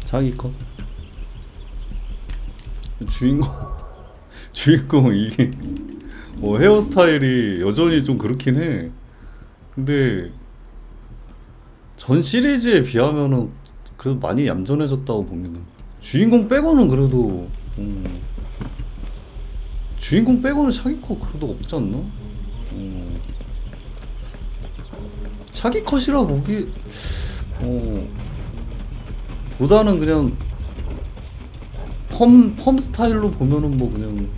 자기 거 주인공 이게 헤어스타일이 여전히 좀 그렇긴 해. 근데 전 시리즈에 비하면은 그래도 많이 얌전해졌다고 보기는. 주인공 빼고는 그래도 주인공 빼고는 샤기컷 그래도 없지 않나? 샤기컷이라 보기 보다는 그냥 펌 스타일로 보면은 뭐 그냥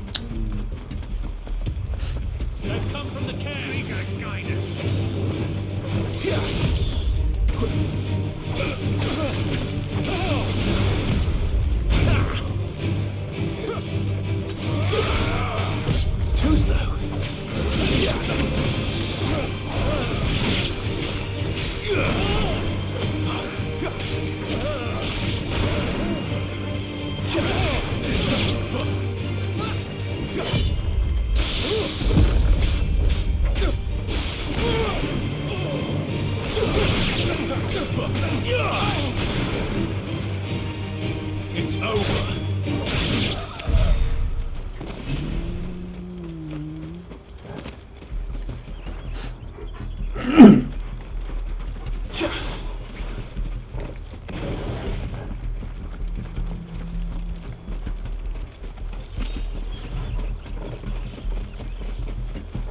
It's over.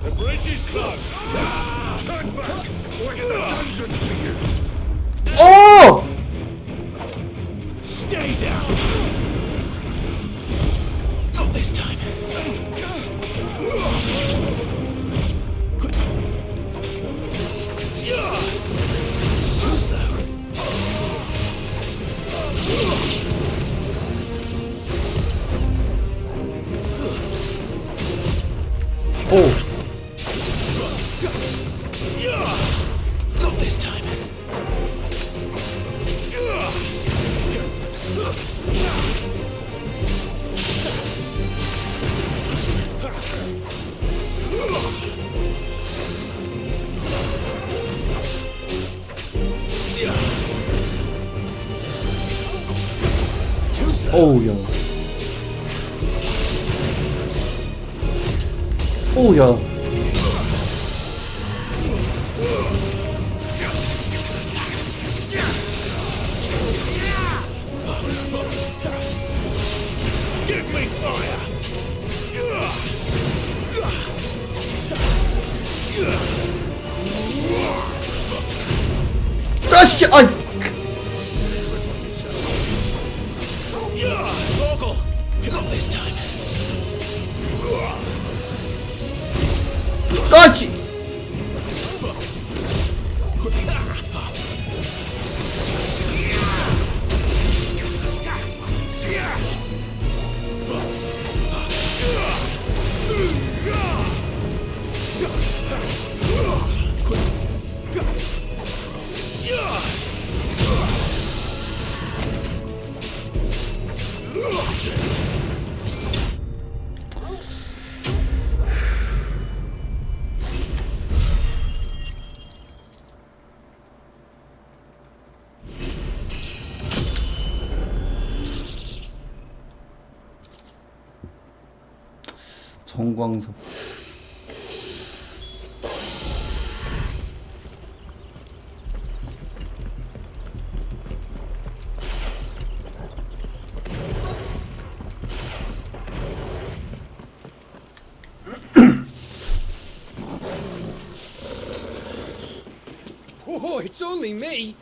The bridge is closed. Turn back. We're in the dungeons for you. 어! Stay down. Not this time. Too slow. 오! Not this time. Too slow. 어우 야. 어우 야. Give me fire. 아씨! 아! Toggle. Not this time. 아씨! 정광석. Oh, it's only me.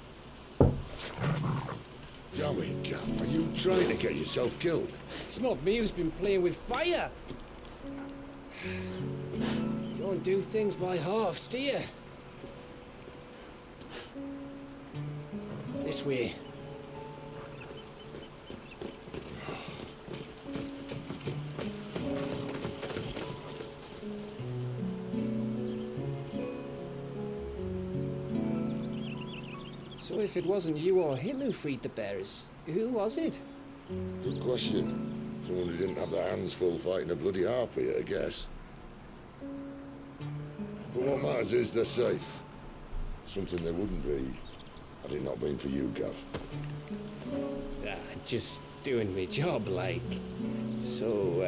Going, Gav, are you trying to get yourself killed? It's not me who's been playing with fire. Don't do things by halves, do you? This way. So if it wasn't you or him who freed the bears, who was it? Good question. Someone who didn't have their hands full fighting a bloody harpy, I guess. But what matters is they're safe. Something they wouldn't be had it not been for you, Gav. Ah, just doing my job, like. So,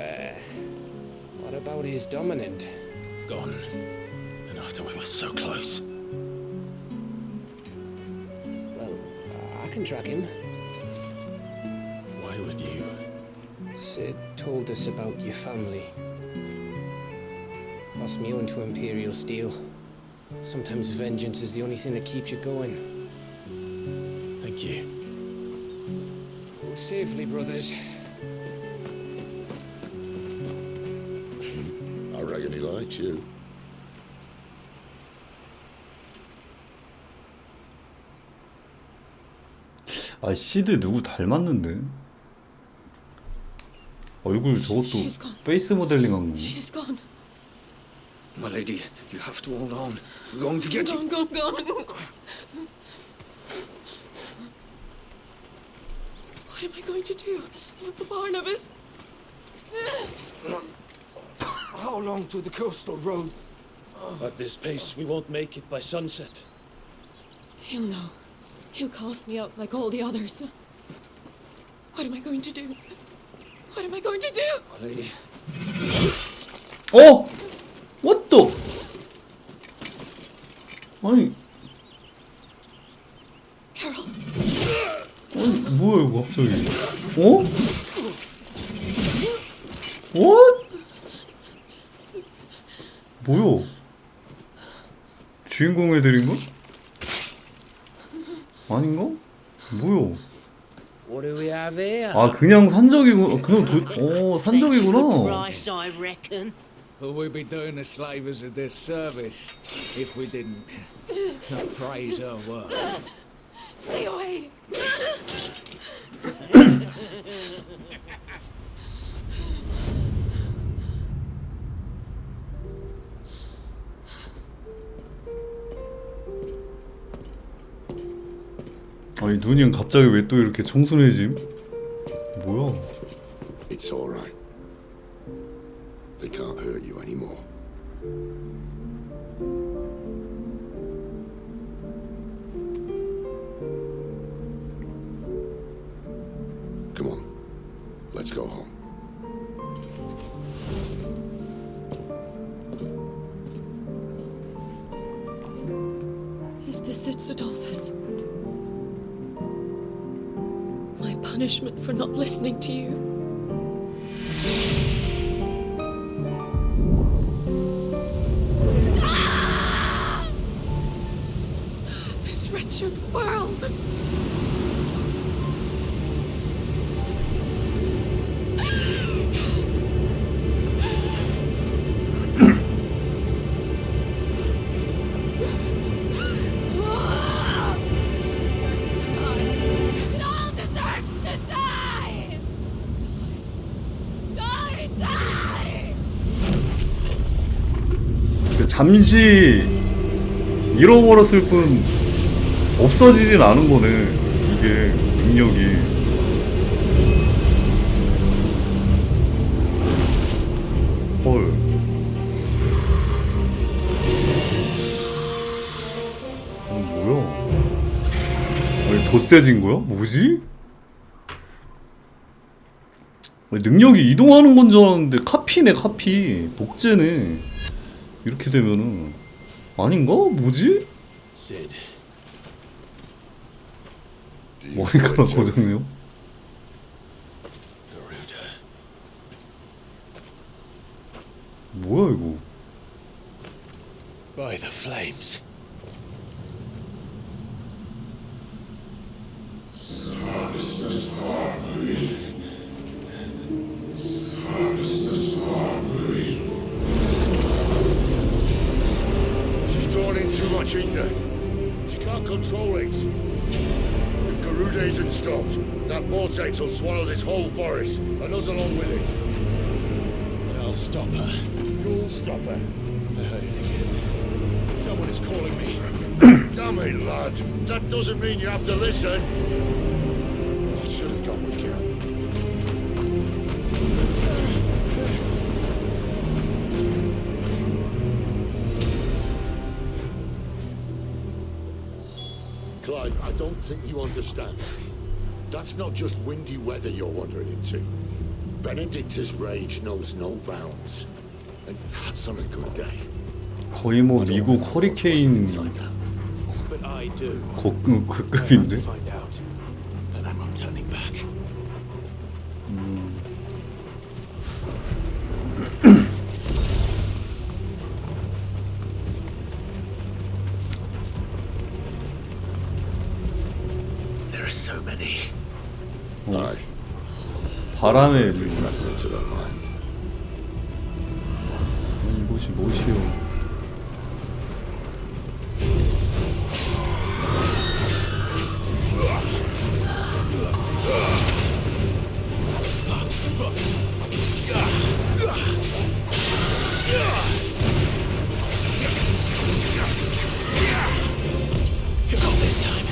what about his dominant? Gone. And after we were so close. Well, I can track him. Why would you? Sid told us about your family. Lost me own to Imperial Steel. Sometimes vengeance is the only thing that keeps you going. Thank you. Go safely, brothers. I reckon he likes you. 아 시드 누구 닮았는데? 얼굴 저것도 She's gone. 페이스 모델링한 건가? She's gone. My lady, you have to hold on. We're going to get you. Gone, gone, gone. What am I going to do? Barnabas? How long to the coastal road? At this pace, we won't make it by sunset. He'll know. He'll cast me out like all the others. What am I going to do? What am I going to do? My lady. 어? What the? 아니, Carol. 아니 뭐야 이거 갑자기? 어? What? 뭐야? 주인공 애들인가? 아닌가? 뭐야? What do we have here? 아 그냥 산적이구 그냥 산적이구나. Price, I reckon. But we'd be doing the slavers a disservice if we didn't praise her work. Stay away. 아니 눈이 갑자기 왜 또 이렇게 청순해짐? 뭐야? It's all right. They can't hurt you anymore. Come on, let's go home. Is this it, Adolphus? My punishment for not listening to you? This wretched world! It all deserves to die! Die! Die! 잠시 잃어버렸을 뿐 없어지진 않은 거네. 이게 능력이. 헐. 뭐야? 아니 더 세진 거야? 뭐지? 아니, 능력이 이동하는 건 줄 알았는데 카피네 카피. 복제네. 이렇게 되면은 아닌가? 뭐지? Sid. Do you 머리카락 feel it, 고정네요. Garuda. 뭐야 이거? By the flames. She's drawn in too much ether. She can't control it. If Garuda isn't stopped, that vortex will swallow this whole forest, and us along with it. But I'll stop her. You'll stop her. I heard it again. Someone is calling me. Damn it, lad. That doesn't mean you have to listen. I should have gone with Gareth. Clive, I don't think you understand. That's not just windy weather you're wandering into. Benedicta's rage knows no bounds. And that's on a good day. 거의 뭐 미국 허리케인 Inside that. But I do. 그 I have 급인데. to find out. And I'm not turning back. There are so many. Aye. 바람에 Every fragment of our mind. 이곳이 무엇이요? Not this time.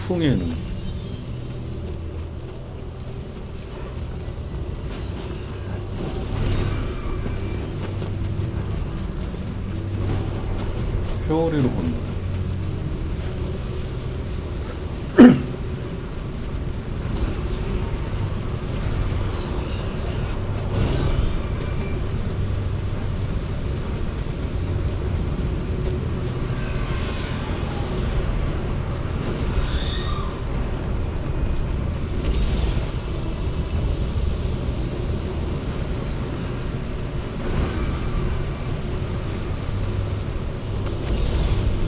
풍에는 회오리로 본다.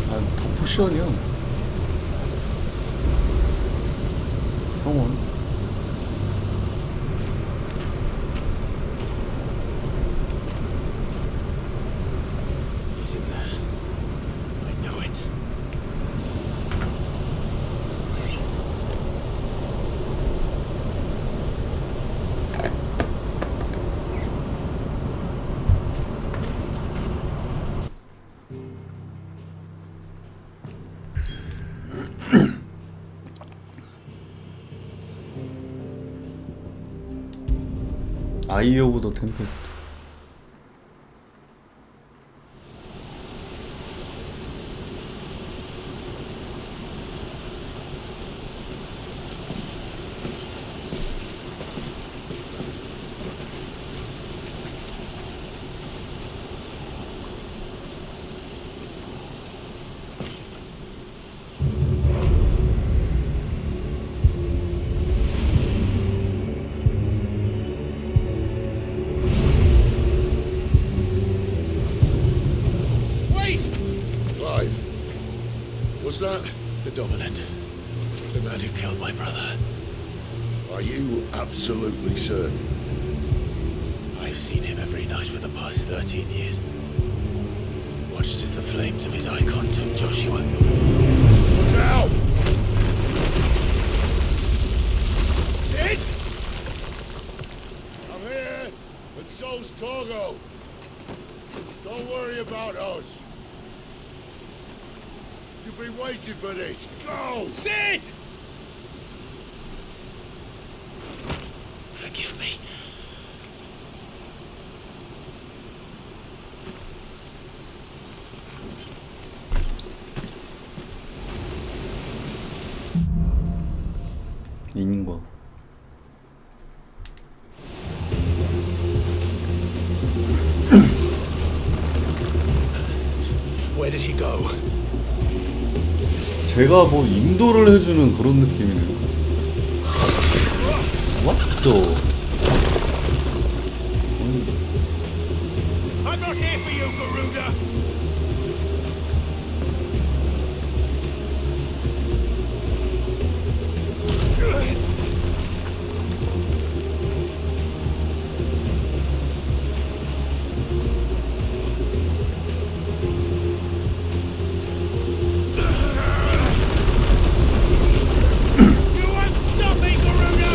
다 포션이야. 병원. He's in there. I know it. 아이 오브 더 템페스트. Wait! Clive. Was that... The Dominant. The man who killed my brother. Are you absolutely certain? I've seen him every night for the past 13 years. Watched as the flames of his icon took Joshua. Look out! Sid! I'm here, and so's Torgo. Don't worry about us. You've been waiting for this. Go! Sid! Forgive me. 인과. Where did he go? 제가 뭐 인도를 해주는 그런 느낌이네요. What the? I'm not here for you, Garuda! You won't stop me, Garuda!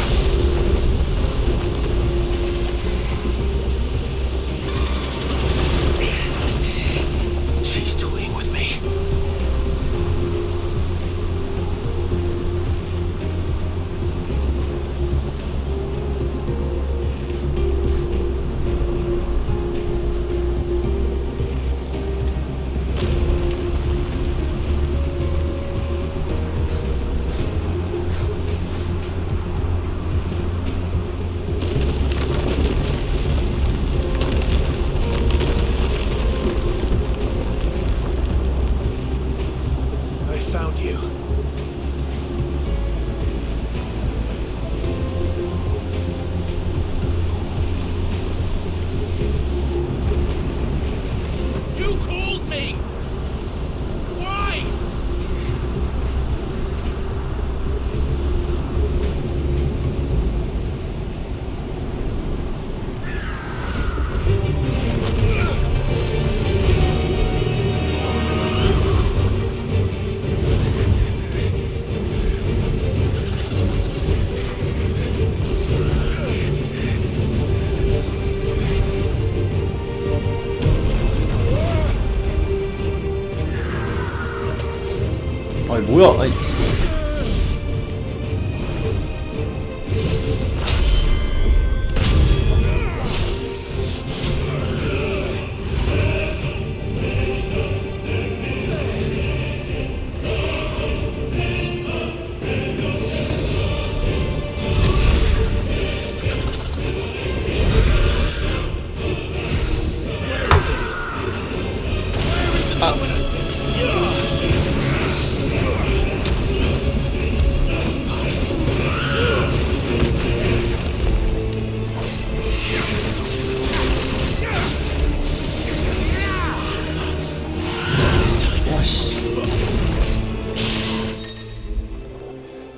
뭐야? 아이.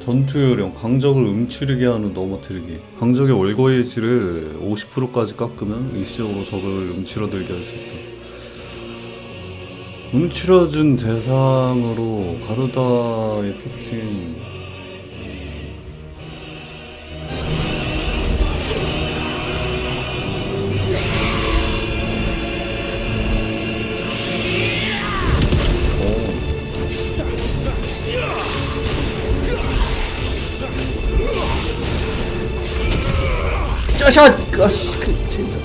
전투 요령, 강적을 움츠리게 하는 넘어뜨리기. 강적의 월거해지를 50%까지 깎으면 일시적으로 적을 움츠러들게 할 수 있다. 움츠러진 대상으로 가루다의 피팅. 짜샷! 아씨, 그 진짜.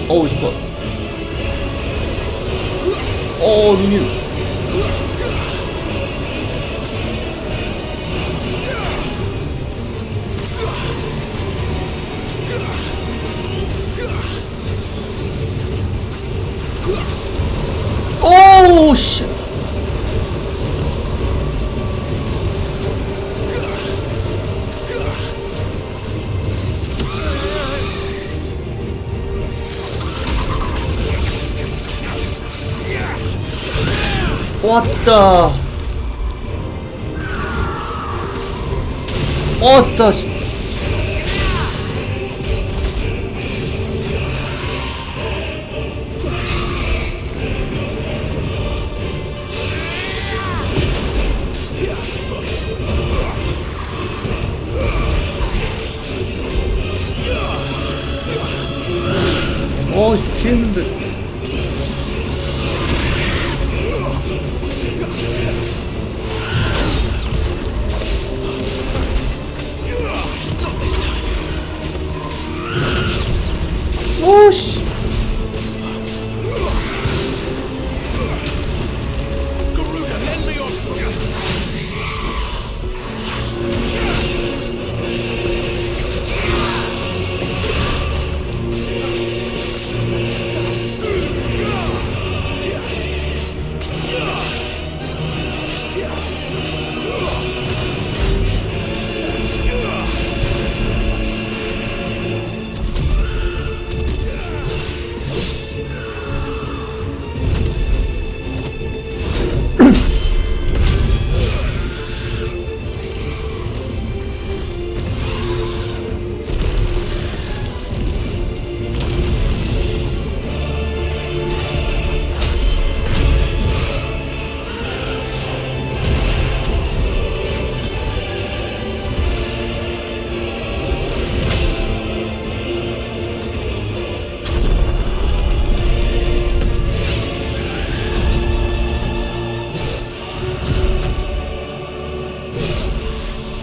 어우 잠깐. 눈이. 오우 씨. 왔다. 왔다. 피했는데. 오씨.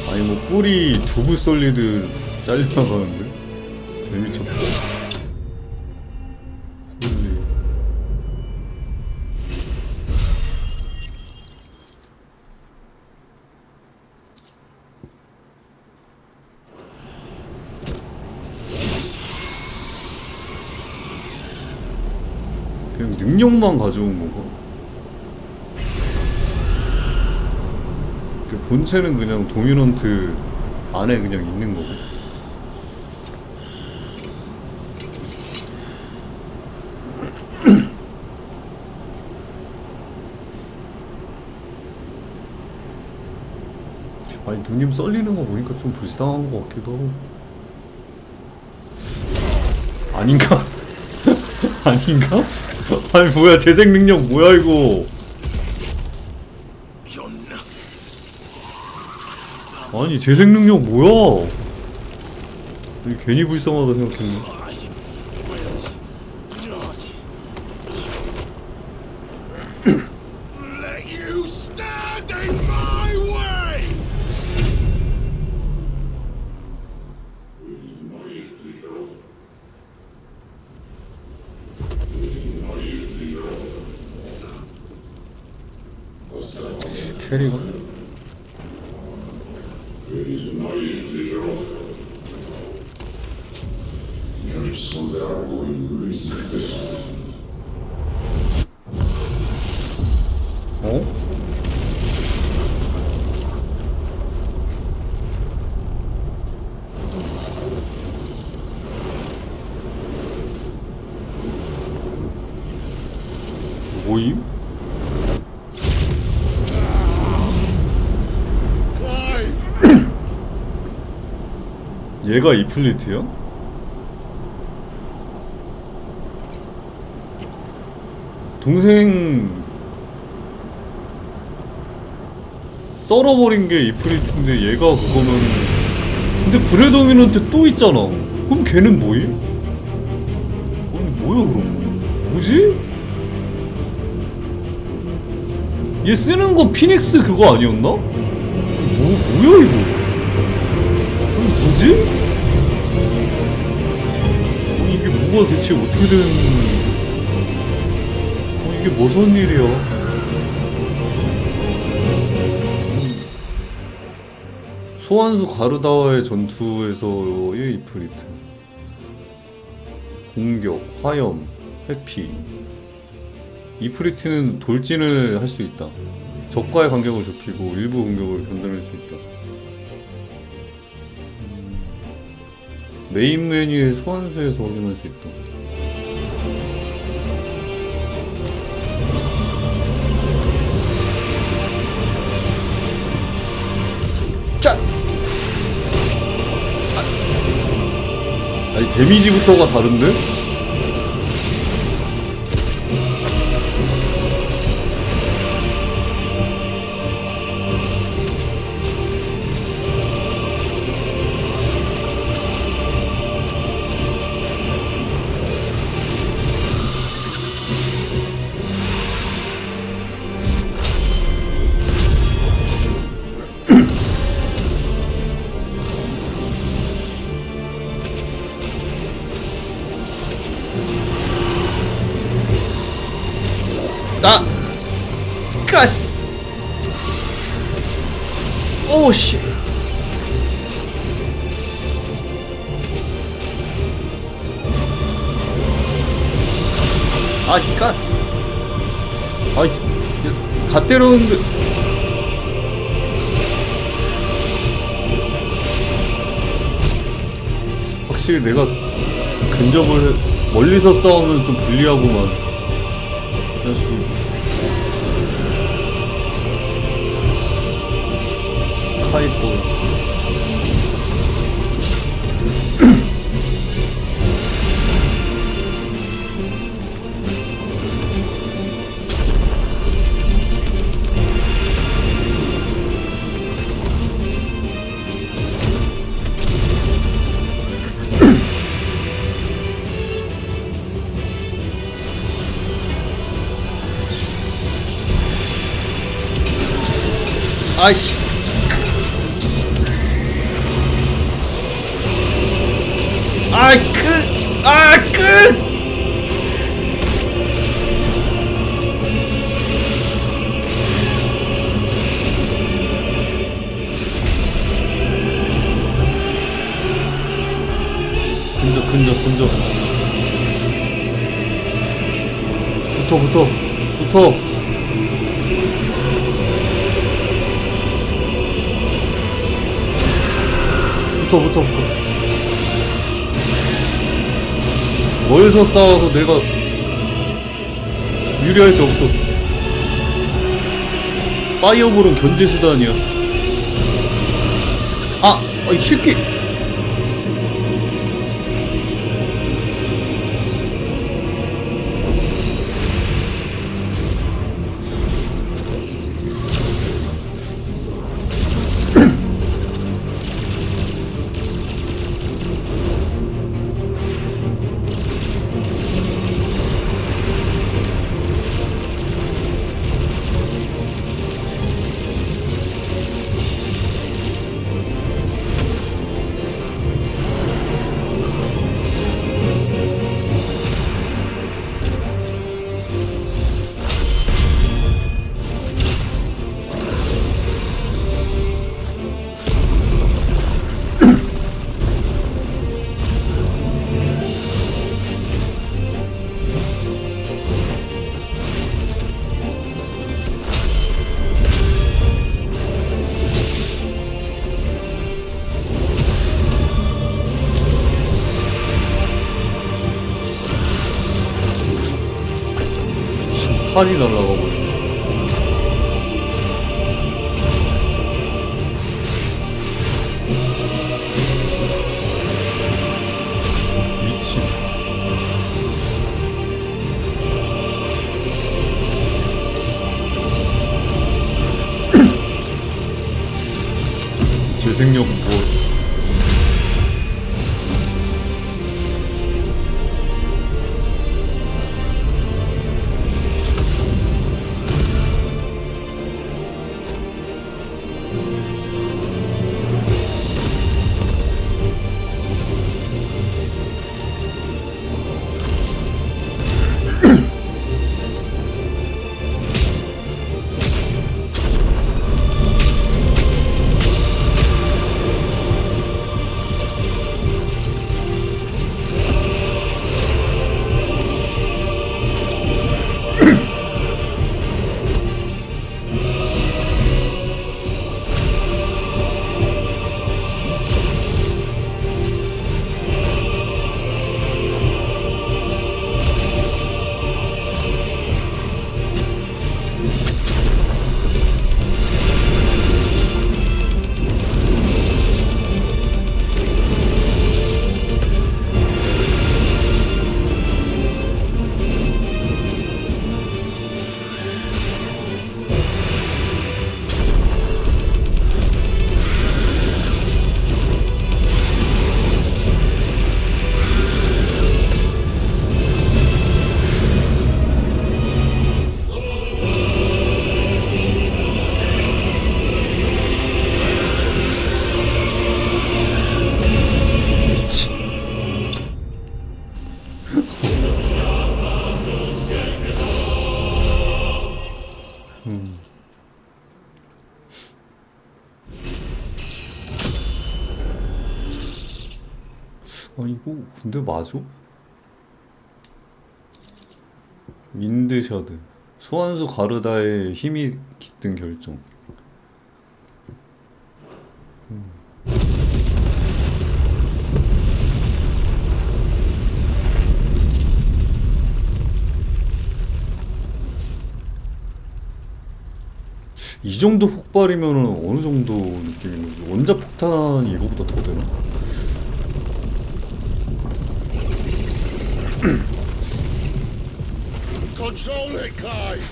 아니 뭐 뿔이 두부 솔리드 잘려나가는데? 재미쳤다. 홀리. 그냥 능력만 가져온 거고. 그 본체는 그냥 도미넌트 안에 그냥 있는 거고. 아니 누님 썰리는 거 보니까 좀 불쌍한 거 같기도 하고. 아닌가? 아닌가? 아니 뭐야 재생 능력 뭐야 이거. 아니 재생 능력 뭐야. 아니, 괜히 불쌍하다 생각했네. Let you stand in my way! 캐리가? 어? 뭐임? 얘가 이플리트야? 동생 썰어버린 게 이프리트인데 얘가 그거면. 근데 브래더민한테 또 있잖아. 그럼 걔는 뭐임? 아니 뭐야 그럼 뭐지? 얘 쓰는 거 피닉스 그거 아니었나? 뭐야 이거. 아니 뭐지? 아니 이게 뭐가 대체 어떻게 된. 이게 무슨 일이야? 소환수 가르다와의 전투에서의 이프리트. 공격, 화염, 회피. 이프리트는 돌진을 할 수 있다. 적과의 간격을 좁히고 일부 공격을 견뎌낼 수 있다. 메인 메뉴의 소환수에서 확인할 수 있다. 아니 데미지부터가 다른데? 아! 가스! 오 씨. 아, 가스. 아이, 다 때렸는데. 확실히 내가 근접을 멀리서 싸우면 좀 불리하구만. 자식. 카이포. 아이씨. 근접. 붙어. 멀리서 싸워서 내가 유리할 게 없어. 파이어볼은 견제 수단이야. 이 새끼. 팔이 날라가 버리네. 미친. 재생력은 뭐? 이거 근데 맞아? 윈드셔드 소환수 가르다의 힘이 깃든 결정. 이 정도 폭발이면은 어느 정도 느낌인 거지? 원자 폭탄이 이거보다 더 되나? Control it, Clive!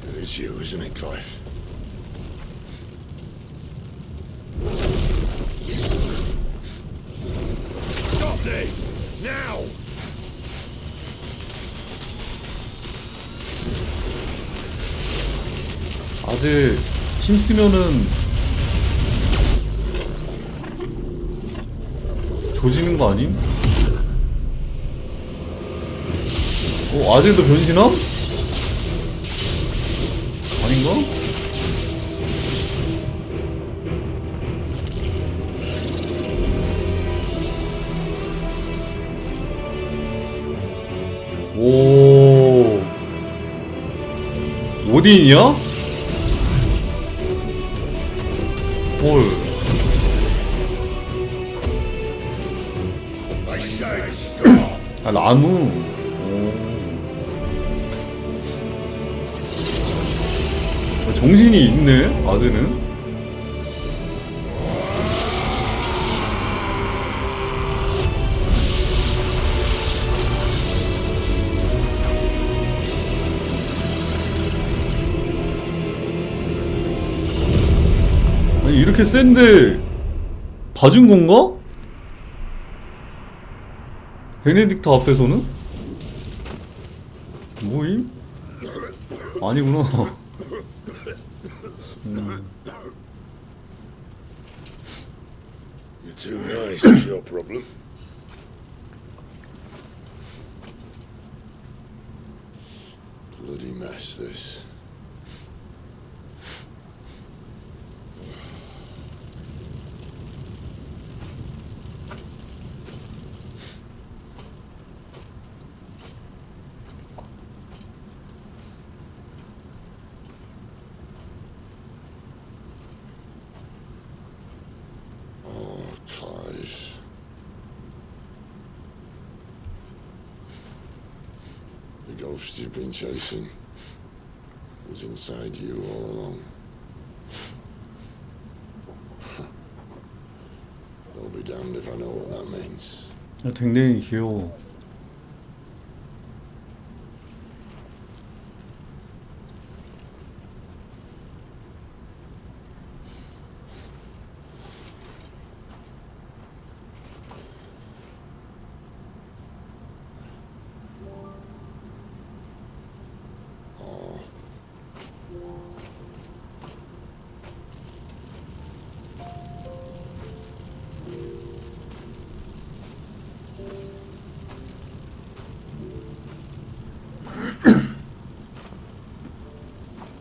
It is you, isn't it, Clive? Stop this! Now! 아재 힘쓰면은 조지는 거 아님? 아재도 변신함? 아닌가? 오 오딘이야? 헐. I say stop. 아, 나무. 오. 정신이 있네, 아즈는. 아니, 이렇게 센데 봐준 건가? 베네딕트 앞에서는? 뭐임? 아니구나. You're too nice. It's your problem. Bloody mess, this. Oh, Clive. The ghost you've been chasing was inside you all along. I'll be damned if I know what that means. 야, 댕댕이 귀여워.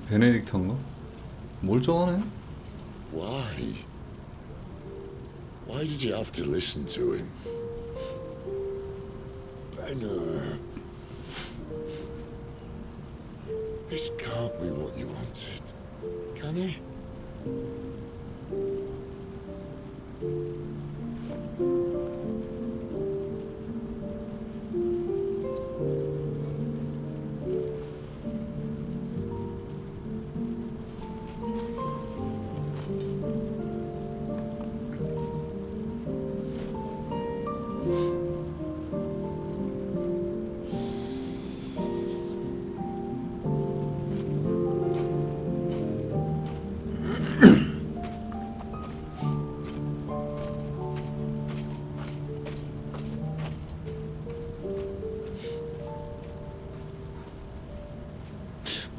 베네딕트인가? 멀쩡하네. Why? Why did you have to listen to him? Benner. This can't be what you wanted. Can it?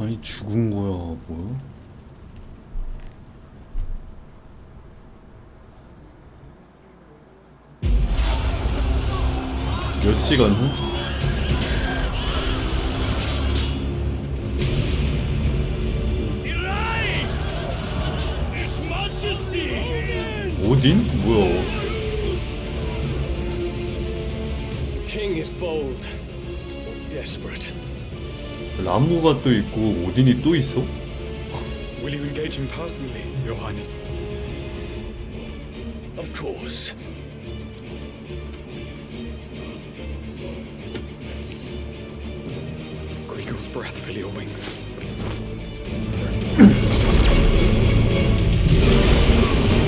아니, 죽은 거야, 뭐야? 몇 시간 후? 오딘? 뭐야? King is bold, desperate. 라무가 또 있고 오딘이 또 있어? Will you engage him personally, Your Highness? Of course. Quickle's breath fill your wings.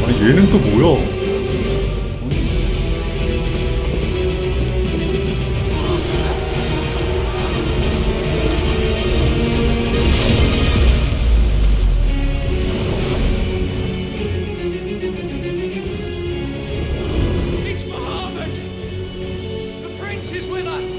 아니, 얘는 또 뭐야? It's Muhammad! The prince is with us!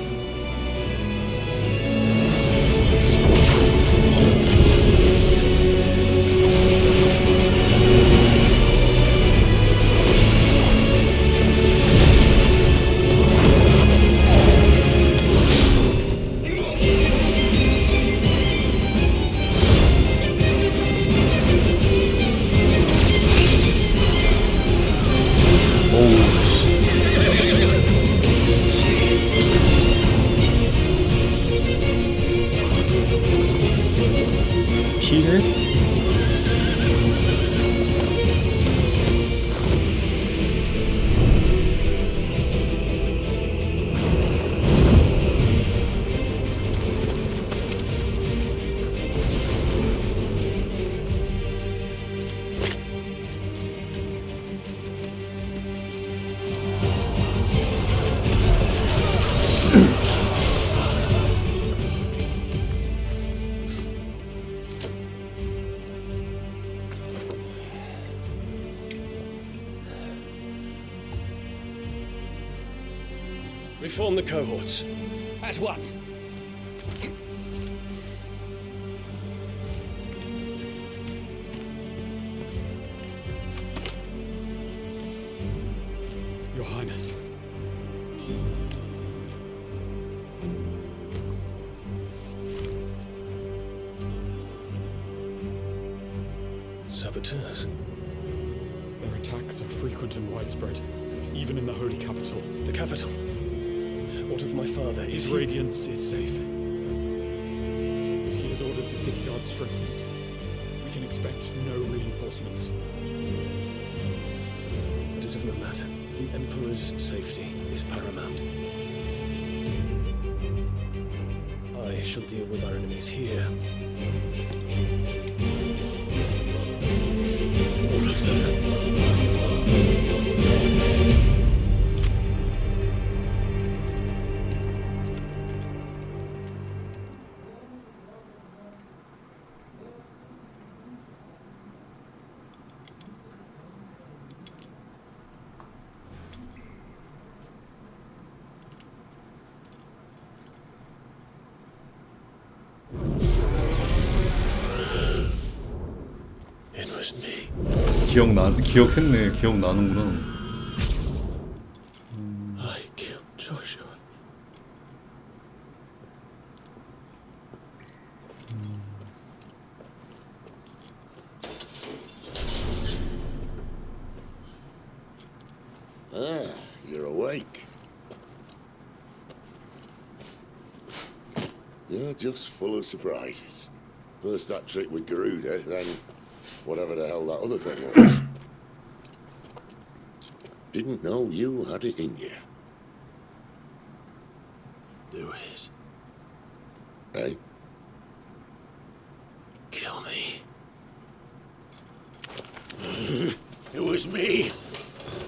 Reform the cohorts. At once. Your Highness. Saboteurs. Their attacks are frequent and widespread, even in the holy capital. The capital. What of my father? His Is he... radiance is safe. But he has ordered the city guard strengthened. We can expect no reinforcements. That is of no matter. The Emperor's safety is paramount. I shall deal with our enemies here. All of them. It was me. 기억나는구나. I killed Joshua. Ah, you're awake. You're just full of surprises. First that trick with Garuda, then whatever the hell that other thing was. Didn't know you had it in you. Do it. Eh? Kill me. It was me.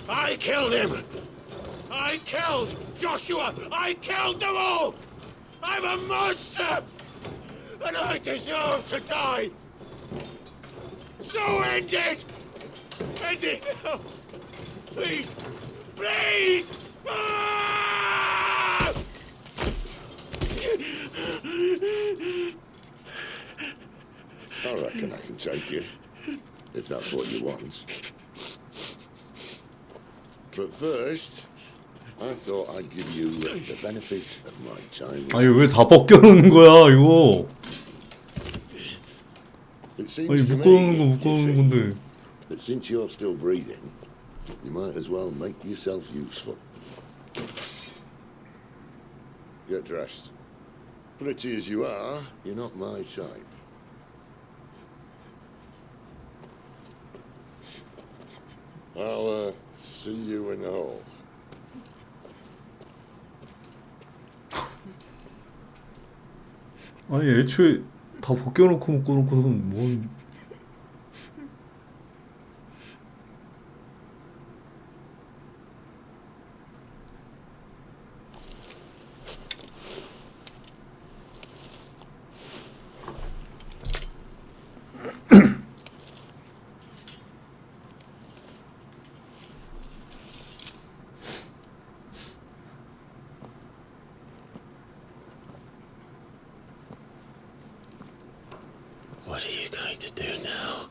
I killed him. I killed Joshua. I killed them all. I'm a monster. And I deserve to die. So end it. End it now. Please. Please. Ah! I reckon I can take you, if that's what you want. But first, I thought I'd give you the benefit of my time. 아니 왜 다 벗겨놓는 거야 이거? It 아니 seems to 묶어놓는 거 me, 묶어놓는 you see, 건데. that since you're still breathing, you might as well make yourself useful. Get dressed. Pretty as you are, you're not my type. I'll see you in the hall. 아니 애초에 다 벗겨놓고 묶어놓고서는 뭔? What are you going to do now?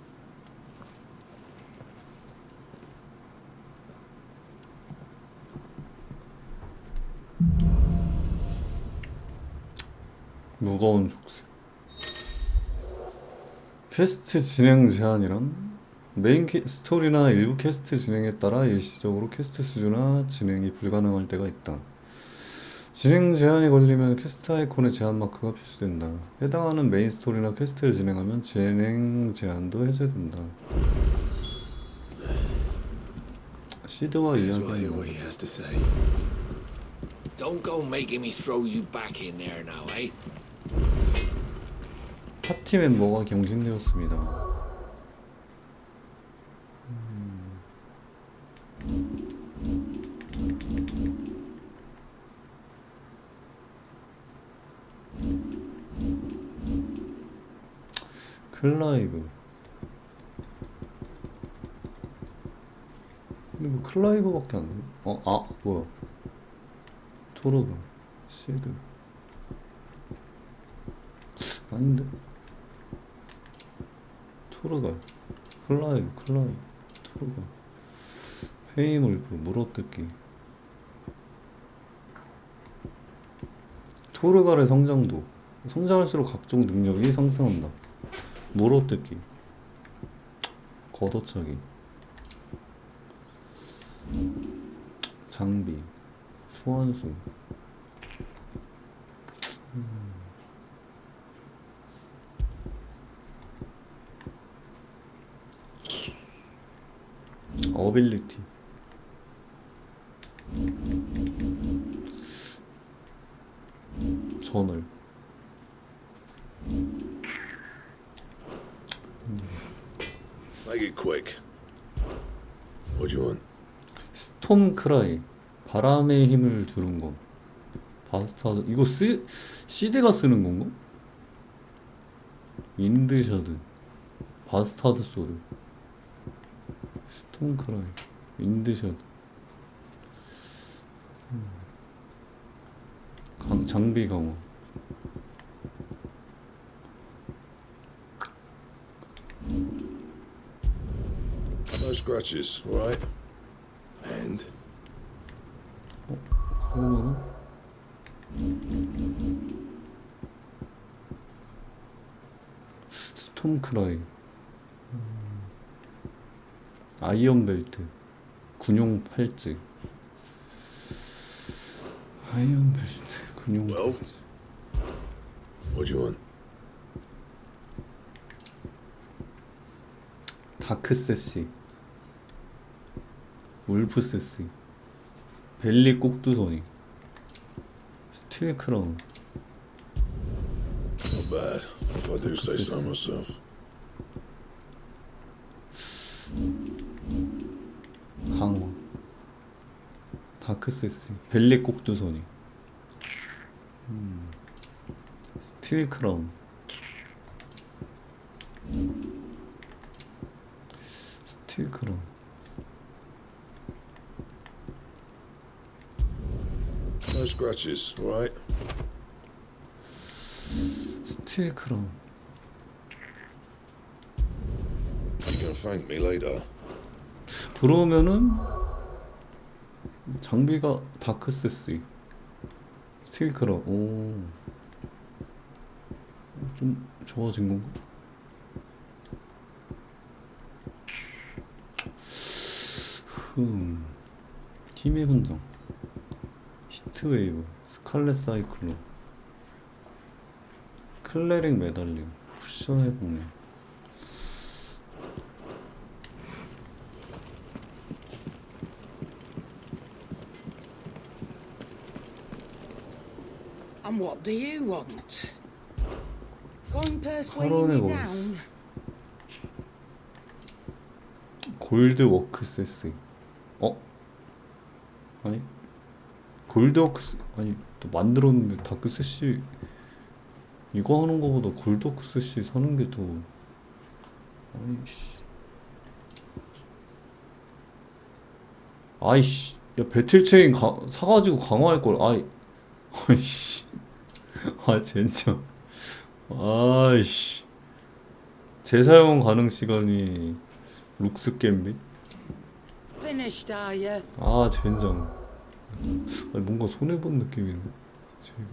무거운 족쇄. 퀘스트 진행 제한이란 메인 스토리나 일부 퀘스트 진행에 따라 일시적으로 퀘스트 수주나 진행이 불가능할 때가 있다. 진행 제한이 걸리면 퀘스트 아이콘의 제한 마크가 필수된다. 해당하는 메인 스토리나 퀘스트를 진행하면 진행 제한도 해제된다. 시드와 Here's what I hear 이야기하는 what he has to say. Don't go making me throw you back in there now, eh? 파티 멤버가 경신되었습니다. 클라이브. 근데 뭐 클라이브밖에 안 돼? 뭐야? 토르가 시드 아닌데 토르가 클라이브 토르가 페이물프 물어뜯기 토르갈의 성장도 성장할수록 각종 능력이 상승한다. 물어뜯기 걷어차기 장비 소환수 어빌리티 저널 Make it quick. What do you want? 스톰 크라이 바람의 힘을 두른 거 바스타드 이거 시드가 쓰는 건가? 윈드셔드 바스타드 소드 스톰 크라이 윈드셔드 장비 강화 No scratches, all right? And 그러면은 스톰 크라이 아이언 벨트 군용 팔찌 아이언 벨트 군용 Well? 팔찌 what do you want? 다크 세시 울프 세시 벨리 꼭두선이 스틸 크라운 Not bad, if I do say so myself. 강화 다크 세시 벨리 꼭두선이 스틸 크라운 스틸 크라운 No scratches, all right? 스틸 크라운 You can thank me later. 들어오면은 장비가 다크 세시 스틸 크라운 오 좀 좋아진 건가? 힘의 훈장 히트웨이브 스칼렛 사이클론 클레릭 메달리움 쿠션 회복력 And what do you want? Going persuading 팔원의 me 거울 down? 골드 워크 세스 아니 골드 워크 아니 또 만들었는데 다크 세시 이거 하는 거보다 골드 워크 세시 사는 게 더 아이씨 야 배틀체인 사가지고 강화할 걸 아이씨 아 진짜 아이씨 재사용 가능 시간이 룩스 겜빗 Finished, are you? 아 젠장 아니 뭔가 손해본 느낌이네 지금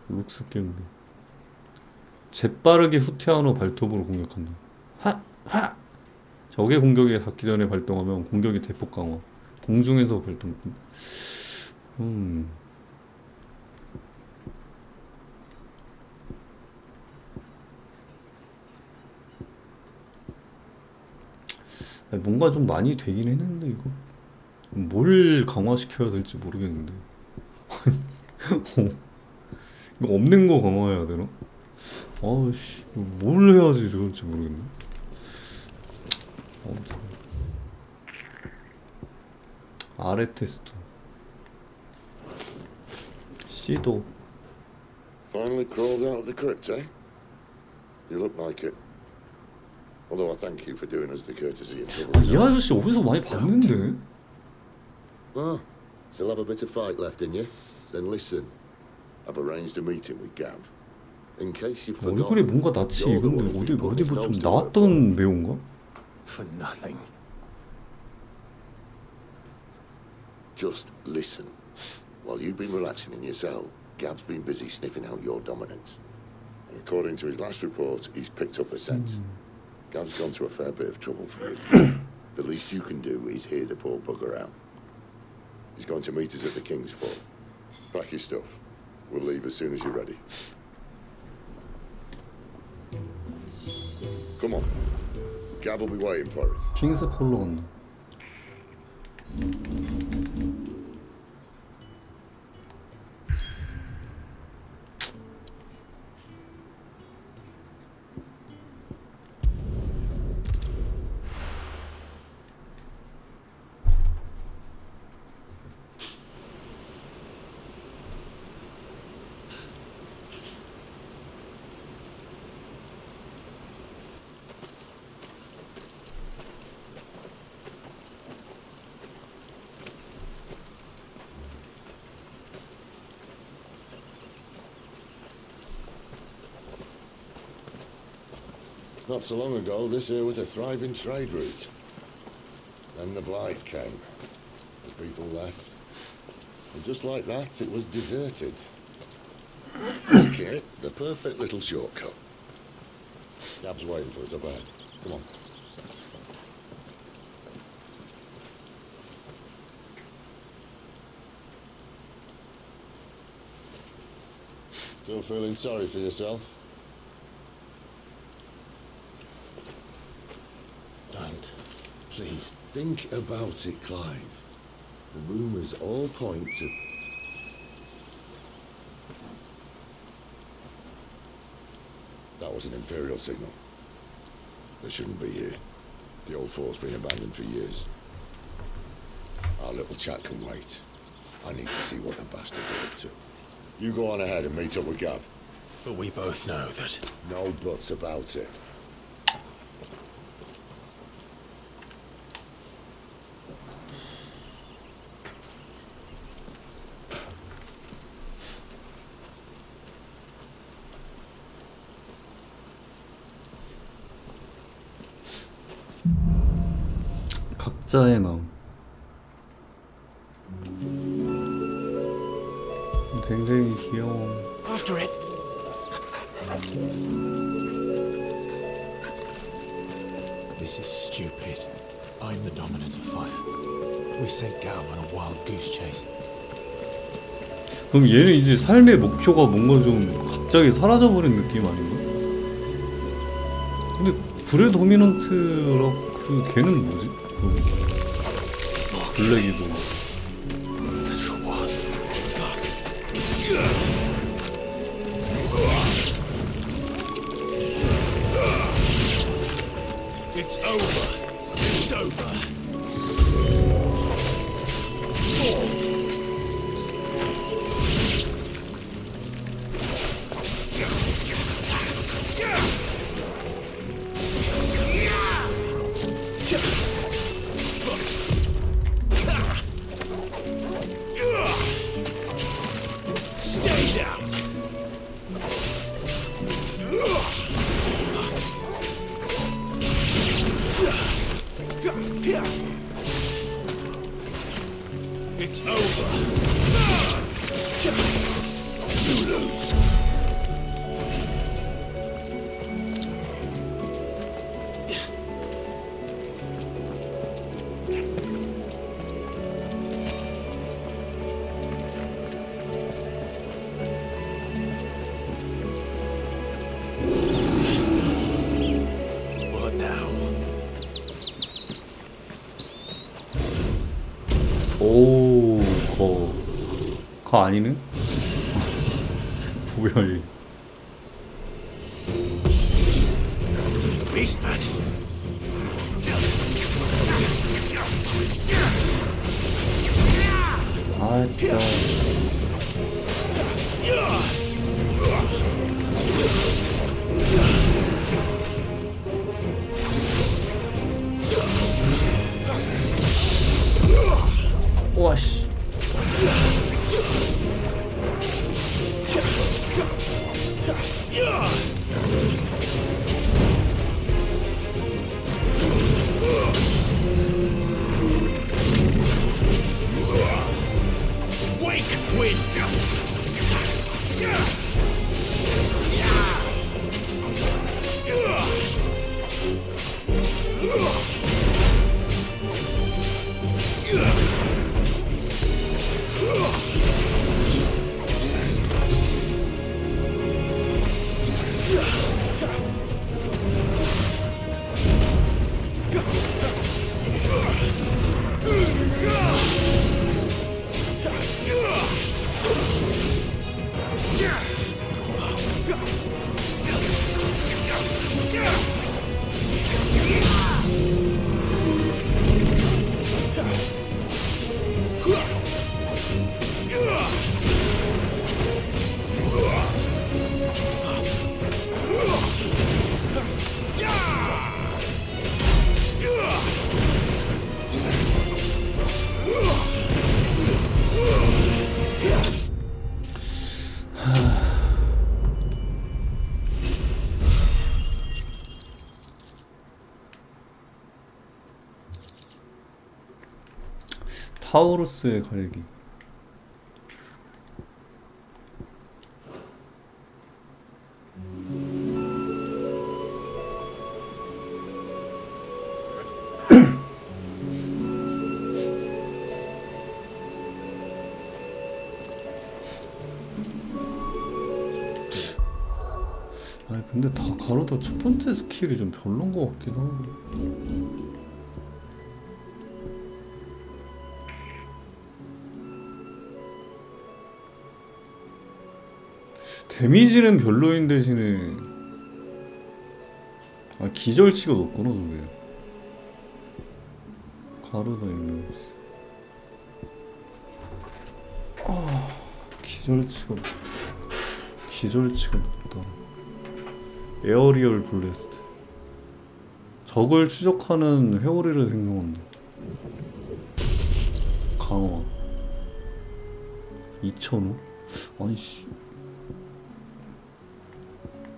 룩스 겜빗 재빠르게 후퇴한 후 발톱으로 공격한다 하! 적의 공격에 닿기 전에 발동하면 공격이 대폭 강화 공중에서 발동 뭔가 좀 많이 되긴 했는데 이거 뭘 강화시켜야 될지 모르겠는데 이거 없는 거 강화해야 되나? 아씨 뭘 해야지 좋을지 모르겠네. 아래 테스트 시도 Finally crawled out of the crypt, eh? You look like it. Although I thank you for doing us the courtesy of covering 이 up. 아저씨 어디서 많이 봤는데? Oh, still have a bit of fight left in you? Then listen. I've arranged a meeting with Gav. In case you've 얼굴에 forgotten, 뭔가 낯이 you're the one 익은데 who's been 어디 putting 뭐 좀 his nose to work for. 나왔던 배우인가? For nothing. Just listen. While you've been relaxing in your cell, Gav's been busy sniffing out your dominance. And according to his last report, he's picked up a scent. Gav's gone to a fair bit of trouble for you. The least you can do is hear the poor bugger out. He's going to meet us at the King's Fall. Pack your stuff. We'll leave as soon as you're ready. Come on. Gav will be waiting for us. 킹스 폴로 간다. Not so long ago, this here was a thriving trade route. Then the Blight came. The people left. And just like that, it was deserted. Okay, the perfect little shortcut. Gav's waiting for us up ahead. Come on. Still feeling sorry for yourself? Don't. Please. Think about it, Clive. The rumours all point to... That was an Imperial signal. They shouldn't be here. The old fort's been abandoned for years. Our little chat can wait. I need to see what the bastards are up to. You go on ahead and meet up with Gav. But we both know that... No buts about it. 각자의 마음. 굉장히 귀여워. After it. This is stupid. I'm the dominant of fire. We sent Gav on a wild goose chase. 그럼 얘는 이제 삶의 목표가 뭔가 좀 갑자기 사라져버린 느낌 아닌가? 근데 불의 도미넌트라 그 걔는 뭐지? 그 블랙이도. It's over. It's over. Stay down. It's over. You lose. What now? 오, 거 아니네? 뭐야 얘? Beastman. 아, 진짜. 와, 씨. 타우루스의 갈기. 아니 근데 다 가로다 첫 번째 스킬이 좀 별론 것 같기도 하고. 데미지는 별로인 대신에 아 기절치가 높구나 저게. 가로다 있는. 아 기절치가 높다. 에어리얼 블래스트. 적을 추적하는 회오리를 생성한다. 강화 2000호? 아니씨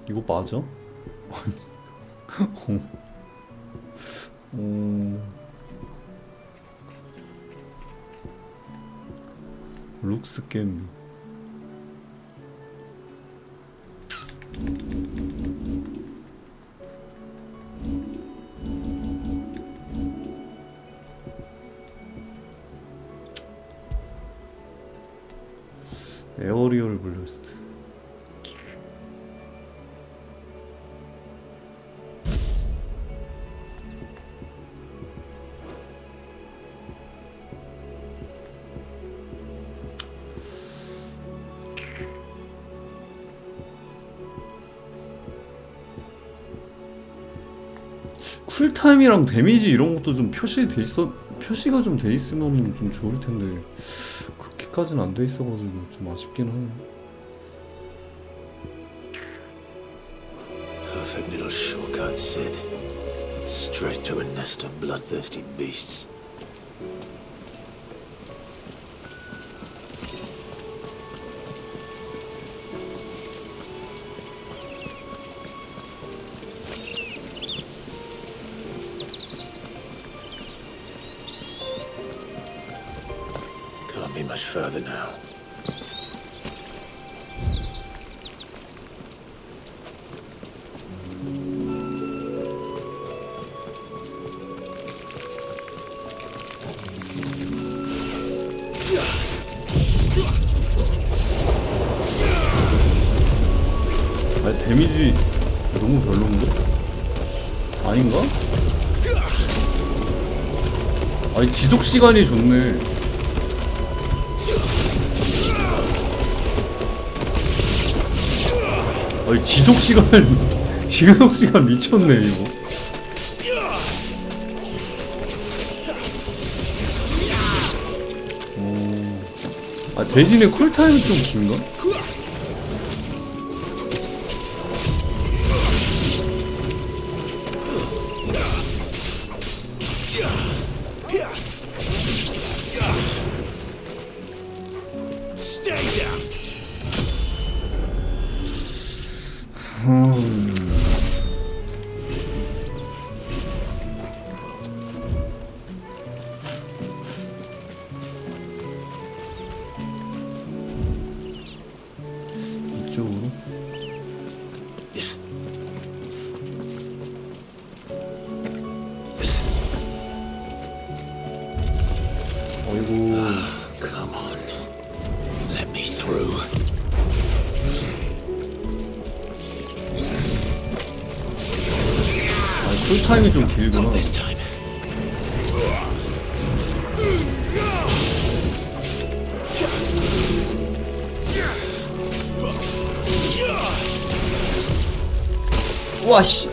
이거 맞아? 룩스 겜비. 에어리얼 블래스트. 쿨타임이랑 데미지 이런 것도 좀 표시가 좀 돼 있으면 좀 좋을 텐데 그렇게까지는 안 돼 있어가지고 좀 아쉽긴 하네. Perfect little shortcut, Sid. Straight to a nest of bloodthirsty beasts. Can't be much further now. 아 데미지 너무 별론데? 아닌가? 아니 지속시간이 좋네. 아니 지속시간 미쳤네 이거. 아 대신에 쿨타임이 좀 긴가? 이쪽으로? 어이구. Come on. Let me through. 아 쿨타임이 좀 길구나. Not this time. 와 씨.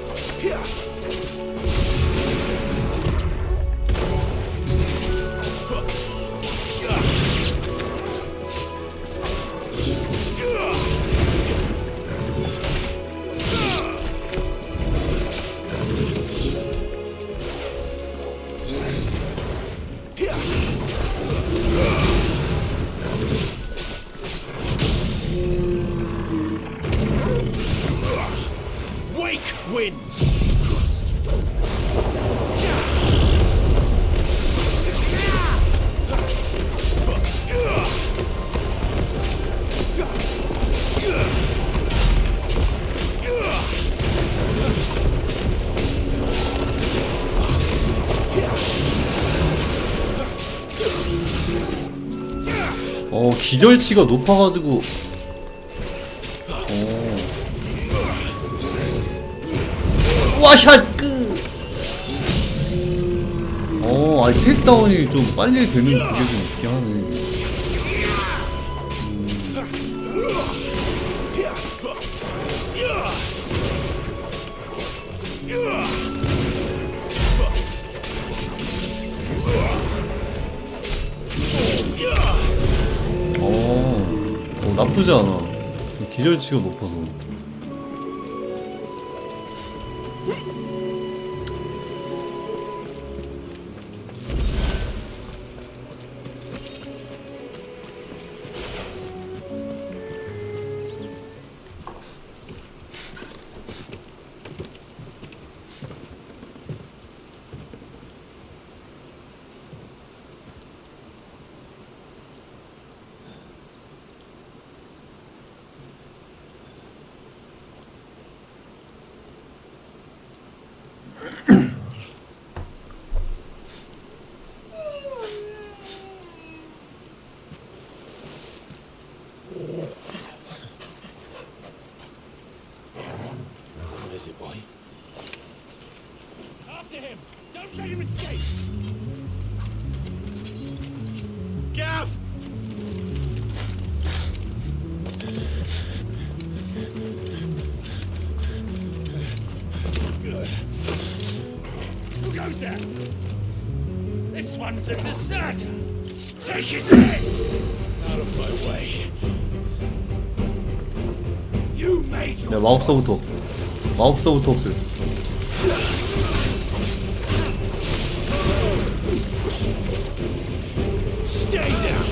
Wake wind. 기절치가 높아가지고. 와샷 끄. 아니 테이크다운이 좀 빨리 되는 그게 좀 있긴 하네. 나쁘지 않아. 기절치가 높아서. What is it, boy? After him! Don't let him escape! Gav! Who goes there? This one's a deserter! Take his head! Out of my way. You made your 야, 마법사부터 없을. Stay down!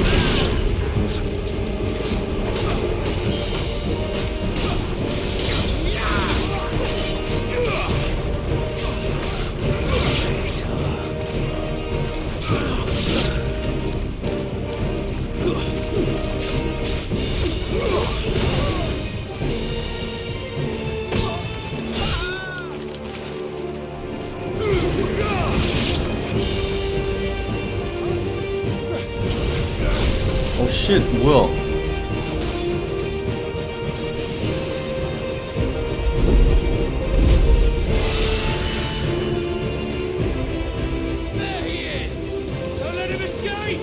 쉣, 뭐야? There he is! Don't let him escape!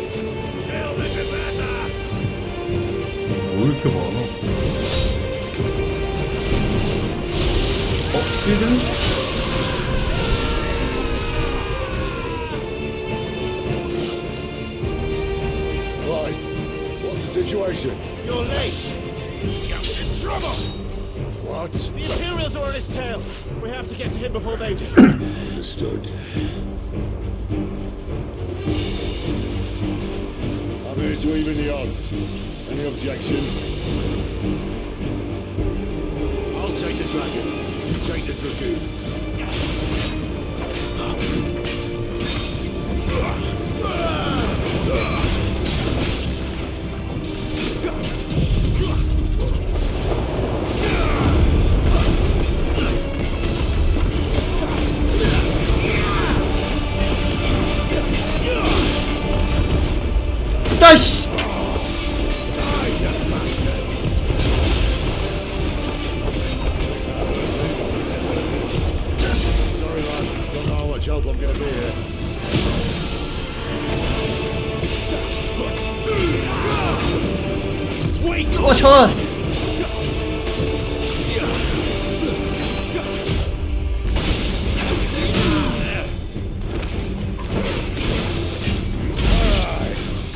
Kill the deserter! 왜 이렇게 많아? 시드? Situation. You're late! Gav's in trouble! What? The Imperials are on his tail! We have to get to him before they do. Understood. I'm here to even the odds. Any objections? I'll take the dragon. You take the dragoon. 다시. Sorry, lad. Don't know how much help I'm gonna be here. 샷.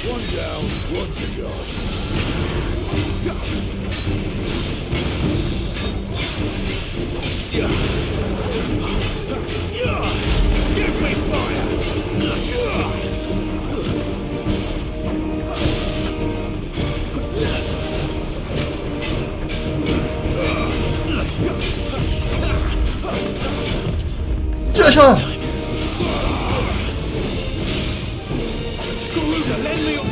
One down, one to go. Give me fire! 샷. Lend me your...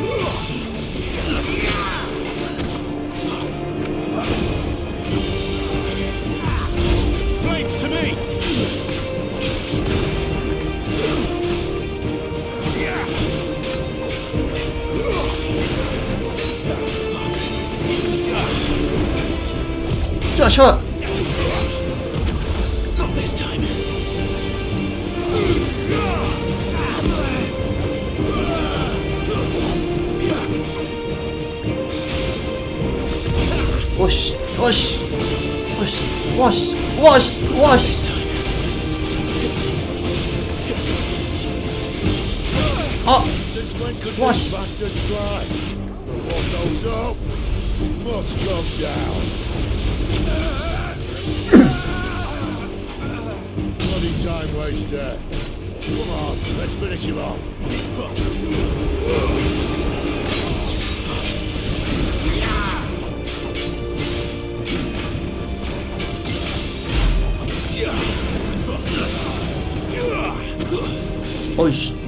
Flames to me! 샷! Not this time. 오씨, 오씨, 오씨, 와씨, 와씨, 와씨. 아, 와씨. Bastards fly. But what goes up must come down. Bloody time waster. Come on, let's finish him off. 어이씨.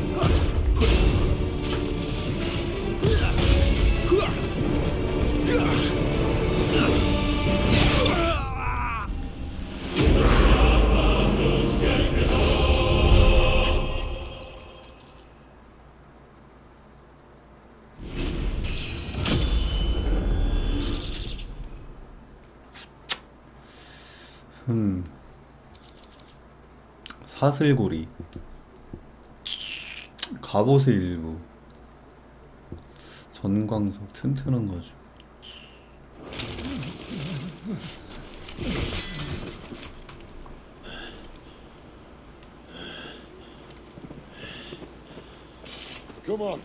사슬고리, 갑옷의 일부, 전광석, 튼튼한 가죽. Come on.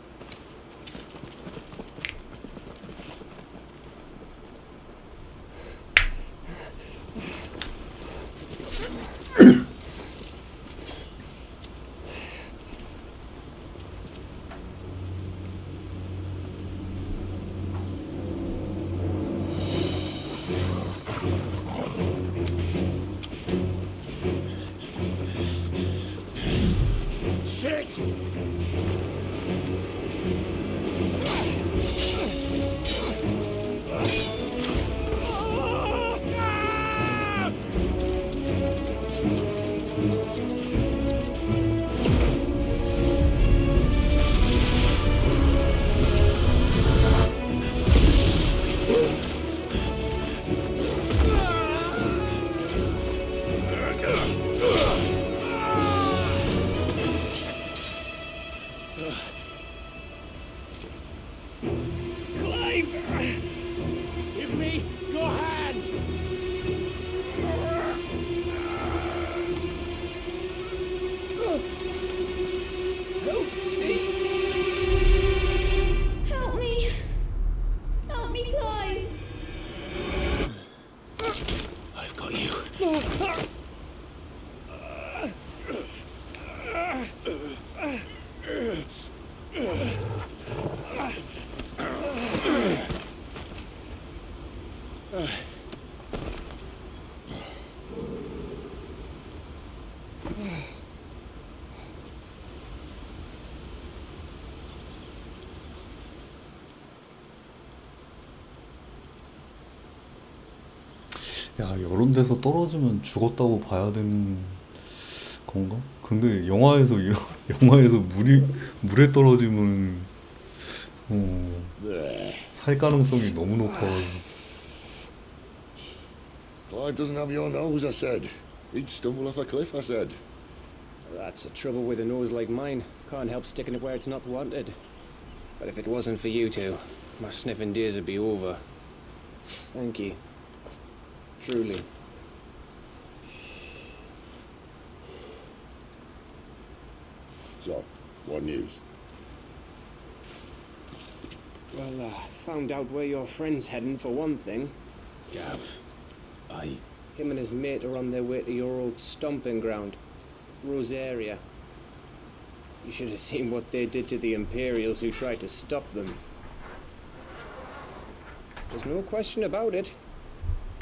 Shit! Give me your hand! Help me! Help me! Help me, Clive! I've got you. 야, 이런 데서 떨어지면 죽었다고 봐야 되는 건가? 근데 영화에서 영화에서 물에 떨어지면 살 가능성이 너무 높아가지고. Clive doesn't have your nose, I said. He'd stumble off a cliff, I said. That's the trouble with a nose like mine. Can't help sticking it where it's not wanted. But if it wasn't for you two, my sniffing days would be over. Thank you. Truly. So, what news? Well, found out where your friend's heading for one thing. Gav, Him and his mate are on their way to your old stomping ground, Rosaria. You should have seen what they did to the Imperials who tried to stop them. There's no question about it.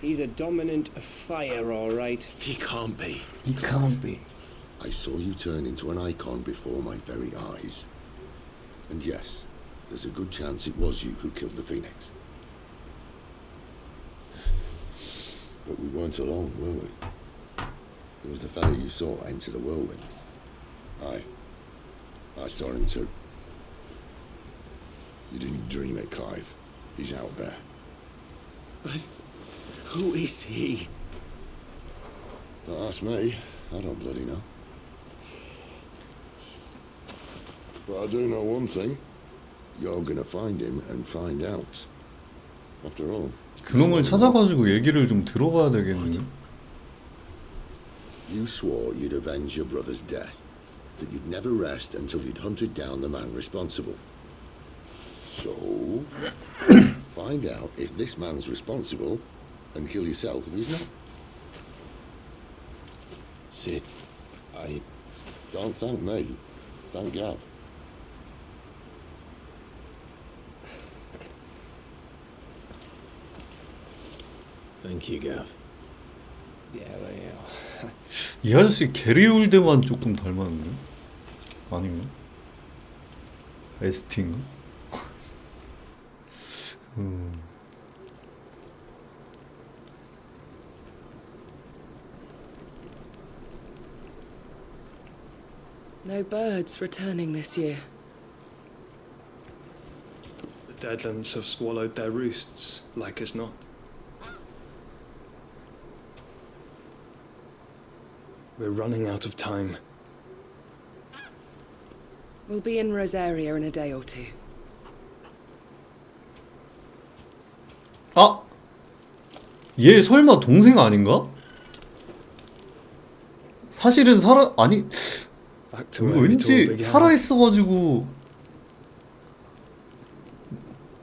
He's a dominant fire, all right. He can't be. He can't be. I saw you turn into an icon before my very eyes. And yes, there's a good chance it was you who killed the Phoenix. But we weren't alone, were we? There was the fellow you saw enter the whirlwind. I saw him too. You didn't dream it, Clive. He's out there. Who is he? Don't ask me. I don't bloody know. But I do know one thing. You're gonna find him and find out. After all, 그놈을 찾아가지고 얘기를 좀 들어봐야 되겠는데. you swore you'd avenge your brother's death, that you'd never rest until you'd hunted down the man responsible. So, find out if this man's responsible and kill yourself if he's not. Sid, I... Don't thank me. Thank Gav. Thank you, Gav. Yeah, well, 이 아저씨 게리 올드만 조금 닮았는데? 아닌가? ST인가? No birds returning this year. The Deadlands have swallowed their roosts, like as not. We're running out of time. We'll be in Rosaria in a day or two. 아! 얘 설마 동생 아닌가? 사실은 아니 Back to where it all 왠지 began. 살아있어가지고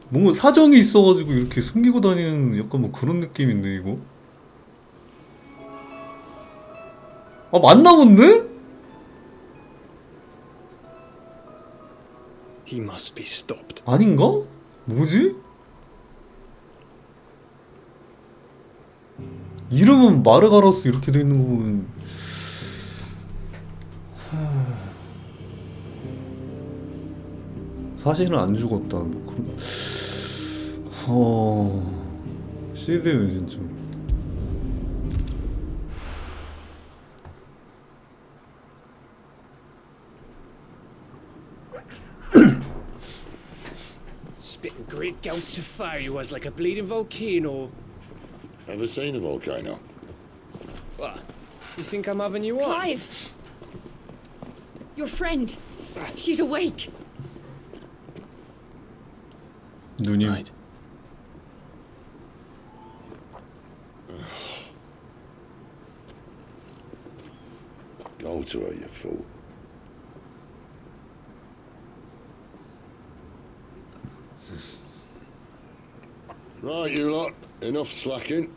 뭔가 사정이 있어가지고 이렇게 숨기고 다니는 약간 뭐 그런 느낌인데 이거? 아 맞나 본데? He must be stopped. 아닌가? 뭐지? 이름은 마르가라스 이렇게 돼 있는 거 보면 사실은 안 죽었다. 뭐 그런 CD예요 진짜. spitting great gouts of fire he was, like a bleeding volcano. Ever seen a volcano? What? You think I'm having you on? Clive! Your friend. She's awake. 누님. Right. Go to her, you fool. Right, you lot. Enough slacking.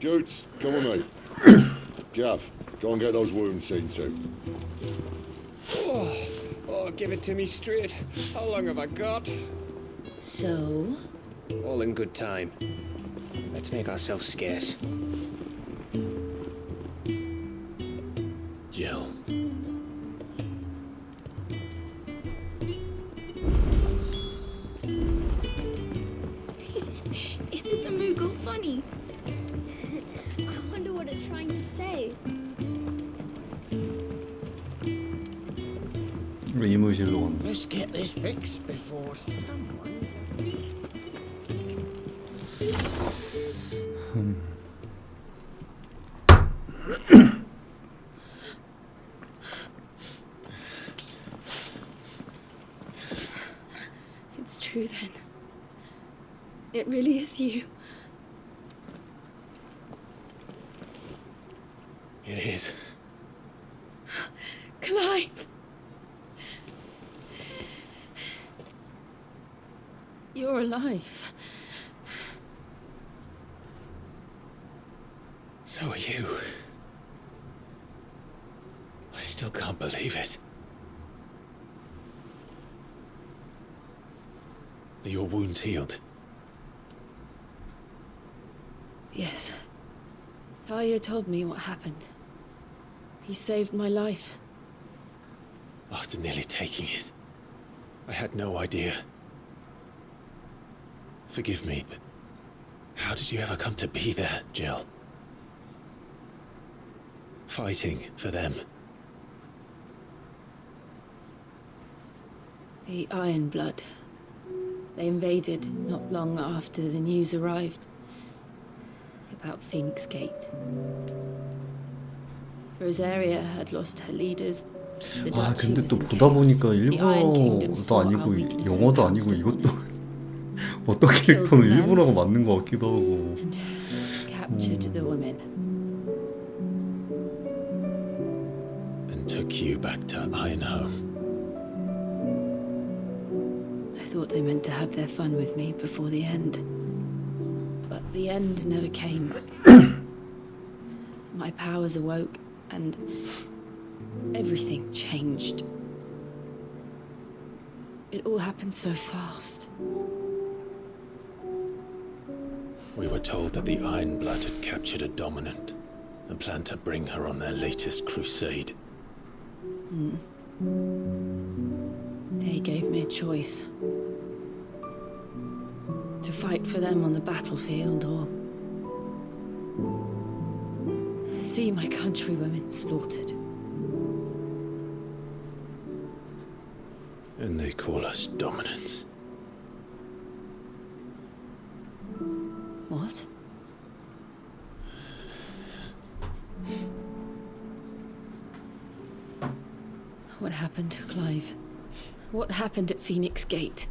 Goots, come with me. Gav, go and get those wounds seen to. Oh, give it to me straight. How long have I got? So? All in good time. Let's make ourselves scarce. Jill. Isn't the Moogle funny? I wonder what it's trying to say. 이무실로 간다. Let's get this fixed before someone It's true then. It really is you. It is. Clive! You're alive. So are you. I still can't believe it. Are your wounds healed? Yes. Talia told me what happened. You saved my life. After nearly taking it, I had no idea. Forgive me, but how did you ever come to be there, Jill? Fighting for them. The Iron Blood. They invaded not long after the news arrived. about Phoenix Gate. Rosaria had lost her leaders. The 아 duchy 근데 was 또 in 보다 chaos. 보니까 The Iron Kingdom 일본어도 saw our 아니고 weakness and 영어도 아니고 pounced upon 이것도 it. 어떤 Killed the 캐릭터는 men 일본어가 맞는 것 같기도 하고. and captured the women. And took you back to Ironhome. I thought they meant to have their fun with me before the end. But the end never came. My powers awoke and everything changed. It all happened so fast. We were told that the Ironblood had captured a dominant and planned to bring her on their latest crusade. They gave me a choice. To fight for them on the battlefield or see my countrywomen slaughtered. And they call us dominants. What? What happened to Clive? What happened at Phoenix Gate?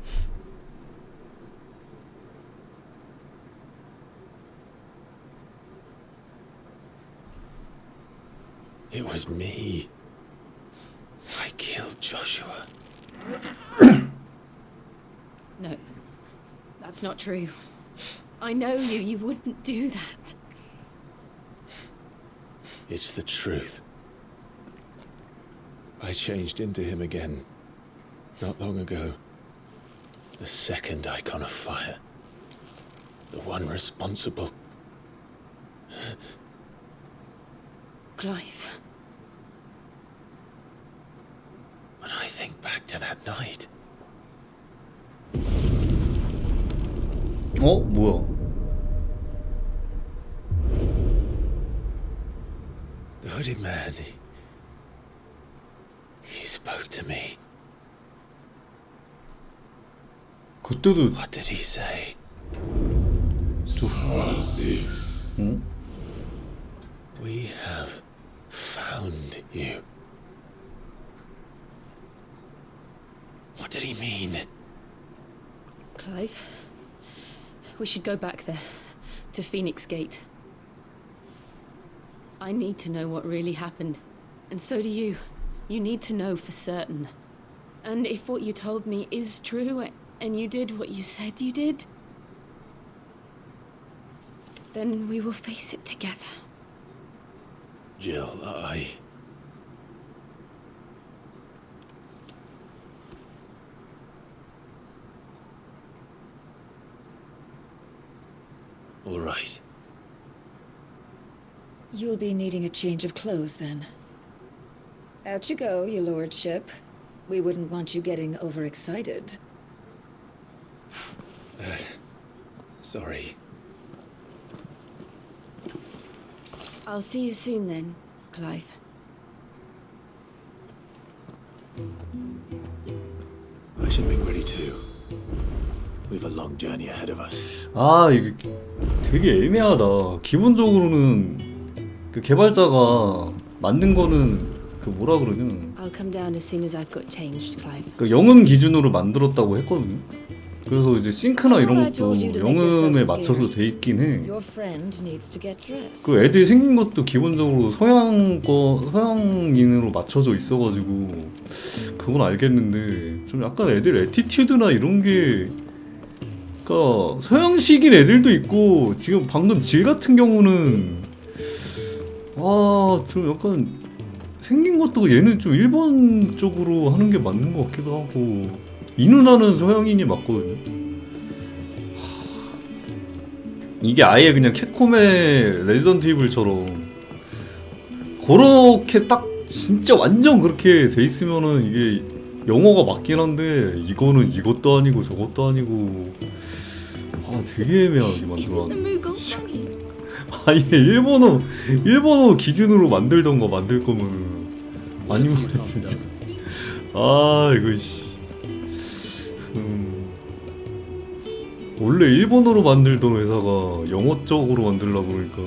It was me. I killed Joshua. No, that's not true. I know you. You wouldn't do that. It's the truth. I changed into him again, not long ago. The second icon of fire. The one responsible. Clive. When I think back to that night, 어? 뭐야? the hooded man, he spoke to me. 그때도 What did he say? 응? We have found you. What did he mean? Clive, we should go back there, to Phoenix Gate. I need to know what really happened, and so do you. You need to know for certain. And if what you told me is true, and you did what you said you did, then we will face it together. Jill, all right. You'll be needing a change of clothes then. Out you go, your lordship. We wouldn't want you getting overexcited. Sorry. I'll see you soon then, Clive. I should be ready too. We've a long journey ahead of us. 아 이게 되게 애매하다. 기본적으로는 그 개발자가 만든 거는 그 뭐라 그러냐. I'll come down as soon as I've got changed, Clive. 그 영음 기준으로 만들었다고 했거든요. 그래서 이제 싱크나 이런 것도 영음에 맞춰서 돼 있긴 해. Your friend needs to get dressed. 그 애들이 생긴 것도 기본적으로 서양인으로 맞춰져 있어가지고 그건 알겠는데 좀 약간 애들 애티튜드나 이런 게 그러니까 서양식인 애들도 있고 지금 방금 질 같은 경우는 좀 약간 생긴 것도 얘는 좀 일본 쪽으로 하는 게 맞는 것 같기도 하고 이 누나는 서양인이 맞거든요. 이게 아예 그냥 캡콤의 레지던트 이블처럼 그렇게 딱 진짜 완전 그렇게 돼 있으면은 이게 영어가 맞긴 한데 이거는 이것도 아니고 저것도 아니고 되게 애매하게 만들어놨네. 아예 일본어 기준으로 만들던가 만들 거면 아니면 진짜 이거 씨. 오 원래 일본어로 만들던 회사가 영어 쪽으로 만들려고 그러니까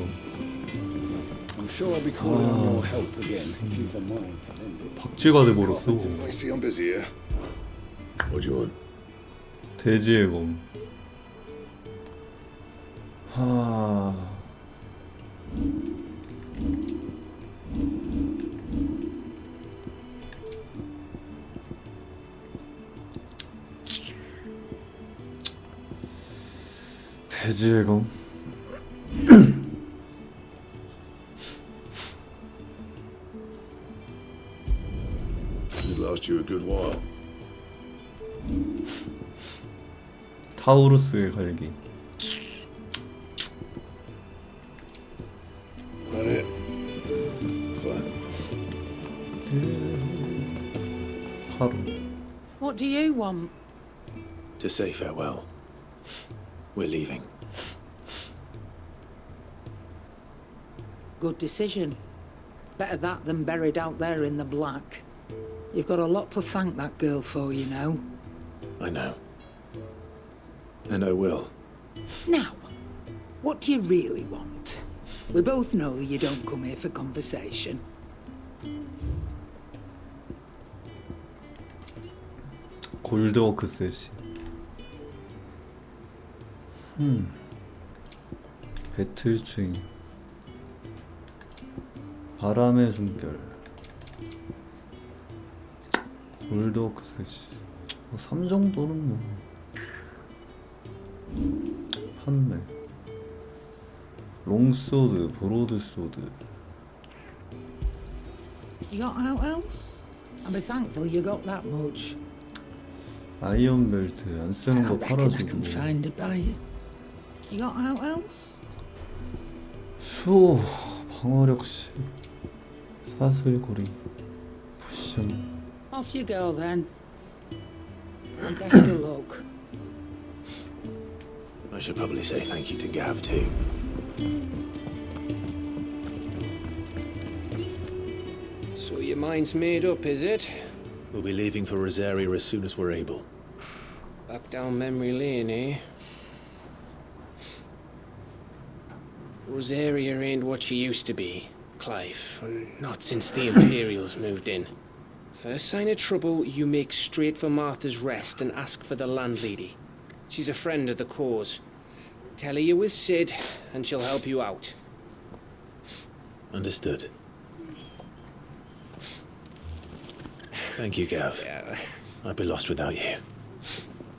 I'm sure I'll be calling on your help again if you've a mind to lend it. 박쥐가 돼버렸어. I see I'm busy here. What do you want? 돼지의 검. 하. 돼지의 검. It'll last you a good while. 타우루스의 갈기. That it? Fine. 카루. What do you want? To say farewell. We're leaving. Good decision. Better that than buried out there in the black. You've got a lot to thank that girl for, you know. I know. And I will. Now, what do you really want? We both know you don't come here for conversation. 골드워크 셋이. 배틀 층. 바람의 숨결. 골드워크 셋이. 3 정도는 뭐. 판매. 롱소드, 브로드소드. You got out else? I'll be thankful you got that much. 아이언 벨트 안 쓰는 거 I reckon I can 팔아주고. find a buyer. You got out else? 수호, 방어력 10, 사슬고리, 쿠션. Off you go then. And best of luck. I should probably say thank you to Gav too. So your mind's made up, is it? We'll be leaving for Rosaria as soon as we're able. Back down memory lane, eh? Rosaria ain't what she used to be, Clive. Not since the Imperials moved in. First sign of trouble, you make straight for Martha's Rest and ask for the landlady. She's a friend of the cause. Tell her you was Sid, and she'll help you out. Understood. Thank you, Gav. Yeah. I'd be lost without you.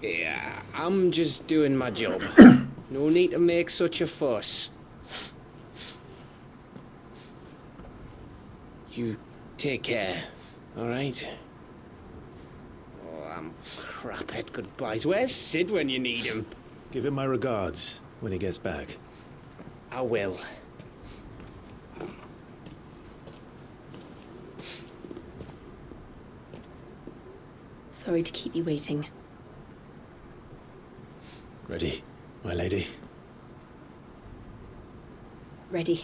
Yeah, I'm just doing my job. No need to make such a fuss. You take care, alright? Oh, I'm crap at goodbyes. Where's Sid when you need him? Give him my regards when he gets back. I will. Sorry to keep you waiting. Ready, my lady? Ready.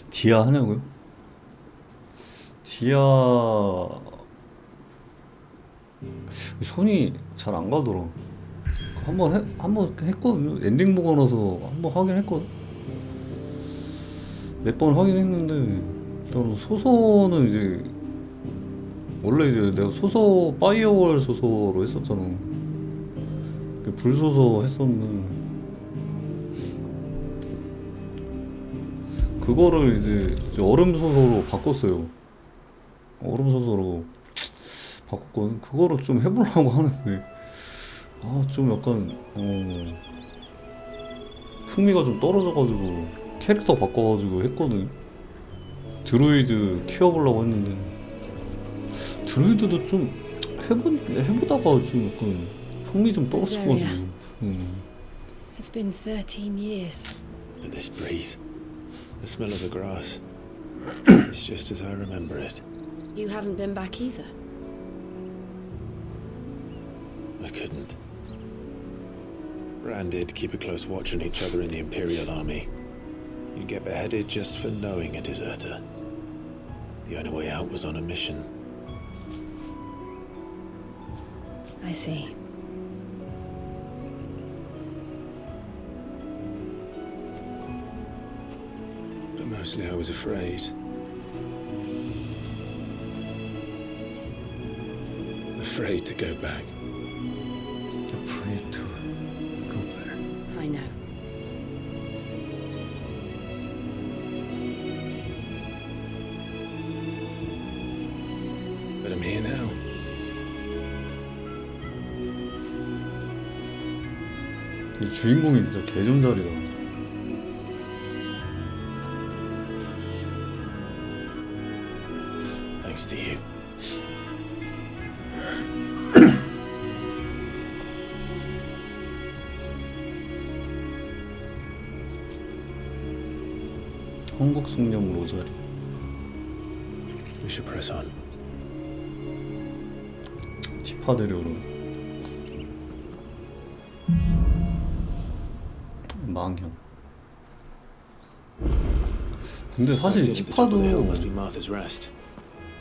디아 하냐고요? 디아 손이 잘 안 가더라. 한번 했거든요. 엔딩 보고 나서 한번 하긴 했거든. 몇 번 하긴 했는데 일단 소서는 이제 원래 이제 내가 소서 파이어월 소서로 했었잖아. 불소서 했었는데 그거를 이제 얼음 소서로 바꿨어요. 얼음 소서로 바꿨거든. 그거를 좀 해보려고 하는데 좀 약간 흥미가 좀 떨어져가지고 캐릭터 바꿔가지고 했거든. 드루이드 키워보려고 했는데 드루이드도 좀 해보다가 좀 약간 흥미 좀 떨어져가지고. It's been 13 years. But this breeze, the smell of the grass, it's just as I remember it. You haven't been back either. I couldn't. Rand did keep a close watch on each other in the Imperial Army. You'd get beheaded just for knowing a deserter. The only way out was on a mission. I see. But mostly I was afraid. Afraid to go back. Afraid to go back. I know. But I'm here now. 이 주인공이 진짜 개존잘이다. Thanks to you. 한국 숭늉 로자리. We should press on. 티파 데려오러. 망형. 근데 사실 티파도 must be Martha's Rest.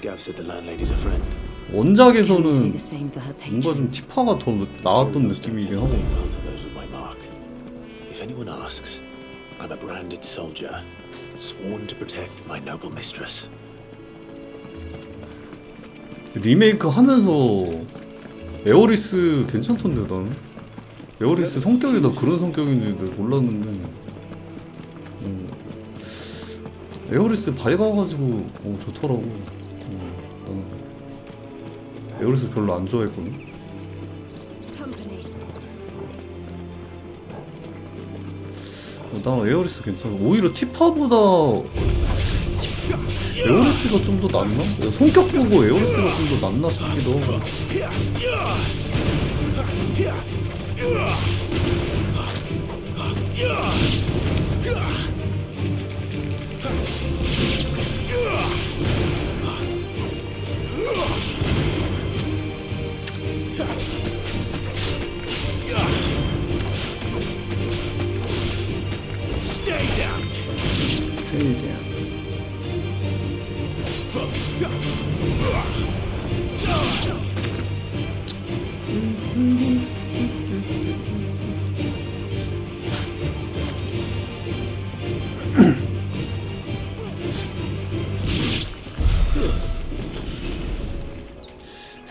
Gav said the landlady's a friend. 원작에서는 뭔가 좀 티파가 더 나았던 느낌이긴 하고. If anyone asks, I'm a branded soldier, sworn to protect my noble mistress. 리메이크 하면서 에어리스 괜찮던데 난. 에어리스 성격이 다 그런 성격인지 몰랐는데 에어리스 밝아가지고 좋더라고. 나는 에어리스 별로 안 좋아했거든. 난 에어리스 괜찮아. 오히려 티파보다 에어리스가 좀 더 낫나? 성격 보고 에어리스가 좀 더 낫나 싶기도 하고.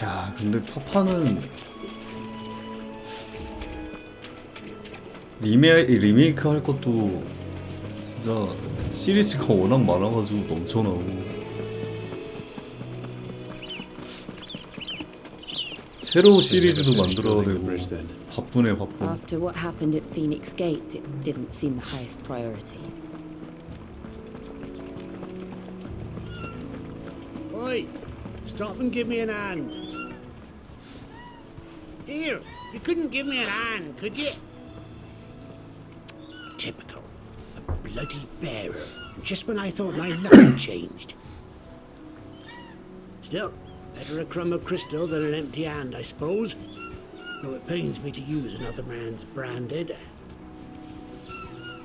야, 근데 파파는 리메이크 할 것도 진짜 시리즈가 워낙 많아가지고 넘쳐나고 새로운 시리즈도 만들어야 되고 바쁘네 바빠. After what happened at Phoenix Gate, it didn't seem the highest priority. Oi! Stop and give me an hand. Here, you couldn't give me a hand, could you? Typical. A bloody bearer. Just when I thought my luck had changed. Still, better a crumb of crystal than an empty hand, I suppose. Though it pains me to use another man's branded.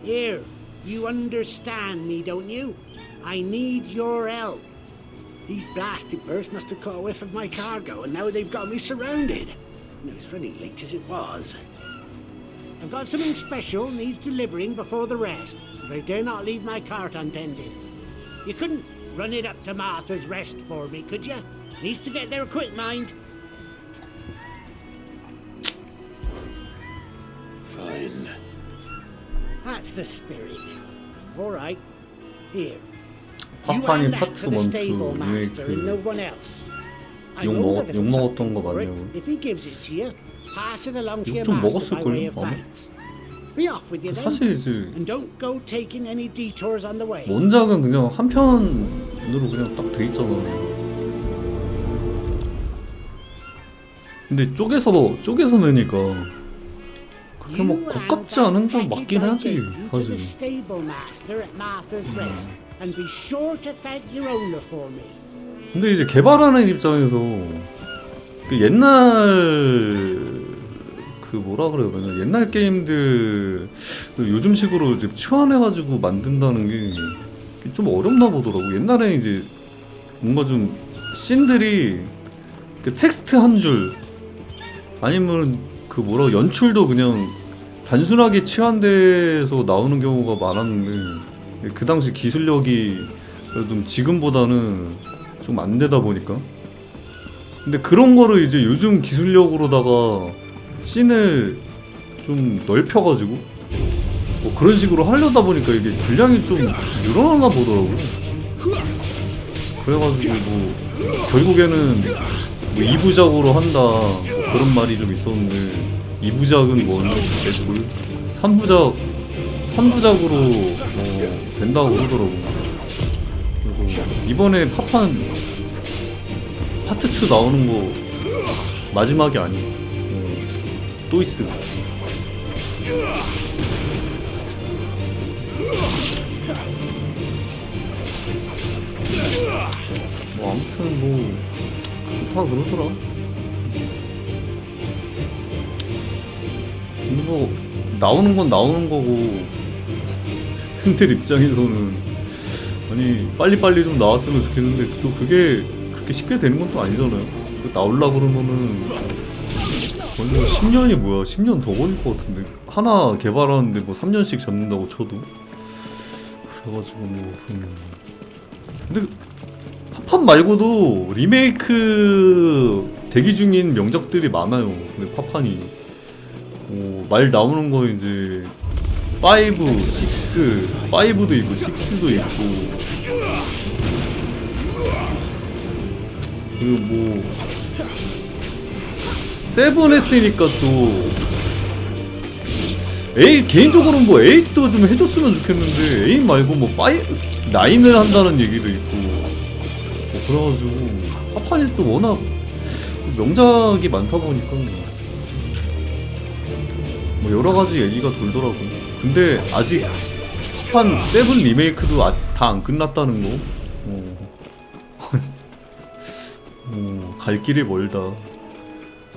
Here, you understand me, don't you? I need your help. These blasted birds must have caught a whiff of my cargo, and now they've got me surrounded. And it was funny late as it was. I've got something special needs delivering before the rest, but I dare not leave my cart untended. You couldn't run it up to Martha's Rest for me, could you? Needs to get there quick, mind. Fine. That's the spirit. All right. Here. 파파니 파트 1, 2 리메이크 욕먹었던 거 맞냐고. 욕 좀 먹었을걸요? 아마? 사실 이제 원작은 그냥 한 편으로 그냥 딱 돼 있잖아. 근데 쪼개서 내니까 그렇게 막 가깝지 않은 건 맞긴 하지 사실. 근데 이제 개발하는 입장에서 그 옛날 그 그 뭐라 그래야 되나 옛날 게임들 요즘식으로 이제 치환해가지고 만든다는 게 좀 어렵나 보더라고. 옛날에 이제 뭔가 좀 씬들이 그 텍스트 한 줄 아니면 그 뭐라 연출도 그냥 단순하게 치환돼서 나오는 경우가 많았는데 그 당시 기술력이 좀 지금보다는 좀 안 되다 보니까 근데 그런 거를 이제 요즘 기술력으로다가 씬을 좀 넓혀가지고 뭐 그런 식으로 하려다 보니까 이게 분량이 좀 늘어나나 보더라고요. 그래가지고 뭐 결국에는 뭐 2부작으로 한다 뭐 그런 말이 좀 있었는데 2부작은 뭐 됐고 3부작으로 된다고 그러더라고. 그리고 이번에 파판 파트 2 나오는 거 마지막이 아니고 또 있어. 뭐 아무튼 뭐 좋다 그러더라. 근데 뭐 나오는 건 나오는 거고 팬들 입장에서는 아니 빨리빨리 좀 나왔으면 좋겠는데 또 그게 그렇게 쉽게 되는 건 또 아니잖아요. 나올라 그러면은 거의 뭐 10년이 뭐야 10년 더 걸릴 것 같은데 하나 개발하는데 뭐 3년씩 잡는다고 쳐도 그래가지고 뭐 근데 파판 말고도 리메이크 대기 중인 명작들이 많아요. 근데 파판이 말 나오는 거 이제 5, 6, 5도 있고 6도 있고 그리고 뭐 7 했으니까 또 8 개인적으로는 뭐 8도 좀 해줬으면 좋겠는데 8 말고 뭐 9을 한다는 얘기도 있고 뭐 그래가지고 파판이 또 워낙 명작이 많다 보니까 뭐 여러가지 얘기가 돌더라고. 근데 아직 파판 7 리메이크도 다 안 끝났다는 거 갈 길이 멀다.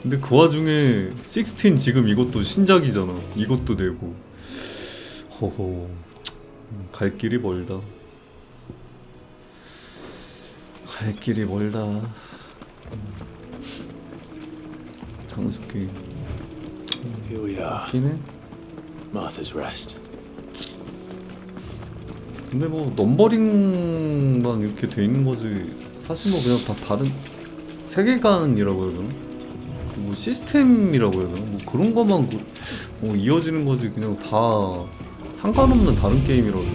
근데 그 와중에 16 지금 이것도 신작이잖아. 이것도 내고 허허 갈 길이 멀다. 갈 길이 멀다. 장수 게임. Here we are. 기네. Martha's Rest. 근데 뭐 넘버링만 이렇게 돼 있는 거지. 사실 뭐 그냥 다 다른 세계관이라고 해야 되나? 뭐 시스템이라고 해야 되나? 뭐 그런 거만 뭐 이어지는 거지. 그냥 다 상관없는 다른 게임이라서.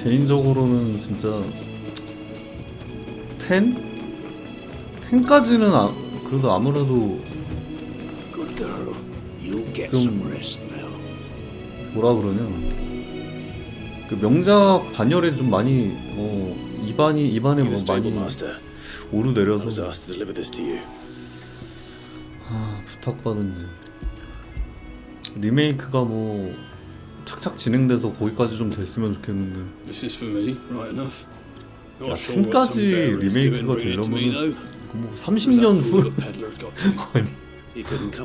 개인적으로는 진짜 10? 10까지는 그래도 아무래도 좀 뭐라 그러냐 그 명작 반열에 좀 많이 입안에 뭐 많이 오르내려서 부탁받은지 리메이크가 뭐 착착 진행돼서 거기까지 좀 됐으면 좋겠는데 야 10까지 리메이크가 되려면 뭐 30년 후 아니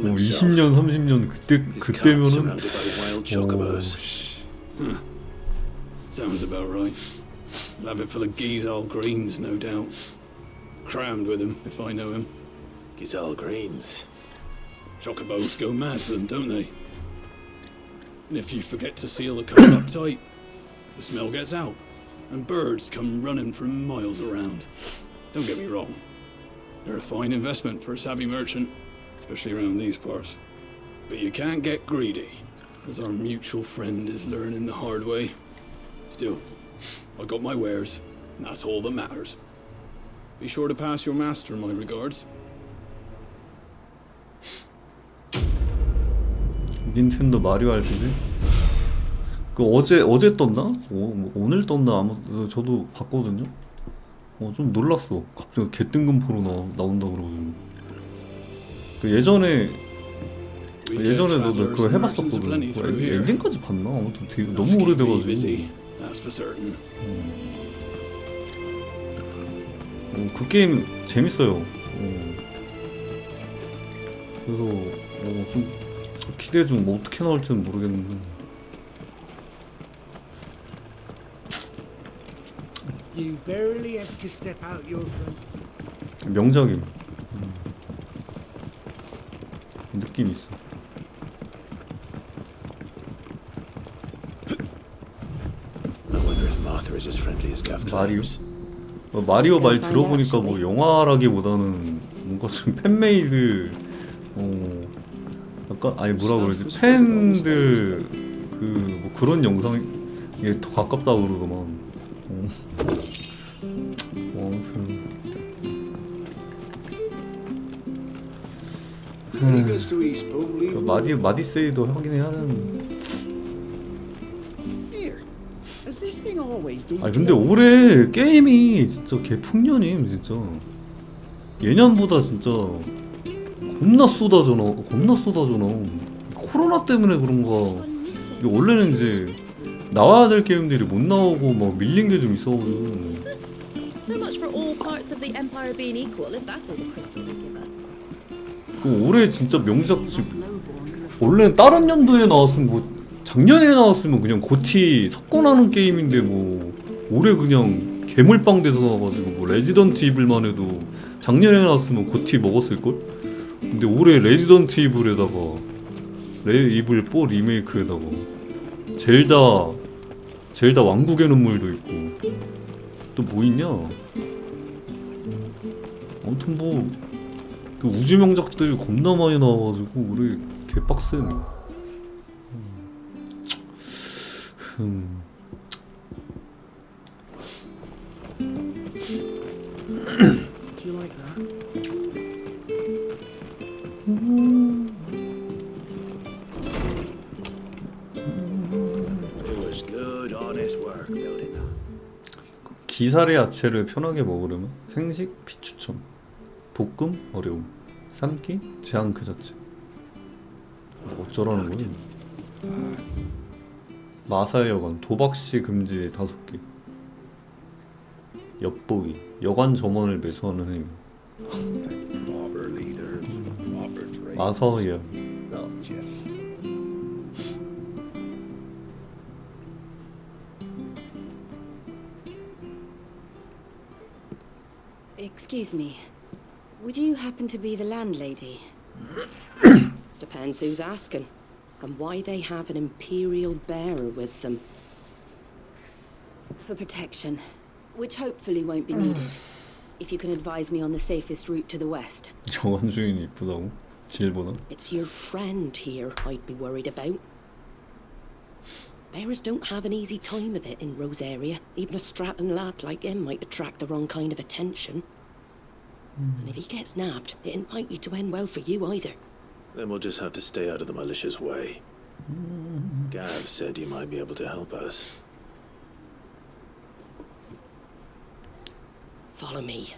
뭐 20년 30년 그때면은 Sounds about right. I'll have it full of Gizal greens, no doubt. Crammed with them, if I know him. Gizal greens. Chocobos go mad for them, don't they? And if you forget to seal the cover up tight, the smell gets out, and birds come running from miles around. Don't get me wrong. They're a fine investment for a savvy merchant, especially around these parts. But you can't get greedy, as our mutual friend is learning the hard way. Still, I got my wares, and that's all that matters. Be sure to pass your master my regards. 닌텐도 마리오 RPG? 그 어제 떴나? 오늘 떴나? 저도 봤거든요. 좀 놀랐어. 갑자기 개뜬금포로 나온다 그러고. 그 예전에 너도 그거 해봤었거든. 그 엔딩까지 봤나? 아무튼 되게 너무 오래돼가지고. 그 게임 재밌어요. 그래서 좀 기대 중. 뭐 어떻게 나올지는 모르겠는데. You barely have to step out your front. 명작임. 느낌 있어. I wonder if Martha is as friendly as Gav 마리오? claims. 마리오 말 들어보니까 뭐 영화라기보다는 뭔가 좀 팬메이드 약간 아니 뭐라 그러지? 팬들 그 뭐 그런 영상에 더 가깝다고 그러더만. 아무튼 마디세이도 하긴 해야 되는데. 아 근데 올해 게임이 진짜 개풍년임 진짜. 예년보다 진짜 겁나 쏟아져 나와. 코로나 때문에 그런가. 이게 원래는 이제 나와야 될 게임들이 못 나오고 막 밀린 게 좀 있어가지고. So much for all parts of the empire being equal, if that's all the crystal they give us. 그 올해 진짜 명작집. 원래는 다른 연도에 나왔으면 뭐 작년에 나왔으면 그냥 고티 석권하는 게임인데 뭐 올해 그냥 괴물빵 돼서 나와가지고 뭐 레지던트 이블만 해도 작년에 나왔으면 고티 먹었을걸? 근데 올해 레지던트 이블에다가 이블 4 리메이크에다가 젤다 왕국의 눈물도 있고 또 뭐 있냐? 아무튼 뭐 그 우주 명작들이 겁나 많이 나와가지고 올해 개빡센. Do you like that? It was good, honest work building that. 기사리 야채를 편하게 먹으려면 생식 비추천, 볶음 어려움, 삶기 제한 그 자체. 뭐 어쩌라는 거야? 마사의 여관 도박시 금지 5개. 엿보기 여관 점원을 매수하는 행위. Proper leaders, proper trade. 마사의 여관. Not just. Excuse me. Would you happen to be the landlady? Depends who's asking, and why they have an imperial bearer with them. For protection, which hopefully won't be needed. If you can advise me on the safest route to the west. 여관 주인이 이쁘다고? 질보다? It's your friend here I'd be worried about. Bearers don't have an easy time of it in Rosaria. Even a Stratton lad like him might attract the wrong kind of attention. And if he gets nabbed, it ain't likely to end well for you either. Then we'll just have to stay out of the malicious way. Gav said you might be able to help us. Follow me.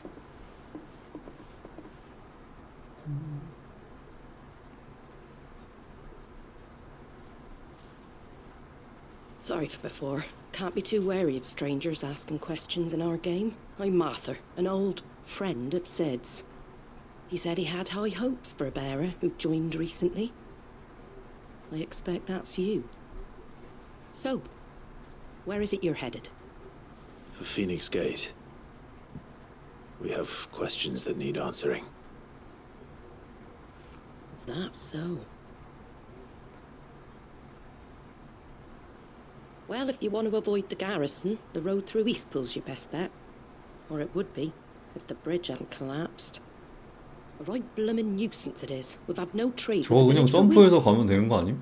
Sorry for before. Can't be too wary of strangers asking questions in our game. I'm Martha, an old friend of Sid's. He said he had high hopes for a bearer who joined recently. I expect that's you. So, where is it you're headed? For Phoenix Gate. We have questions that need answering. Is that so? Well, if you want to avoid the garrison, the road through Eastpool's your best bet. Or it would be, if the bridge hadn't collapsed. A right bloomin' nuisance it is. We've had no trade. 저거 그냥 점프해서 가면 되는 거 아님?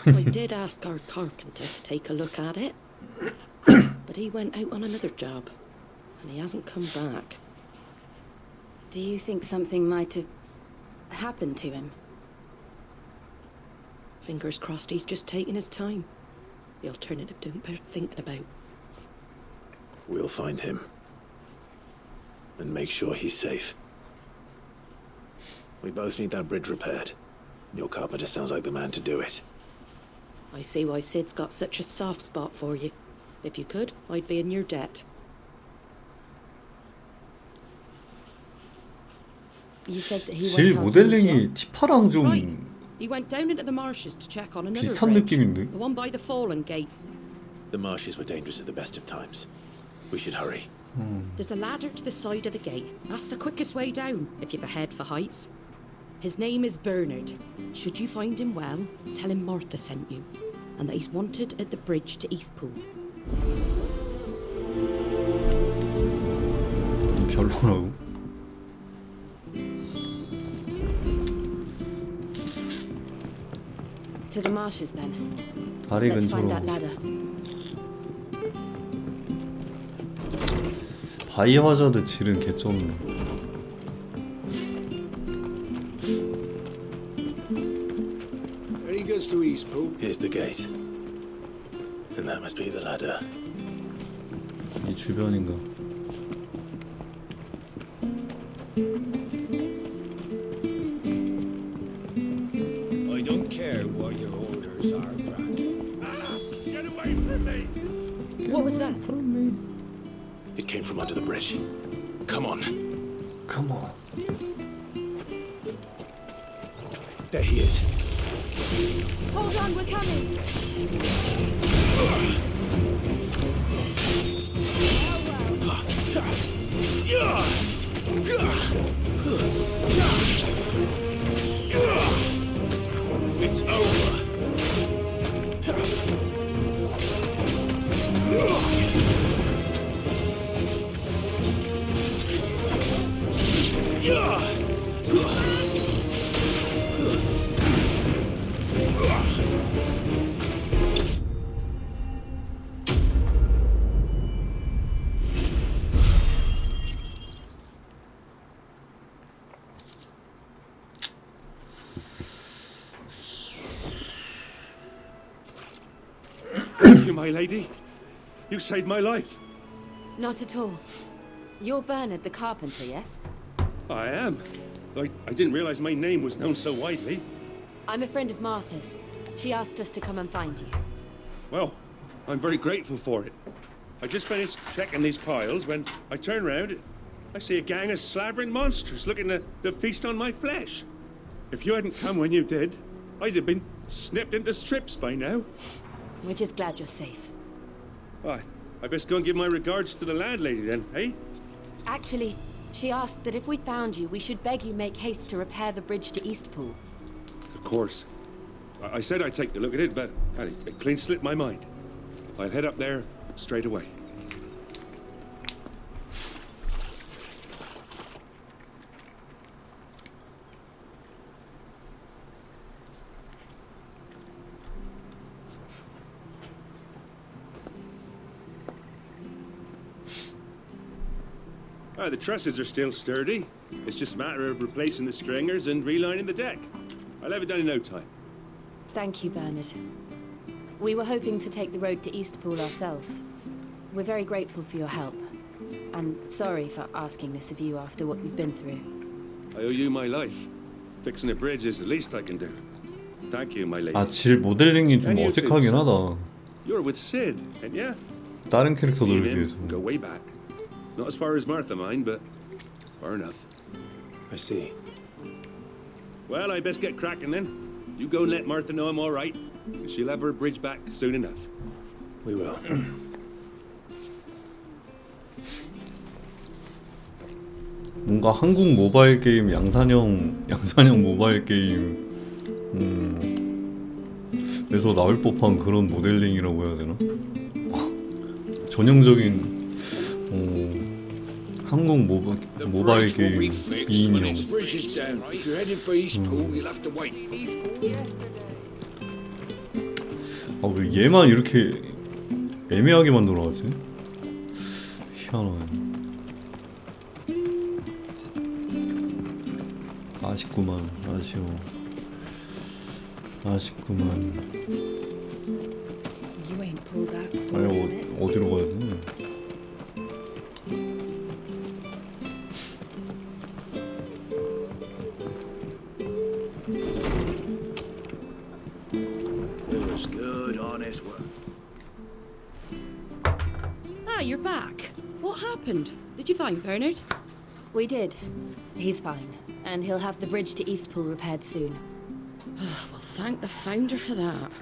I did ask our carpenter to take a look at it. But he went out on another job. And he hasn't come back. Do you think something might have happened to him? Fingers crossed he's just taking his time. The alternative don't bear thinking about. We'll find him. And make sure he's safe. We both need that bridge repaired. Your carpenter sounds like the man to do it. I see why Sid's got such a soft spot for you. If you could, I'd be in your debt. You said that he 질 went out on a 모델링이 job? 티파랑 좀 Right. He went down into the marshes to check on another 비슷한 bridge. 느낌인데? The one by the fallen gate. The marshes were dangerous at the best of times. We should hurry. There's a ladder to the side of the gate. That's the quickest way down, if you've a head for heights. His name is Bernard. Should you find him well, tell him Martha sent you, and that he's wanted at the bridge to Eastpool. 별로라고? To the marshes then. 다리 Let's 근처로. find that ladder. 바이오하자드 질은 개쩌네. When he goes to Eastpool, Here's the gate. And that must be the ladder. 이 주변인가? I don't care what your orders are, Brandon. Get away from me! What was that? It came from under the bridge. Come on. Come on. There he is. Hold on, we're coming. It's over. Thank you, my lady. You saved my life. Not at all. You're Bernard the carpenter, yes? I am. I didn't realize my name was known so widely. I'm a friend of Martha's. She asked us to come and find you. Well, I'm very grateful for it. I just finished checking these piles when I turn round. I see a gang of slavering monsters looking to feast on my flesh. If you hadn't come when you did, I'd have been snipped into strips by now. We're just glad you're safe. Why, I best go and give my regards to the landlady then, eh? Actually, she asked that if we found you, we should beg you make haste to repair the bridge to Eastpool. Of course. I said I'd take a look at it, but it clean slipped my mind. I'll head up there straight away. The trusses are still sturdy. It's just a matter of replacing the stringers and relining the deck. I'll have it done in no time. Thank you, Bernard. We were hoping to take the road to Eastpool ourselves. We're very grateful for your help. And sorry for asking this of you after what you've been through. I owe you my life. Fixing a bridge is the least I can do. Thank you, my lady. 아, 질 모델링이 좀 어색하긴 하다. You're with Sid, ain't ya? 다른 캐릭터들을 Me and 비해서. him go way back. Not as far as Martha, mind, but far enough. I see. Well, I best get cracking then. You go and let Martha know I'm all right. She'll have her bridge back soon enough. We will. 뭔가 한국 모바일 게임 양산형 모바일 게임 에서 나올 법한 그런 모델링이라고 해야 되나? 전형적인 한국 모바일 게임 2인용. 아, 왜 얘만 이렇게 애매하게 만들어가지? 희한하네. 아쉽구만, 아쉬워. 아쉽구만. You ain't pulled that sword 아니 in this. 어디로 가야 되니? It was good, honest work. Ah, you're back. What happened? Did you find Bernard? We did. He's fine, and he'll have the bridge to Eastpool repaired soon. Well, thank the founder for that.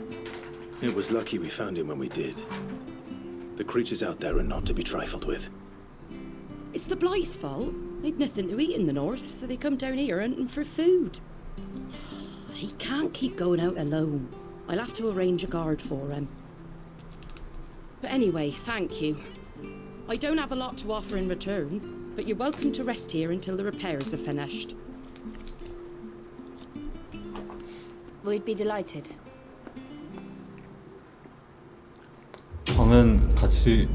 It was lucky we found him when we did. The creatures out there are not to be trifled with. It's the Blight's fault. They'd nothing to eat in the north, so they come down here hunting for food. He can't keep going out alone. I'll have to arrange a guard for him. But anyway, thank you. I don't have a lot to offer in return, but you're welcome to rest here until the repairs are finished. We'd be delighted. 방은 같이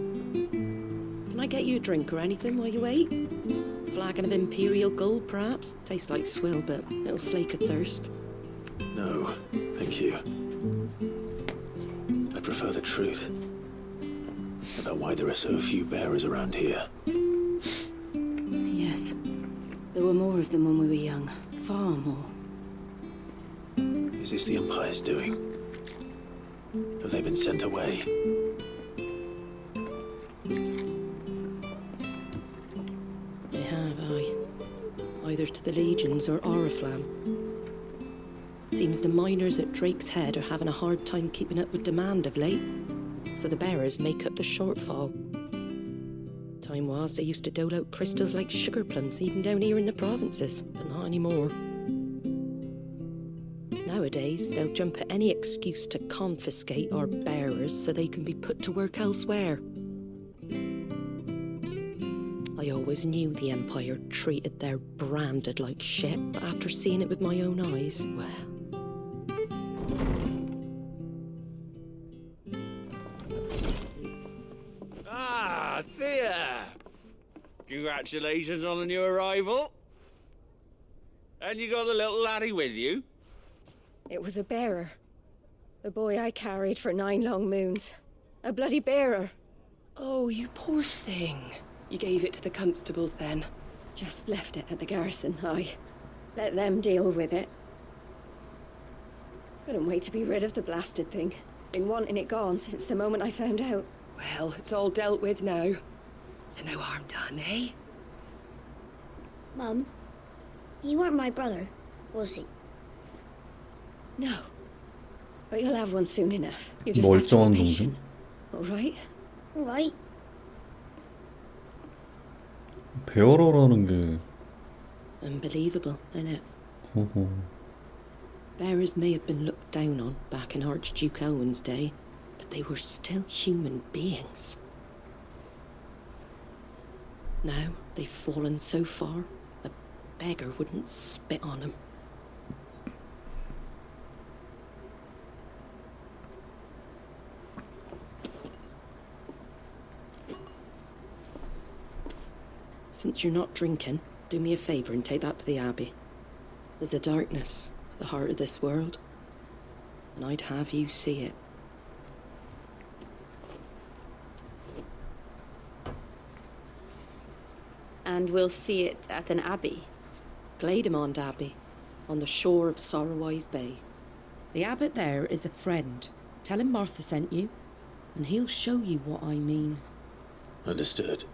Can I get you a drink or anything while you wait? Flagon of Imperial Gold, perhaps? Tastes like swill, but it'll slake a thirst. No, thank you. I prefer the truth about why there are so few bearers around here. Yes. There were more of them when we were young. Far more. Is this the Empire's doing? Have they been sent away? They have, aye. Either to the Legions or Oriflamme. Seems the miners at Drake's Head are having a hard time keeping up with demand of late, so the bearers make up the shortfall. Time was they used to dole out crystals like sugar plums even down here in the provinces, but not anymore. Nowadays, they'll jump at any excuse to confiscate our bearers so they can be put to work elsewhere. I always knew the Empire treated their branded like shit, but after seeing it with my own eyes, well... Ah, Thea! Congratulations on the new arrival. And you got the little laddie with you? It was a bearer. The boy I carried for 9 long moons. A bloody bearer. Oh, you poor thing. You gave it to the constables then? Just left it at the garrison, aye. Let them deal with it. Couldn't wait to be rid of the blasted thing. Been wanting it gone since the moment I found out. Well, it's all dealt with now. So no harm done, eh? Mum, you weren't my brother, was he? No. But you'll have one soon enough. You just have to 멀쩡한 be 동생? patient. All right? All right. 베어러라는 게 Unbelievable, innit? 호호. Bearers may have been looked down on back in Archduke Elwin's day, but they were still human beings. Now they've fallen so far, a beggar wouldn't spit on them. Since you're not drinking, do me a favour and take that to the Abbey. There's a darkness at the heart of this world, and I'd have you see it. And we'll see it at an abbey. Glademond Abbey, on the shore of Sorrowwise Bay. The abbot there is a friend. Tell him Martha sent you, and he'll show you what I mean. Understood.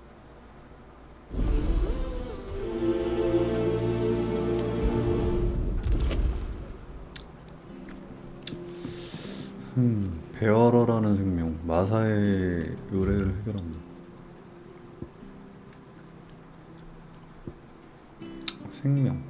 베어러라는 생명, 마사의 의뢰를 해결한다. 생명.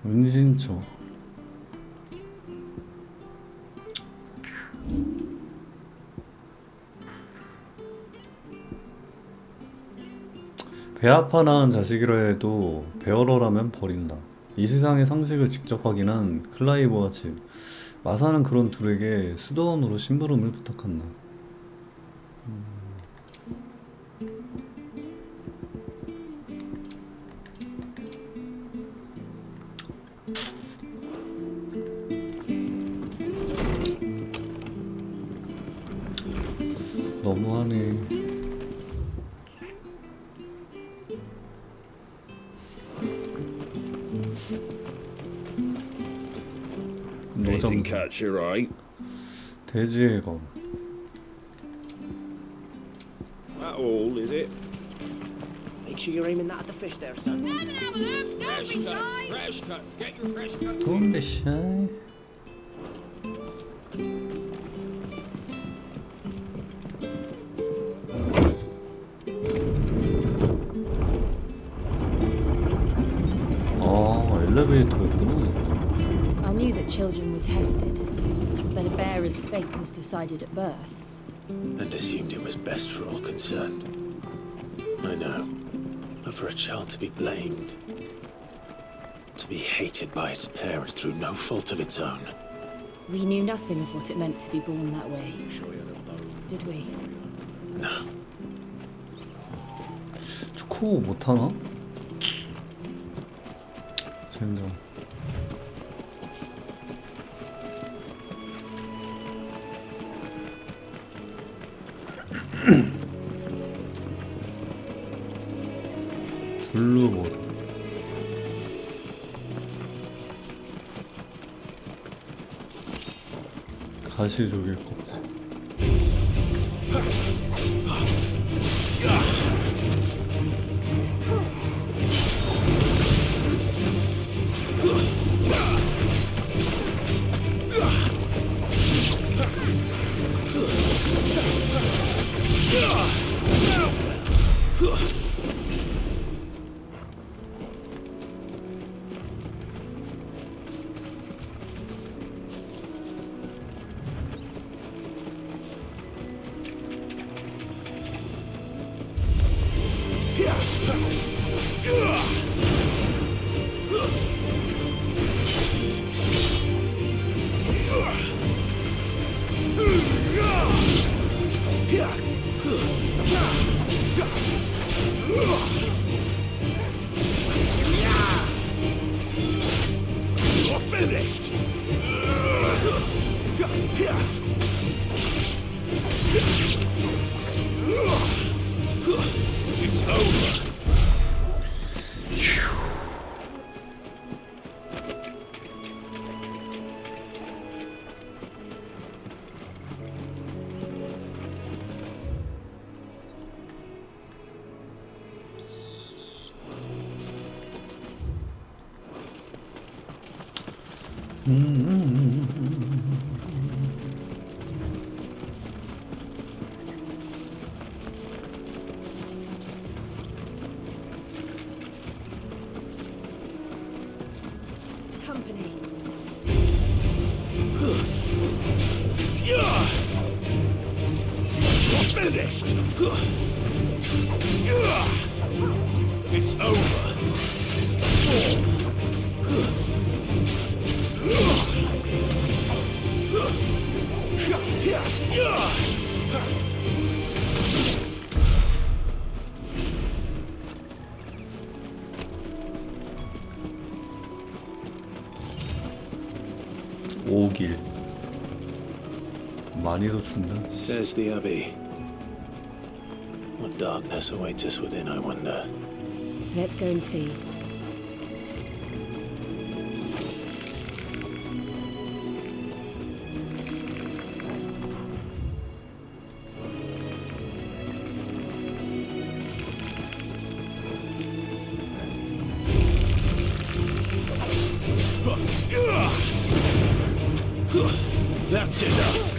은신처. 배 아파 낳은 자식이라 해도 베어러라면 버린다. 이 세상의 상식을 직접 확인한 클라이브와 집. 마사는 그런 둘에게 수도원으로 심부름을 부탁한다. 너무하네. Anything catch your eye? 돼지의 검. That all, is it? Make sure you're aiming that at the fish there, son. Fresh cuts, fresh cuts. Get your fresh cuts. Don't be shy. 아, 엘리베이터였구나. I knew that children were tested, that a bearer's fate was decided at birth. And assumed it was best for all concerned. I know. But for a child to be blamed, to be hated by its parents through no fault of its own. We knew nothing of what it meant to be born that way, did we? No. 코 못하나? 젠장. 블루볼. 가시조개 껍질. Company. You're finished. It's over. 오길. 많이도 준다. There's the Abbey. What darkness awaits us within, I wonder. Let's go and see. That's enough.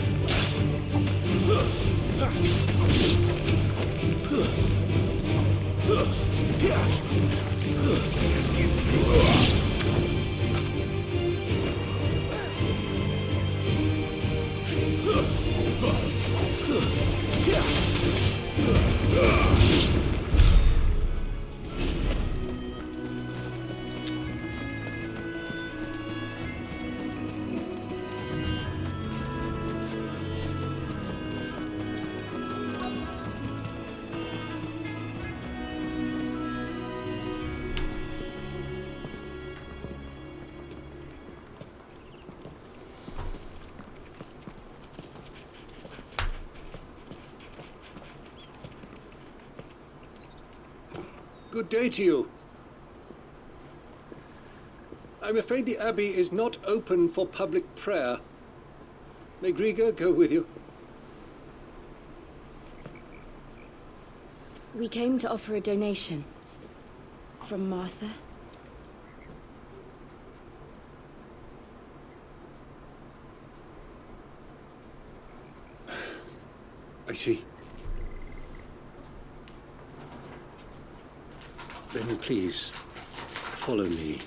Good day to you. I'm afraid the Abbey is not open for public prayer. May Grieger go with you? We came to offer a donation. From Martha. I see. Then please, follow me.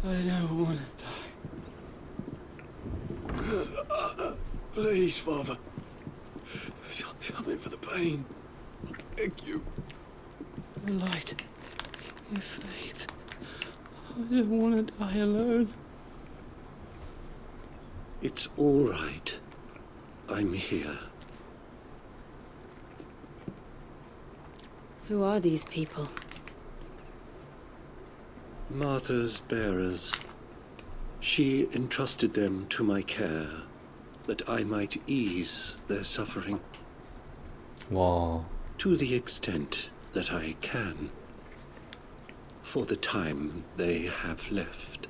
I don't want to die. Please, Father. Help me for the pain. I beg you. Your light. Your faith. I don't want to die alone. It's all right. I'm here. Who are these people? Martha's bearers. She entrusted them to my care, that I might ease their suffering. 와, To the extent that I can, for the time they have left.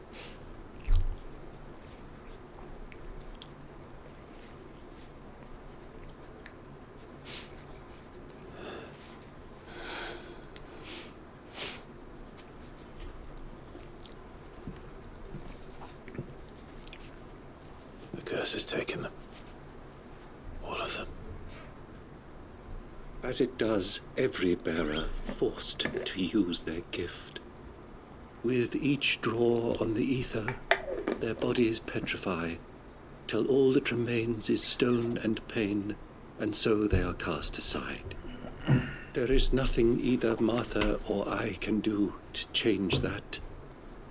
The curse has taken them. All of them. As it does every bearer forced to use their gift. With each draw on the ether, their bodies petrify, till all that remains is stone and pain, and so they are cast aside. There is nothing either Martha or I can do to change that,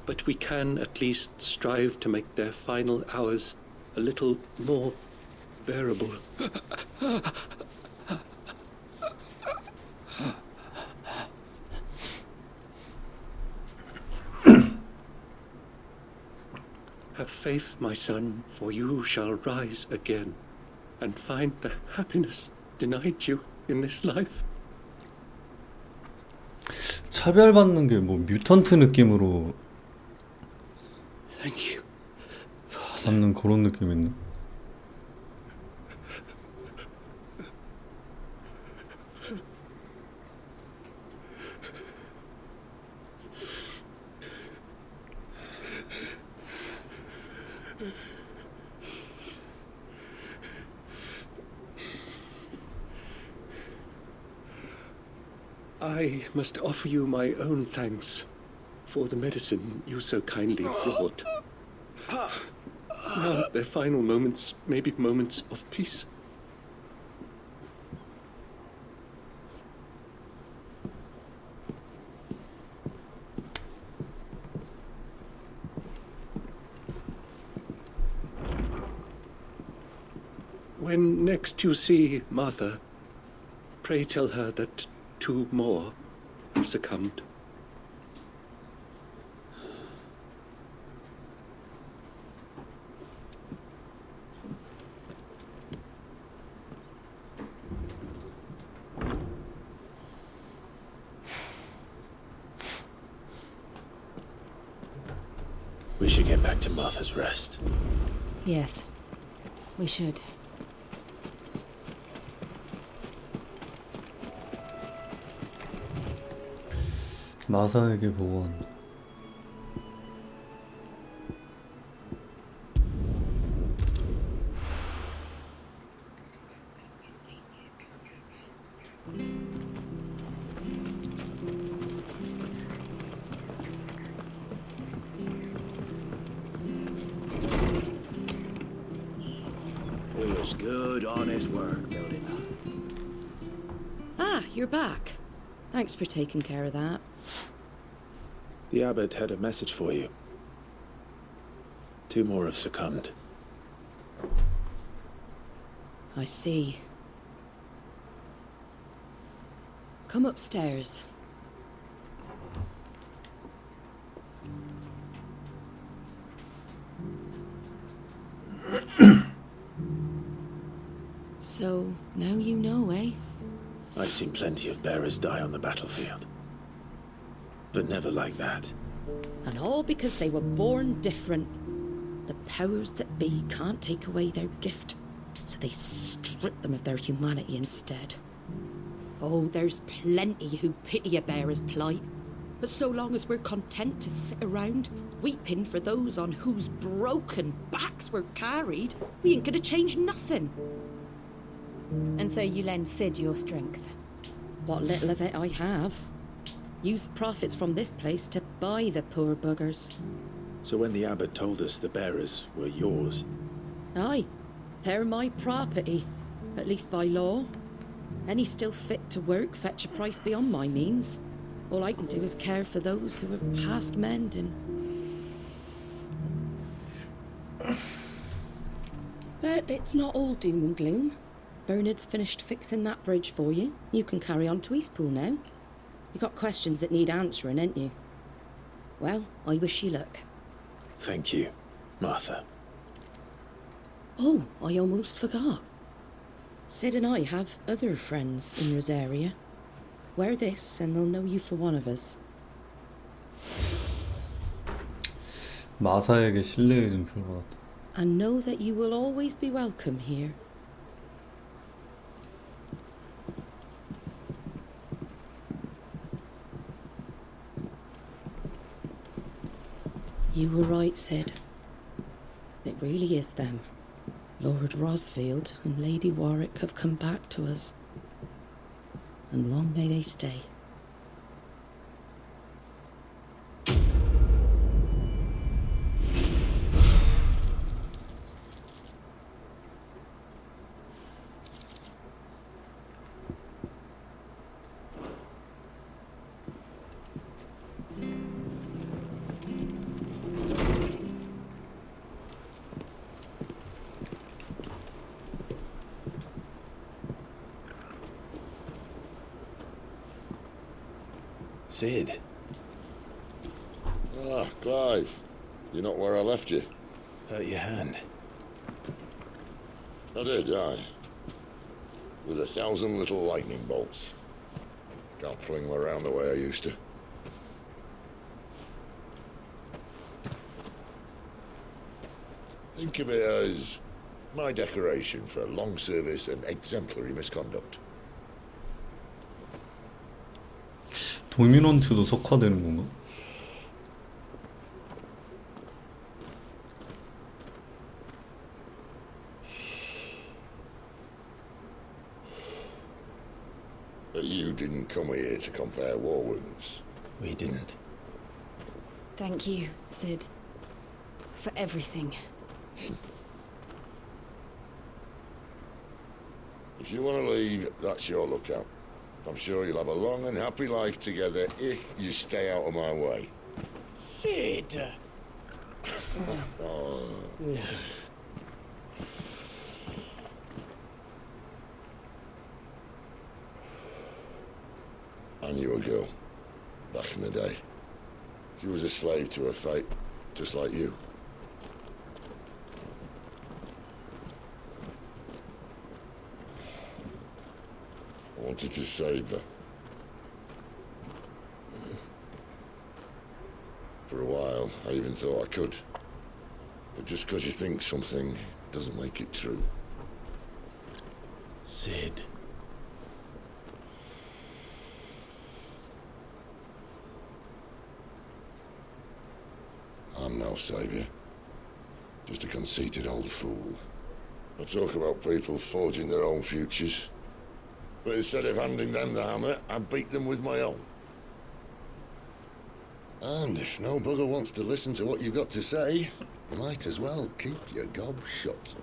but we can at least strive to make their final hours a little more bearable. Have faith, my son, for you shall rise again and find the happiness denied you in this life. 차별받는 게 뭐 뮤턴트 느낌으로 Thank you. 잡는 그런 느낌 있네. I must offer you my own thanks for the medicine you so kindly brought. Now their final moments may be moments of peace. When next you see Martha, pray tell her that 2 more have succumbed. We should get back to Martha's Rest. Yes, we should. 마사에게 복원. It was good, honest work building that. Ah, you're back. Thanks for taking care of that. The abbot had a message for you. 2 more have succumbed. I see. Come upstairs. So, now you know, eh? I've seen plenty of bearers die on the battlefield. But never like that. And all because they were born different. The powers that be can't take away their gift, so they strip them of their humanity instead. Oh, there's plenty who pity a bearer's plight. But so long as we're content to sit around, weeping for those on whose broken backs we're carried, we ain't gonna change nothing. And so you lend Sid your strength? What little of it I have. Use profits from this place to buy the poor buggers. So when the abbot told us the bearers were yours... Aye, they're my property, at least by law. Any still fit to work fetch a price beyond my means. All I can do is care for those who are past mending. But it's not all doom and gloom. Bernard's finished fixing that bridge for you. You can carry on to Eastpool now. You got questions that need answering, ain't you? Well, I wish you luck. Thank you, Martha. Oh, I almost forgot. Sid and I have other friends in Rosaria. Wear this and they'll know you for one of us. 마사에게 신뢰의 증표를 받았다. And know that you will always be welcome here. You were right, Sid. It really is them. Lord Rosfield and Lady Warwick have come back to us. And long may they stay. Sid. Ah, Clive. You're not where I left you. Hurt your hand. I did, aye. With 1,000 little lightning bolts. Can't fling them around the way I used to. Think of it as my decoration for long service and exemplary misconduct. 도미넌트도 석화되는 건가? But you didn't come here to compare war wounds. We didn't. Thank you, Sid. For everything. If you want to leave, that's your lookout. I'm sure you'll have a long and happy life together if you stay out of my way. Sid! Oh. I knew a girl back in the day. She was a slave to her fate, just like you. I wanted to save her. For a while, I even thought I could. But just because you think something doesn't make it true. Sid. I'm no saviour. Just a conceited old fool. I talk about people forging their own futures. But instead of handing them the hammer, I beat them with my own. And if no bugger wants to listen to what you've got to say, you might as well keep your gob shut.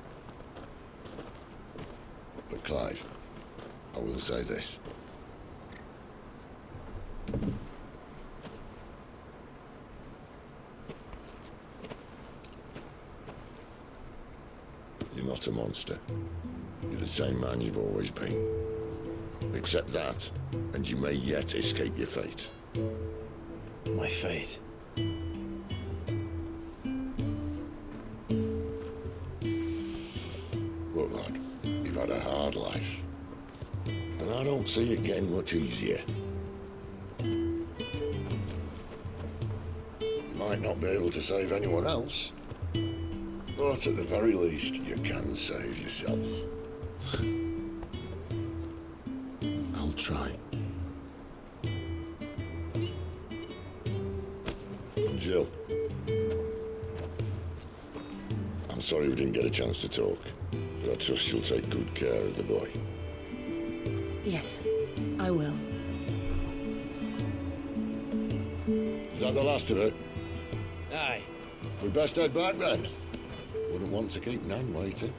But Clive, I will say this. You're not a monster. You're the same man you've always been. Accept that, and you may yet escape your fate. My fate? Look, lad, you've had had a hard life. And I don't see it getting much easier. You might not be able to save anyone else, but at the very least, you can save yourself. I'll try. Jill. I'm sorry we didn't get a chance to talk, but I trust you'll take good care of the boy. Yes, I will. Is that the last of it? Aye. We best head back then. Wouldn't want to keep Nan waiting.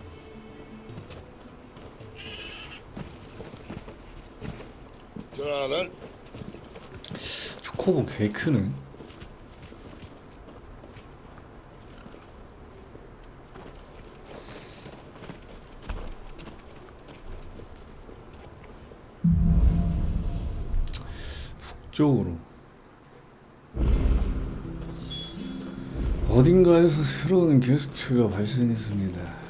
Ta-ra then. 초코보 개 크네. 북쪽으로. 어딘가에서 새로운 게스트가 발생했습니다.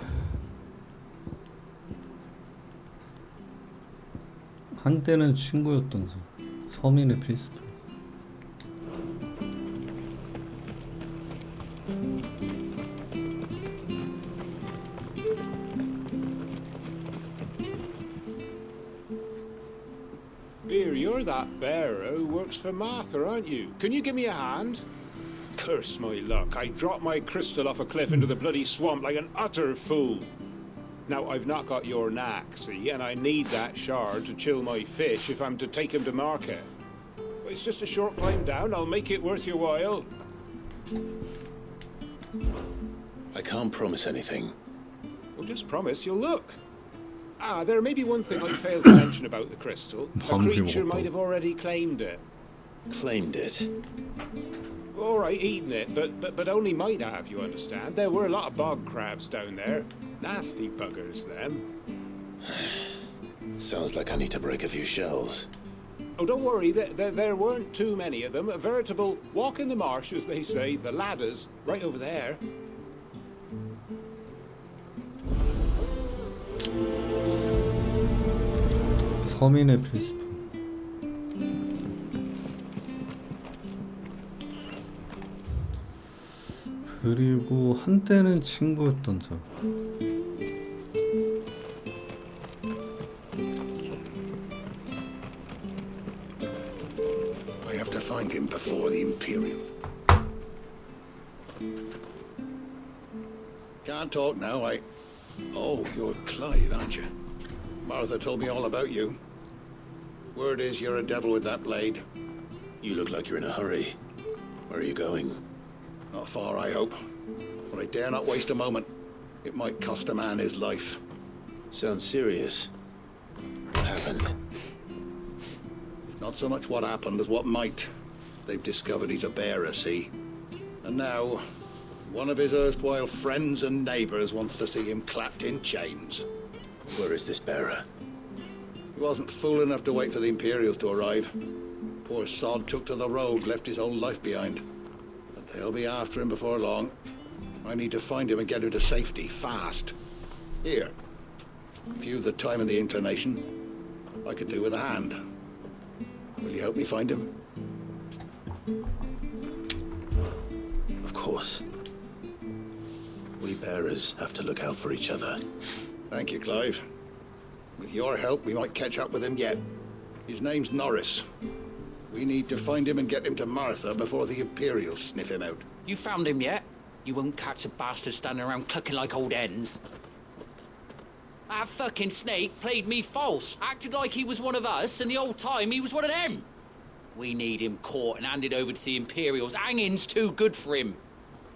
한때는 친구였던 서민의 필수품. Here, you're that bearer who works for Martha, aren't you? Can you give me a hand? Curse my luck, I dropped my crystal off a cliff into the bloody swamp like an utter fool. Now, I've not got your knack, see, and I need that shard to chill my fish if I'm to take him to market. But it's just a short climb down, I'll make it worth your while. I can't promise anything. Well, just promise you'll look. Ah, there may be one thing I failed to mention about the crystal. A creature might have already claimed it. Claimed it? All right, eaten it, but only might have, you understand. There were a lot of bog crabs down there. Nasty buggers, them. Sounds like I need to break a few shells. Oh, don't worry, there weren't too many of them. A veritable walk in the marsh, as they say. The ladders, right over there. 서민의 필수품. 그리고 한때는 친구였던 저. I have to find him before the Imperial. Can't talk now, Oh, you're Clive, aren't you? Martha told me all about you. Word is you're a devil with that blade. You look like you're in a hurry. Where are you going? Not far, I hope. But I dare not waste a moment. It might cost a man his life. Sounds serious. What happened? Not so much what happened as what might. They've discovered he's a bearer, see? And now, one of his erstwhile friends and neighbours wants to see him clapped in chains. Where is this bearer? He wasn't fool enough to wait for the Imperials to arrive. Poor sod took to the road, left his whole life behind. But they'll be after him before long. I need to find him and get him to safety, fast. Here, if you've the time and the inclination, I could do with a hand. Will you help me find him? Of course. We bearers have to look out for each other. Thank you, Clive. With your help, we might catch up with him yet. His name's Norris. We need to find him and get him to Martha before the Imperials sniff him out. You found him yet? You won't catch a bastard standing around clucking like old hens. That fucking snake played me false, acted like he was one of us, and the whole time he was one of them. We need him caught and handed over to the Imperials. Hanging's too good for him.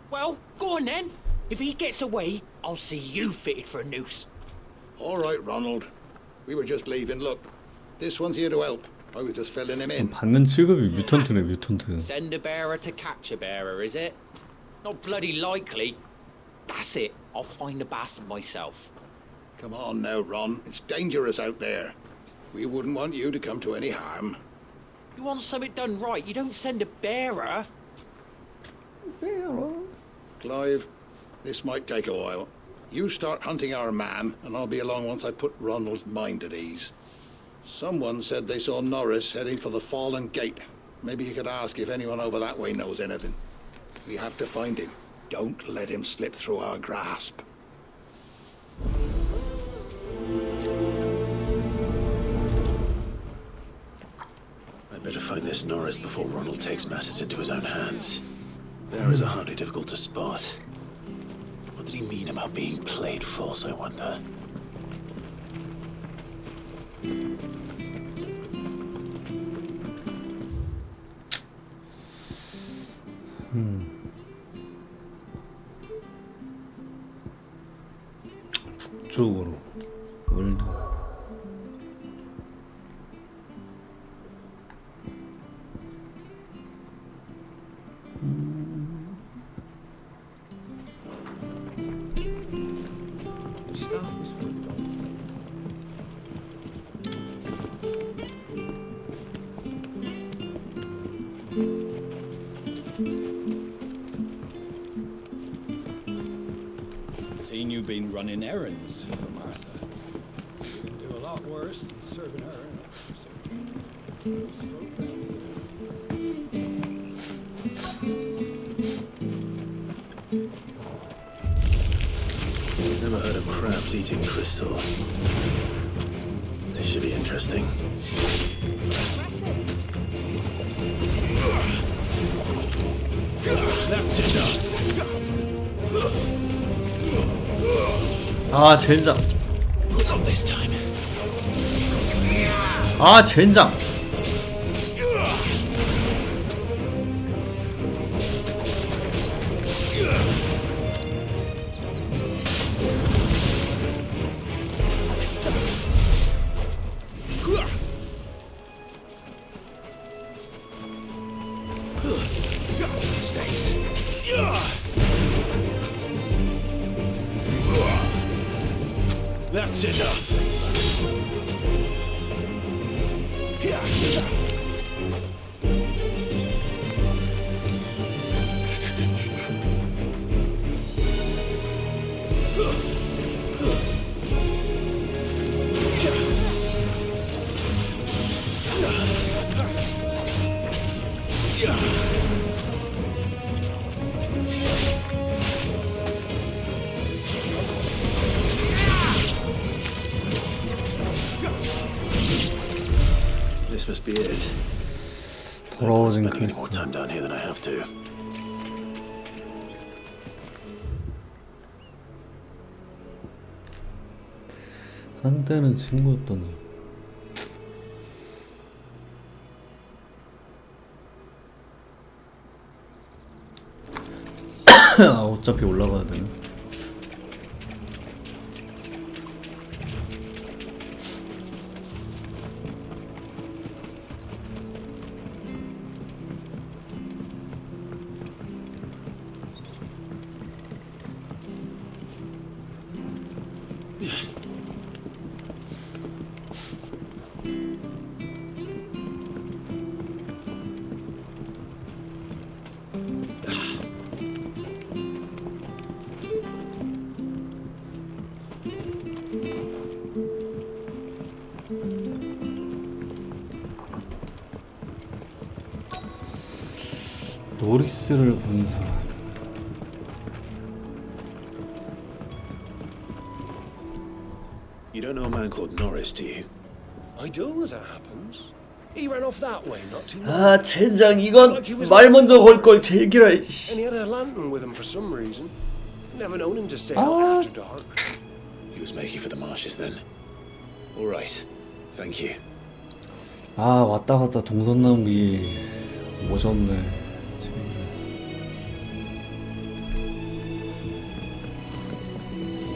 Well, go on then. If he gets away, I'll see you fitted for a noose. All right, Ronald. We were just leaving. Look, this one's here to help. I was just filling him in. 받는 직업이 뮤턴트네, 뮤턴트. Send a bearer to catch a bearer, is it? Not bloody likely. That's it. I'll find the bastard myself. Come on now, Ron. It's dangerous out there. We wouldn't want you to come to any harm. You want something done right, you don't send a bearer. Clive, this might take a while. You start hunting our man, and I'll be along once I put Ronald's mind at ease. Someone said they saw Norris heading for the Fallen Gate. Maybe you could ask if anyone over that way knows anything. We have to find him. Don't let him slip through our grasp. I better find this Norris before Ronald takes matters into his own hands. Bearers are hardly difficult to spot. What did he mean about being played false, I wonder? 북쪽으로 월드. Staff was for dogs. Seen you been running errands for Martha. You can do a lot worse than serving her. Those folk round Never heard of crabs eating crystal. This should be interesting. That's enough. 아 젠장. Not this time. 아 젠장. Stays. That's enough. This must be it. 돌아오진 Spending any more 크리스. time down here than I have to. 한때는 친구였더니. 아 어차피 올라가야 되네. 노리스를 본 사람. You don't know a man called Norris, do you? I do, as it happens. He ran off that way not too long. 아 젠장 이건 말 먼저 걸 걸 제일 길어. And he had a lantern with him for some reason. Never known him to stay out after dark. He was making for the marshes then. All right. Thank you. 아 왔다 갔다 동선 낭비 오졌네.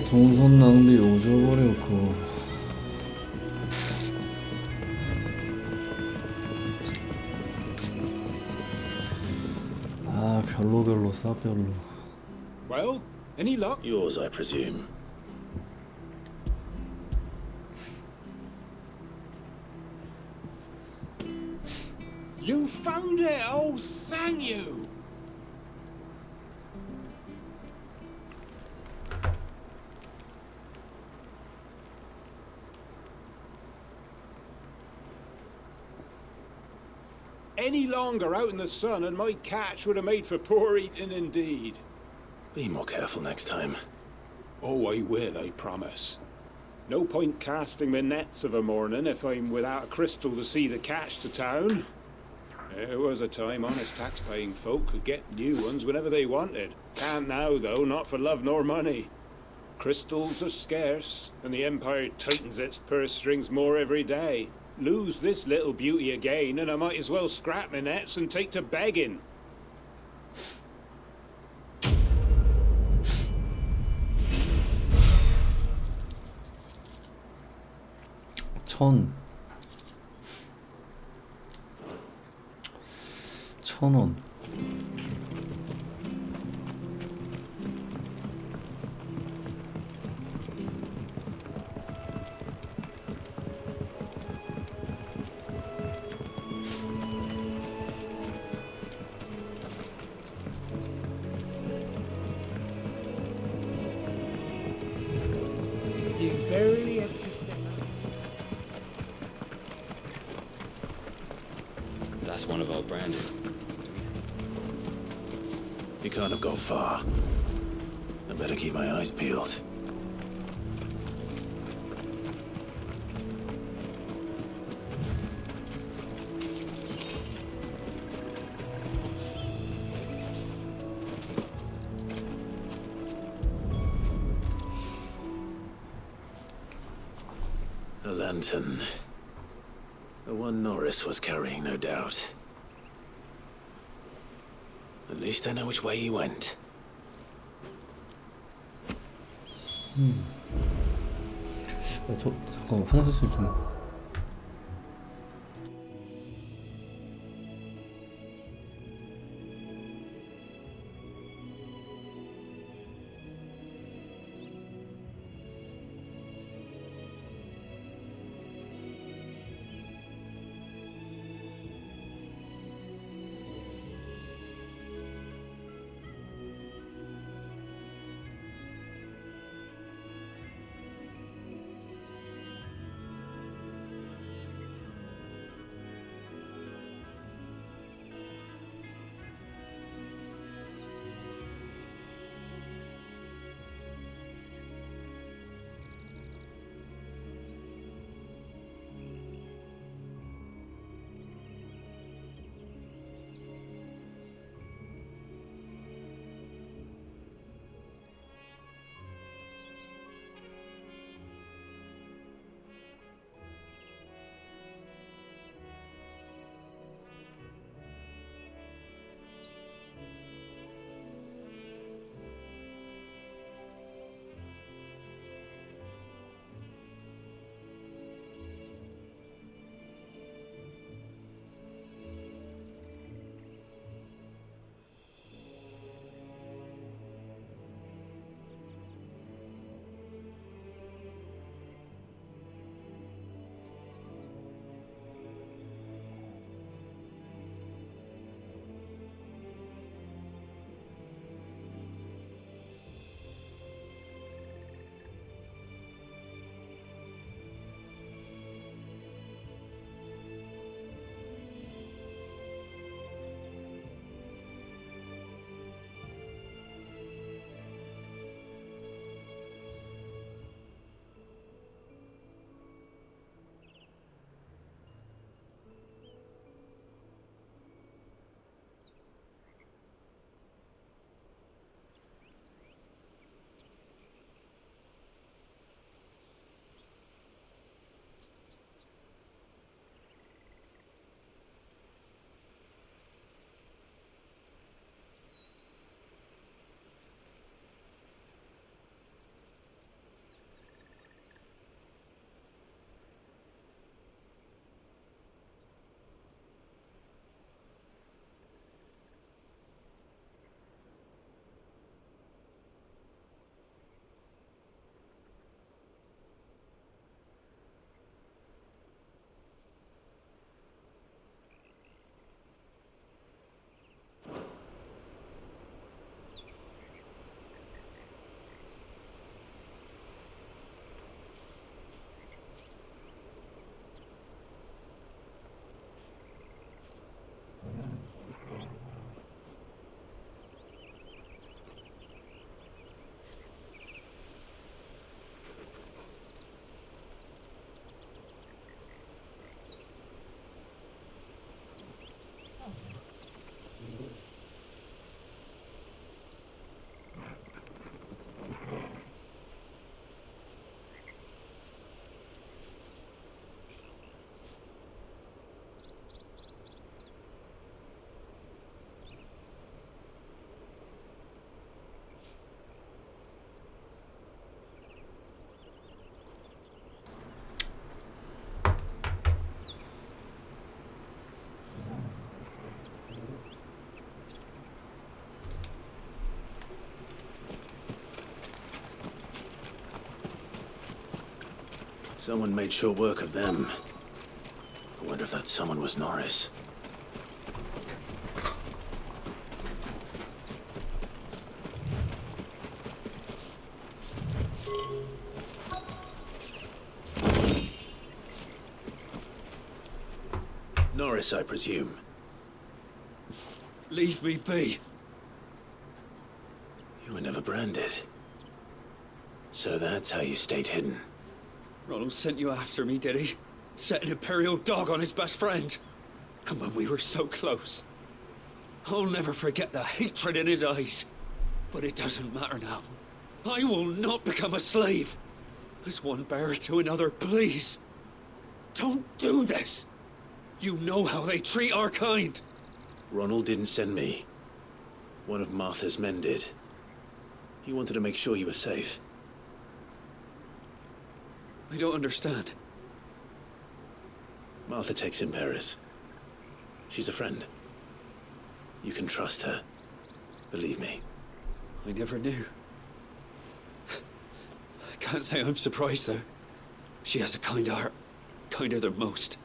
동선 낭비 오져버렸고. 아 별로 싸별로. Well, any luck? Yours, I presume. You found it! Oh, thank you! any longer out in the sun and my catch would have made for poor eating indeed. Be more careful next time. Oh, I will, I promise. No point casting my nets of a morning if I'm without a crystal to see the catch to town. There was a time honest tax-paying folk could get new ones whenever they wanted. Can't now, though, not for love nor money. Crystals are scarce, and the Empire tightens its purse strings more every day. Lose this little beauty again, and I might as well scrap my nets and take to begging. 천. 1,000원. You barely have to step out. That's one of our branded. You can't have gone far. I better keep my eyes peeled. A lantern. The one Norris was carrying, no doubt. At least I know which way he went. 잠깐 화장실 좀. Someone made short work of them. I wonder if that someone was Norris. Norris, I presume. Leave me be. You were never branded. So that's how you stayed hidden. Ronald sent you after me, did he? Set an Imperial dog on his best friend. And when we were so close. I'll never forget the hatred in his eyes. But it doesn't matter now. I will not become a slave. As one bearer to another, please. Don't do this. You know how they treat our kind. Ronald didn't send me. One of Martha's men did. He wanted to make sure you were safe. I don't understand. Martha takes in bearers. She's a friend. You can trust her. Believe me. I never knew. I can't say I'm surprised, though. She has a kind heart. Kinder than most.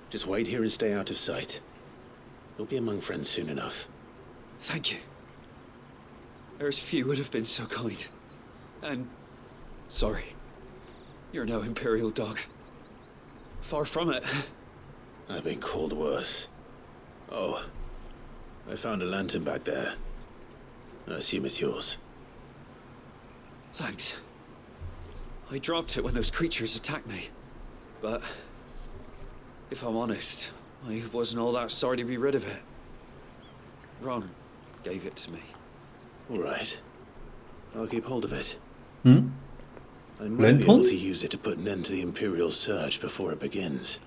Just wait here and stay out of sight. You'll be among friends soon enough. Thank you. There's few would have been so kind. And... sorry. You're no Imperial dog. Far from it. I've been called worse. Oh. I found a lantern back there. I assume it's yours. Thanks. I dropped it when those creatures attacked me. But... if I'm honest, I wasn't all that sorry to be rid of it. Ron gave it to me. All right. I'll keep hold of it. Hmm? I might be able Lantern? to use it to put an end to the Imperial surge before it begins.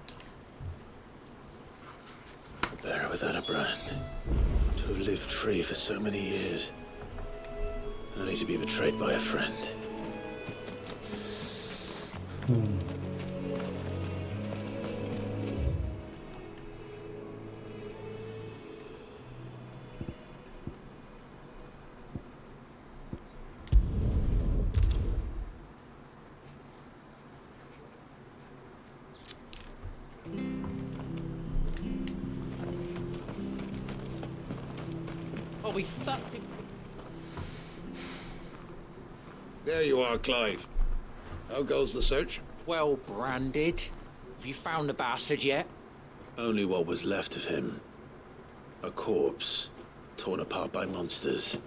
A bearer without a brand. To have lived free for so many years. Only to be betrayed by a friend. Oh, we fucked him. There you are, Clive. How goes the search? Well branded. Have you found the bastard yet? Only what was left of him. A corpse, torn apart by monsters.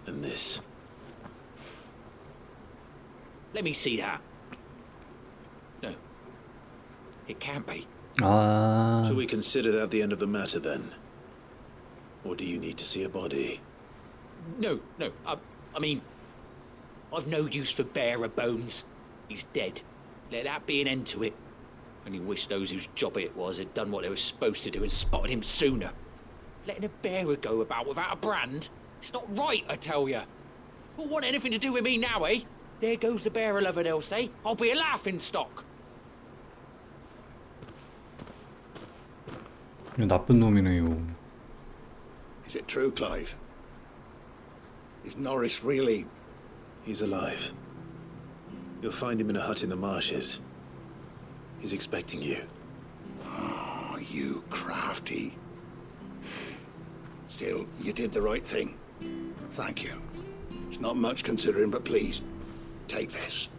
And this. Let me see that. No. It can't be. Shall we consider that the end of the matter then? Or do you need to see a body? No. I mean... I've no use for bearer bones. He's dead. Let that be an end to it. Only wish those whose job it was had done what they were supposed to do and spotted him sooner. Letting a bearer go about without a brand? It's not right, I tell you. Who'll want anything to do with me now, eh? There goes the bearer lover, they'll say. I'll be a laughing stock. 나쁜 놈이네요. Is it true, Clive? Is Norris really... He's alive. You'll find him in a hut in the marshes. He's expecting you. Oh, you crafty. Still, you did the right thing. Thank you. It's not much considering, but please, take this.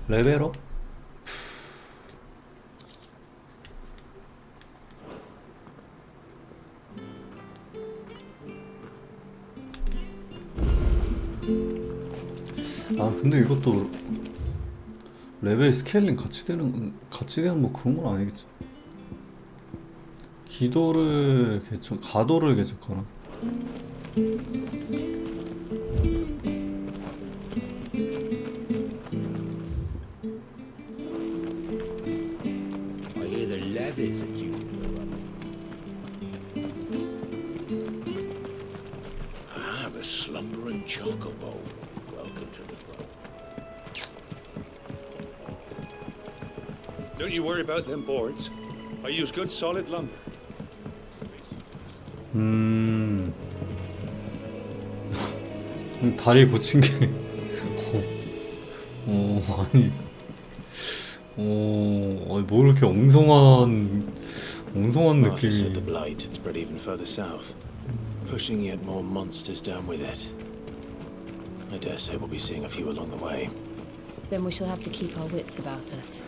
레벨업? 아 근데 이것도 레벨 스케일링 같이 되는 뭐 그런 건 아니겠지. 가도를 개척하나? I hear the levies are due to go up. Ah, the slumbering chocobo. Welcome to the club. you worry about them boards. I use good solid lumber. 다리 고친 게 아니 뭐 이렇게 엉성한 Martha said the 느낌이. blight had spread even further south, pushing yet more monsters down with it. I dare say we'll be seeing a few along the way. Then we shall have to keep our wits about us.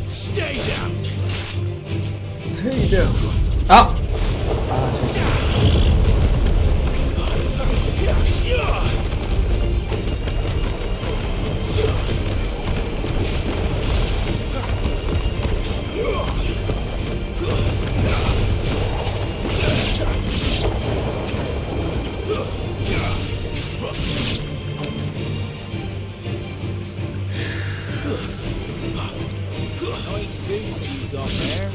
Stay down. Stay down. 아! 아 진짜. Nice boots you got there.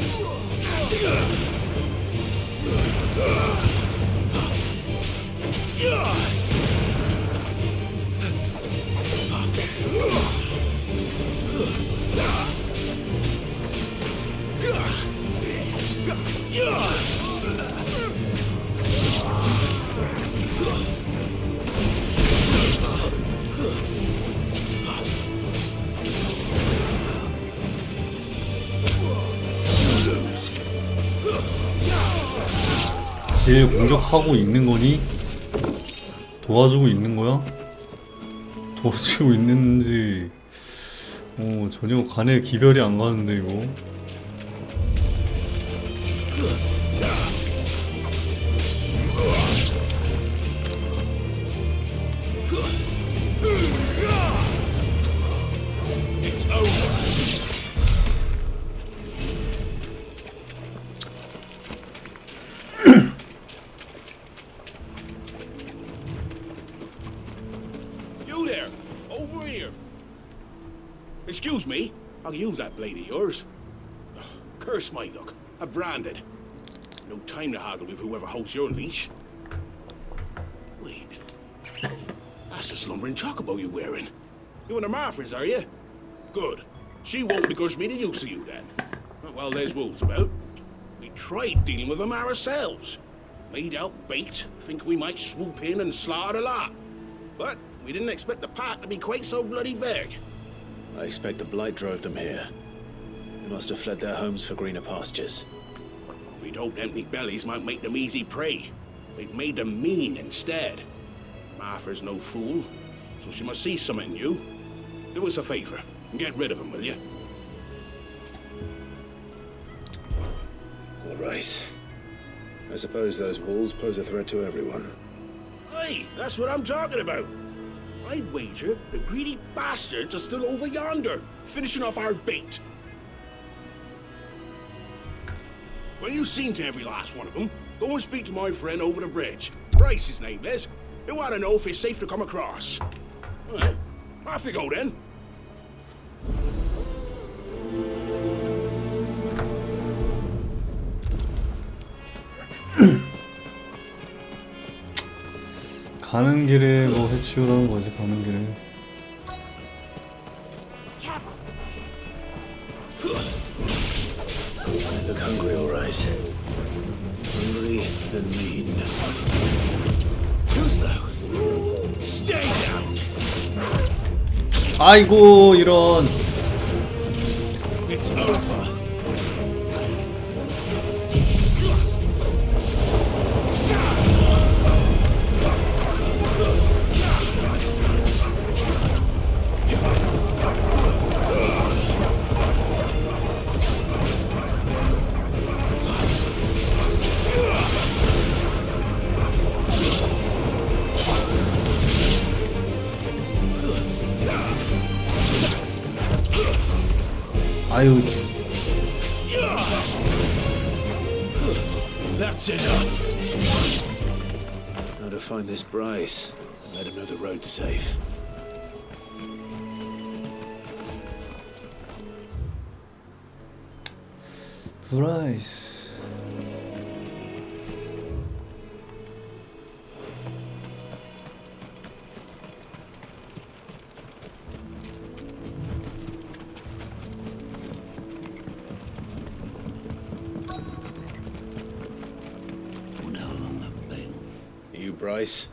질 공격하고 있는 거니? 도와주고 있는 거야? 도와주고 있는지 전혀 간에 기별이 안 가는데 이거. It's over. You there, over here. Excuse me, I'll use that blade of yours. Ugh, curse my luck, I'm branded. No time to haggle with whoever holds your leash. Wait, that's the slumbering chocobo you're wearing. You and the Marfers, are you? Good. She won't begrudge me the use of you then. Well, there's wolves about. We tried dealing with them ourselves. Made out bait, think we might swoop in and slaughter the lot. But we didn't expect the pack to be quite so bloody big. I expect the blight drove them here. They must have fled their homes for greener pastures. We'd hoped empty bellies might make them easy prey. They've made them mean instead. Martha's no fool, so she must see something in you. Do us a favor and get rid of them, will you? All right. I suppose those wolves pose a threat to everyone. Hey, that's what I'm talking about. I'd wager the greedy bastards are still over yonder, finishing off our bait. When you've seen to every last one of them, go and speak to my friend over the bridge. Bryce, his name is. He'll want to know if it's safe to come across. All right, off you go then. 가는 길에 뭐 해치우라는 거지. 가는 길에. I look hungry, all right. Hungry and mean. Too slow. Stay down. 아이고 이런. It's over. 아유. That's enough. How to find this Bryce? Let him know the road's safe. 브라이스. You, Bryce?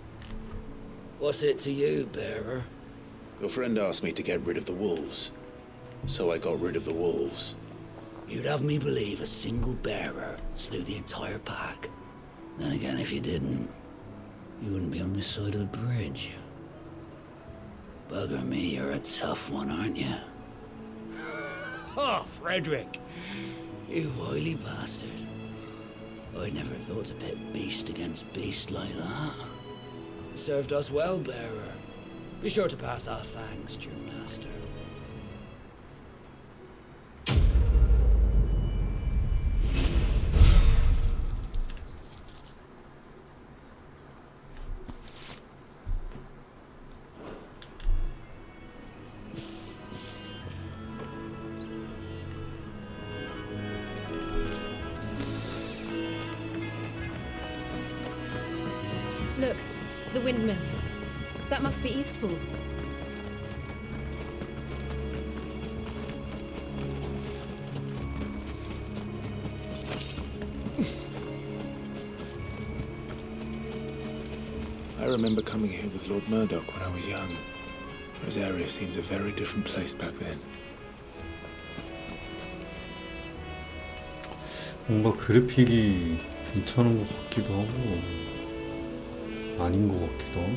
What's it to you, bearer? Your friend asked me to get rid of the wolves. So I got rid of the wolves. You'd have me believe a single bearer slew the entire pack. Then again, if you didn't, you wouldn't be on this side of the bridge. Bugger me, you're a tough one, aren't you? Oh, Frederick! You wily bastard. I'd never thought to pit beast against beast like that. Served us well, bearer. Be sure to pass our thanks to your master. Look, the windmills. That must be Eastpool. I remember coming here with Lord Murdoch when I was young. This area seemed a very different place back then. 뭔가 그래픽이 괜찮은 것 같기도 하고 아닌 것 같기도 하고.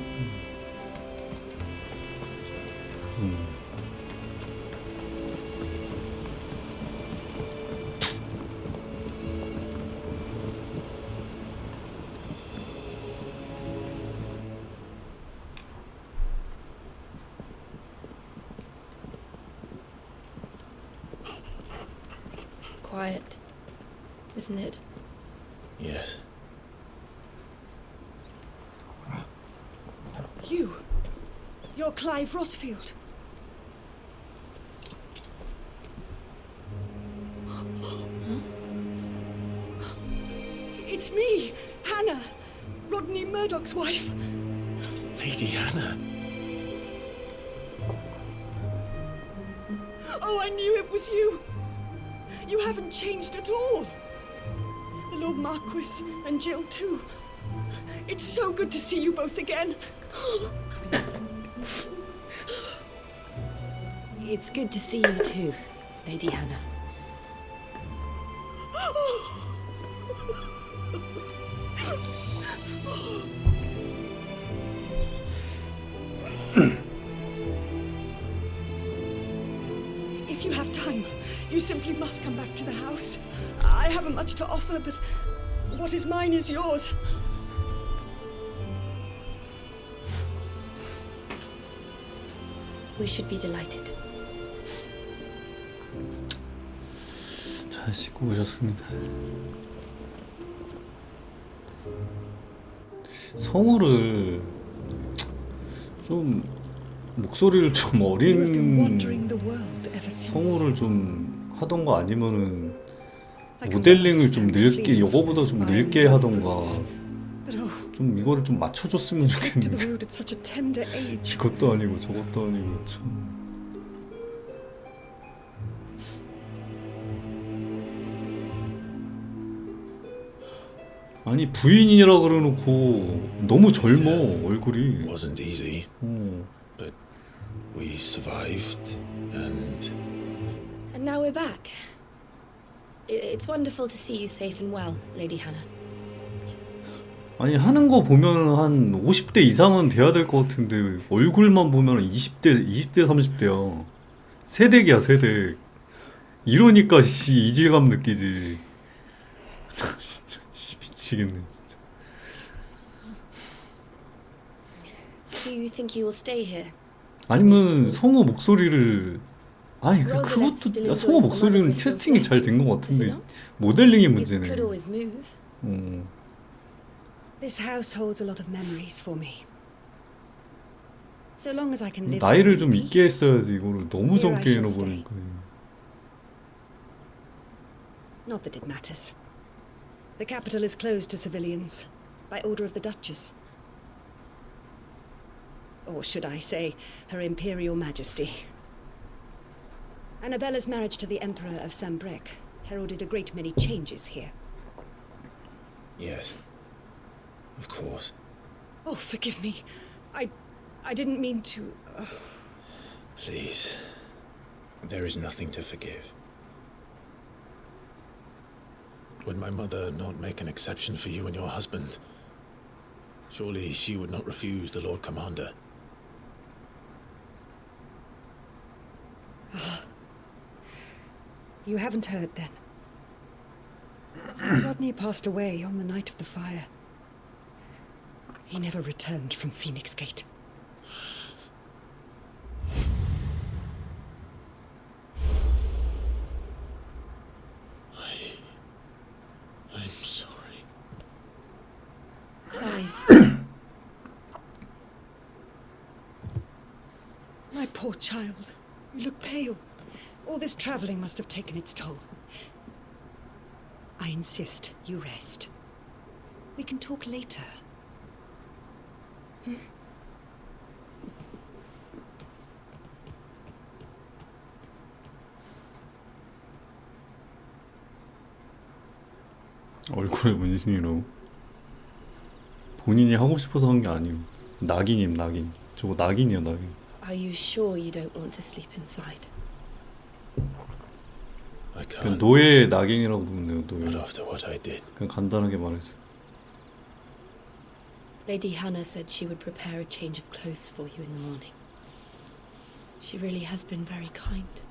Quiet, isn't it? Yes. You're Clive Rossfield. It's me, Hannah, Rodney Murdoch's wife. Lady Hannah. Oh, I knew it was you. You haven't changed at all. The Lord Marquis and Jill too. It's so good to see you both again. It's good to see you too, Lady Hannah. If you have time, you simply must come back to the house. I haven't much to offer, but what is mine is yours. We should be delighted. 잘 씻고 오셨습니다. 성우를 좀 목소리를 좀 어린 성우를 좀 하던가 아니면은 모델링을 좀 늙게 이거보다 좀 늙게 하던가 좀 이거를 좀 맞춰줬으면 좋겠는데 이것도 아니고 저것도 아니고 참. 아니 부인이라 그래놓고 너무 젊어 얼굴이. Wasn't easy, but we survived, and now we're back. It's wonderful to see you safe and well, Lady Hannah. 아니 하는 거 보면 한 50대 이상은 돼야 될 것 같은데 얼굴만 보면 20대 30대야. 새댁이야 새댁. 이러니까 씨 이질감 느끼지. 진짜 씨 미치겠네 진짜. Do you think you will stay here? 아니면 성우 목소리를 아니 그것도 성우 목소리는 캐스팅이 잘 된 것 같은데 모델링이 문제네. This house holds a lot of memories for me. So long as I can live 나이를 in 좀 있게 peace. 했어야지 이거를 너무 Here I 젊게 shall 해놓으니까. Not that it matters. The capital is closed to civilians by order of the Duchess. Or should I say, Her Imperial Majesty. Annabella's marriage to the Emperor of Sambrec heralded a great many changes here. Yes. Of course. Oh, forgive me. I didn't mean to... Please. There is nothing to forgive. Would my mother not make an exception for you and your husband? Surely she would not refuse the Lord Commander. You haven't heard, then. Rodney passed away on the night of the fire. He never returned from Phoenix Gate. I'm sorry. Clive. My poor child. You look pale. All this traveling must have taken its toll. I insist you rest. We can talk later. 얼굴에 문신이라고? 본인이 하고 싶어서 한 게 아니에요. 낙인임 낙인. 저거 낙인이야 낙인. Are you sure you don't want to sleep inside? I 그냥 can't. 노예 낙인이라고 부르네요. 노예. Not after what I did. 그냥 간단하게 말해서. Lady Hannah said she would prepare a change of clothes for you in the morning. She really has been very kind.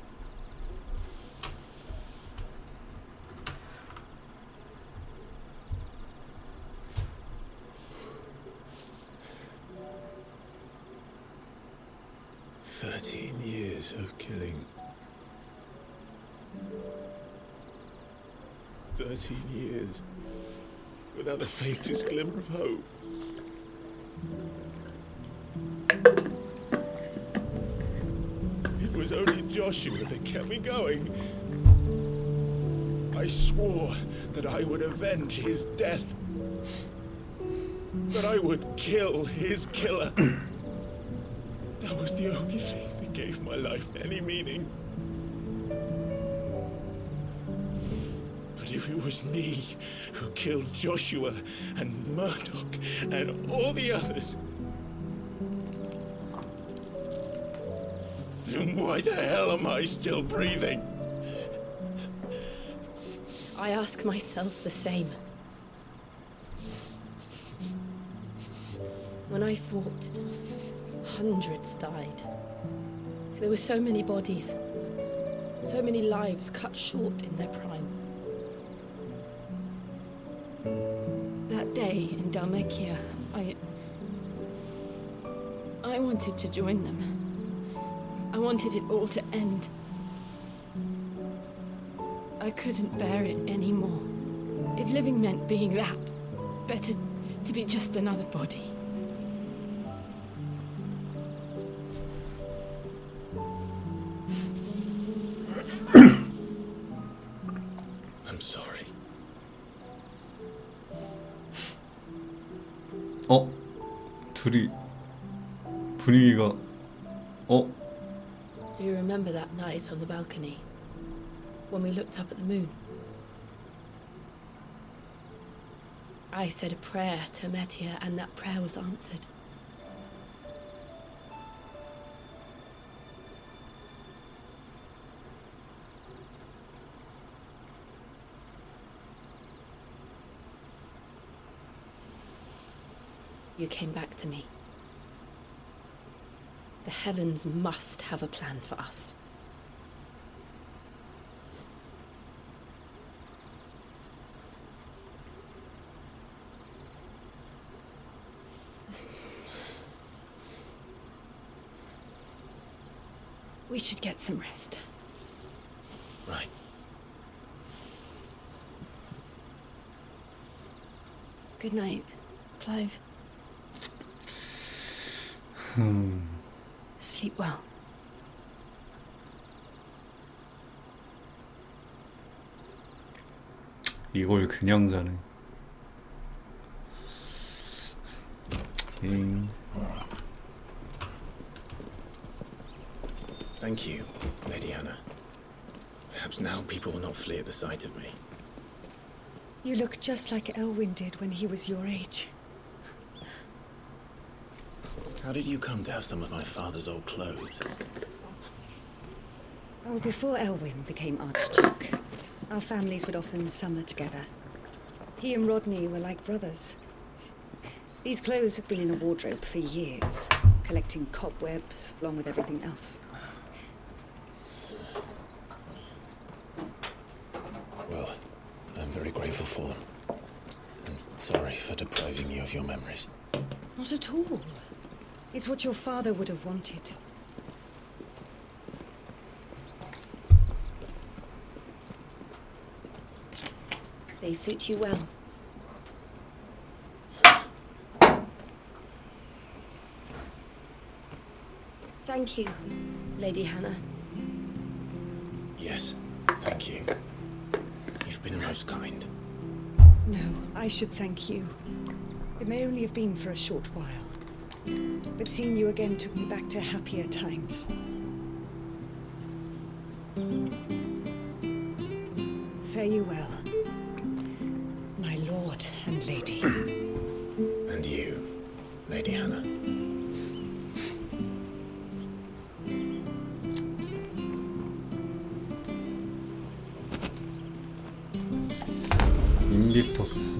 Years of killing. 13 years without the faintest glimmer of hope. It was only Joshua that kept me going. I swore that I would avenge his death. That I would kill his killer. That was the only thing that gave my life any meaning. But if it was me who killed Joshua and Murdoch and all the others, then why the hell am I still breathing? I ask myself the same. When I thought hundreds died, there were so many bodies, so many lives cut short in their prime. That day in Dalmekia, I wanted to join them. I wanted it all to end. I couldn't bear it anymore. If living meant being that, better to be just another body. I'm sorry. 둘이 분위기가 Do you remember that night on the balcony? When we looked up at the moon? I said a prayer to Metia, and that prayer was answered. You came back to me. The heavens must have a plan for us. We should get some rest. Right. Good night, Clive. Sleep well. 이걸 그냥 자네. 잉. Thank you, Lady Anna. Perhaps now people will not flee at the sight of me. You look just like Elwyn did when he was your age. How did you come to have some of my father's old clothes? Oh, before Elwyn became Archduke, our families would often summer together. He and Rodney were like brothers. These clothes have been in a wardrobe for years, collecting cobwebs along with everything else. Well, I'm very grateful for them. And sorry for depriving you of your memories. Not at all. It's what your father would have wanted. They suit you well. Thank you, Lady Hannah. Yes, thank you. You've been most kind. No, I should thank you. It may only have been for a short while, but seeing you again took me back to happier times. Fare you well, my lord and lady. And you, Lady Hannah.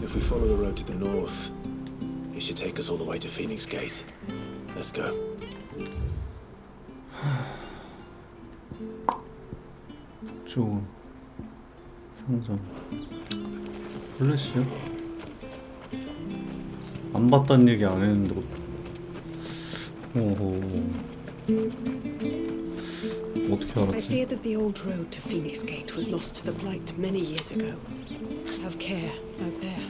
If we follow the road to the north, it should take us all the way to Phoenix Gate. Let's go. 북쪽 상점 플래시요? 안 봤단 얘기 안 했는데 오호 어떻게 I 알았지? fear that the old road to Phoenix Gate was lost to the Blight many years ago. Have care out there,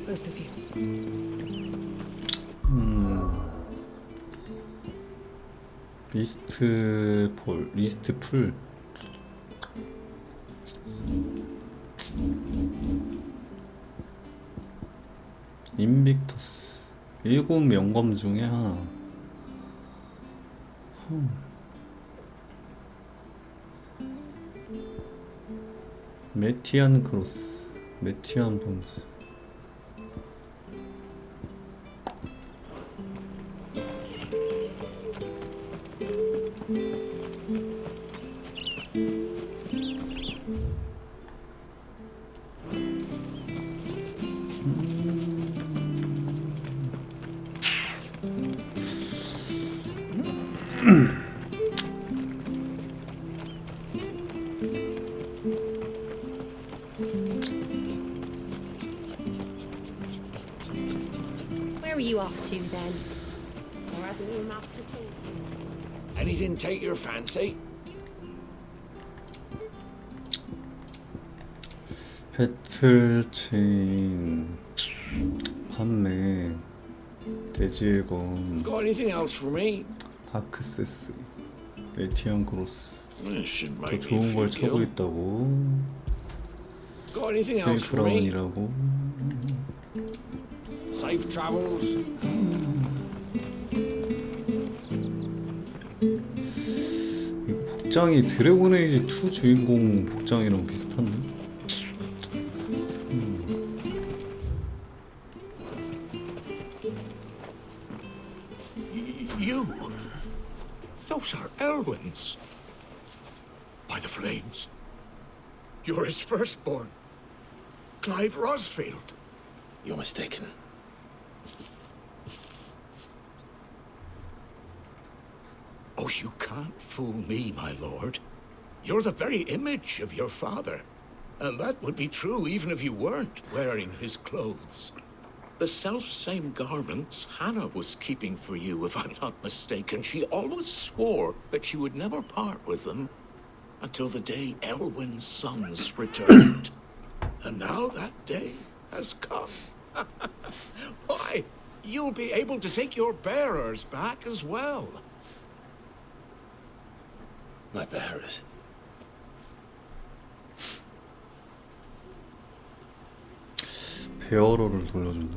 both of you. 리스트 풀 인빅터스 7명검 중에 하나. 메티안 크로스, 메티안 본즈. Where are you off to then? Or hasn't your master told you? Anything take your fancy? 배틀 체인 판매 돼지의 검 Got anything else for me? 다크세스 메티안 크로스 This should 더 make me 좋은 걸 feel 찾고 guilt. 있다고 Got anything else for me? 세이프라운이라고 Safe travels. 이거 복장이 드래곤 에이지 2 주인공 복장이랑 비슷한데? You? Those are Elwyn's. By the flames. You're his firstborn. Clive Rosfield. You're mistaken. Oh, you can't fool me, my lord. You're the very image of your father. And that would be true even if you weren't wearing his clothes. The self-same garments Hannah was keeping for you, if I'm not mistaken. She always swore that she would never part with them until the day Elwyn's sons returned. And now that day has come. Why, you'll be able to take your bearers back as well. My bearers. 베어러를 돌려준다.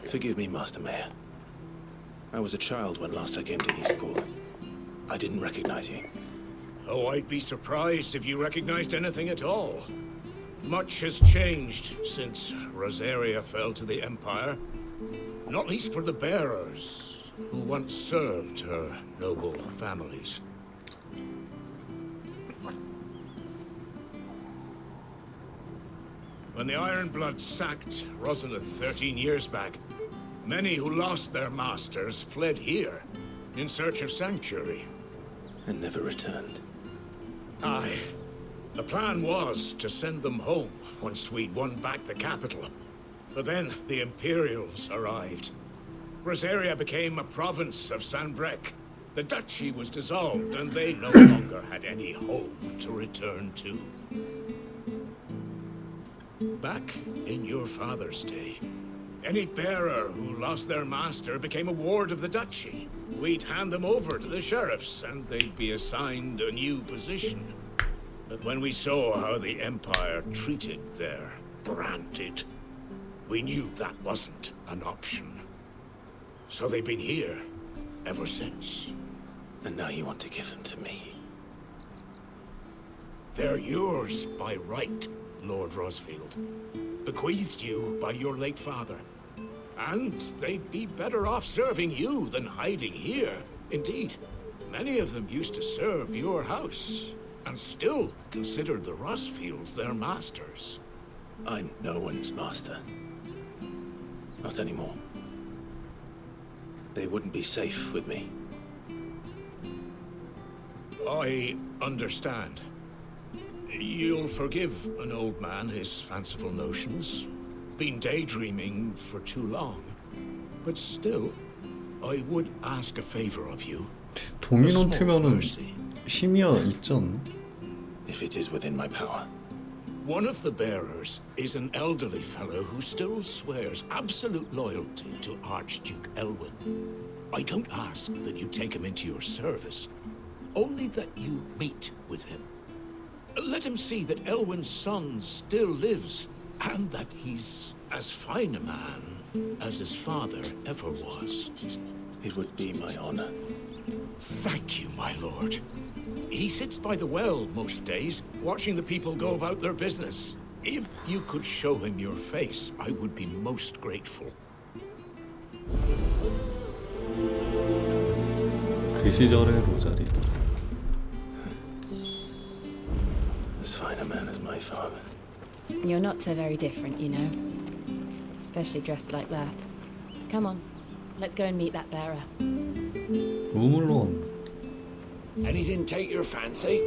Forgive me, Master Mayor. I was a child when last I came to Eastpool. I didn't recognize you. Oh, I'd be surprised if you recognized anything at all. Much has changed since Rosaria fell to the Empire. Not least for the bearers, who once served her noble families. When the Ironbloods sacked Rosalith 13 years back, many who lost their masters fled here in search of sanctuary. And never returned. Aye. The plan was to send them home once we'd won back the capital. But then the Imperials arrived. Rosaria became a province of Sanbreque. The duchy was dissolved, and they no longer had any home to return to. Back in your father's day, any bearer who lost their master became a ward of the duchy. We'd hand them over to the sheriffs, and they'd be assigned a new position. But when we saw how the Empire treated their branded, we knew that wasn't an option. So they've been here ever since. And now you want to give them to me? They're yours by right, Lord Rosfield. Bequeathed you by your late father. And they'd be better off serving you than hiding here. Indeed, many of them used to serve your house, and still considered the Rosfields their masters. I'm no one's master. Not anymore. They wouldn't be safe with me. I understand. You'll forgive an old man his fanciful notions. Been daydreaming for too long. But still, I would ask a favor of you. 도미넌트면은 힘이야 있지 않나? If it is within my power. One of the bearers is an elderly fellow who still swears absolute loyalty to Archduke Elwyn. I don't ask that you take him into your service, only that you meet with him. Let him see that Elwyn's son still lives, and that he's as fine a man as his father ever was. It would be my honor. Thank you, my lord. He sits by the well most days, watching the people go about their business. If you could show him your face, I would be most grateful. 그 시절의 로자리. As fine a man as my father. You're not so very different, you know. Especially dressed like that. Come on, let's go and meet that bearer. 우물론. Anything take your fancy?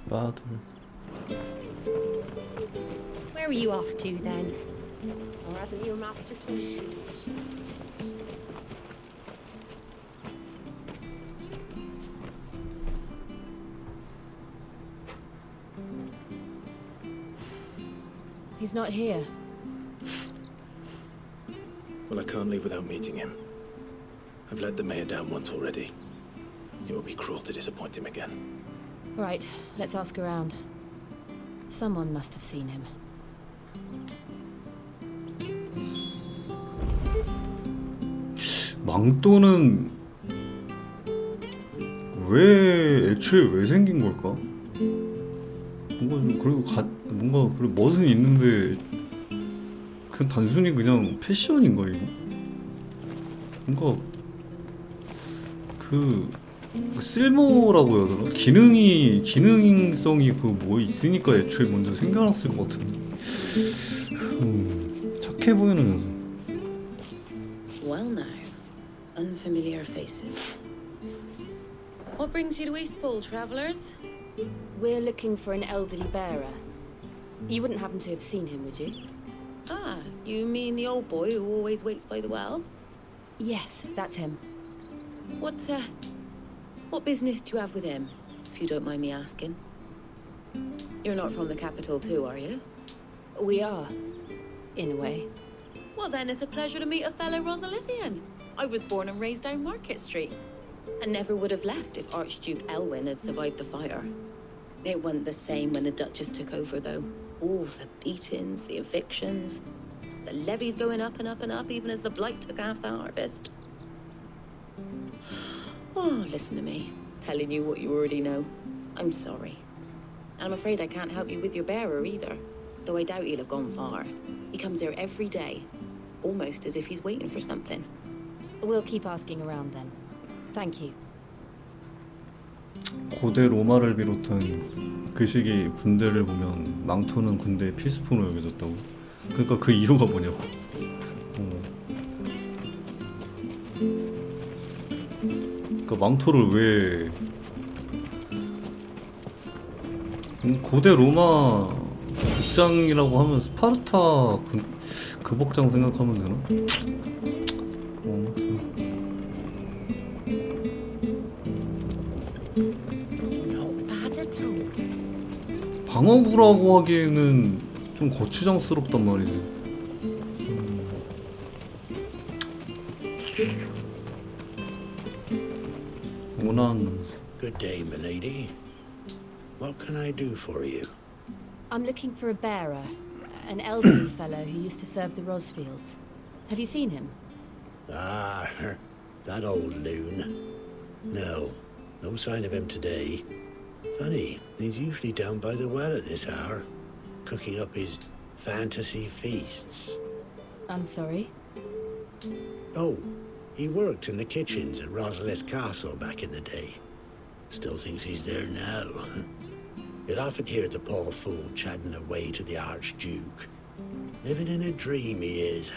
빠들. Where are you off to then? Or hasn't your master told you? He's not here. Well, I can't leave without meeting him. I've let the mayor down once already. It would be cruel to disappoint him again. Right, let's ask around. Someone must have seen him. 망토는 애초에 왜 생긴 걸까? 뭔가 좀 그래도 뭔가 그래 멋은 있는데 그냥 단순히 그냥 패션인가 이거? 뭔가 그 쓸모라고 해야 되나? 기능성이 그 뭐 있으니까 애초에 먼저 생겨났을 것 같은데. 착해 보이는 녀석. Well now, unfamiliar faces. What brings you to Eastpool, travellers? We're looking for an elderly bearer. You wouldn't happen to have seen him, would you? Ah, you mean the old boy who always waits by the well? Yes, that's him. What business do you have with him, if you don't mind me asking? You're not from the capital too, are you? We are, in a way. Well, then it's a pleasure to meet a fellow Rosalithian. I was born and raised down Market Street, and never would have left if Archduke Elwyn had survived the fire. It wasn't the same when the Duchess took over, though. All the beatings, the evictions, the levies going up and up and up, even as the blight took half the harvest. Oh, listen to me, telling you what you already know. I'm sorry. And I'm afraid I can't help you with your bearer either, though I doubt he'll have gone far. He comes here every day, almost as if he's waiting for something. We'll keep asking around then. Thank you. 고대 로마를 비롯한 그 시기 군대를 보면 망토는 군대의 필수품으로 여겨졌다고. 그러니까 그 이유가 뭐냐고. 그 망토를 왜 고대 로마 복장이라고 하면 스파르타 그 복장 생각하면 되나? 방어구라고 하기에는 좀 거추장스럽단 말이지. Good day, milady. What can I do for you? I'm looking for a bearer, an elderly fellow who used to serve the Rosfields. Have you seen him? Ah, that old loon. No sign of him today. Funny, he's usually down by the well at this hour, cooking up his fantasy feasts. I'm sorry? Oh, he worked in the kitchens at Rosalith Castle back in the day. Still thinks he's there now. You'd often hear the poor fool chatting away to the Archduke. Living in a dream he is.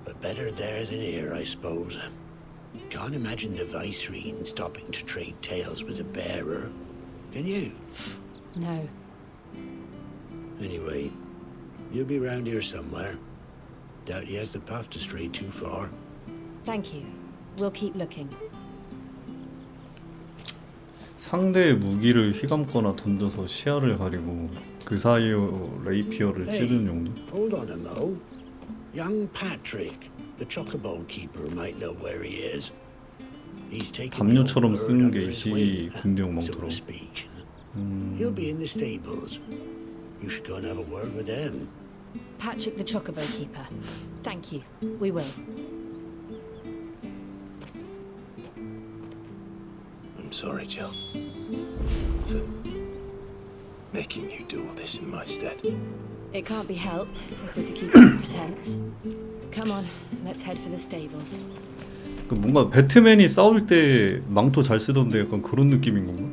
But better there than here, I suppose. Can't imagine the Vicereine stopping to trade tales with a bearer. Can you? No. Anyway, you'll be round here somewhere. Doubt he has the path to stray too far. Thank you. We'll keep looking. 상대의 무기를 휘감거나 던져서 시야를 가리고 그 사이로 레이피어를 찌르는 용도. Hold on a mo. Young Patrick, the chocobo keeper, might know where he is. He's taking 담요처럼 쓰는 게 이 시기 군대용 망토로. He'll be in the stables. You should go and have a word with them. Patrick the chocobo keeper. Thank you. We will. I'm sorry, Jill, for making you do all this in my stead. It can't be helped if we're to keep up pretense. Come on, let's head for the stables. 그 뭔가 배트맨이 싸울 때 망토 잘 쓰던데 약간 그런 느낌인 건가?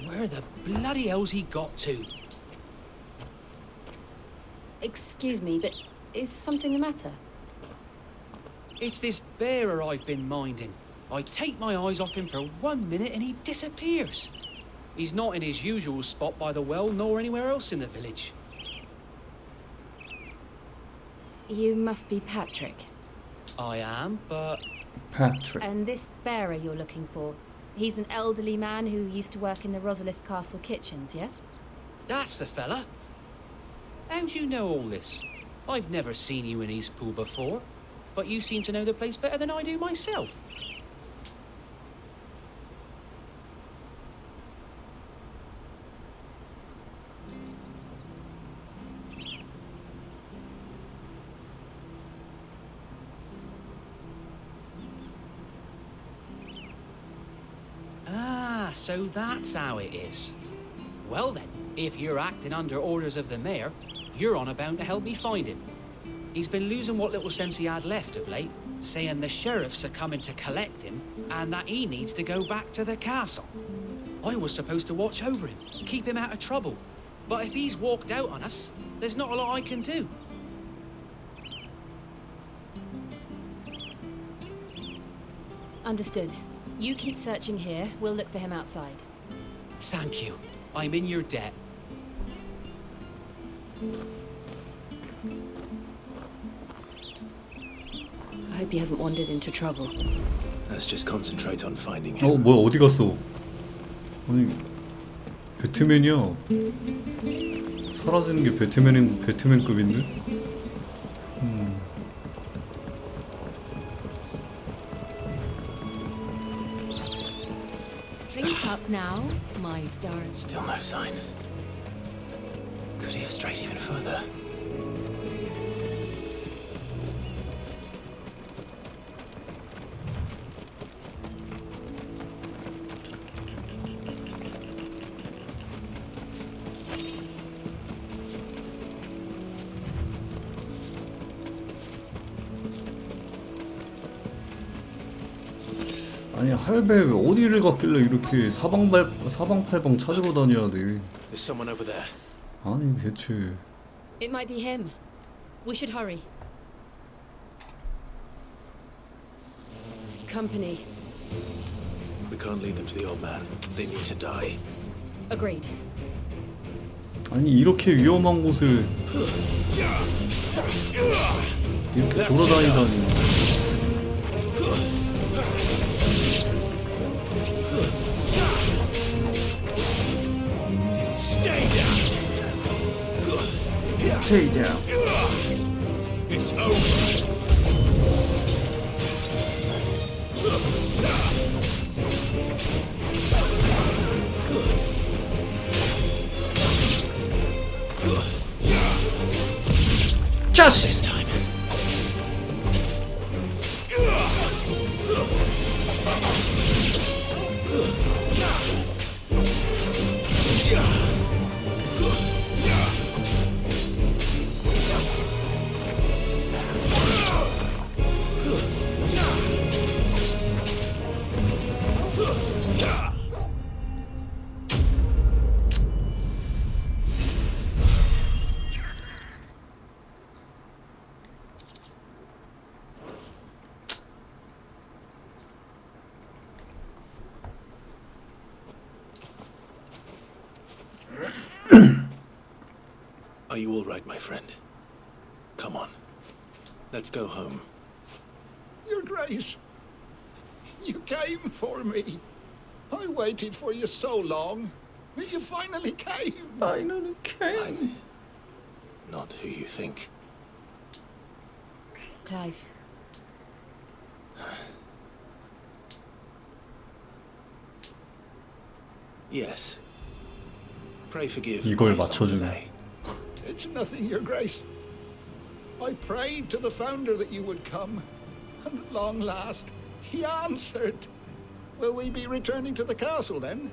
Where the bloody hell's he got to? Excuse me, but is something the matter? It's this bearer I've been minding. I take my eyes off him for 1 minute and he disappears. He's not in his usual spot by the well, nor anywhere else in the village. You must be Patrick. I am, but... Patrick. And this bearer you're looking for, he's an elderly man who used to work in the Rosalith Castle kitchens, yes? That's the fella. How do you know all this? I've never seen you in Eastpool before, but you seem to know the place better than I do myself. Ah, so that's how it is. Well then, if you're acting under orders of the mayor, you're on about to help me find him. He's been losing what little sense he had left of late, saying the sheriffs are coming to collect him and that he needs to go back to the castle. I was supposed to watch over him, keep him out of trouble. But if he's walked out on us, there's not a lot I can do. Understood. You keep searching here. We'll look for him outside. Thank you. I'm in your debt. I hope he hasn't wandered into trouble. Let's just concentrate on finding him. 뭐야 어디 갔어? 아니 배트맨이야. 사라지는 게 배트맨급인데? Drink up now, my darling. Still no sign. Could he have strayed even further? 아니 할배 왜 어디를 갔길래 이렇게 사방팔방 찾으러 다녀야 돼? There's someone over there. 아니 대체 It might be him. We should hurry. Company. We can't lead them to the old man. They need to die. Agreed. 아니 이렇게 위험한 곳을 이렇게 돌아다니다니. Stay down. Stay down. It's over. Just this time. Are you all right, my friend? Come on. Let's go home. Your Grace, you came for me. I waited for you so long, but you finally came. Finally came. I'm not who you think. Clive. Yes. Pray forgive 이걸 my 맞춰주네. delay. It's nothing, Your Grace. I prayed to the Founder that you would come, and at long last, he answered. Will we be returning to the castle then?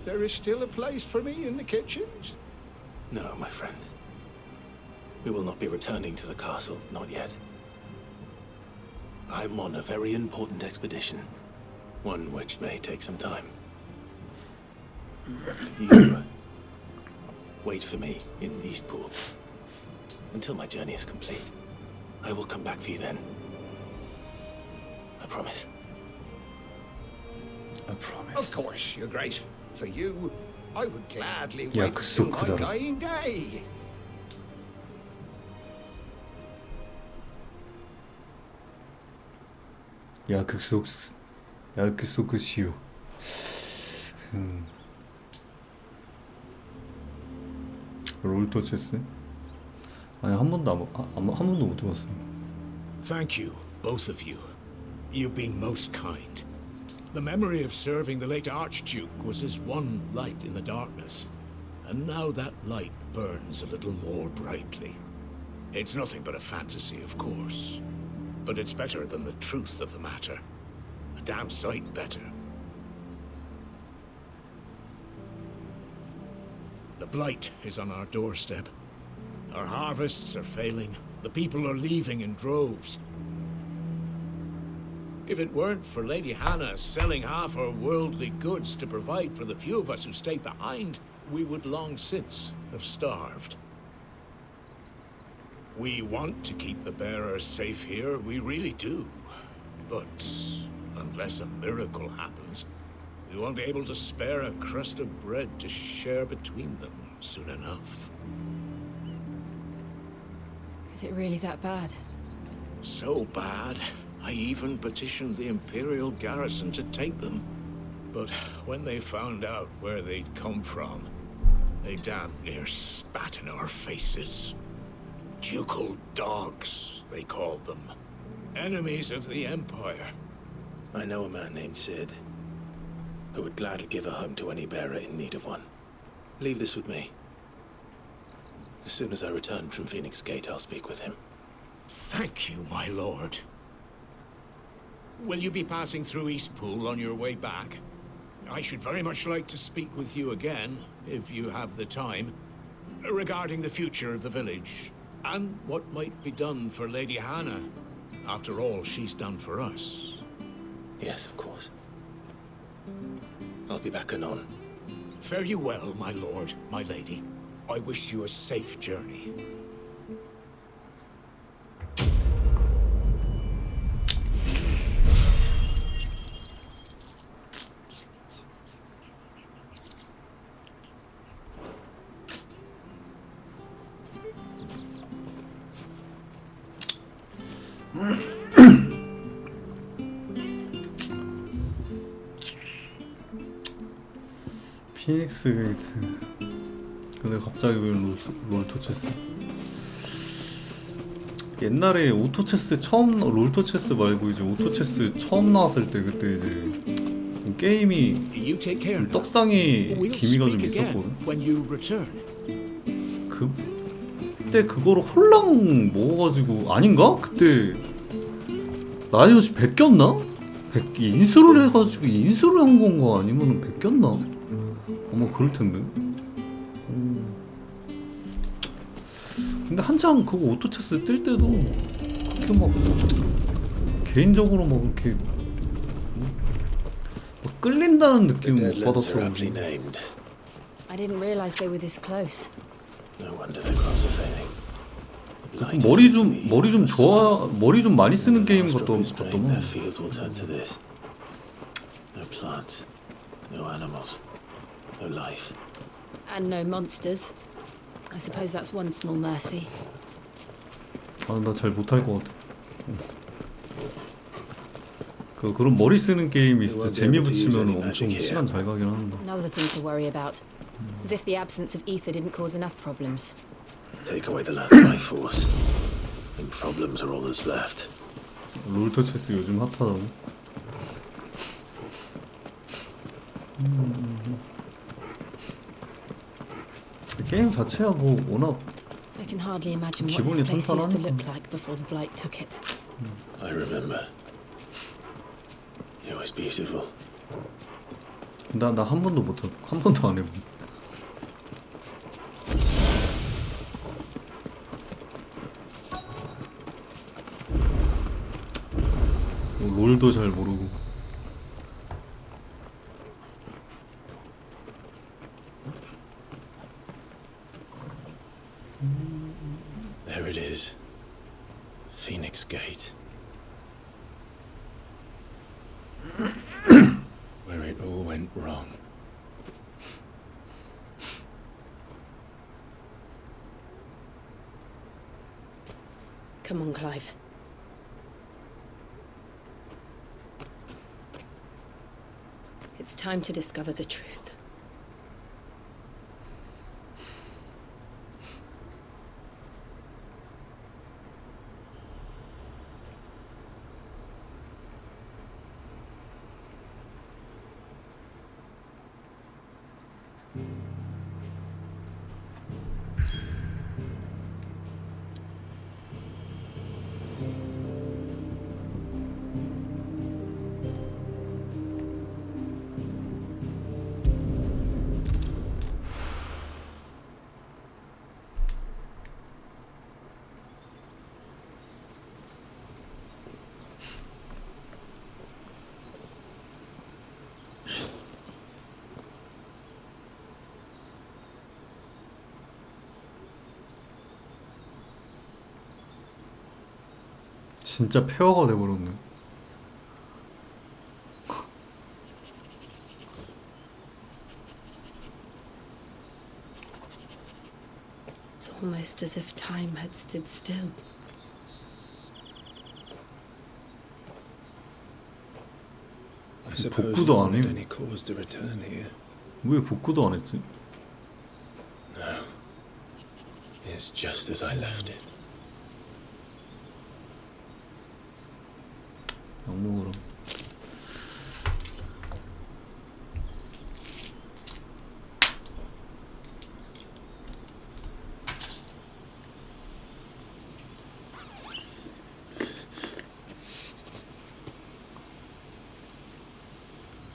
There is still a place for me in the kitchens? No, my friend. We will not be returning to the castle, not yet. I'm on a very important expedition, one which may take some time. You wait for me in Eastpool until my journey is complete. I will come back for you then. I promise. I promise. Of course, Your Grace. For you, I would gladly 야, wait 그 till my 크더라. dying day. 약속시오. 롤토 체스? 아니 한 번도 못 해봤어요. Thank you, both of you. You've been most kind. The memory of serving the late Archduke was as one light in the darkness, and now that light burns a little more brightly. It's nothing but a fantasy, of course, but it's better than the truth of the matter. A damn sight better. The blight is on our doorstep. Our harvests are failing. The people are leaving in droves. If it weren't for Lady Hannah selling half her worldly goods to provide for the few of us who stayed behind, we would long since have starved. We want to keep the bearers safe here, we really do. But unless a miracle happens, we won't be able to spare a crust of bread to share between them soon enough. Is it really that bad? So bad, I even petitioned the Imperial garrison to take them. But when they found out where they'd come from, they damn near spat in our faces. Ducal dogs, they called them. Enemies of the Empire. I know a man named Sid, who would gladly give a home to any bearer in need of one. Leave this with me. As soon as I return from Phoenix Gate, I'll speak with him. Thank you, my lord. Will you be passing through Eastpool on your way back? I should very much like to speak with you again, if you have the time, regarding the future of the village, and what might be done for Lady Hannah, after all she's done for us. Yes, of course. I'll be back anon. Fare you well, my lord, my lady. I wish you a safe journey. 피닉스 게이트. 근데 갑자기 왜 롤토체스? 옛날에 오토체스 처음 롤토체스 말고 이제 오토체스 처음 나왔을 때 그때 이제 게임이 떡상의 기미가 좀 있었거든. 그때 그거를 홀랑 먹어가지고 아닌가? 그때 라이엇이 베꼈나? 인수를 해가지고 인수를 한 건가 아니면은 베꼈나? 아마 그럴 텐데. 근데 한창 그거 오토체스 뜰 때도 그렇게 막 개인적으로 막 그렇게 막 끌린다는 느낌 못 받았어. I didn't realize they were this close. No wonder their crops are failing. 머리 좀 많이 쓰는 게임 같더만. Their fields will turn to this. No plants, no animals, no life. And no monsters. I suppose that's one small mercy. 아, 나 잘 못할 것 같아. 그런 머리 쓰는 게임이 진짜 재미 붙이면 엄청 시간 잘 가긴 하는데. Another thing to worry about. As if the absence of ether didn't cause enough problems. Take away the lands by force, and problems are all that's left. 롤토체스 요즘 핫하다고. 게임 자체야 뭐 워낙 I can hardly imagine what this place used to look like before the blight took it. I remember. It was beautiful. 나 한 번도 한 번도 안 해본. 롤도 잘 모르고. There it is. Phoenix Gate. Where it all went wrong. Come on, Clive. It's time to discover the truth. 진짜 폐허가 돼버렸네. almost as if time had stood still. I suppose you wanted any cause to return here. 왜 복구도 안 했지? No. It's just as I left it. 약 먹으러.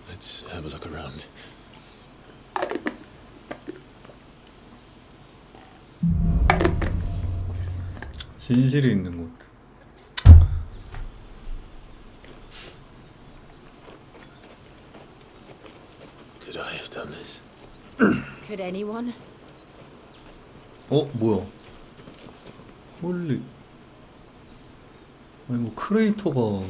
Let's have a look around. 진실이 있는 곳. Could I have done this? Could anyone? 뭐야? 홀리. 아니 뭐 크레이터가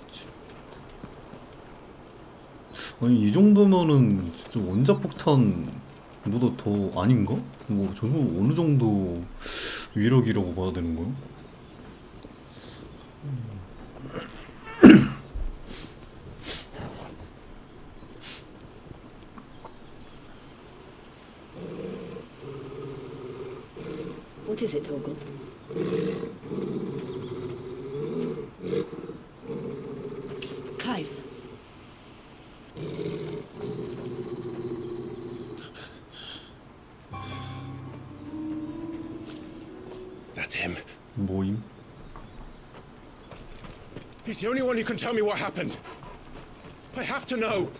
미치. 아니 이 정도면은 진짜 원자 폭탄보다 더 아닌가? 뭐 저 정도 어느 정도 위력이라고 봐야 되는 거야? What is it, Torgal? Clive. That's him. 모임? He's the only one who can tell me what happened. I have to know.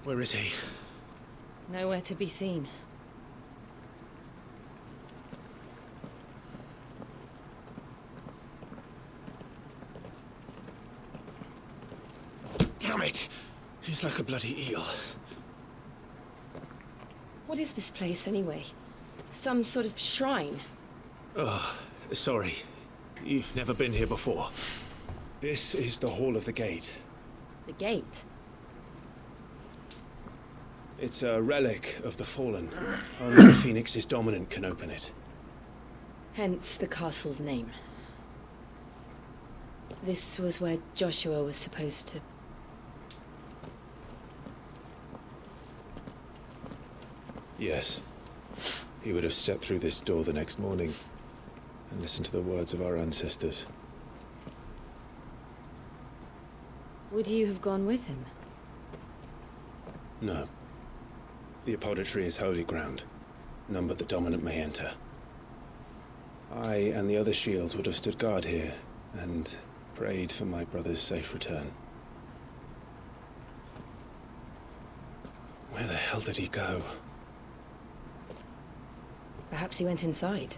Where is he? Nowhere to be seen. Damn it! He's like a bloody eel. What is this place, anyway? Some sort of shrine? Oh, sorry. You've never been here before. This is the Hall of the Gate. The gate? It's a relic of the fallen. Only the Phoenix's dominant can open it. Hence the castle's name. This was where Joshua was supposed to... Yes. He would have stepped through this door the next morning and listened to the words of our ancestors. Would you have gone with him? No. The apodatory is holy ground. None but the dominant may enter. I and the other shields would have stood guard here and prayed for my brother's safe return. Where the hell did he go? Perhaps he went inside.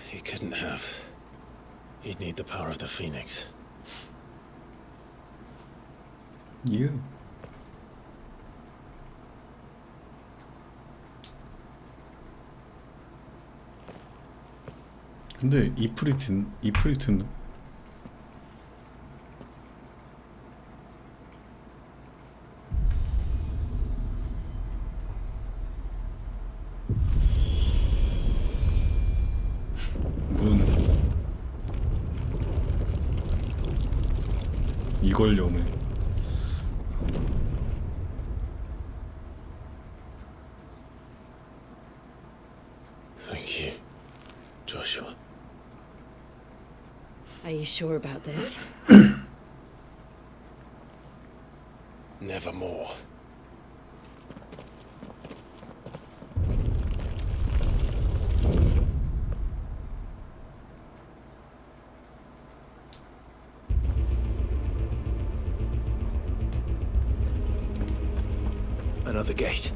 He couldn't have. He'd need the power of the Phoenix. You. 근데 이프리트는 이걸 여네. Thank you, Joshua. Are you sure about this? Nevermore. Another gate.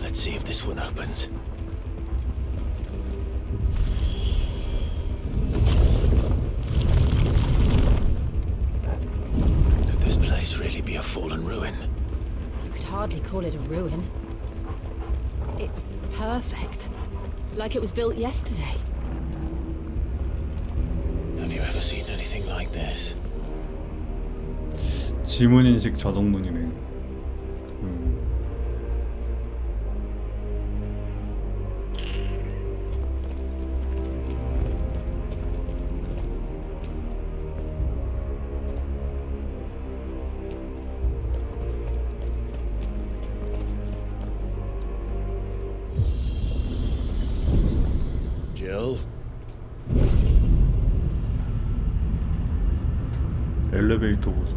Let's see if this one opens. hardly call it a ruin. It's perfect. Like it was built yesterday. Have you ever seen anything like this? 지문인식 자동문이네. Jill? 엘리베이터 보소.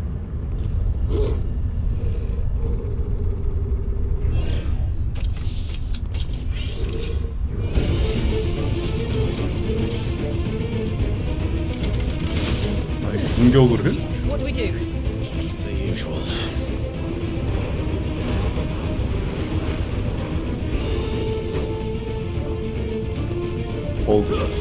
아니 공격을 해? What do we do? The usual. 버그.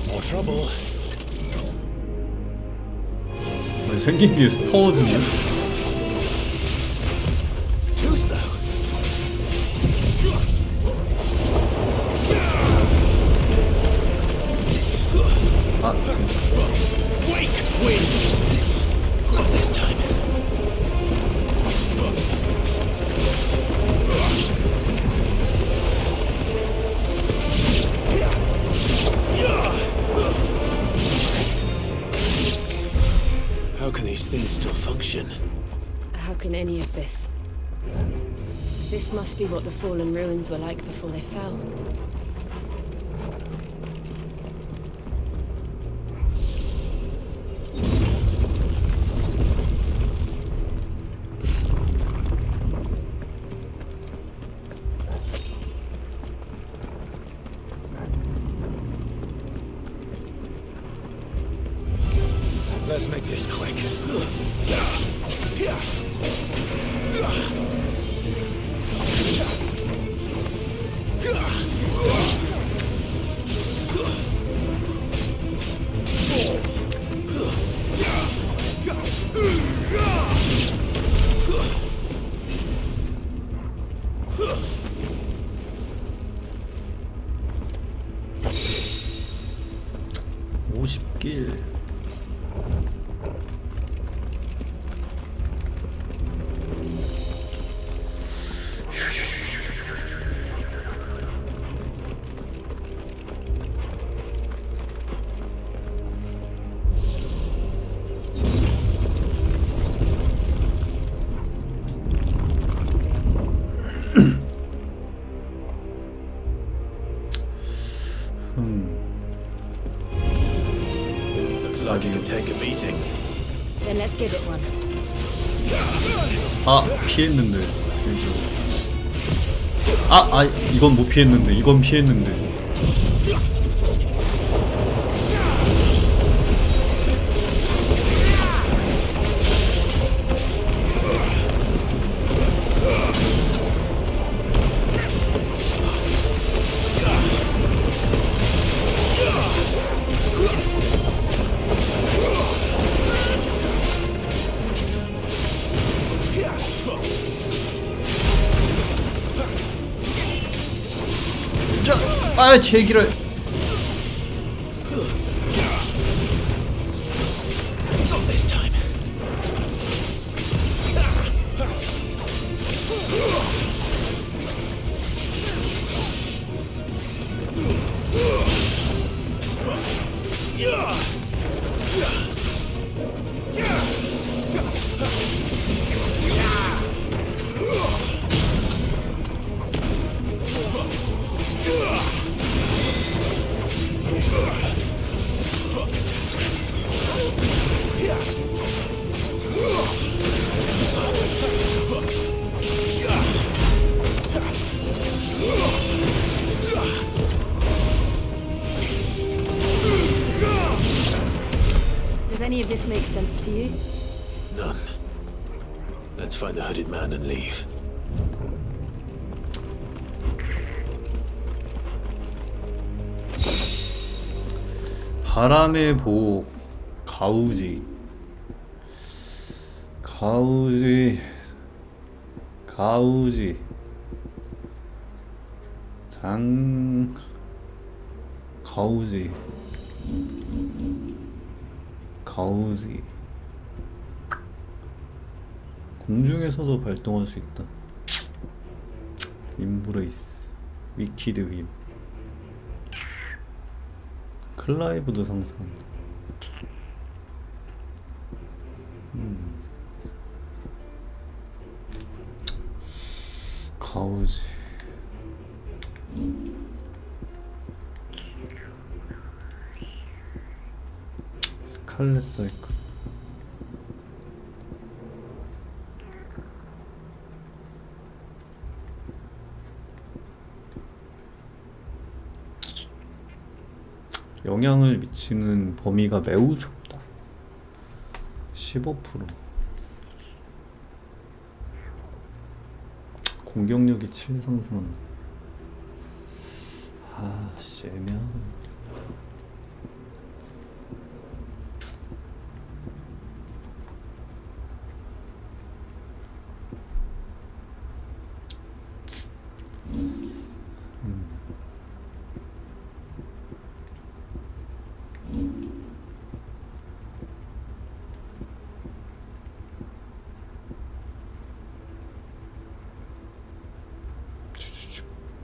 More trouble. 아니, 생긴 게 스타워즈네. Too slow. 아, Wake wins. Not this time. How can these things still function? How can any of this? This must be what the fallen ruins were like before they fell. Let's make this quick. (50길) Looks like you can take a beating. Then let's give it one. 아 피했는데. 아 이건 못 피했는데. 이건 피했는데. 아 제기를. Not this time. any of this make sense to you? None. Let's find the hooded man and leave. 바람의 보호 가우지 가우지 공중에서도 발동할 수 있다. 임브레이스 위키드 윈 클라이브도 상승한다. 가우지 스칼렛 사이클 영향을 미치는 범위가 매우 좁다. 15% 공격력이 7 상승한다. 아, 씨, 애매하다.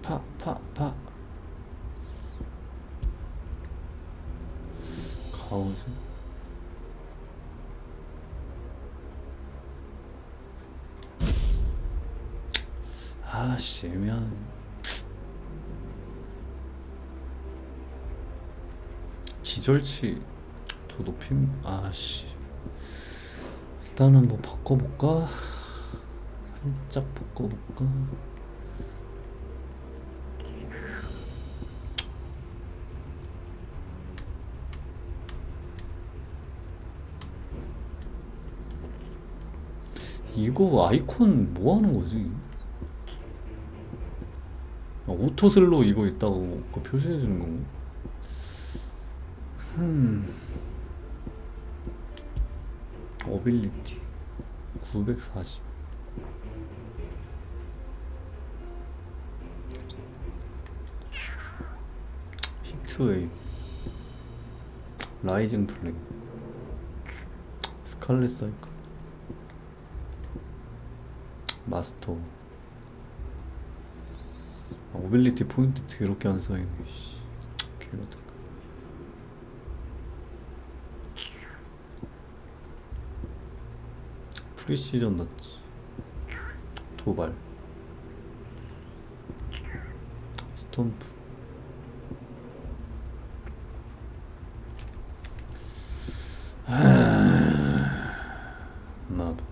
파 가우즈 아씨 애매하네. 기절치 더 높임 아씨 일단 한번 바꿔볼까? 살짝 바꿔볼까? 이거 아이콘 뭐 하는 거지? 오토슬로 이거 있다고 그거 표시해 주는 건가? 어빌리티 940 히트웨이브 라이징 플레임 스칼렛 사이클 마스터 오빌리티 포인트 이렇게 안 쌓이네. 개같은 프리시전 낫지. 도발 스톰프 마법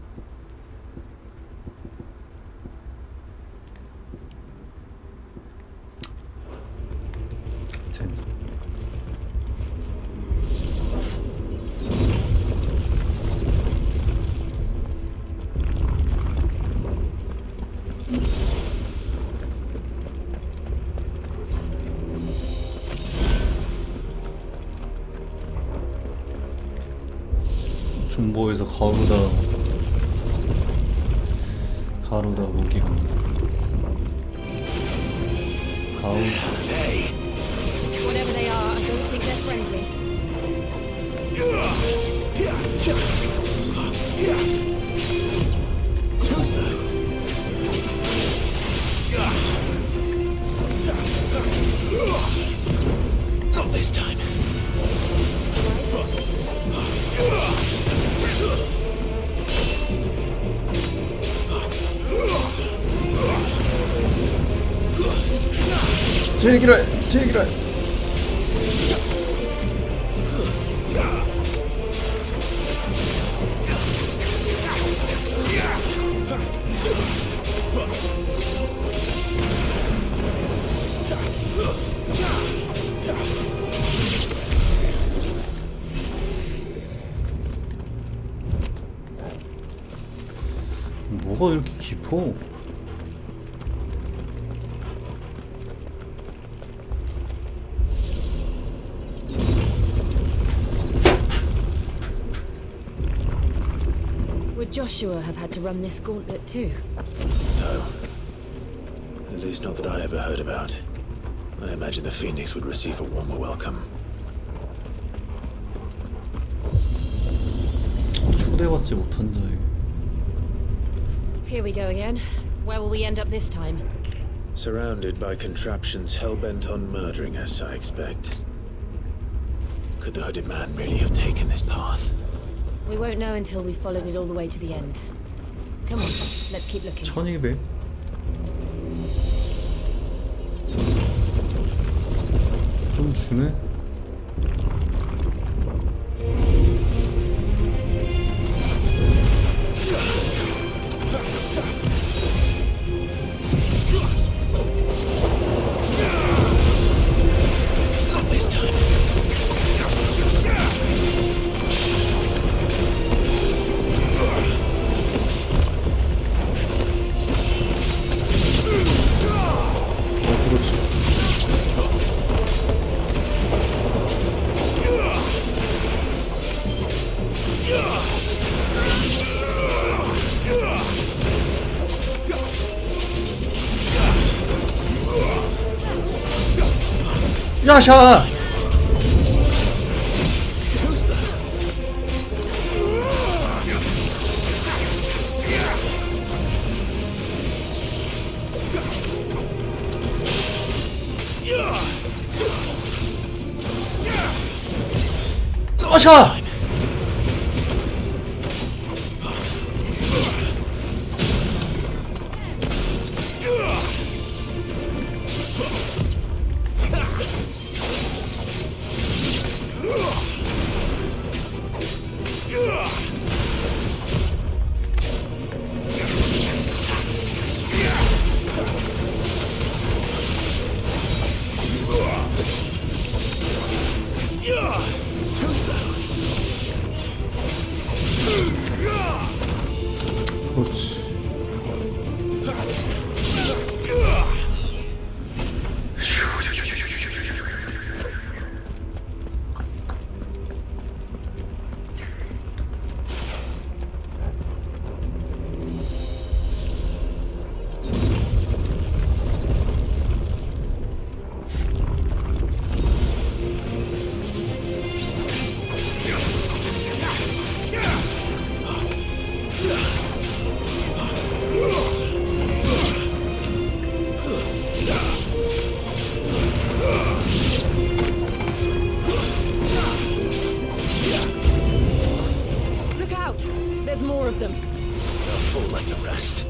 존버에서 가루다 무기가 가우지 Whatever they are, I don't think they're friendly. Toast though. Not this time. 제기를 해. 뭐가 이렇게 깊어? Would Joshua have had to run this gauntlet too? No. At least not that I ever heard about. I imagine the Phoenix would receive a warmer welcome. 초대받지 못한 자에게. Here we go again. Where will we end up this time? Surrounded by contraptions hell-bent on murdering us, I expect. Could the hooded man really have taken this path? We won't know until we've followed it all the way to the end. Come on, let's keep looking. 1200. 좀 주네. Not this time. 야샤! 야샤! 그렇지. Look out! There's more of them. They'll fall like the rest.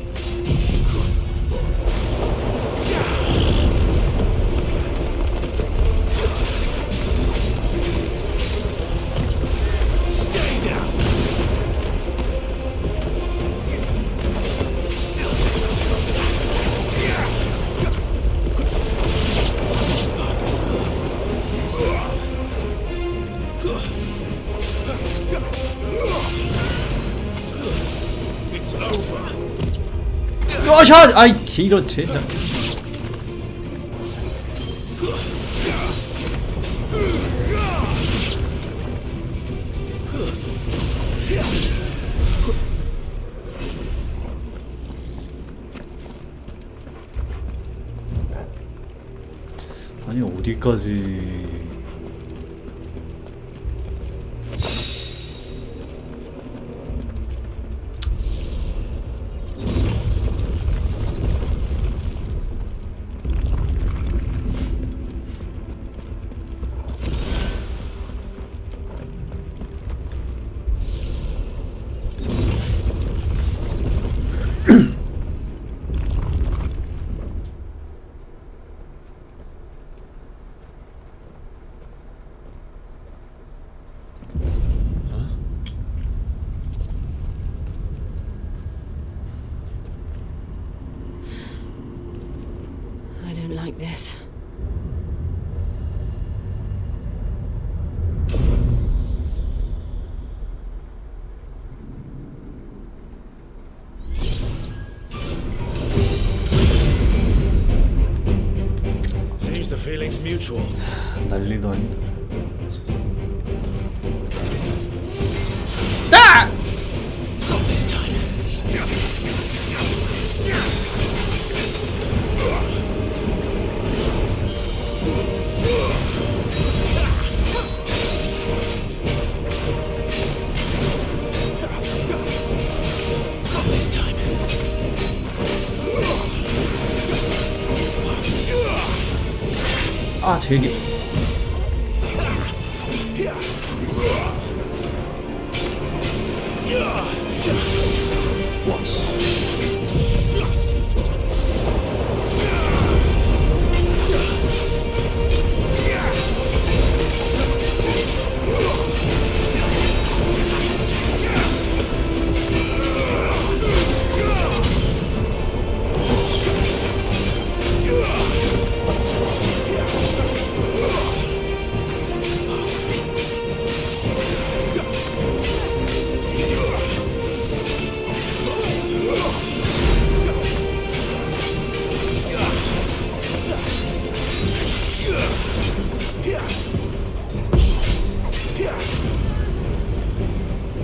Stay down. It's over. 야샤! 아이 길어 젠장. 아니 어디까지? mutual. 난리도 아니다. Not this time. Not this time. 아, 제기. 와, 씨.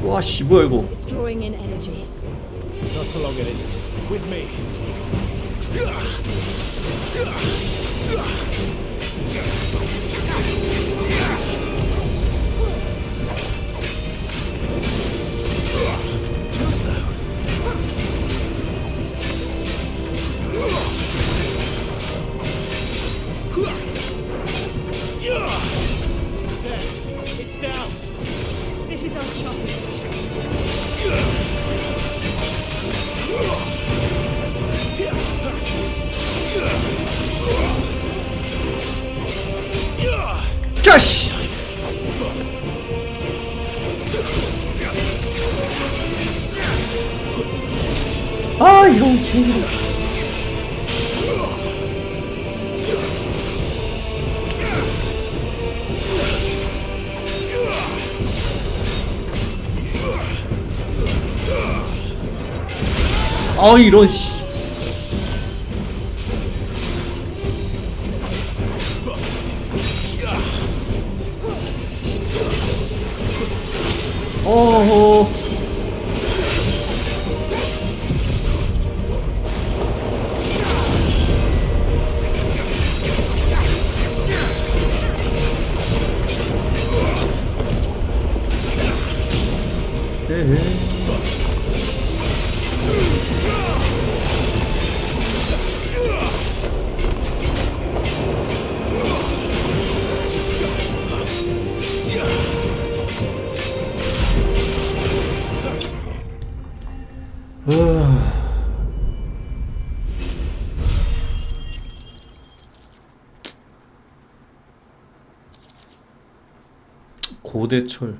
와, 씨, 뭐야 이거? It's drawing in energy. Not for long, it isn't. With me. Too slow. There. It's down. This is our chance. 짜씨! 아, 이런 친구. 아, 이런 씨. 어허. 에헤. 고대철.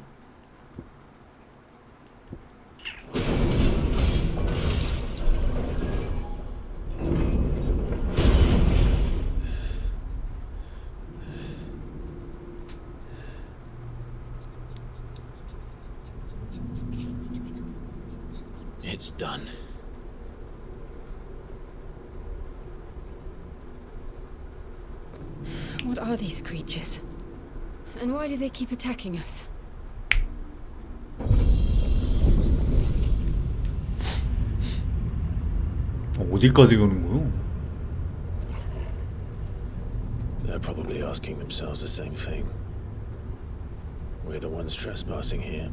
It's done. What are these creatures? And why do they keep attacking us? 어디까지 가는 거야? They're probably asking themselves the same thing. We're the ones trespassing here.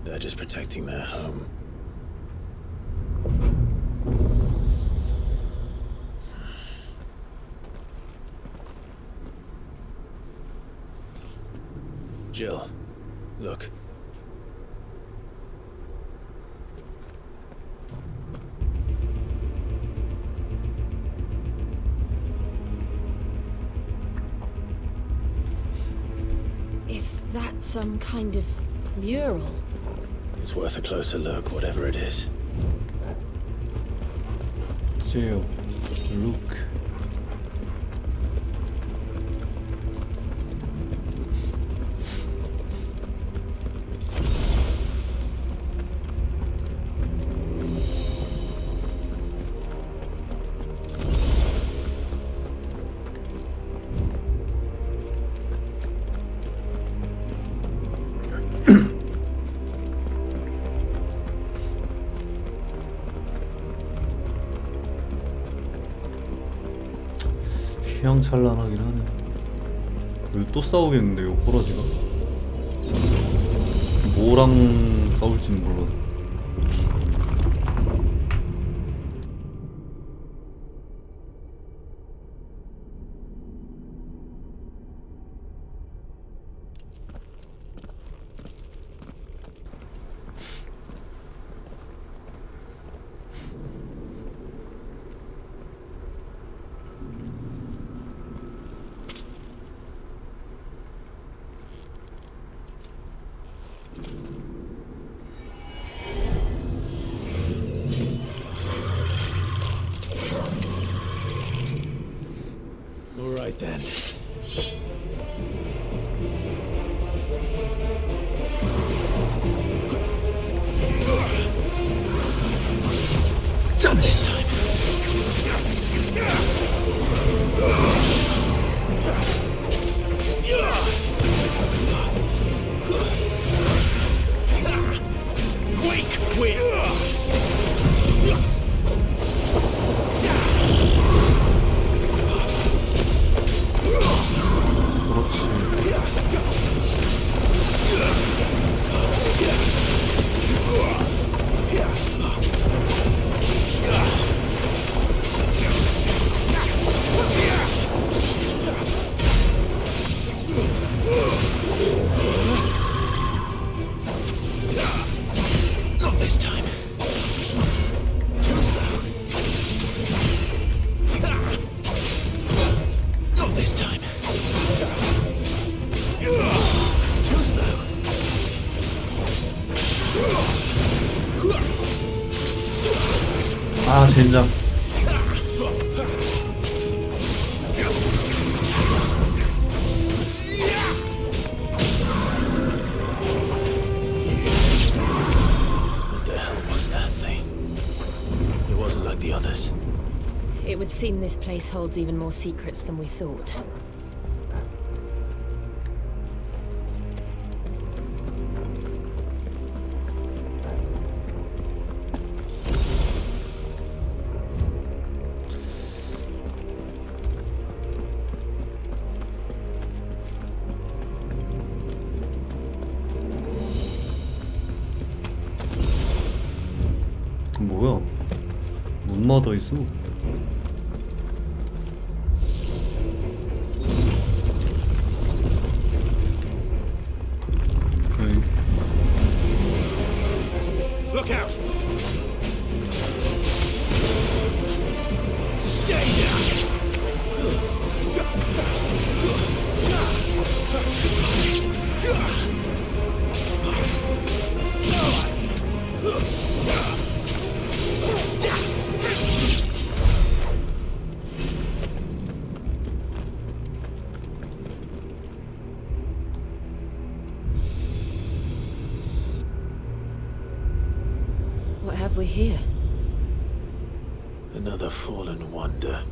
They're just protecting their home. Jill, look. Is that some kind of mural? It's worth a closer look, whatever it is. Jill, look. 휘황찬란하긴 하네. 여기 또 싸우겠는데요, 호러지가? 뭐랑 싸울지는 몰라도. All right then. Done this time. Quick, quick! Not this time. Too slow. Not this time. Too slow. 아, 젠장. What the hell was that thing? It wasn't like the others. It would seem this place holds even more secrets than we thought. 뭐야? 문마다 있어. 에이. Look out! Stay down! What have we here? Another fallen wonder.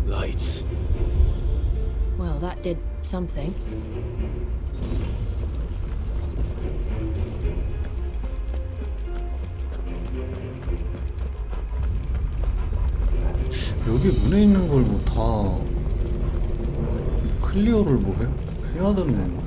Lights. Well, that did something. 여기 문에 있는 걸 뭐 다 클리어를 뭐 해야 되는 건가?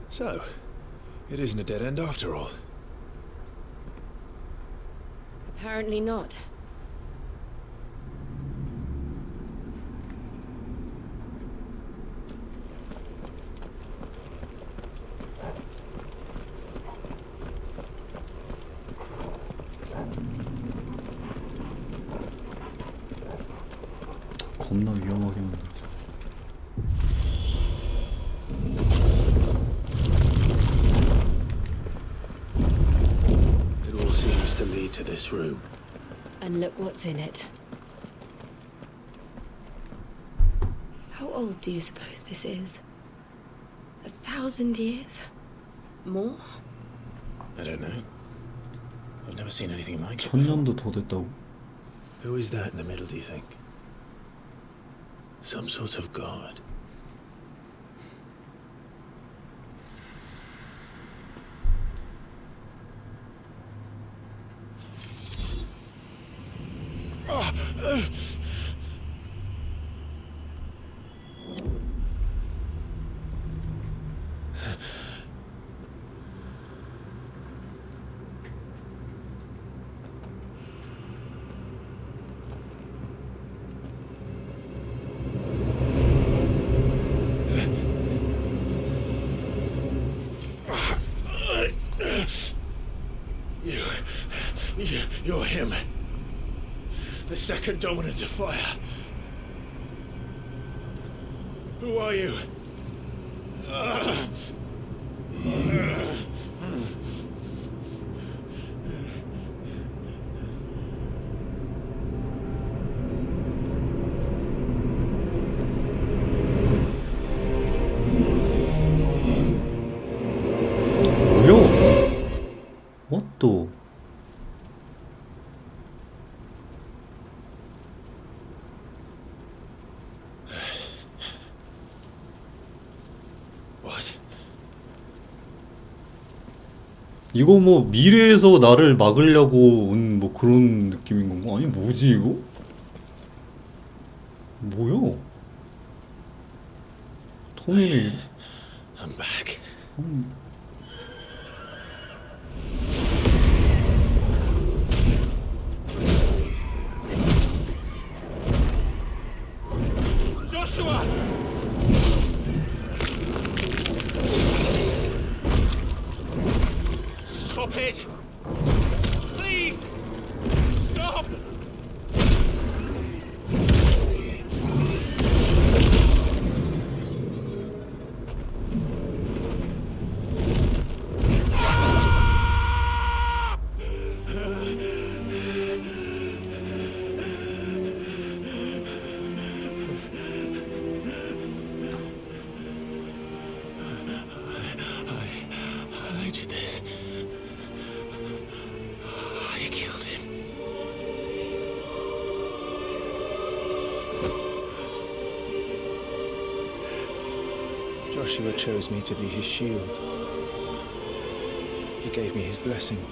So, it isn't a dead end after all. Apparently not. 겁나 위험하게 만들었어. It all seems to lead to this room. And look what's in it. How old do you suppose this is? 1,000 years? More? I don't know. I've never seen anything like it. 1000년도 더 됐다고. Who is that in the middle, do you think? Some sort of god. You're him. The second dominant of fire. Who are you? 뭐야? What the? What? 이거 뭐 미래에서 나를 막으려고 온 뭐 그런 느낌인 건가? 아니 뭐지 이거? 뭐야? 토미는 I'm back. Joshua! Stop it! Please! Stop! I did this. I killed him. Joshua chose me to be his shield. He gave me his blessing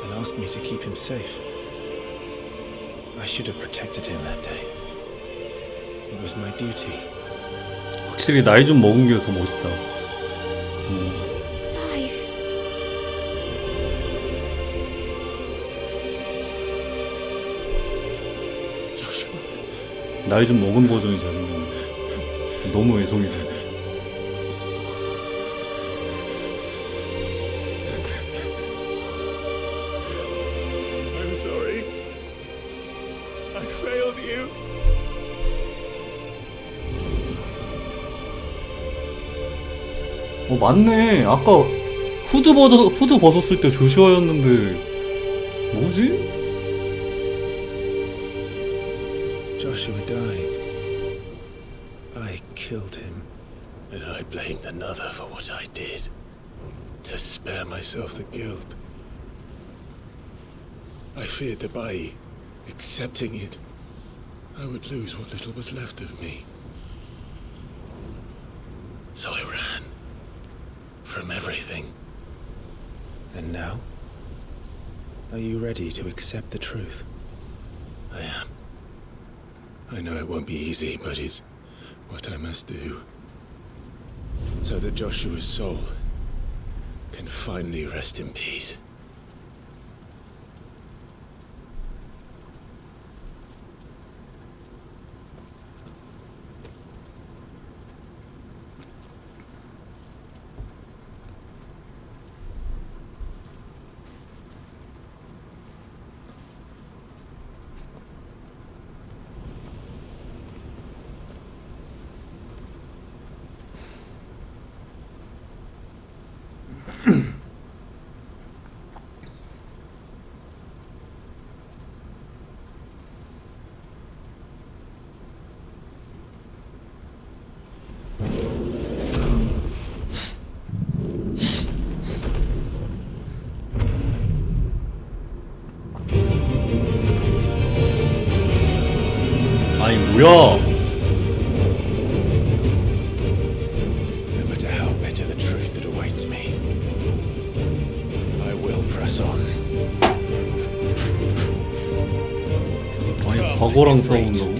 and asked me to keep him safe. I should have protected him that day. It was my duty. 확실히 나이 좀 먹은 게 더 멋있다. Clive. 나이 좀 먹은 버전이 잘생겼네. 너무 애송이 돼. I'm sorry. I failed you. 맞네. 아까 후드 벗었을 때 조슈아였는데 뭐지? Joshua died. I killed him. And I blamed another for what I did, to spare myself the guilt. I feared that by accepting it, I would lose what little was left of me. So I ran from everything. And now? Are you ready to accept the truth? I am. I know it won't be easy, but it's what I must do. So that Joshua's soul can finally rest in peace. 아니 뭐야? No matter how bitter the truth that awaits me, I will press on. 아니 과거랑 싸운다고?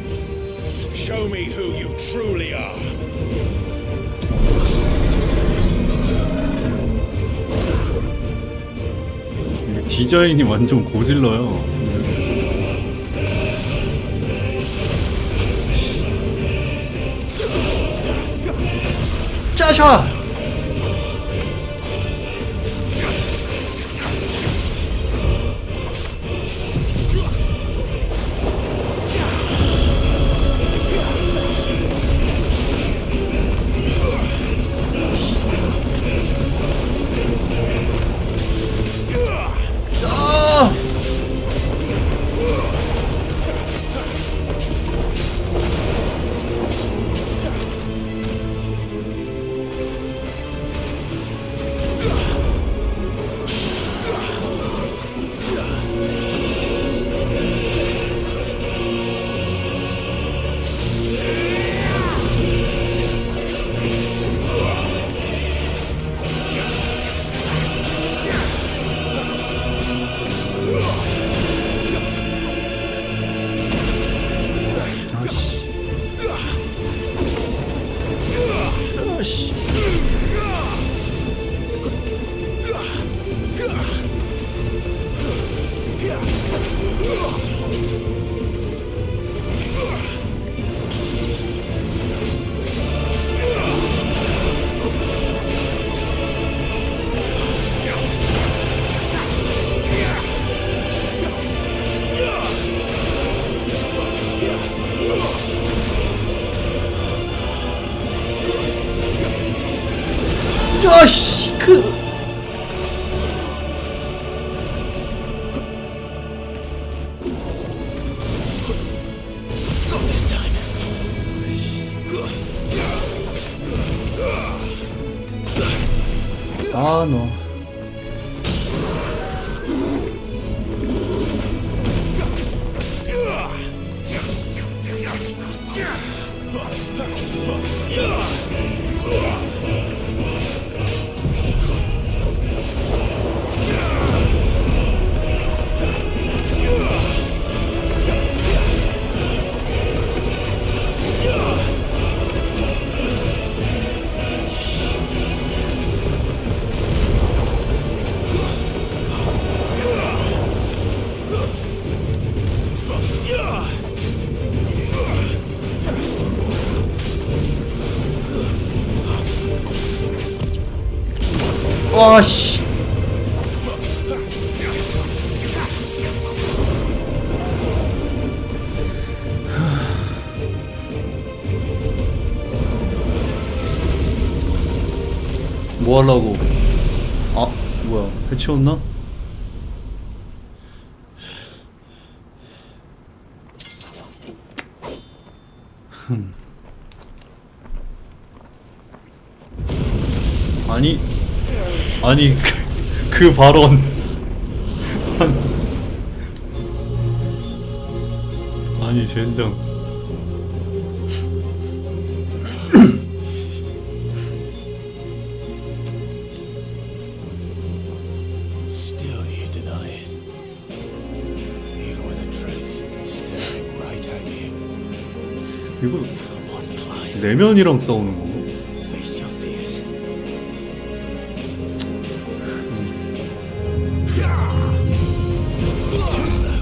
Show me who you truly are. 디자인이 완전 고질러요. 짜샤! 아씨 아, 너. 와씨. 뭐 하려고? 아, 뭐야? 해치웠나? 아니 그 발언. 아니 젠장. Still you deny it. Even with the truths staring right at you. 이거 내면이랑 싸우는 거고? Face your fears. Too slow.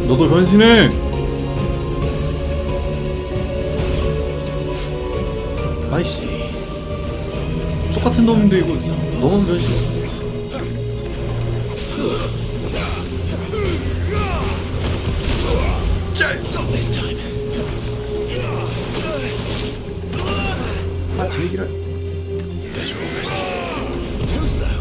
너도 변신해! 아이씨, 똑같은 놈인데 이거 너만 변신. 아, 제 얘기를. Too slow.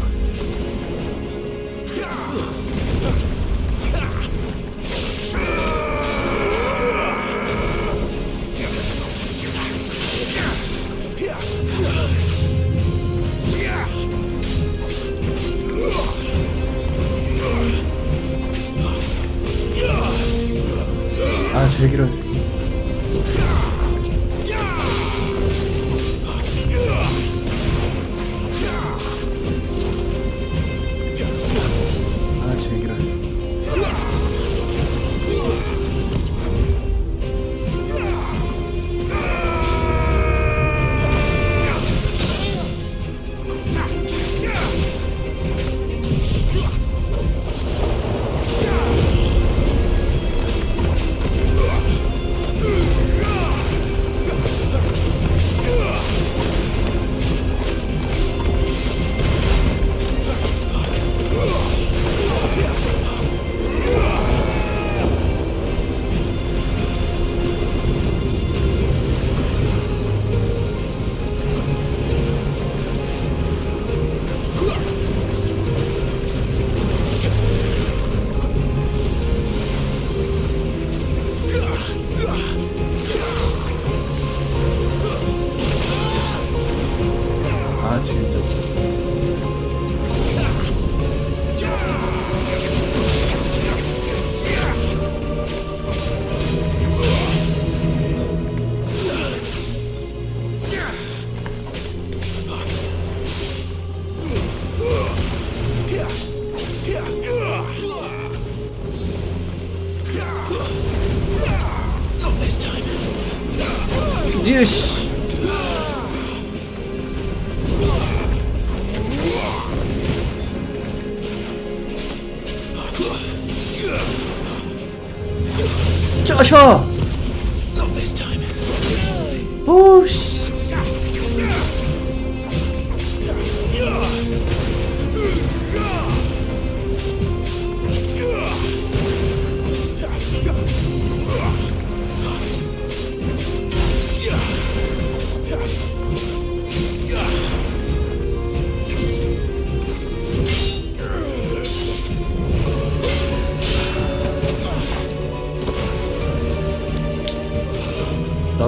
아, 제 얘기를. 아, 제 얘기를. 아, 진짜. Not this time. 예씨. 짜샤. Not this time. 오우 씨.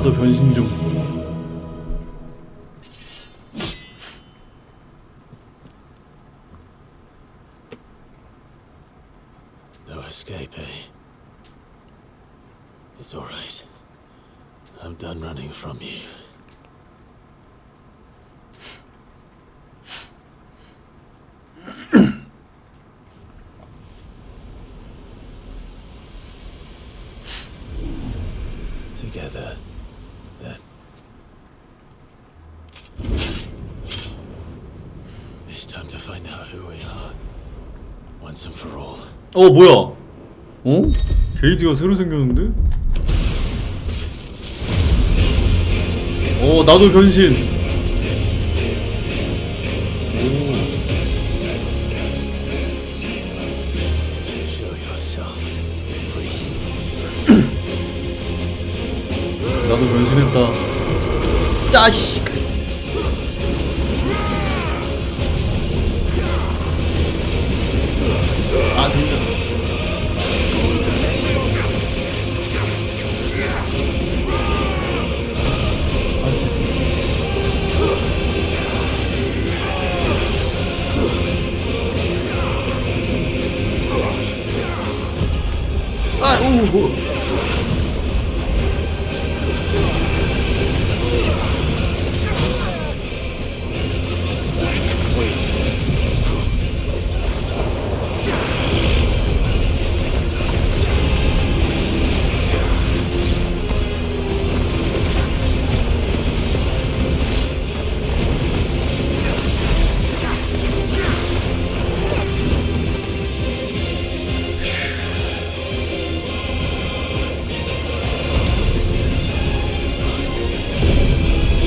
나도 변신 중. No escape, eh? It's all right. I'm done running from you. Together, then. It's time to find out who we are. Once and for all. 뭐야? 어? 게이지가 새로 생겼는데? 나도 변신. Show yourself. You're free. 나도 변신했다. 짜식. 아 진짜. 뭐.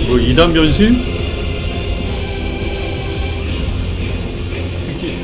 뭐 2단 변신? 특히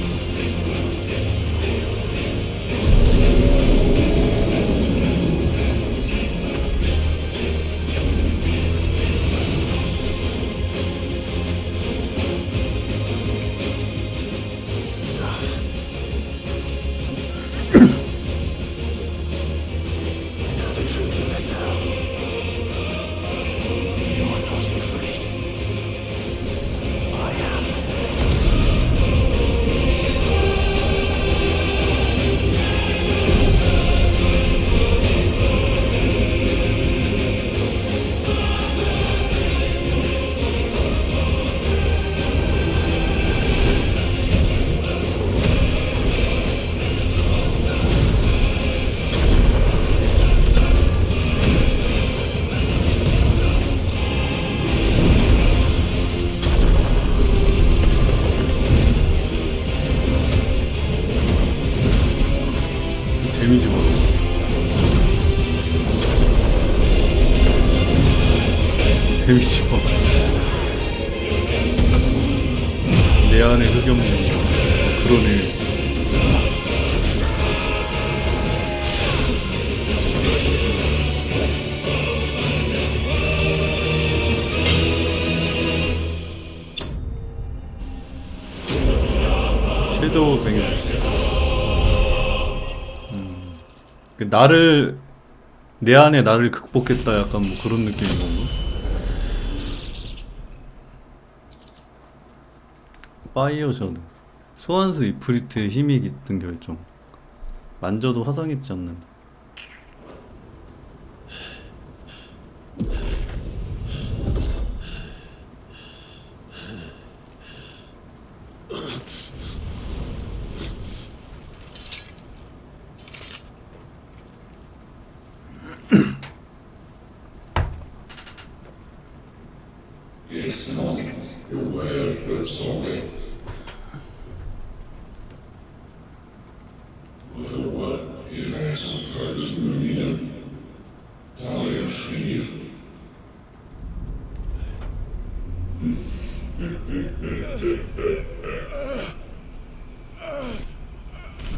데미지 봐. 데미지 봐. 내 안에 흑염룡. 그러네. 섀도우 뱅이었어. 그 나를 내 안에 나를 극복했다 약간 뭐 그런 느낌인 건가? 파이어 저드 소환수 이프리트의 힘이 깃든 결정 만져도 화상 입지 않는다.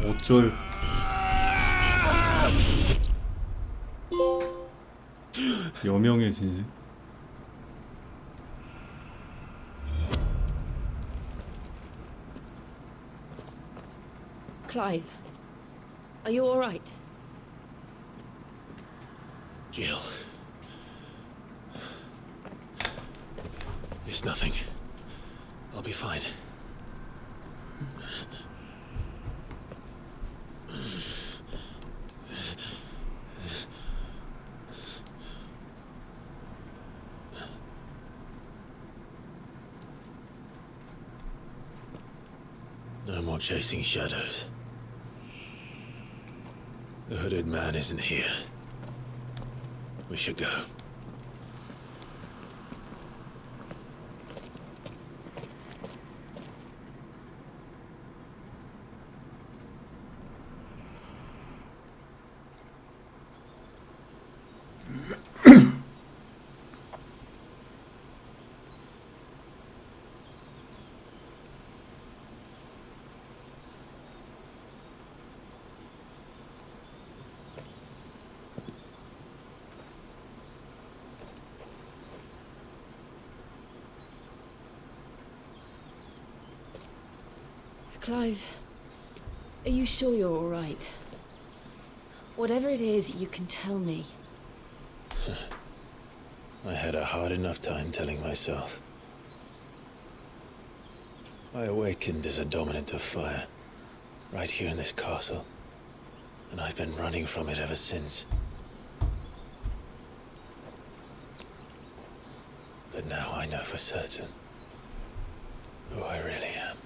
어쩔. 여명의 진실. Clive, are you all right? Jill, It's nothing. I'll be fine. No more chasing shadows. The hooded man isn't here. We should go. Clive, are you sure you're all right? Whatever it is, you can tell me. I had a hard enough time telling myself. I awakened as a dominant of fire, right here in this castle, and I've been running from it ever since. But now I know for certain who I really am.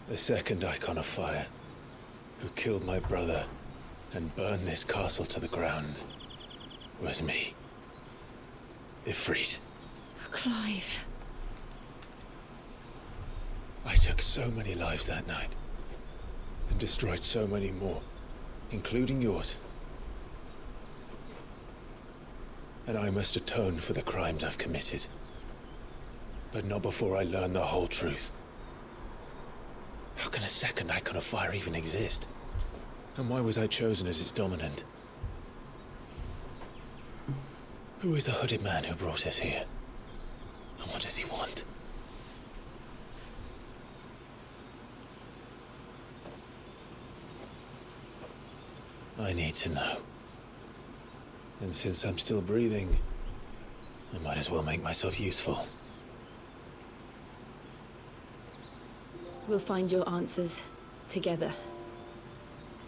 The second icon of fire, who killed my brother and burned this castle to the ground, was me. Ifrit. Clive. I took so many lives that night, and destroyed so many more, including yours. And I must atone for the crimes I've committed. But not before I learn the whole truth. How can a second icon of fire even exist? And why was I chosen as its dominant? Who is the hooded man who brought us here? And what does he want? I need to know. And since I'm still breathing, I might as well make myself useful. We'll find your answers together.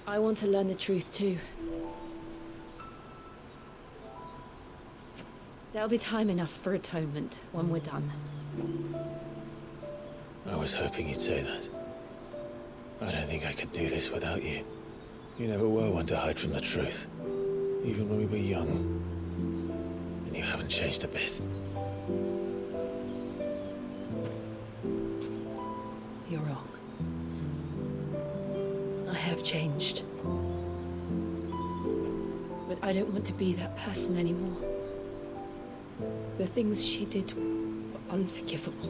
I want to learn the truth too. There'll be time enough for atonement when we're done. I was hoping you'd say that. I don't think I could do this without you. You never were one to hide from the truth, even when we were young. And you haven't changed a bit. You're wrong. I have changed. But I don't want to be that person anymore. The things she did were unforgivable.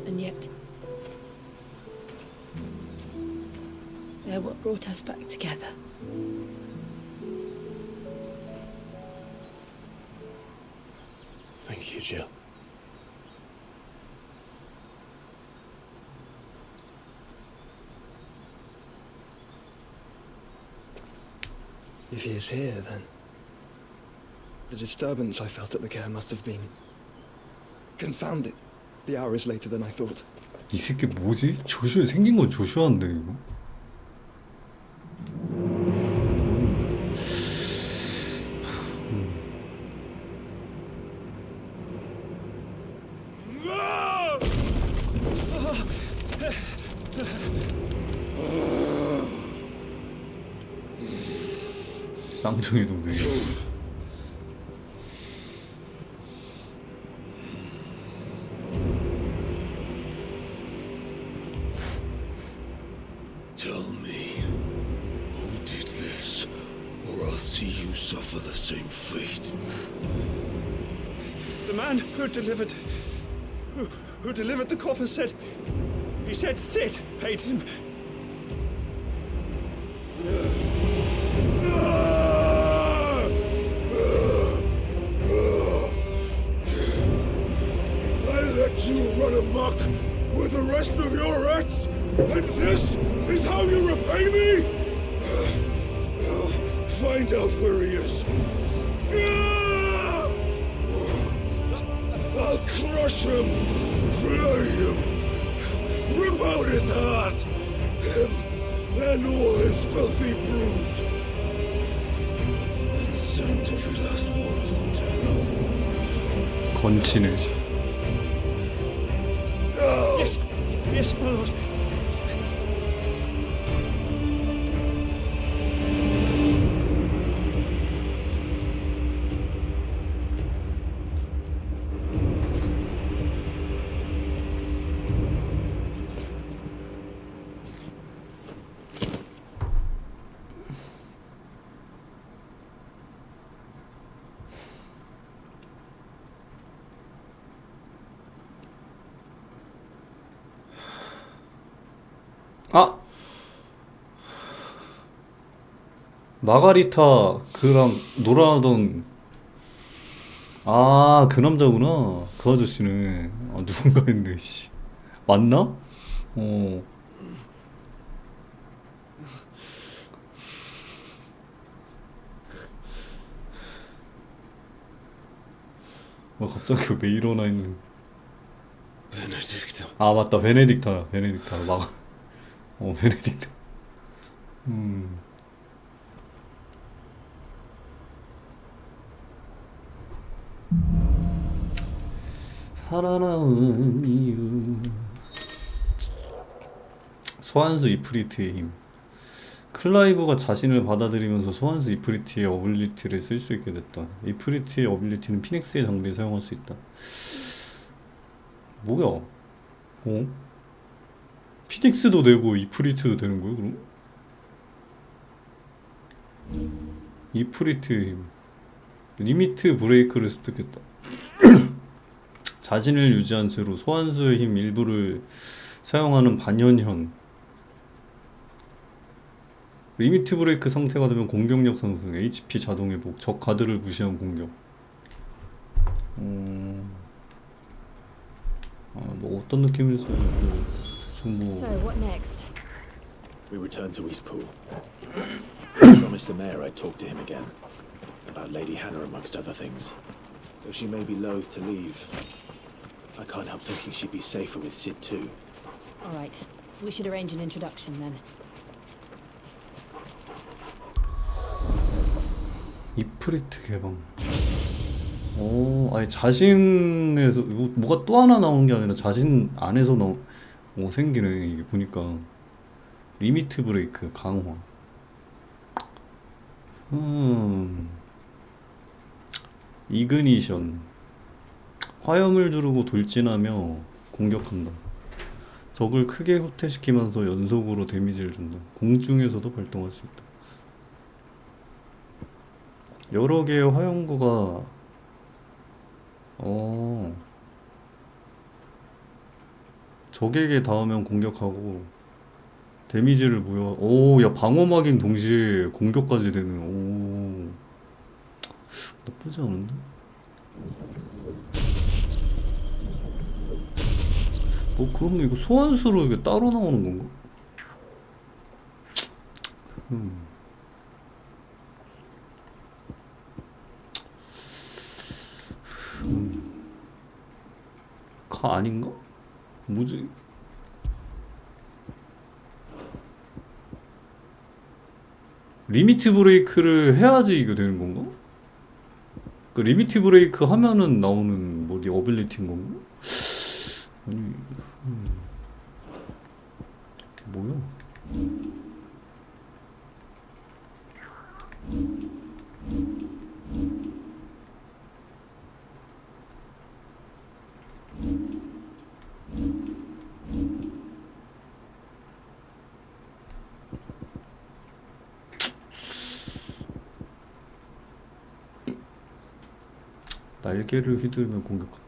And yet, they're what brought us back together. Thank you, Jill. If he is here, then the disturbance I felt at the care must have been confounded. The hour is later than I thought. 이 새끼 뭐지? 조슈 생긴 건 조슈아인데 이거. 쌍둥이 동생. Tell me, who did this, or I'll see you suffer the same fate. The man who delivered the coffin said Sid paid him. I let you run amok with the rest of your rats, and this is how you repay me? find out where he is. I'll crush him, flay him, rip out his heart, him and all his filthy brood, and send every last one of them to hell. 건치네. Yes, yes, my lord. 아! 마가리타 그랑 놀아하던 아, 그 남자구나. 그 아저씨는 아, 누군가 했네. 씨. 맞나? 어. 갑자기 왜 일어나 있는? 베네딕트. 아 맞다, 베네딕타야. 베네딕타 막. 베네딕트. 살아남은 이유. 소환수 이프리트의 힘. 클라이브가 자신을 받아들이면서 소환수 이프리트의 어빌리티를 쓸 수 있게 됐다. 이프리트의 어빌리티는 피닉스의 장비에 사용할 수 있다. 뭐야? 피닉스도 되고 이프리트도 되는 거야 그럼? 이프리트의 힘. 리미트 브레이크를 습득했다. 자신을 유지한 채로 소환수의 힘 일부를 사용하는 반현현. 리미트 브레이크 상태가 되면 공격력 상승, HP 자동 회복, 적 카드를 무시한 공격. 뭐 어떤 느낌일지 뭐. So what next? We return to Eastpool. I promised the mayor I'd talk to him again about Lady Hannah amongst other things. Though she may be loath to leave, I can't help thinking she'd be safer with Sid too. All right. We should arrange an introduction then. 이프리트 개방. 아니 자신에서 뭐가 또 하나 나오는 게 아니라 자신 안에서 생기네. 이게 보니까 리미트 브레이크 강화. 이그니션. 화염을 두르고 돌진하며 공격한다. 적을 크게 후퇴시키면서 연속으로 데미지를 준다. 공중에서도 발동할 수 있다. 여러 개의 화염구가 적에게 닿으면 공격하고 데미지를 부여. 야, 방어막인 동시에 공격까지 되는. 나쁘지 않은데? 그럼 이거 소환수로 이게 따로 나오는 건가? 카 아닌가? 뭐지? 리미트 브레이크를 해야지 이게 되는 건가? 그 리미트 브레이크 하면은 나오는 뭐 어빌리티인 건가? 아니, 뭐야? 날개를 휘두르며 공격한다.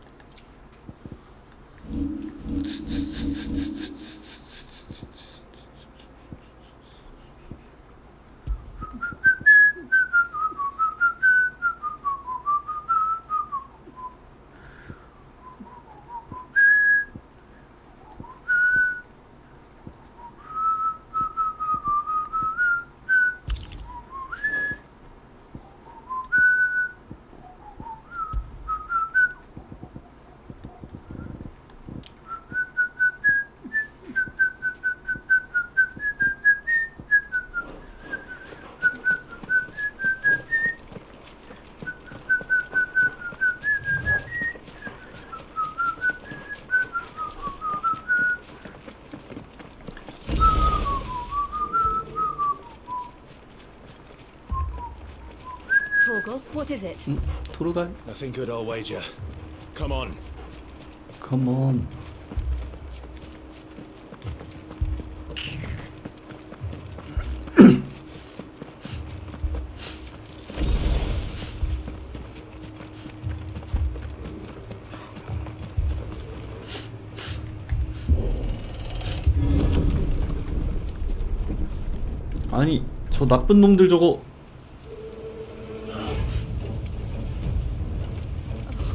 Torgal, what is it? 토르갈? Nothing good, I'll wager. Come on. Come on. 아니, 저 나쁜 놈들 저거.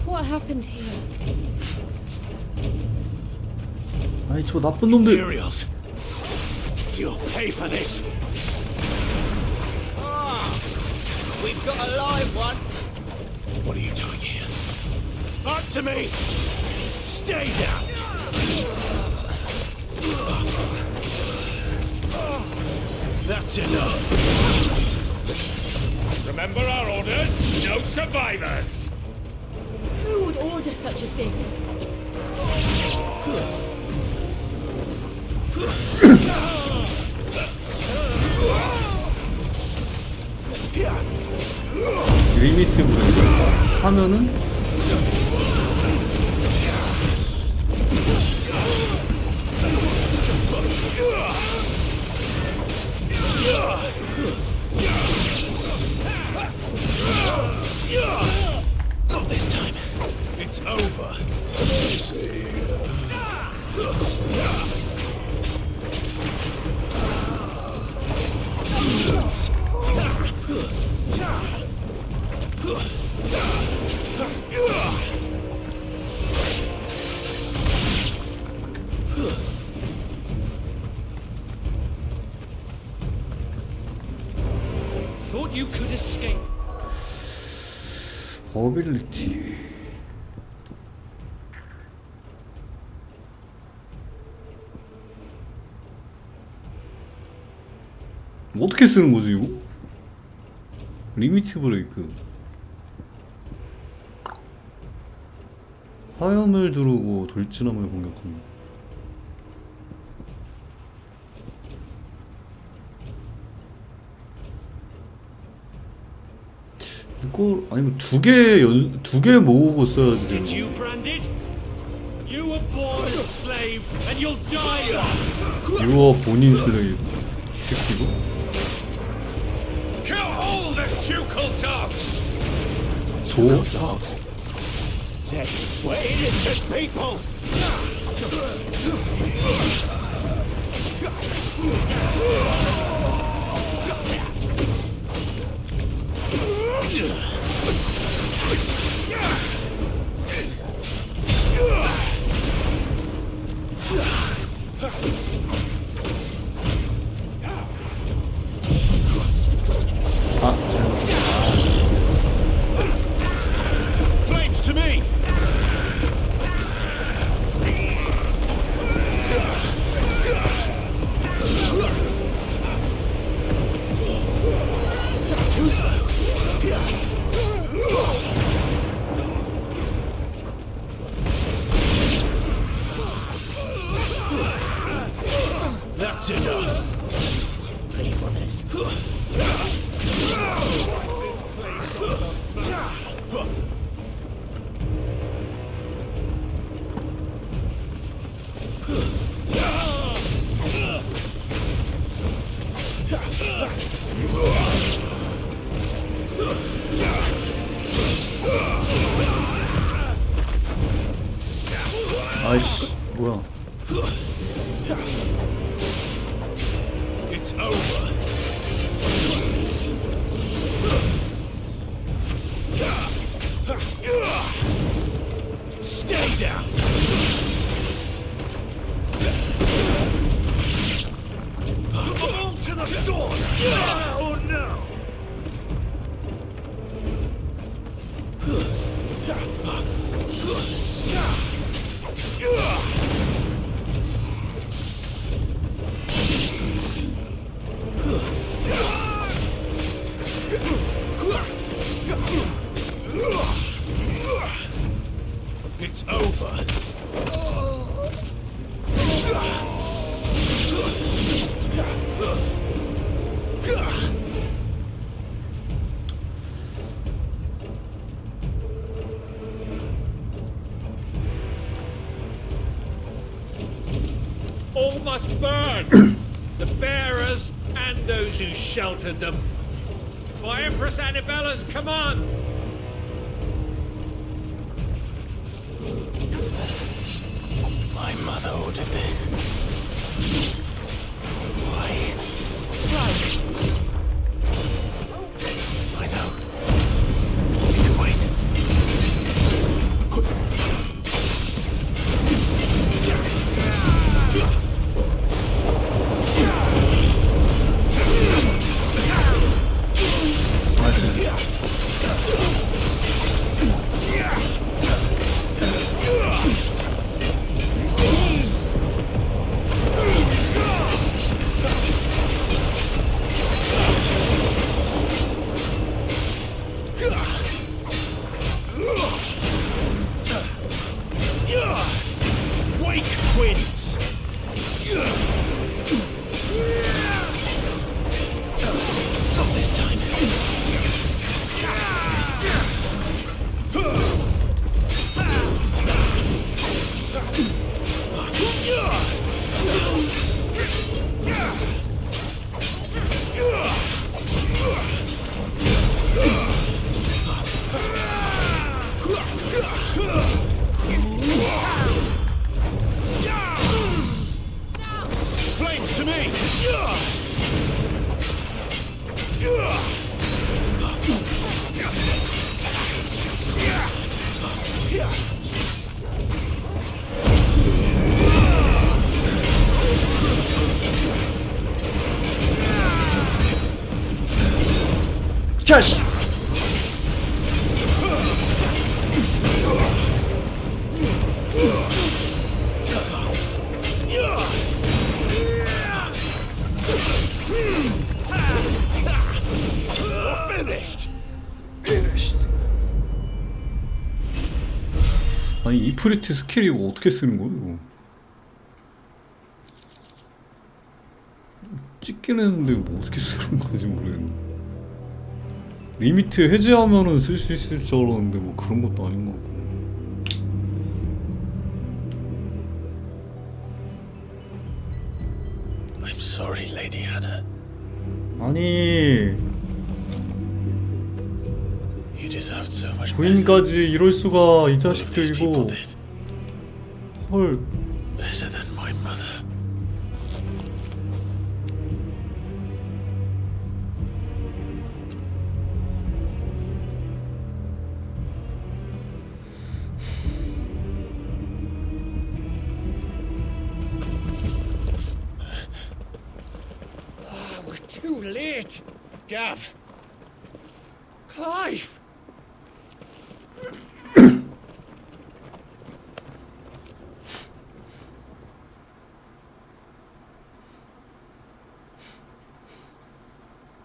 What happened here? 아니, 저 나쁜 놈들. Imperials. You'll pay for this. We've got a live one. What are you doing here? Answer me! Stay down! That's enough. Remember our orders? No survivors! Who would order such a thing? 리미트 브레이크 하면은 Not this time. It's over. Thought you could escape. 어빌리티. 어떻게 쓰는 거지 이거? 리미트 브레이크. 화염을 두르고 돌진함을 공격합니다. 이거 아니면 두 개 모으고 써야지 되는 Did you, Branded? You were born a slave, and you'll die. 유어 본인 슬레이브 새끼고. Kill all the ducal dogs. 도? Dogs. They were innocent people. Flames to me. Too slow. That's enough. Ready for this. 아이씨 뭐야. It's over. Stay down. Fall to the sword. Oh no. It's over. All must burn. The bearers and those who sheltered them. By Empress Annabella's command. My mother ordered this. Why? Right. I know. You can wait. Wake, winds! Not this time. Flames to me! 자식! 아니 이프리트 스킬이 이거 어떻게 쓰는 거야 이거? 찍긴 했는데 뭐 어떻게 쓰는 건지 모르겠네. 리미트 해제하면은 쓸 수 있을 줄 알았는데 뭐 그런 것도 아닌 것 같고. I'm sorry, Lady Hannah. 아니 You deserved so much better. 부인까지 이럴 수가. 이 All of 자식들 these people 이거. did. 헐. Better than my mother. Ah, we're too late. Gav. Clive.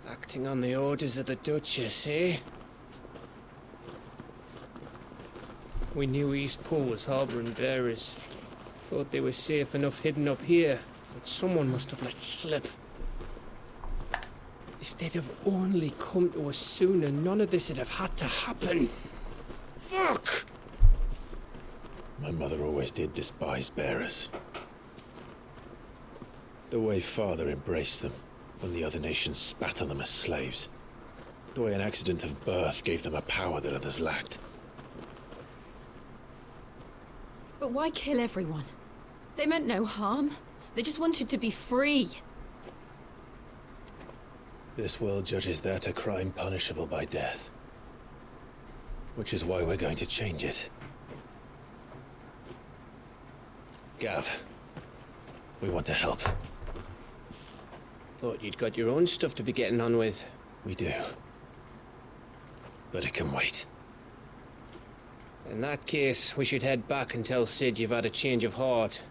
Acting on the orders of the Duchess, eh? We knew Eastpool was harbouring bearers. Thought they were safe enough hidden up here, but someone must have let slip. If they'd have only come to us sooner, none of this would have had to happen. Fuck! My mother always did despise bearers. The way father embraced them when the other nations spat on them as slaves. The way an accident of birth gave them a power that others lacked. But why kill everyone? They meant no harm. They just wanted to be free. This world judges that a crime punishable by death. Which is why we're going to change it. Gav, we want to help. Thought you'd got your own stuff to be getting on with. We do. But it can wait. In that case, we should head back and tell Sid you've had a change of heart.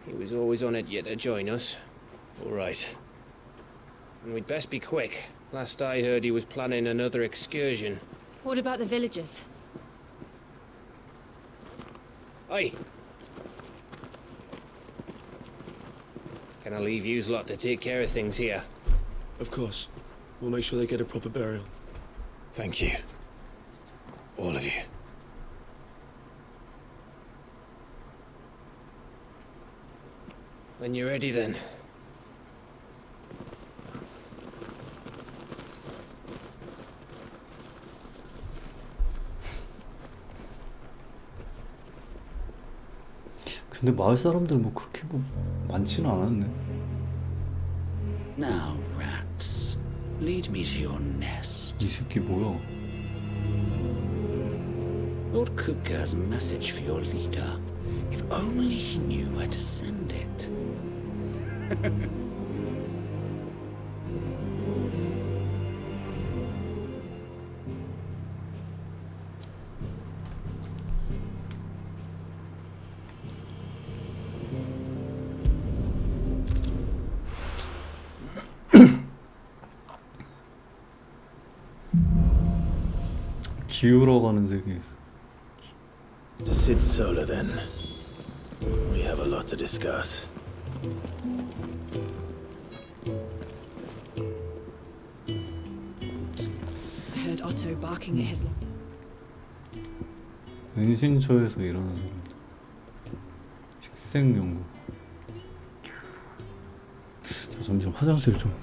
He was always on it yet to join us. All right. And we'd best be quick. Last I heard, he was planning another excursion. What about the villagers? Aye. Can I leave yous lot to take care of things here? Of course. We'll make sure they get a proper burial. Thank you. All of you. When you're ready, then. 근데 마을 사람들 뭐 그렇게 뭐 많지는 않았네. Now, rats, lead me to your nest. 이 새끼 뭐야? Lord Kupka has a message for your leader. If only he knew where to send it. 기울어가는 세계. To Sid Solar, then. We have a lot to discuss. I heard Otto barking at his... 은신처에서 일하는 사람들. 식생 연구. 자, 잠시만 화장실 좀.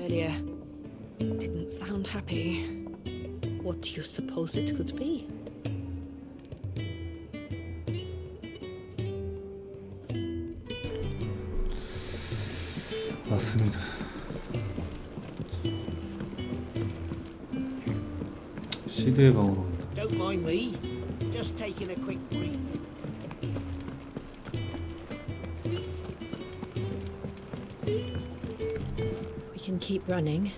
Earlier, didn't sound happy. What do you suppose it could be? 맞습니다. 시대의 방으로 갑니다. Don't mind me. Just taking a quick break. We can keep running.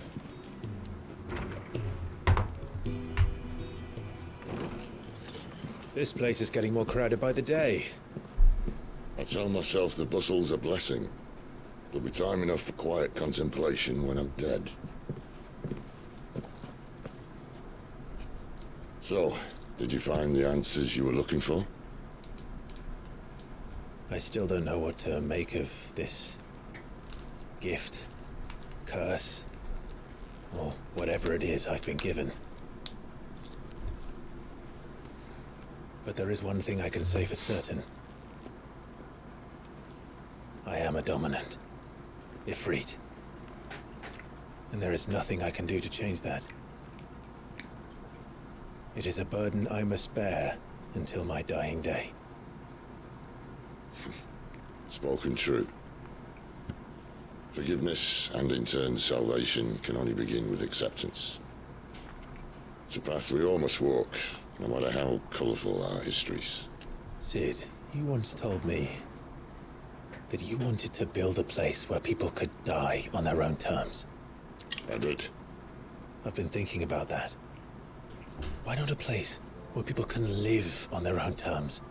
This place is getting more crowded by the day. I tell myself the bustle's a blessing. There'll be time enough for quiet contemplation when I'm dead. So, did you find the answers you were looking for? I still don't know what to make of this gift, curse, or whatever it is I've been given. But there is one thing I can say for certain. I am a dominant, Ifrit. And there is nothing I can do to change that. It is a burden I must bear until my dying day. Spoken true. Forgiveness and in turn salvation can only begin with acceptance. It's a path we all must walk, no matter how colourful our histories. Sid, you once told me that you wanted to build a place where people could die on their own terms. I did. I've been thinking about that. Why not a place where people can live on their own terms?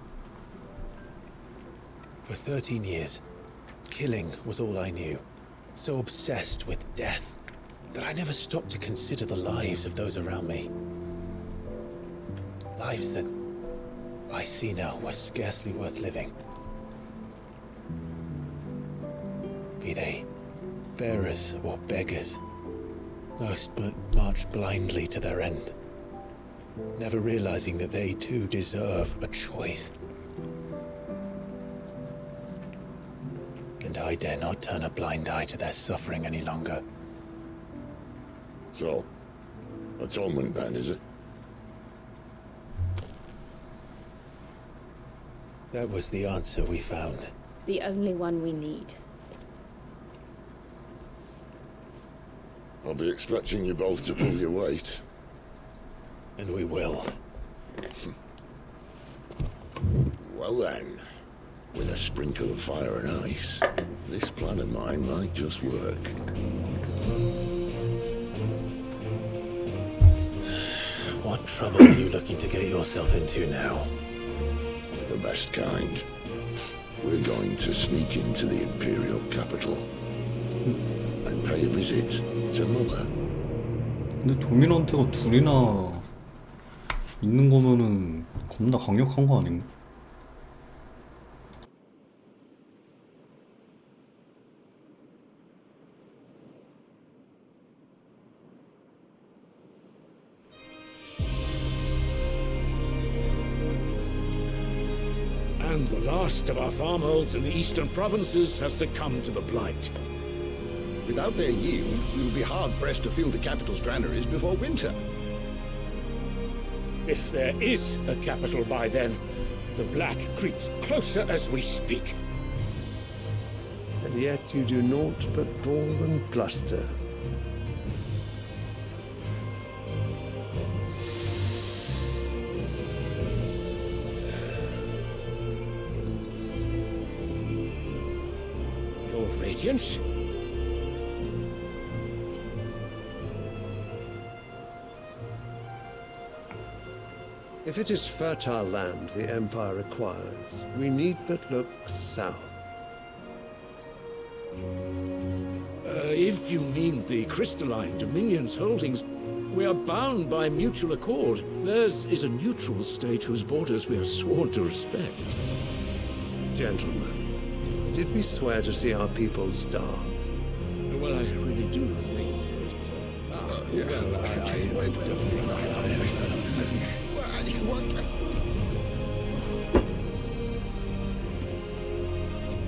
For 13 years, killing was all I knew. So obsessed with death that I never stopped to consider the lives of those around me. Lives that I see now were scarcely worth living. Be they bearers or beggars, most march blindly to their end, never realizing that they too deserve a choice. And I dare not turn a blind eye to their suffering any longer. So, atonement then, is it? That was the answer we found. The only one we need. I'll be expecting you both to pull your weight. And we will. Well then, with a sprinkle of fire and ice, this plan of mine might just work. What trouble are you looking to get yourself into now? The best kind. We're going to sneak into the Imperial capital and pay a visit to Mother. 근데 도미넌트가 둘이나 있는 거면은 겁나 강력한 거 아닌가? And the last of our farmholds in the eastern provinces has succumbed to the blight. Without their yield, we will be hard-pressed to fill the capital's granaries before winter. If there is a capital by then, the black creeps closer as we speak. And yet you do naught but bawl and bluster. Your Radiance? If it is fertile land the Empire requires, we need but look south. If you mean the crystalline Dominion's holdings, we are bound by mutual accord. Theirs is a neutral state whose borders we are sworn to respect. Gentlemen, did we swear to see our people starve? Well, I really do think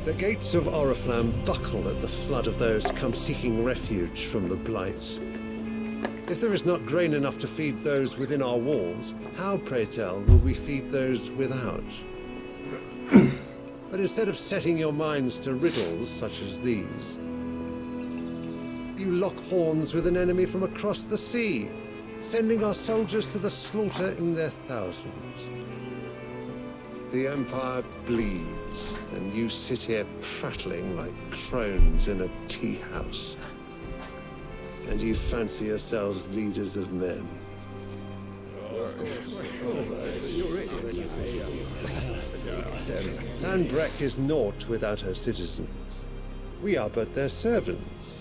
The gates of Oriflamme buckle at the flood of those come seeking refuge from the blight. If there is not grain enough to feed those within our walls, how, pray tell, will we feed those without? But instead of setting your minds to riddles such as these, you lock horns with an enemy from across the sea, sending our soldiers to the slaughter in their thousands. The Empire bleeds, and you sit here prattling like crones in a tea house. And you fancy yourselves leaders of men. Sanbreque is naught without her citizens. We are but their servants.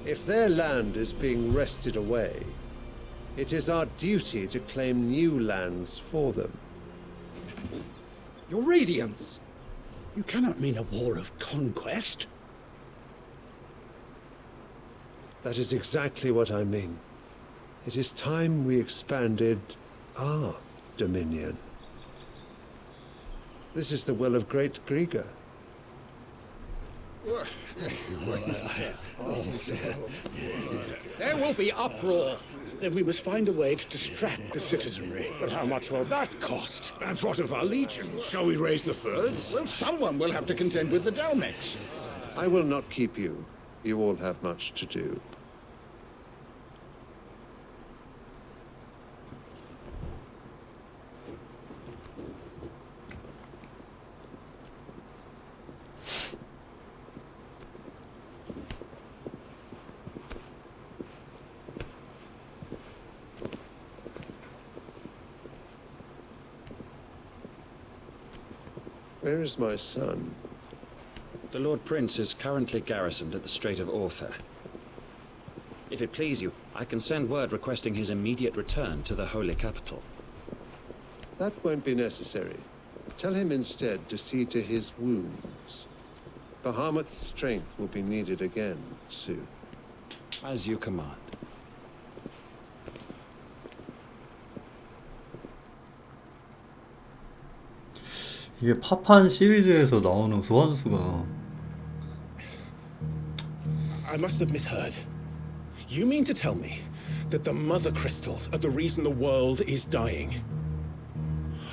If their land is being wrested away, it is our duty to claim new lands for them. Your Radiance! You cannot mean a war of conquest. That is exactly what I mean. It is time we expanded our dominion. This is the will of great Grieger. There will be uproar. Then we must find a way to distract the citizenry. But how much will that cost? And what of our legions? Shall we raise the Fyrds? Well, someone will have to contend with the Dalmex. I will not keep you. You all have much to do. Where is my son? The Lord Prince is currently garrisoned at the Strait of Arthur. If it please you, I can send word requesting his immediate return to the Holy Capital. That won't be necessary. Tell him instead to see to his wounds. Bahamut's strength will be needed again soon. As you command. 이게 파판 시리즈에서 나오는 소환수가 I must have misheard. You mean to tell me that the mother crystals are the reason the world is dying?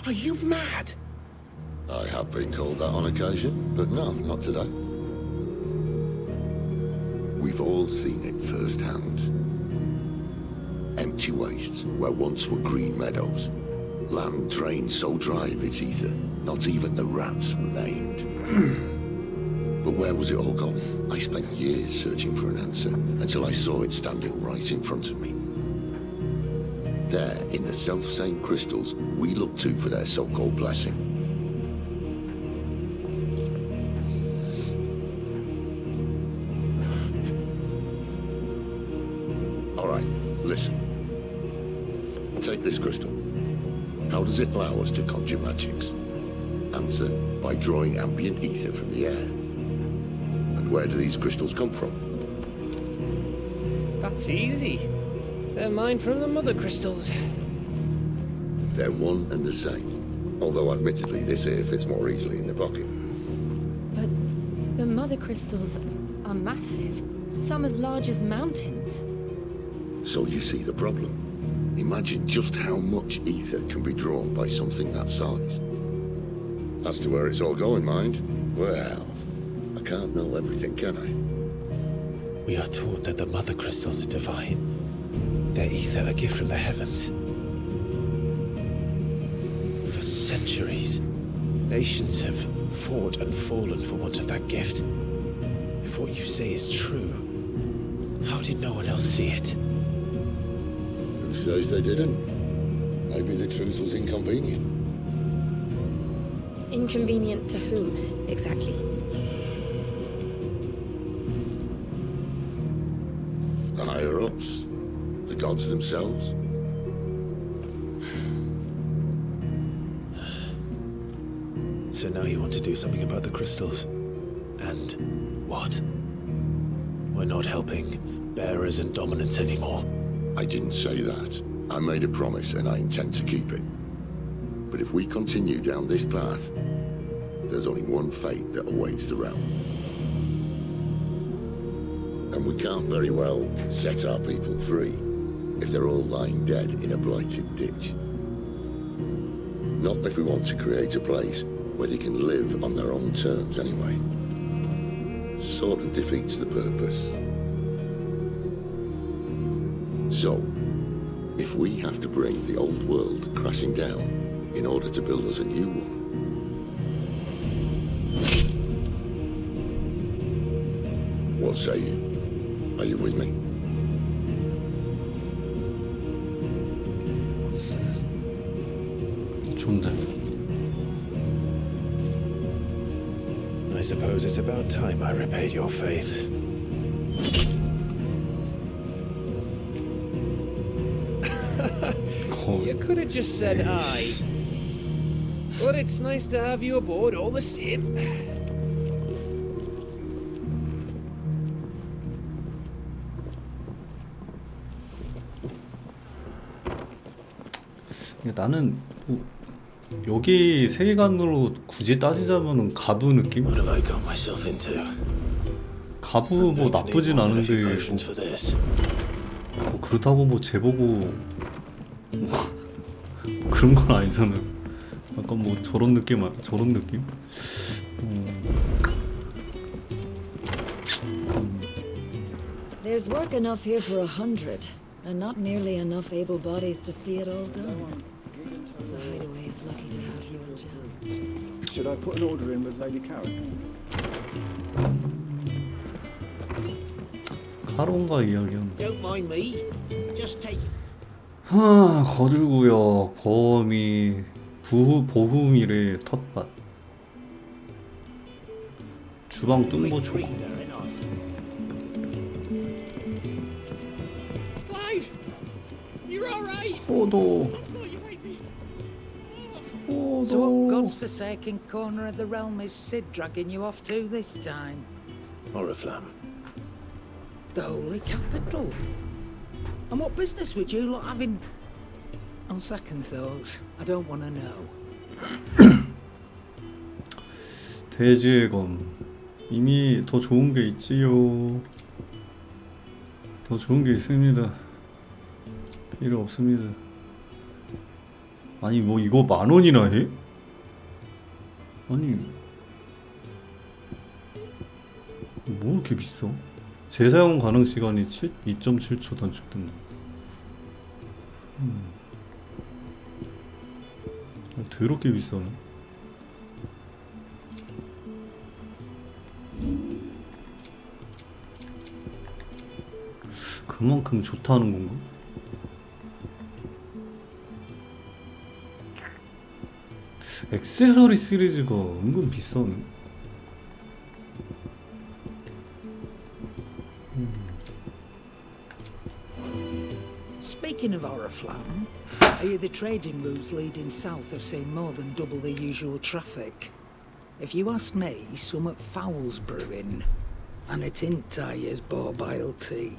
Are you mad? I have been called that on occasion, but no, not today. We've all seen it firsthand. Empty wastes where once were green meadows. Land drained so dry of its ether, not even the rats remained. But where was it all gone? I spent years searching for an answer, until I saw it standing right in front of me. There, in the self-same crystals we look to for their so-called blessing. All right, listen. Take this crystal. How does it allow us to conjure magics? Answer, by drawing ambient ether from the air. And where do these crystals come from? That's easy. They're mine from the mother crystals. They're one and the same. Although admittedly this here fits more easily in the pocket. But the mother crystals are massive. Some as large as mountains. So you see the problem. Imagine just how much ether can be drawn by something that size. As to where it's all going, mind, well, I can't know everything, can I? We are taught that the mother crystals are divine. Their ether a gift from the heavens. For centuries, nations have fought and fallen for want of that gift. If what you say is true, how did no one else see it? Who says they didn't? Maybe the truth was inconvenient. Inconvenient to whom, exactly? The higher-ups. The gods themselves. So now you want to do something about the crystals. And what? We're not helping bearers and dominants anymore. I didn't say that. I made a promise and I intend to keep it. But if we continue down this path, there's only one fate that awaits the realm. And we can't very well set our people free if they're all lying dead in a blighted ditch. Not if we want to create a place where they can live on their own terms anyway. Sort of defeats the purpose. So, if we have to bring the old world crashing down in order to build us a new one, what say you? Are you with me? 좋은데. I suppose it's about time I repaid your faith. You could have just said aye. But it's nice to have you aboard all the same. 나는 뭐 여기 세계관으로 굳이 따지자면은 가부 느낌? 가부 뭐 나쁘진 않은데 뭐 그렇다고 뭐 제보고 뭐 그런 건 아니잖아. 약간 뭐 저런 느낌. There's work enough here for 100, and not nearly enough able bodies to see it all done. The Hideaway is lucky to have you and Jill. Should I put an order in with Lady Karen? 카론과 이야기한다. Don't mind me. Just take. 거주구역, 범위, 보후미래, 텃밭. 주방 뚱보 초. Clive, you're all right. 호도. So what God's forsaken corner of the realm is Sid dragging you off to this time? Oriflamme. The Holy Capital. And what business would you lot having? On second thoughts, I don't want to know. 대지의 검. 이미 더 좋은 게 있지요. 더 좋은 게 있습니다. 필요 없습니다. 아니 뭐 이거 10,000원이나 해? 아니 뭐 이렇게 비싸? 재사용 가능 시간이 2.7초 단축된다. 더럽게 비싸네. 그만큼 좋다는 건가? 액세서리 시리즈가 은근 비싸네. Speaking of Oriflamme, I hear the trading routes leading south have seen more than double the usual traffic. If you ask me, somewhat foul's brewing, and it's in Tyre's borbile tea.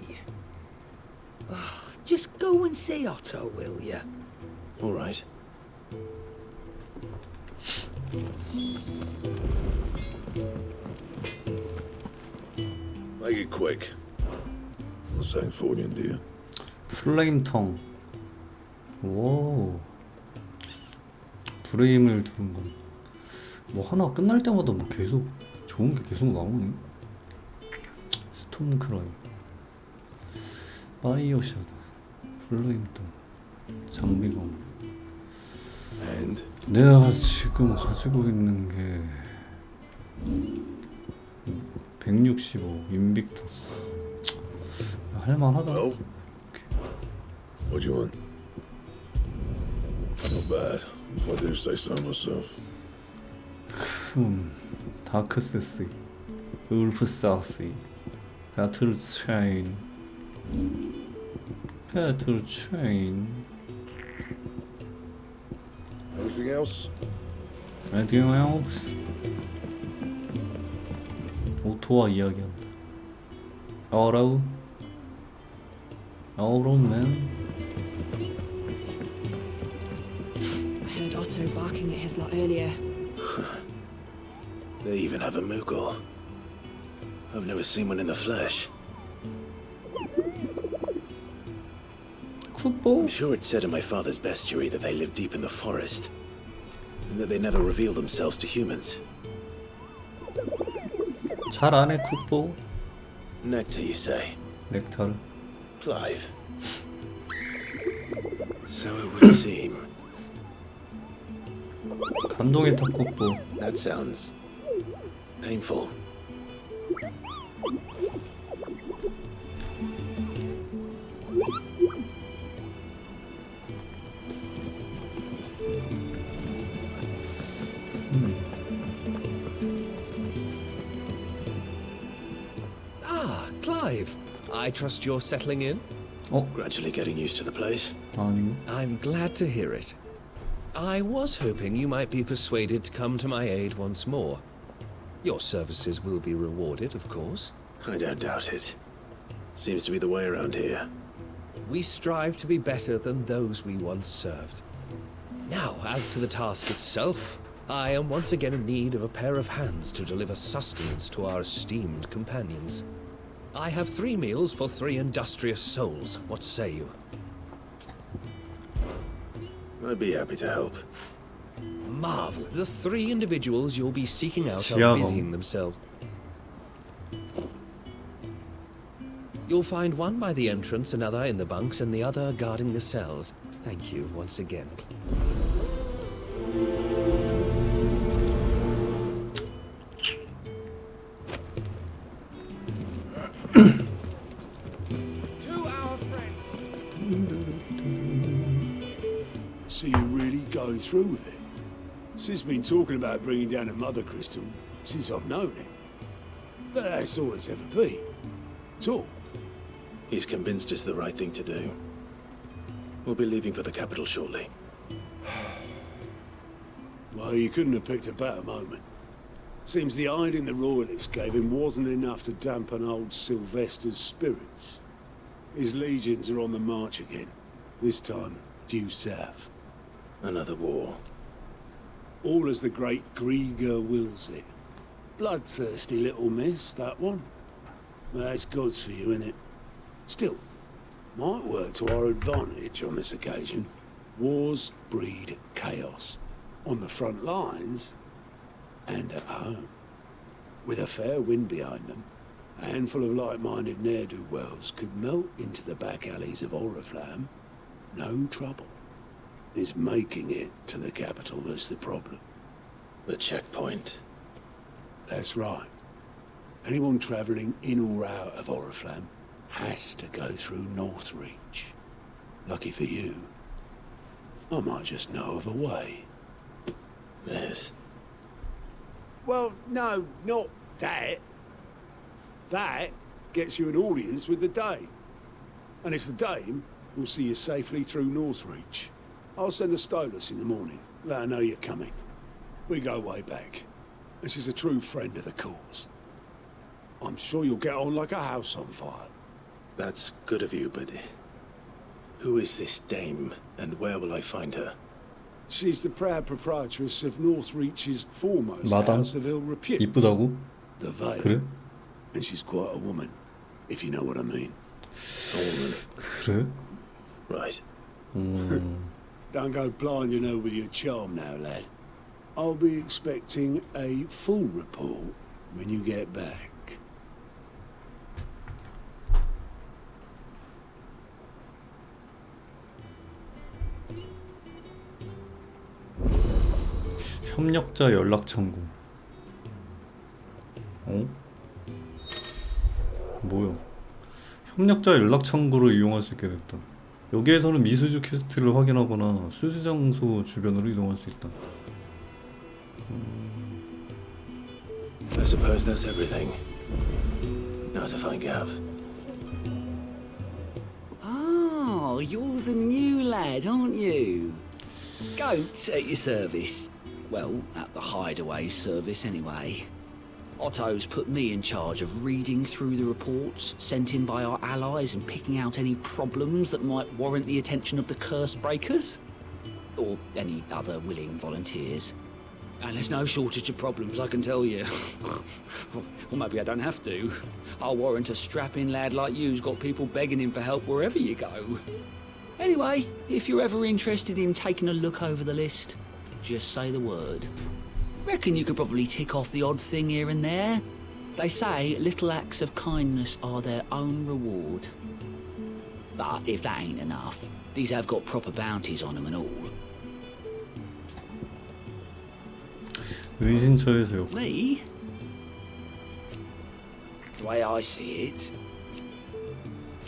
Just go and see Otto, will you? All right. Make it quick. What's that for you, dear? 플레임텅. 오. 브레임을 두른 건. 뭐 하나 끝날 때마다 뭐 계속 좋은 게 계속 나오네. 스톰크라이. 파이어샤드. 플레임텅. 장비검. 내가 지금 가지고 있는 게 165 인빅터스. 할만하다. What do you want? Not bad, if I do say so myself. 다크세스, 울프사시, 배틀 체인, 배틀 체인. Anything else? Anything else? 오토와 이야기한다. Auto, man. I heard Otto barking at his lot earlier. They even have a Moogle. I've never seen one in the flesh. I'm sure it said in my father's bestiary that they live deep in the forest, and that they never reveal themselves to humans. 잘 아네 쿠뽀. Nectar, you say? 넥타르. Clive. So it would seem. 감동의 탑 쿠뽀. That sounds painful. Clive, I trust you're settling in? Gradually getting used to the place. I'm glad to hear it. I was hoping you might be persuaded to come to my aid once more. Your services will be rewarded, of course. I don't doubt it. Seems to be the way around here. We strive to be better than those we once served. Now, as to the task itself, I am once again in need of a pair of hands to deliver sustenance to our esteemed companions. I have 3 meals for 3 industrious souls. What say you? I'd be happy to help. Marvel. The 3 individuals you'll be seeking out are 지하검. busying themselves. You'll find one by the entrance, another in the bunks, and the other guarding the cells. Thank you once again. To our friends. So you're really going through with it? Sid's been talking about bringing down a mother crystal since I've known him. But that's all it's ever been. Talk. He's convinced it's the right thing to do. We'll be leaving for the capital shortly. Well, you couldn't have picked a better moment. Seems the hiding the royalists gave him wasn't enough to dampen old Sylvester's spirits. His legions are on the march again, this time due south. Another war. All as the great Grieger wills it. Bloodthirsty little miss, that one. That's God's for you, innit? Still, might work to our advantage on this occasion. Wars breed chaos. On the front lines, and at home. With a fair wind behind them, a handful of like-minded ne'er-do-wells could melt into the back alleys of Oriflamme. No trouble. It's making it to the capital that's the problem. The checkpoint. That's right. Anyone travelling in or out of Oriflamme has to go through Northreach. Lucky for you, I might just know of a way. Yes. Well, no, not that. That gets you an audience with the Dame. And it's the Dame who'll see you safely through Northreach. I'll send a Stolas in the morning, let her know you're coming. We go way back, and she's a true friend of the cause. I'm sure you'll get on like a house on fire. That's good of you, but who is this dame, and where will I find her? She's the proud proprietress of Northreach's foremost 마담? house of ill repute. 이쁘다고? The Vale. 그래? And she's quite a woman, if you know what I mean. A woman. 그래? Right. Don't go blinding her with your charm now, lad. I'll be expecting a full report when you get back. 협력자 연락 창구. 어? 뭐야? 협력자 연락 창구를 이용할 수 있게 됐다. 여기에서는 미수주 퀘스트를 확인하거나 수주 장소 주변으로 이동할 수 있다. I suppose that's everything. Now to find Gav. Oh, you're the new lad, aren't you? Goat at your service. Well, at the hideaway service anyway. Otto's put me in charge of reading through the reports sent in by our allies and picking out any problems that might warrant the attention of the curse breakers. Or any other willing volunteers. And there's no shortage of problems, I can tell you. Or maybe I don't have to. I'll warrant a strapping lad like you's got people begging him for help wherever you go. Anyway, if you're ever interested in taking a look over the list, just say the word. Reckon you could probably tick off the odd thing here and there. They say little acts of kindness are their own reward. But if that ain't enough, these have got proper bounties on them and all. 의신처에서 역. Me? The way I see it.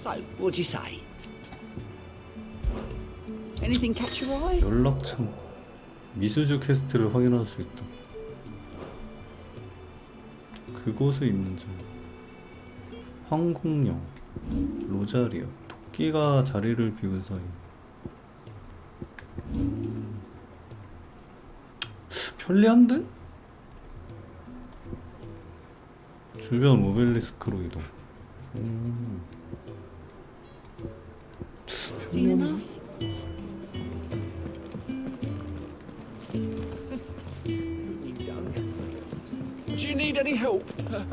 So, what'd you say? Anything catch your eye? 연락 창구. 미수주 퀘스트를 확인할 수 있다. 그곳에 있는 자. 황궁령, 로자리아, 토끼가 자리를 비운 사이. 편리한데? 주변 오벨리스크로 이동. Seen enough? Do you need any help,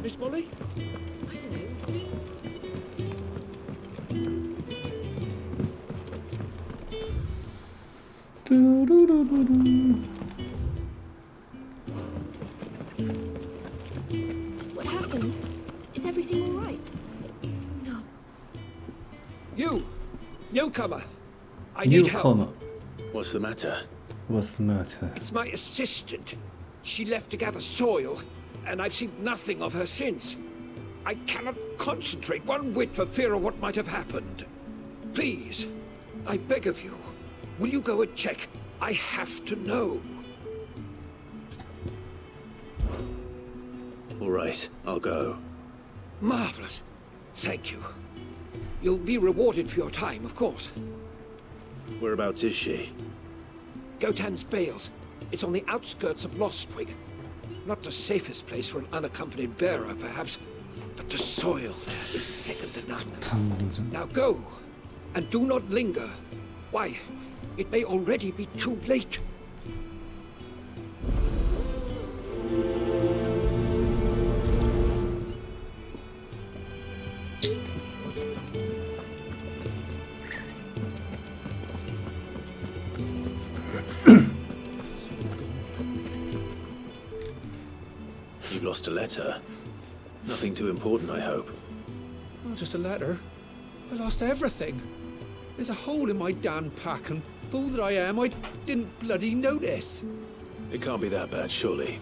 Miss Molly? I don't know. What happened? Is everything all right? No, You! Newcomer! I need help. Newcomer. What's the matter? What's the matter? It's my assistant. She left to gather soil, and I've seen nothing of her since. I cannot concentrate one whit for fear of what might have happened. Please, I beg of you, will you go and check? I have to know. All right, I'll go. Marvelous. Thank you. You'll be rewarded for your time, of course. Whereabouts is she? Gotan's Bales. It's on the outskirts of Lostwig. Not the safest place for an unaccompanied bearer, perhaps, but the soil there is second to none. Now go, and do not linger. Why, it may already be too late. You've lost a letter. Nothing too important, I hope. Oh, just a letter. I lost everything. There's a hole in my damn pack, and fool that I am, I didn't bloody notice. It can't be that bad, surely.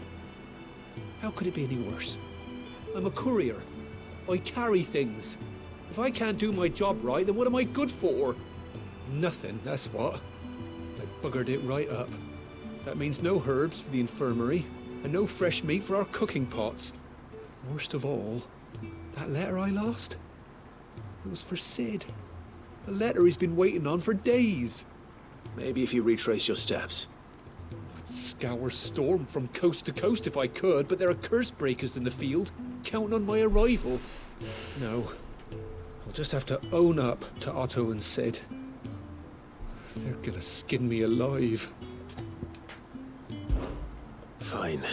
How could it be any worse? I'm a courier. I carry things. If I can't do my job right, then what am I good for? Nothing, that's what. I buggered it right up. That means no herbs for the infirmary, and no fresh meat for our cooking pots. Worst of all, that letter I lost, it was for Sid. A letter he's been waiting on for days. Maybe if you retrace your steps. I'd scour Storm from coast to coast if I could, but there are curse breakers in the field, counting on my arrival. No, I'll just have to own up to Otto and Sid. They're gonna skin me alive. Fine.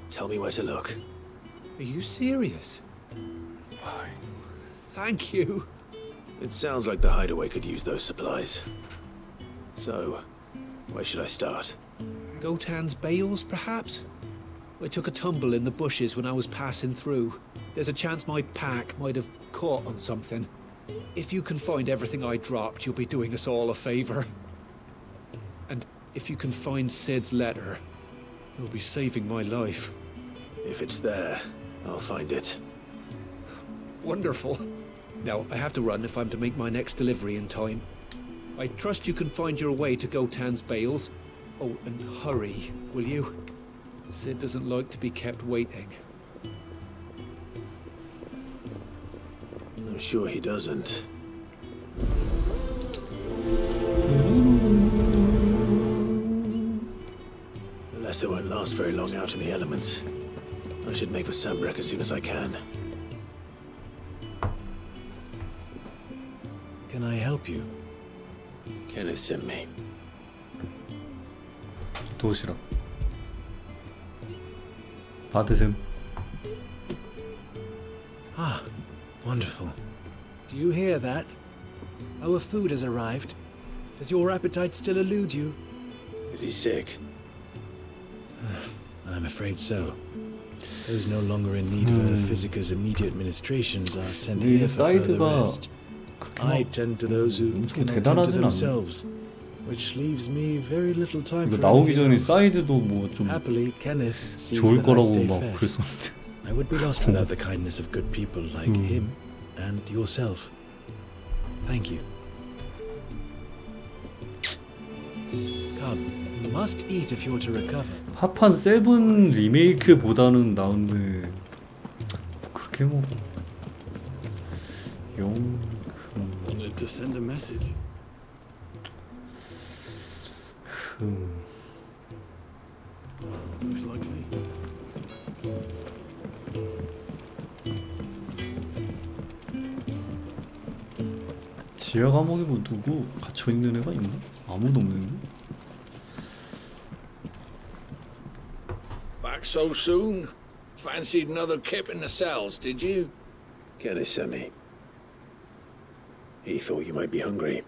Tell me where to look. Are you serious? Fine. Thank you. It sounds like the hideaway could use those supplies. So, where should I start? Gotan's Bales, perhaps? I took a tumble in the bushes when I was passing through. There's a chance my pack might have caught on something. If you can find everything I dropped, you'll be doing us all a favor. And if you can find Sid's letter, you'll be saving my life. If it's there, I'll find it. Wonderful. Now, I have to run if I'm to make my next delivery in time. I trust you can find your way to Gotan's Bales. Oh, and hurry, will you? Sid doesn't like to be kept waiting. I'm sure he doesn't. The letter won't last very long out in the elements. I should make for Sambrek as soon as I can. Can I help you? Kenneth sent me. 도시락 받으셈. Ah, wonderful. Do you hear that? Our food has arrived. Does your appetite still elude you? Is he sick? I'm afraid so. Those no longer in need of a physicus immediate ministrations are sent here for further rest. I tend to those who cannot tend to themselves, which leaves me very little time 이거 for 나오기 anything 전에 else. 사이드도 뭐 좀 Happily, Kenneth sees 좋을 that I 거라고 stay 막 fed. 그랬었는데. I would be lost without the kindness of good people like him and yourself. Thank you. Come, you must eat if you're to recover. 파판 7 리메이크보다는 나은데 그렇게 뭐 Wanted to send a message. Most likely. 지하 감옥에 뭐 누구 갇혀 있는 애가 있나? 아무도 없는데. Back so soon? Fancied another kip in the cells, did you? Kenneth sent me. He thought you might be hungry.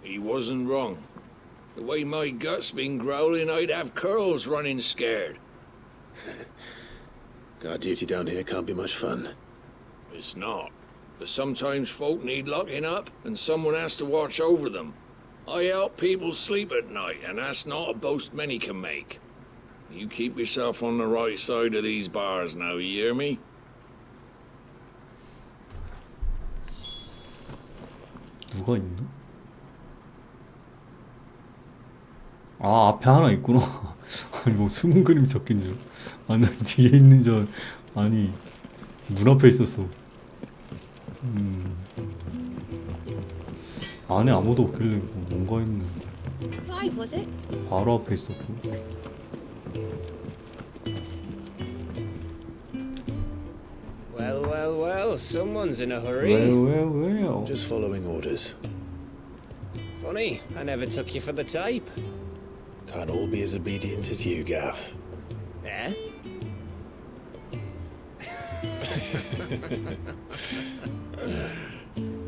He wasn't wrong. The way my gut's been growling, I'd have curls running scared. Guard duty down here can't be much fun. It's not. But sometimes folk need locking up, and someone has to watch over them. I help people sleep at night, and that's not a boast many can make. You keep yourself on the right side of these bars now, you hear me? 누가 있나? 아, 앞에 하나 있구나. 아니, 뭐 숨은 그림이 적힌 줄. 아, 난 뒤에 있는 줄. 아니, 문 앞에 있었어. 안에 아무도 없길래 뭔가 있네. Clive, was it? 바로 앞에 있었고. Well, well, well, someone's in a hurry. Well. Just following orders. Funny, I never took you for the type. Can't all be as obedient as you, Gav. Eh?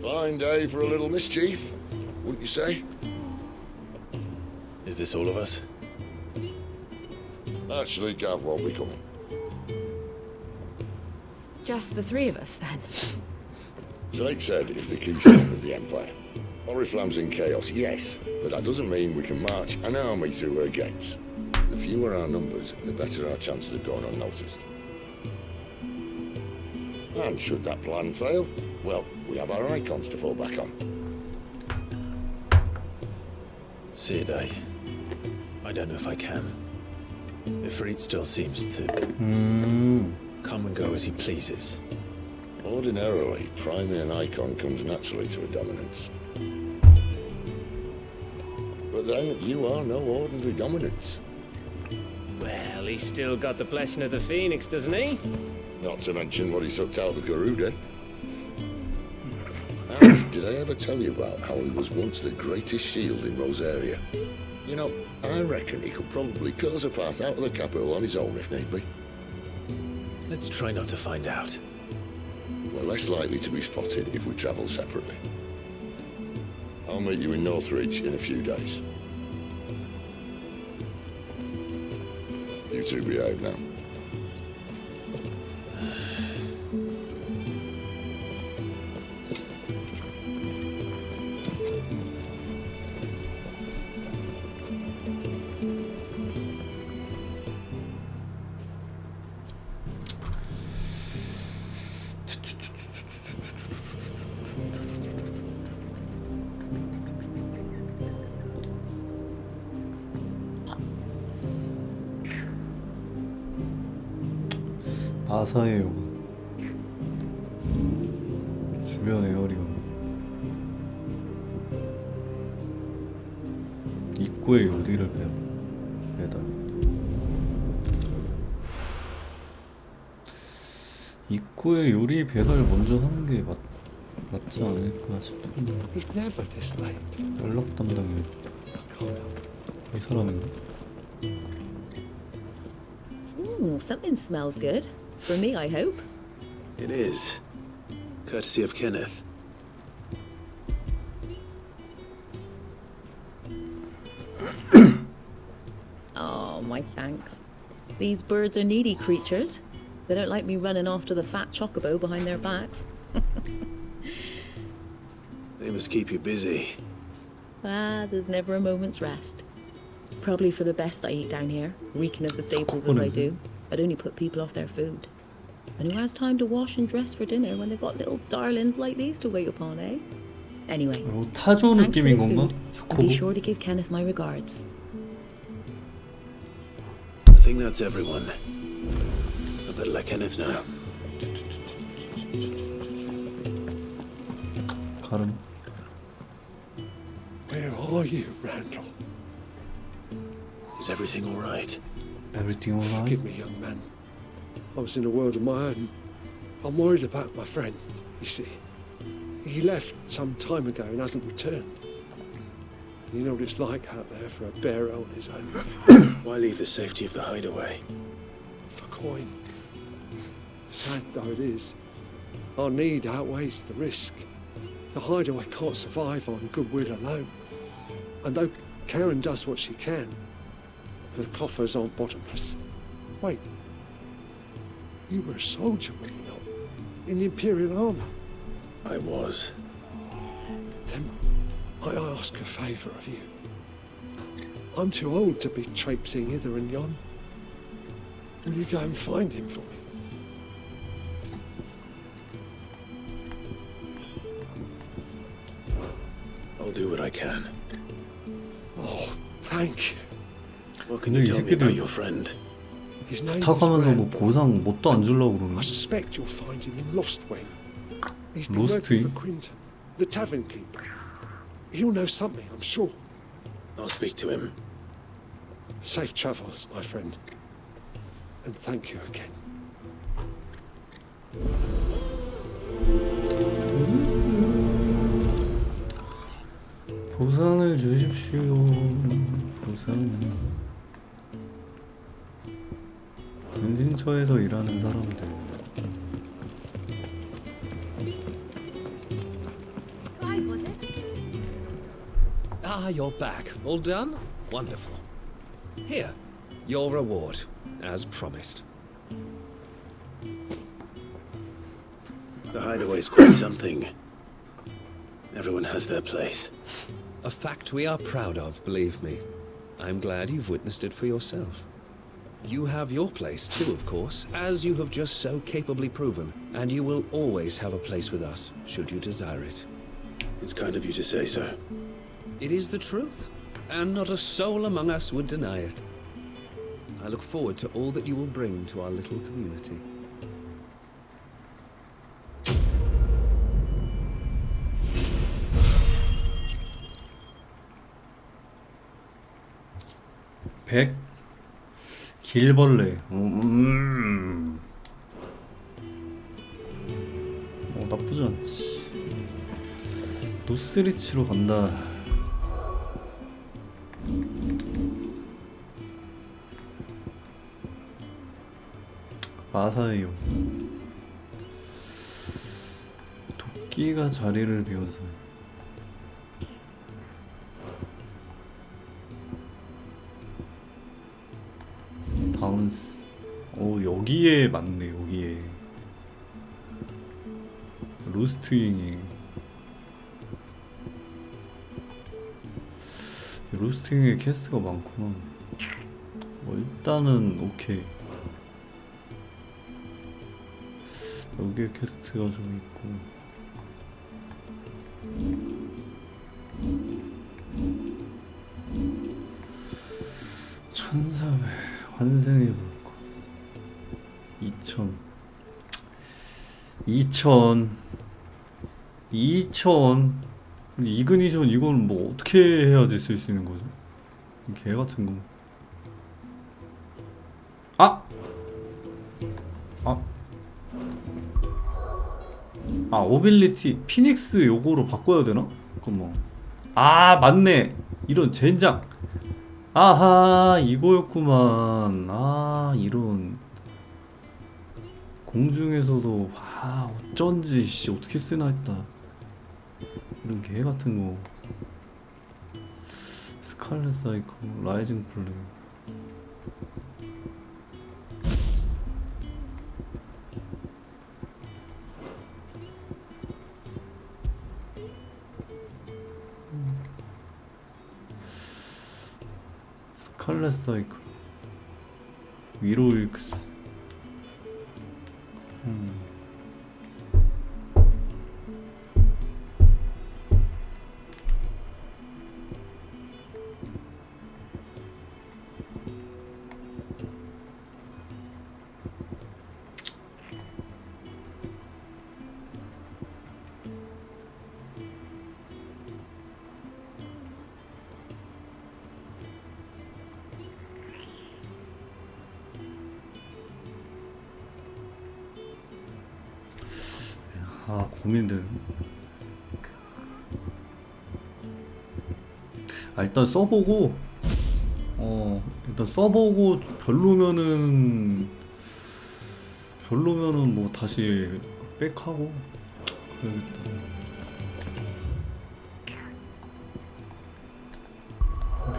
Fine day for a little mischief, wouldn't you say? Is this all of us? Actually, Gav won't be coming. Just the three of us, then? Drake said is the keystone of the Empire. Oriflamme's in chaos, yes, but that doesn't mean we can march an army through her gates. The fewer our numbers, the better our chances of going unnoticed. And should that plan fail, well, we have our icons to fall back on. Sirdai, I don't know if I can. Ifrit still seems to come and go as he pleases. Ordinarily, priming an icon comes naturally to a dominance. But then, you are no ordinary dominance. Well, he's still got the blessing of the Phoenix, doesn't he? Not to mention what he sucked out of Garuda. And did I ever tell you about how he was once the greatest shield in Rosaria? You know, I reckon he could probably cause a path out of the capital on his own if need be. Let's try not to find out. We're less likely to be spotted if we travel separately. I'll meet you in Northridge in a few days. You two behave now. 바사의 요가 주변 에어리어 입구의 요리를 배달 입구의 요리 배달 먼저 하는 게 맞지 않을까 싶은데 연락 담당이 이 사람인가? Something smells good. For me, I hope. It is. Courtesy of Kenneth. Oh, my thanks. These birds are needy creatures. They don't like me running after the fat chocobo behind their backs. They must keep you busy. There's never a moment's rest. Probably for the best I eat down here, reeking of the staples as I do. I'd only put people off their food. And who has time to wash and dress for dinner when they've got little darlings like these to wait upon, eh? Anyway, 타조 thanks for 느낌인 the 건가? food, and be sure to give Kenneth my regards. I think that's everyone. I better let Kenneth know. 가름. Where are you, Randall? Is everything all right? Everything all right? Forgive me, young man. I was in a world of my own. I'm worried about my friend, you see. He left some time ago and hasn't returned. You know what it's like out there for a bearer on his own. Why leave the safety of the hideaway? For coin. Sad though it is, our need outweighs the risk. The hideaway can't survive on goodwill alone. And though Karen does what she can, her coffers aren't bottomless. Wait, You were a soldier, were you not? In the Imperial Army? I was. Then I ask a favour of you. I'm too old to be traipsing hither and yon. Will you go and find him for me? I'll do what I can. Oh, thank you. What can you tell me about your friend? His name is 부탁하면서 뭐 Randall. 보상 뭣도 안 주려고 I 그러네. suspect you'll find him in Lost Wing. He's been Lost working Wing? for Quinton, the tavern keeper. He'll know something, I'm sure. I'll speak to him. Safe travels, my friend. And thank you again. 보상을 주십시오. 보상. 은신처에서 일하는 사람들. Clive, was it? Ah, you're back. All done? Wonderful. Here, your reward, as promised. The hideaway's quite something. Everyone has their place. A fact we are proud of, believe me. I'm glad you've witnessed it for yourself. You have your place too, of course, as you have just so capably proven, and you will always have a place with us, should you desire it. It's kind of you to say so. It is the truth, and not a soul among us would deny it. I look forward to all that you will bring to our little community. 백 길벌레. 나쁘지 않지. 노스리치로 간다. 마사이요. 도끼가 자리를 비워서. 다운스. 오, 여기에 맞네. 여기에 로스트윙이. 로스트윙에 캐스트가 많구나. 일단은 오케이. 여기에 캐스트가 좀 있고. 천사회 환생해 볼 것. 2000 이그니션. 이건 뭐 어떻게 해야지 쓸 수 있는 거죠? 개 같은 거. 오빌리티 피닉스 요거로 바꿔야 되나? 잠깐만. 맞네. 이런 젠장. 아하, 이거였구만. 이런. 공중에서도 어쩐지 씨 어떻게 쓰나 했다. 이런 개 같은 거. 스칼렛 사이클, 라이징 플레이. 스칼렛 사이클, 위로익스. 고민돼. 일단 써보고 별로면은 뭐 다시 백하고 그래야겠다.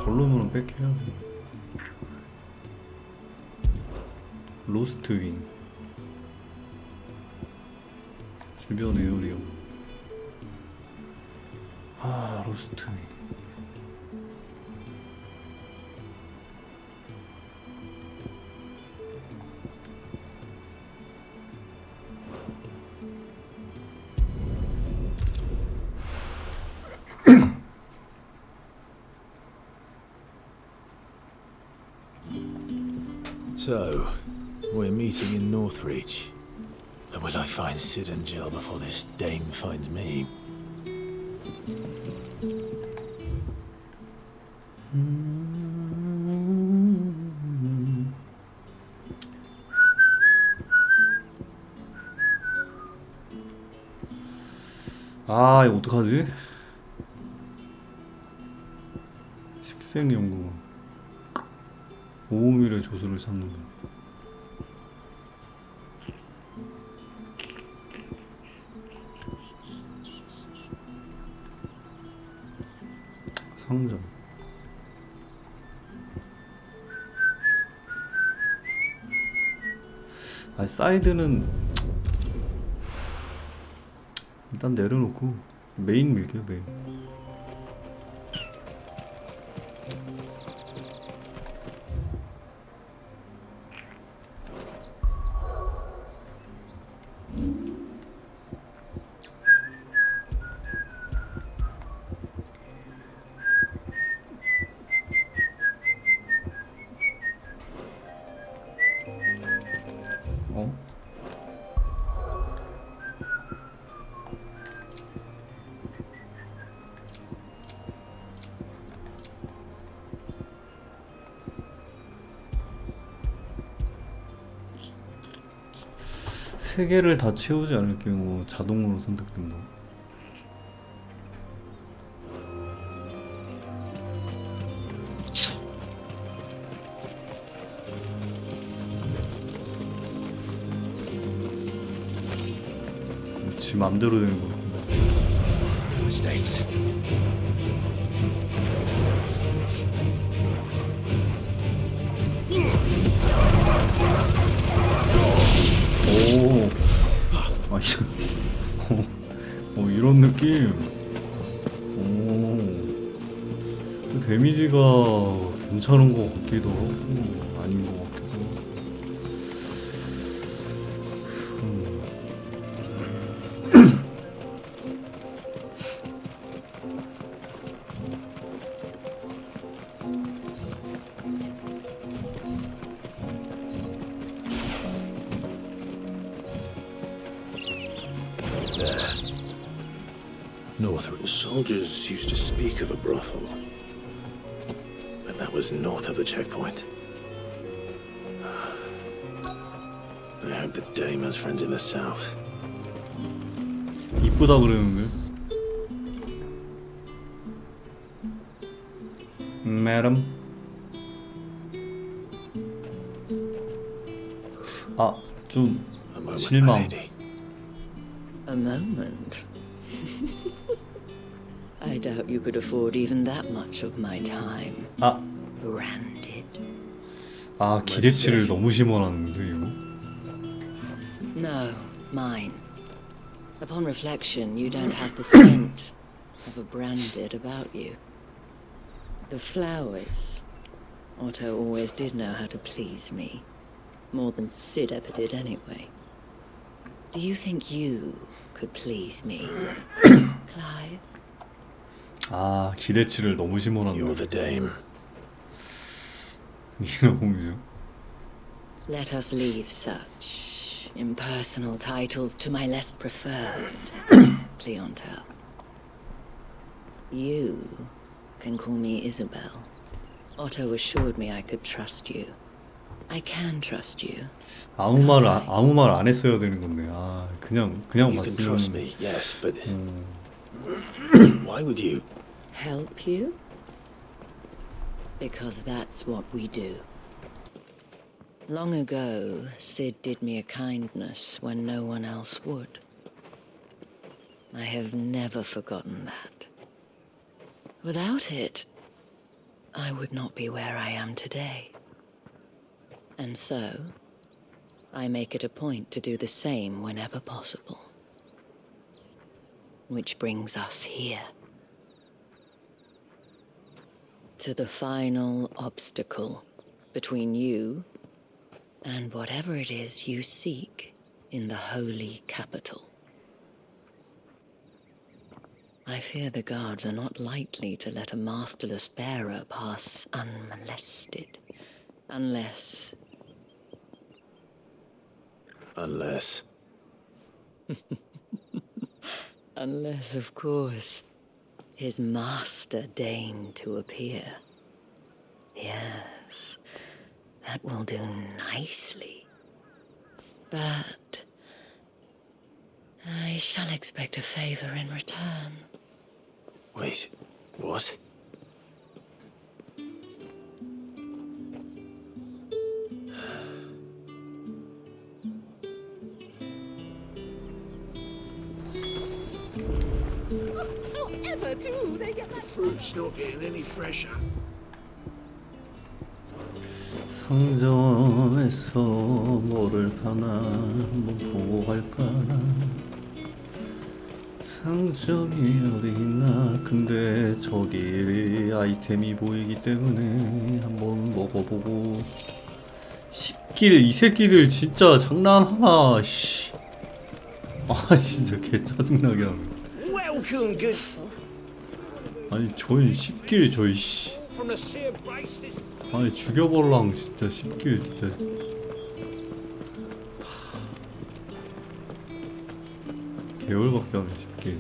별로면은 백해야지. 로스트 윙. 주변 에어리어. 아, 로스트. So, we're meeting in Northreach. But will I find Sid and Jill before this dame finds me? 아, 이거 어떡하지? 식생연구. 5mm 조수를 찾는다. 상점. 아, 사이드는 일단 내려놓고 메인 밀게요, 메인. 어? 세 개를 다 채우지 않을 경우 자동으로 선택된다. 지 맘대로 되는 거. Mistakes. 오, 아 이런 느낌. 오, 데미지가 괜찮은 것 같기도 하고 아닌 것 같기도 하고. Northreach. Soldiers used to speak of a brothel, but that was north of the checkpoint. I hope the dame has friends in the south. 이쁘다 그러는데. Madam. 아, 좀 실망. A moment. I doubt you could afford even that much of my time. 아. Branded. 아, 기대치를 너무 심어놨는데 이거. No, mine. Upon reflection, you don't have the scent of a branded about you. The flowers. Otto always did know how to please me. More than Sid ever did anyway. Do you think you could please me, Clive? 아, 기대치를 너무 심어놨네. You're the dame. 이놈이죠. Let us leave such impersonal titles to my less preferred clientele. You can call me Isabel. Otto assured me I could trust you. I can trust you. 아무 말 안 했어야 되는 건데. 아, 그냥 You 봤으면. can trust me, yes, but why would you? Help you? Because that's what we do. Long ago, Sid did me a kindness when no one else would. I have never forgotten that. Without it, I would not be where I am today. And so, I make it a point to do the same whenever possible. which brings us here. To the final obstacle between you and whatever it is you seek in the holy capital. I fear the guards are not likely to let a masterless bearer pass unmolested, unless... Unless? Unless, of course, his master deigned to appear. Yes, that will do nicely. But I shall expect a favor in return. Wait, what? However do they get that? Fruit's not getting any fresher. 상점에서 뭐를 파나 한번 보고 갈까나. 상점이 어디 있나. 근데 저기 아이템이 보이기 때문에 한번 먹어보고. 10길 이 새끼들 진짜 장난하나. 씨. 아 진짜 개 짜증나게 하네. Welcome, good. 아니 저희 10길 저희 씨. From the sea of grace this 아니 죽여볼랑 진짜 10길 진짜. 개월밖에 안 해 10길.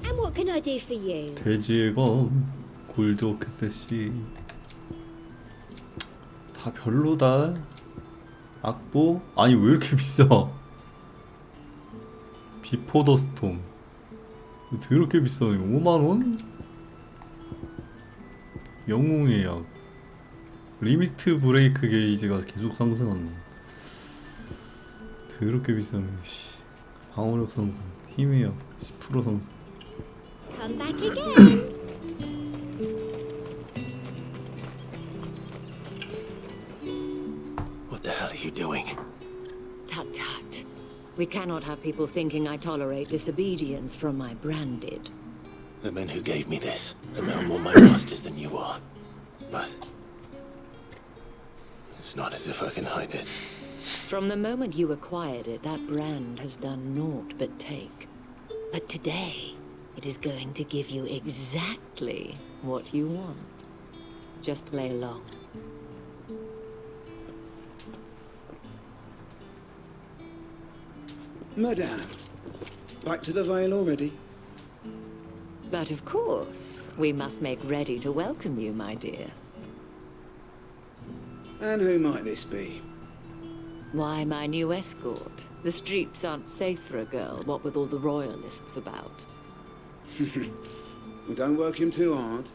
And what can I do for you? 돼지의 검, 골드 오크셋이 다 별로다. 악보? 아니 왜 이렇게 비싸? 비포 더 스톰 더럽게 비싸네. 5만원? 영웅의 약. 리미트 브레이크 게이지가 계속 상승한다. 더럽게 비싸네. 방어력 상승, 힘의 약 10% 상승. Come back again. What the hell are you doing? Tut tut. We cannot have people thinking I tolerate disobedience from my branded. The men who gave me this are no more my masters than you are. But it's not as if I can hide it. From the moment you acquired it, that brand has done naught but take. But today, it is going to give you exactly what you want. Just play along. Madame, back to the Vale already? But of course, we must make ready to welcome you, my dear. And who might this be? Why, my new escort. The streets aren't safe for a girl, what with all the royalists about. We don't work him too hard.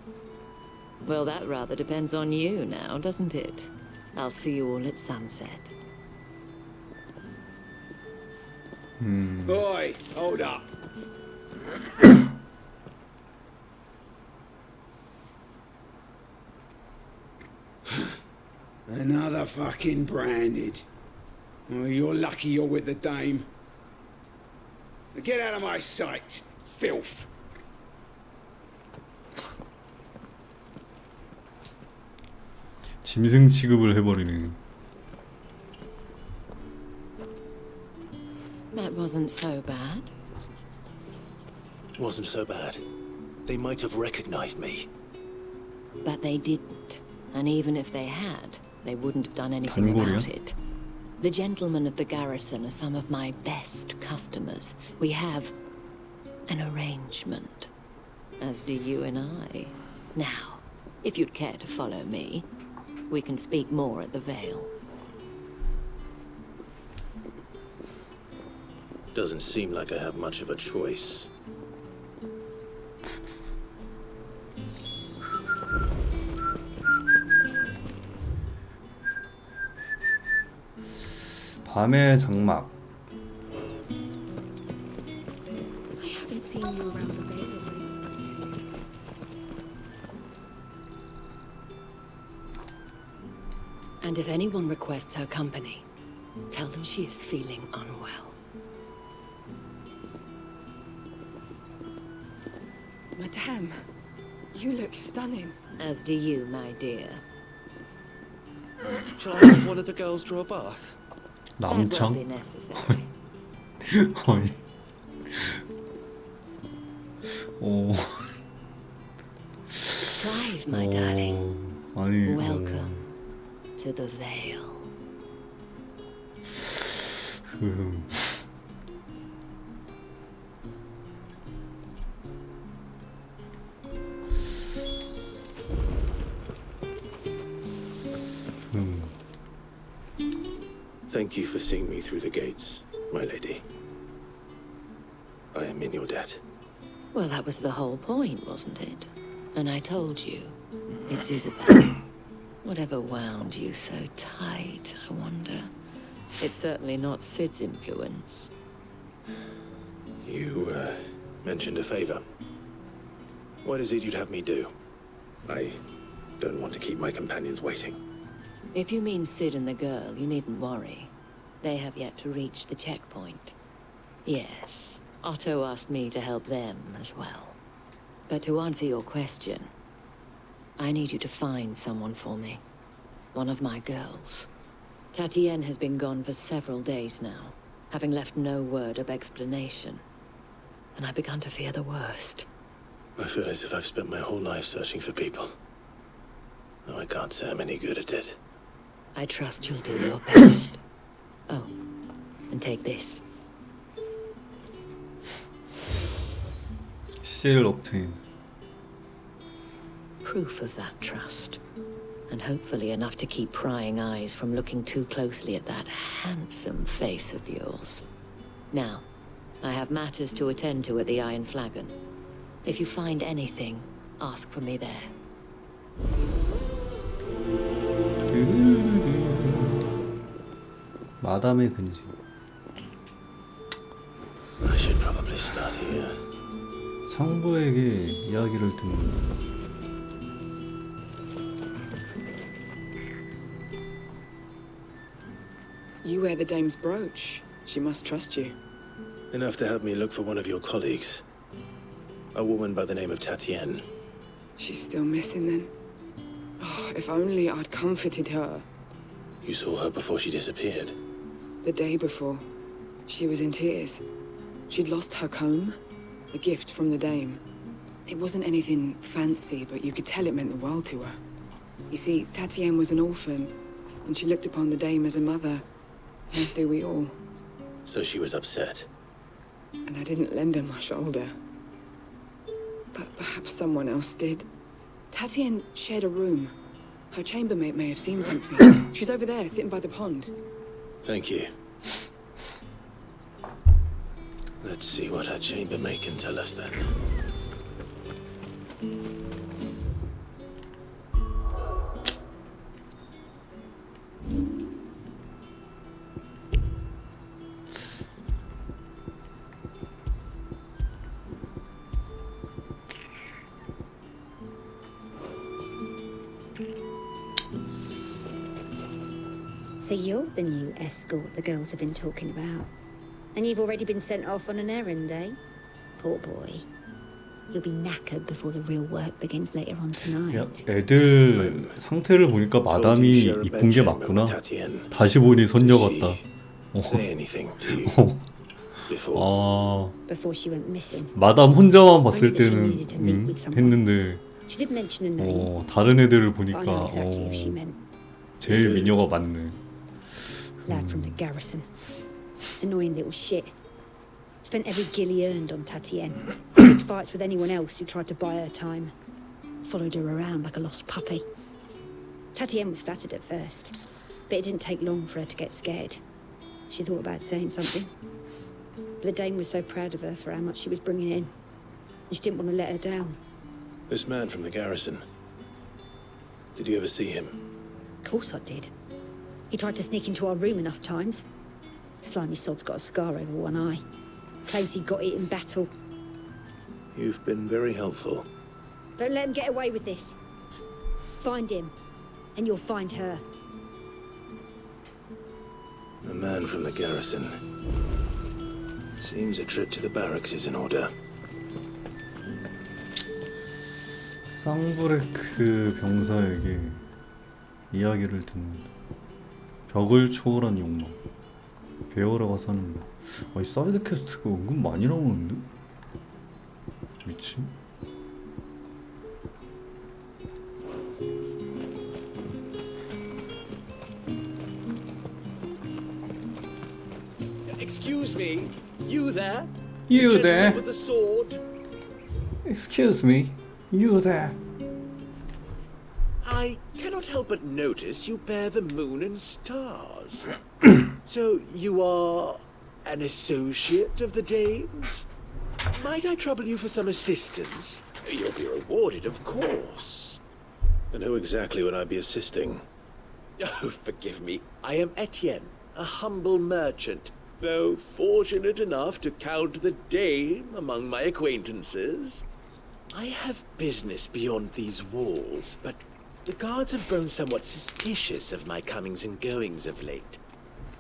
Well, that rather depends on you now, doesn't it? I'll see you all at sunset. Oi, hold up. Another fucking branded. Oh, you're lucky you're with the dame. Get out of my sight, filth. 짐승 취급을 해버리네. That wasn't so bad. Wasn't so bad. They might have recognized me. But they didn't. And even if they had, they wouldn't have done anything about it. The gentlemen of the garrison are some of my best customers. We have an arrangement, as do you and I. Now, if you'd care to follow me, we can speak more at the Vale. Doesn't seem like I have much of a choice. 밤의 장막. I haven't seen you around the Vale of late. And if anyone requests her company, Tell them she is feeling unwell. Madame, you look stunning. As do you, my dear. Shall I have one of the girls draw a bath? That won't 남창? be necessary. 아니. 오. Clive, my darling. 아니. Welcome to the Vale. Thank you for seeing me through the gates, my lady. I am in your debt. Well, that was the whole point, wasn't it? And I told you, it's Isabel. Whatever wound you so tight, I wonder. It's certainly not Sid's influence. You, mentioned a favor. What is it you'd have me do? I don't want to keep my companions waiting. If you mean Sid and the girl, you needn't worry. They have yet to reach the checkpoint. Yes, Otto asked me to help them as well. But to answer your question, I need you to find someone for me. One of my girls. Tatienne has been gone for several days now, having left no word of explanation. And I began to fear the worst. I feel as if I've spent my whole life searching for people. Though I can't say I'm any good at it. I trust you'll do your best. Oh, and take this. Seal obtain. Proof of that trust. And hopefully enough to keep prying eyes from looking too closely at that handsome face of yours. Now, I have matters to attend to at the Iron Flagon. If you find anything, ask for me there. 마담의 근심. I should probably start here. 상부에게 이야기를 듣는. You wear the dame's brooch. She must trust you. Enough to have me look for one of your colleagues. A woman by the name of Tatienne. She's still missing then. Oh, if only I'd comforted her. You saw her before she disappeared. The day before, she was in tears. She'd lost her comb, a gift from the dame. It wasn't anything fancy, but you could tell it meant the world to her. You see, Tatienne was an orphan, and she looked upon the dame as a mother, as do we all. So she was upset. And I didn't lend her my shoulder. But perhaps someone else did. Tatienne shared a room. Her chambermaid may have seen something. She's over there, sitting by the pond. Thank you. Let's see what her chambermaid can tell us then. So you're the new escort the girls have been talking about. And you've already been sent off on an errand, eh? Poor boy. You'll be knackered before the real work begins later on tonight. 야, 애들 상태를 보니까 마담이 이쁜 게 맞구나. 다시 보니 선녀 같다. 아, Before she went missing. 마담 혼자만 봤을 때는 했는데 She did mention a name. 다른 애들을 But I 보니까 know exactly who she meant. 제일 미녀가 맞네. Lad from the garrison. Annoying little shit. Spent every guil he earned on Tatienne. Picked fights with anyone else who tried to buy her time. Followed her around like a lost puppy. Tatienne was flattered at first, but it didn't take long for her to get scared. She thought about saying something. But the dame was so proud of her for how much she was bringing in. And she didn't want to let her down. This man from the garrison. Did you ever see him? Of course I did. He tried to sneak into our room enough times. Slimy sod's got a scar over one eye. Claims he got it in battle. You've been very helpful. Don't let him get away with this. Find him, and you'll find her. A man from the garrison. Seems a trip to the barracks is in order. 쌍브레크 병사에게 이야기를 듣는다. 벽을 초월한 욕망. 베어러가 사는 법. 이 사이드 퀘스트가 은근 많이 나오는데? 미친? Excuse me, you there? You The there? gentleman with the sword? Excuse me, you there? I cannot help but notice you bear the moon and stars. So you are an associate of the dames? Might I trouble you for some assistance? You'll be rewarded, of course. And who exactly would I be assisting? Oh, forgive me. I am Etienne, a humble merchant, though fortunate enough to count the dame among my acquaintances. I have business beyond these walls, but the guards have grown somewhat suspicious of my comings and goings of late.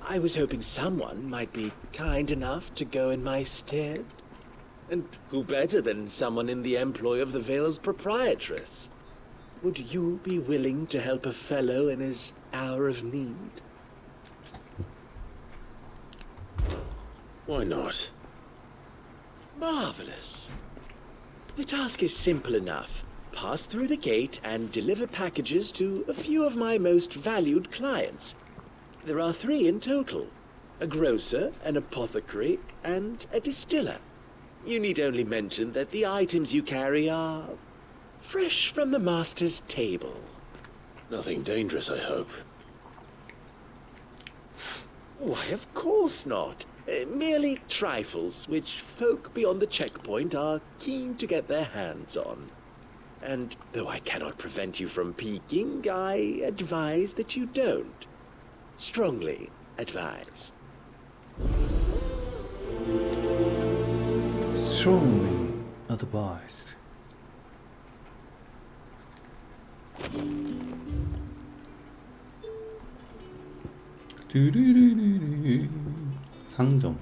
I was hoping someone might be kind enough to go in my stead. And who better than someone in the employ of the Vale's proprietress? Would you be willing to help a fellow in his hour of need? Why not? Marvelous. The task is simple enough. Pass through the gate and deliver packages to a few of my most valued clients. There are 3 in total: a grocer, an apothecary, and a distiller. You need only mention that the items you carry are fresh from the master's table. Nothing dangerous, I hope. Why, of course not. Merely trifles which folk beyond the checkpoint are keen to get their hands on. And though I cannot prevent you from peeking, I advise that you don't. Strongly advise. Strongly advised. 뚜루루루루. 상점.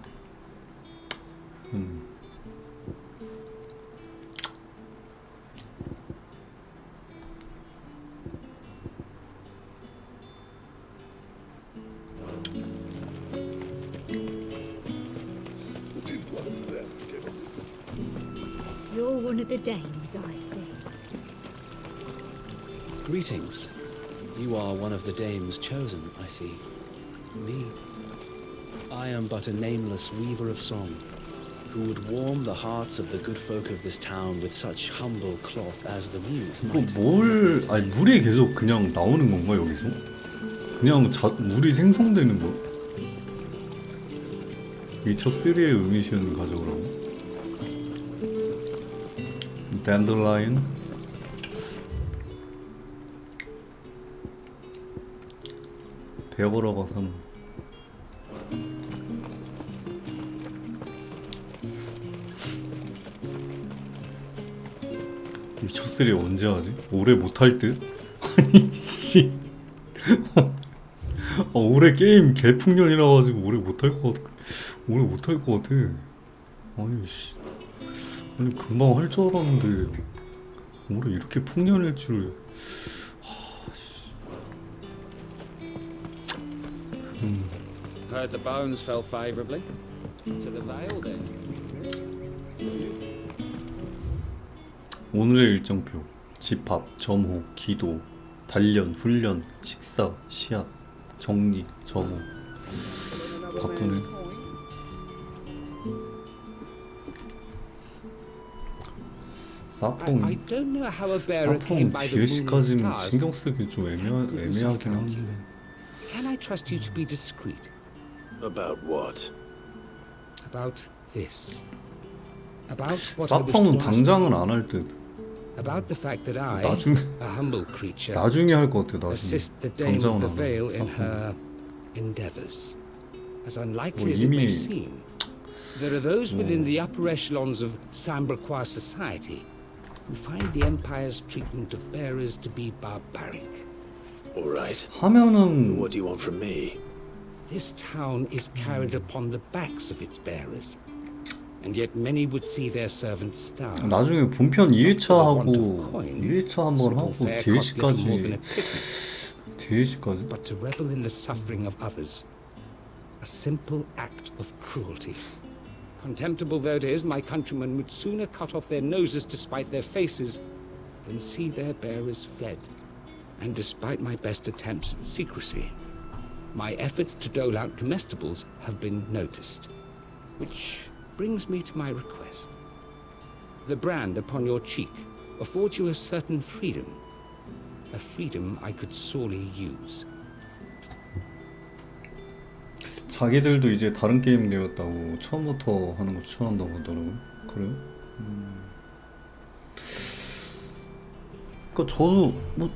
You're one of the dames, I see. Greetings. You are one of the dames chosen, I see. Me. I am but a nameless weaver of song, who would warm the hearts of the good folk of this town with such humble cloth as the muse might. 아니 물이 계속 그냥 나오는 건가 여기서? 그냥 물이 생성되는 거? 위쳐 3의 의미시는 가져오라고? 댄들라인. 베어러가 사는. 위쳐 3 언제 하지? 올해 못할 듯? 아니 씨. 올해 게임 개풍년이라 가지고 올해 못할 것 같아. 올해 못할 것 같아. 아니 씨. 아니 금방 할 줄 알았는데 올해 이렇게 풍년일 줄. Heard the bones fell favourably to the Vale then. 오늘의 일정표. 집합, 점호, 기도, 단련, 훈련, 식사, 시합, 정리, 점호. 바쁘네. 사펑 DLC까지는 신경 쓰기 좀 애매하긴 한데. Can I trust you to be discreet? About what? About this. About what 사펑은 당장은 안 할 듯. About the fact that I, a humble creature, 나중에 할 것 같아. 나중에. assist the Dame of the Vale in her endeavours. As unlikely as it may seem, there are those within the upper echelons of Samberquois society who find the Empire's treatment of bearers to be barbaric. All right. 하면은 What do you want from me? This town is carried upon the backs of its bearers, and yet many would see their servants starve. 나중에 본편 2회차하고 2회차 한번 하고 DLC까지 But to revel in the suffering of others, a simple act of cruelty. Contemptible though it is, my countrymen would sooner cut off their noses to spite their faces than see their bearers fed. And despite my best attempts at secrecy, my efforts to dole out comestibles have been noticed. Which brings me to my request. The brand upon your cheek affords you a certain freedom. A freedom I could sorely use. 자기들도 이제 다른 게임 되었다고 처음부터 하는 거 추천한다고 하더라고요. 그래요? 그러니까 저도 뭐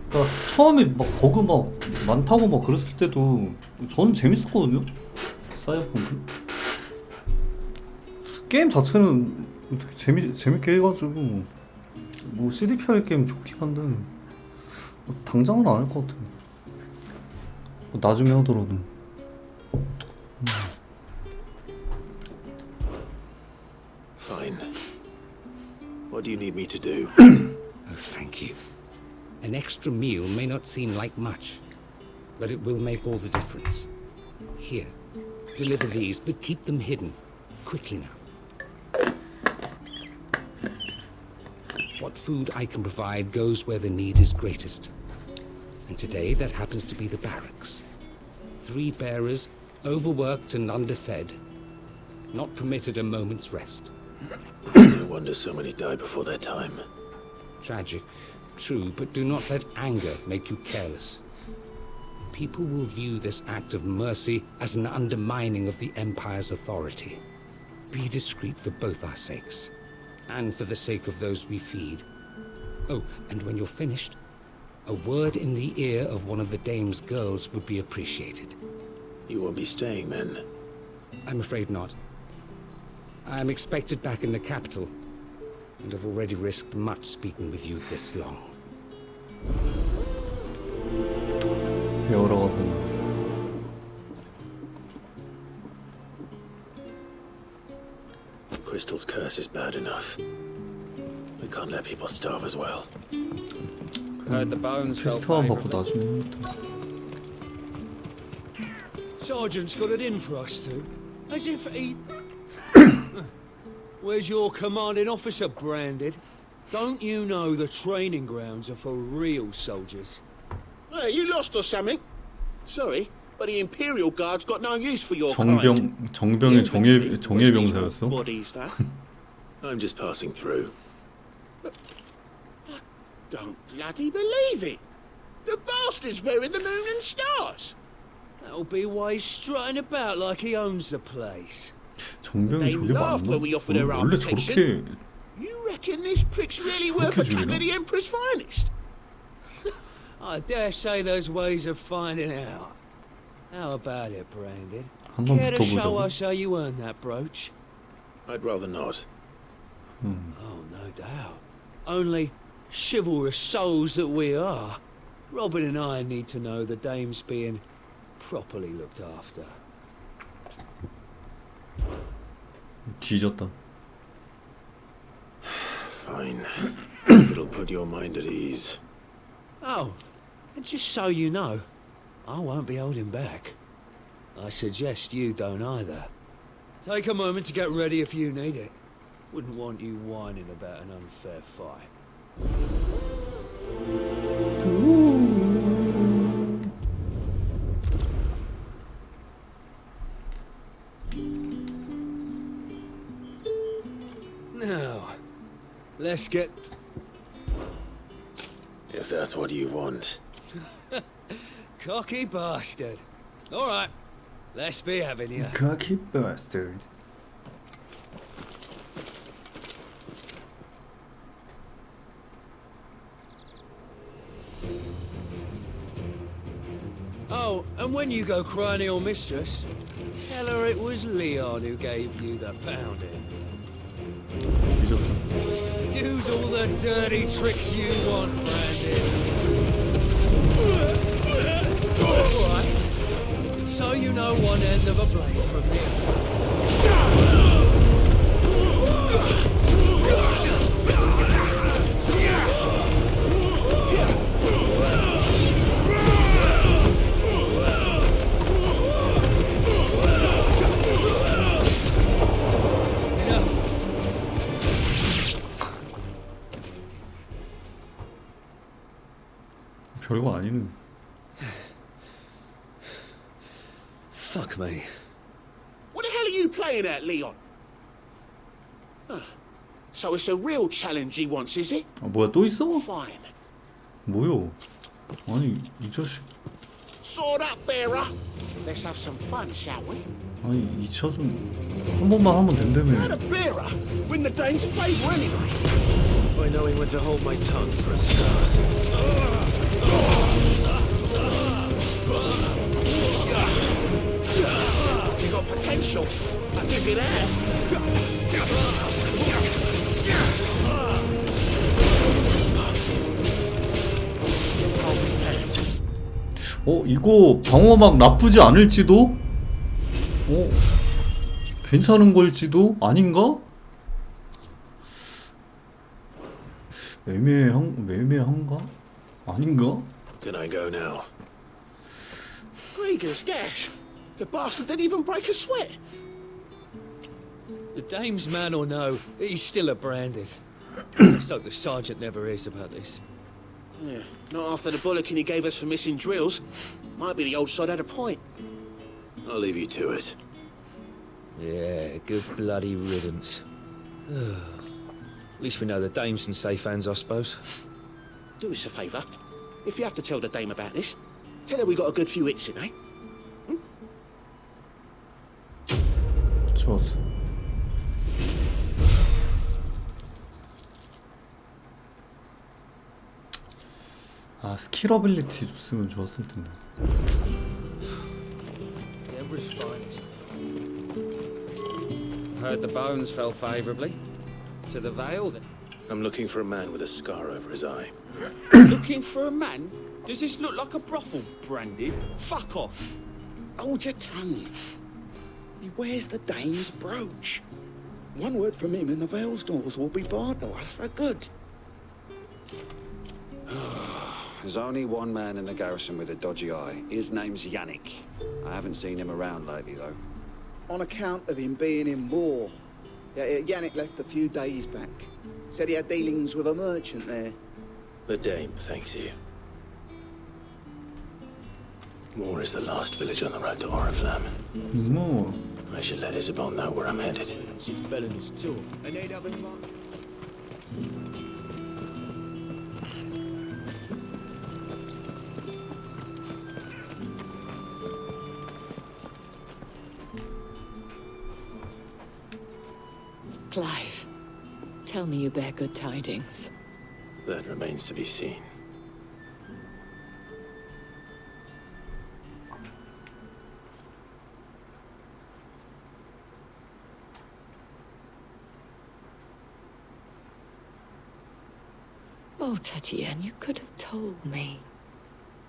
그러니까 처음에 막 버그 막 많다고 막 그랬을 때도 저는 재밌었거든요. 사이버펑크 게임 자체는 재밌게 해가지고 뭐 CDPR 게임 좋긴 한데 뭐 당장은 안 할 것 같아요. 뭐 나중에 하더라도. Fine. What do you need me to do? Oh, thank you. An extra meal may not seem like much, but it will make all the difference. Here, deliver these, but keep them hidden. Quickly now. What food I can provide goes where the need is greatest. And today that happens to be the barracks. 3 bearers, overworked and underfed, not permitted a moment's rest. No wonder so many die before their time. Tragic, true, but do not let anger make you careless. People will view this act of mercy as an undermining of the Empire's authority. Be discreet for both our sakes, and for the sake of those we feed. Oh, and when you're finished, a word in the ear of one of the dame's girls would be appreciated. You won't be staying then? I'm afraid not. I am expected back in the capital, and have already risked much speaking with you this long. 배우러 가서는 Crystal's curse is bad enough. We can't let people starve as well. Heard the bones fell 퀘스트만 받고 favorably. 나중에 Sergeant's got it in for us two. As if he... Where's your commanding officer branded? Don't you know the training grounds are for real soldiers? Hey, you lost or something? Sorry, but the Imperial Guard's got no use for your kind. 정병의 정예병사였어? Bodies, that. I'm just passing through. I don't bloody believe it. The bastard's wearing the moon and stars. That'll be why he's strutting about like he owns the place. 정병이 저게 맞나? 원래 저렇게 You reckon this prick's really worth a cut of the Emperor's finest? I dare say those ways of finding out. How about it, Branded? 한번 Care to show 붙어보자고. us how you earned that brooch? I'd rather not. Oh, no doubt. Only chivalrous souls that we are, Robin and I need to know the dame's being properly looked after. 뒤졌다. Fine. If it'll put your mind at ease. Oh, and just so you know, I won't be holding back. I suggest you don't either. Take a moment to get ready if you need it. Wouldn't want you whining about an unfair fight. Now, let's get... If that's what you want. Cocky bastard. All right, let's be having you. Cocky bastard. Oh, and when you go crying to your mistress, tell her it was Leon who gave you the pounding. Use all the dirty tricks you want, Brandon. Alright. So know one end of a blade from the 별거 아니는. Fuck me. What the hell are you playing at, Leon? So it's a real challenge he wants, is it? 아 뭐야 또 있어? Fine. 뭐요? 아니 이 자식. Sword up, bearer. Let's have some fun, shall we? 아니 2차 좀 한 번만 하면 된다며. Not a bearer. Win the dame's favour anyway. By knowing when to hold my tongue for a start. You got potential. I give you that. 이거 방어막 나쁘지 않을지도? 괜찮은 걸지도? 아닌가? 애매한가? 아닌가? Can I go now? Grieger's gash. The bastard didn't even break a sweat. The dame's man or no, he's still a branded. Let's hope the sergeant never hears about this. Yeah, not after the bollocking he gave us for missing drills. Might be the old sod had a point. I'll leave you to it. Yeah, good bloody riddance. At least we know the dame's in safe hands, I suppose. Do us a favour. If you have to tell the dame about this, tell her we got a good few hits in, eh? 좋았어. 아 스킬 어빌리티 줬으면 좋았을 텐데. Heard the bones fell favourably. To the Vale, then. I'm looking for a man with a scar over his eye. Looking for a man? Does this look like a brothel, Branded? Fuck off. Hold your tongue. He wears the dame's brooch. One word from him and the Vale's doors will be barred to us for good. There's only one man in the garrison with a dodgy eye. His name's Yannick. I haven't seen him around lately, though. On account of him being in war. Yannick left a few days back. Said he had dealings with a merchant there. The dame thanks you. Moor is the last village on the road to Oriflamme. Moor. I should let Isabel know where I'm headed. She's belling his tour. And they'd have us march. Clive, tell me you bear good tidings. That remains to be seen. Oh, Tatienne, you could have told me.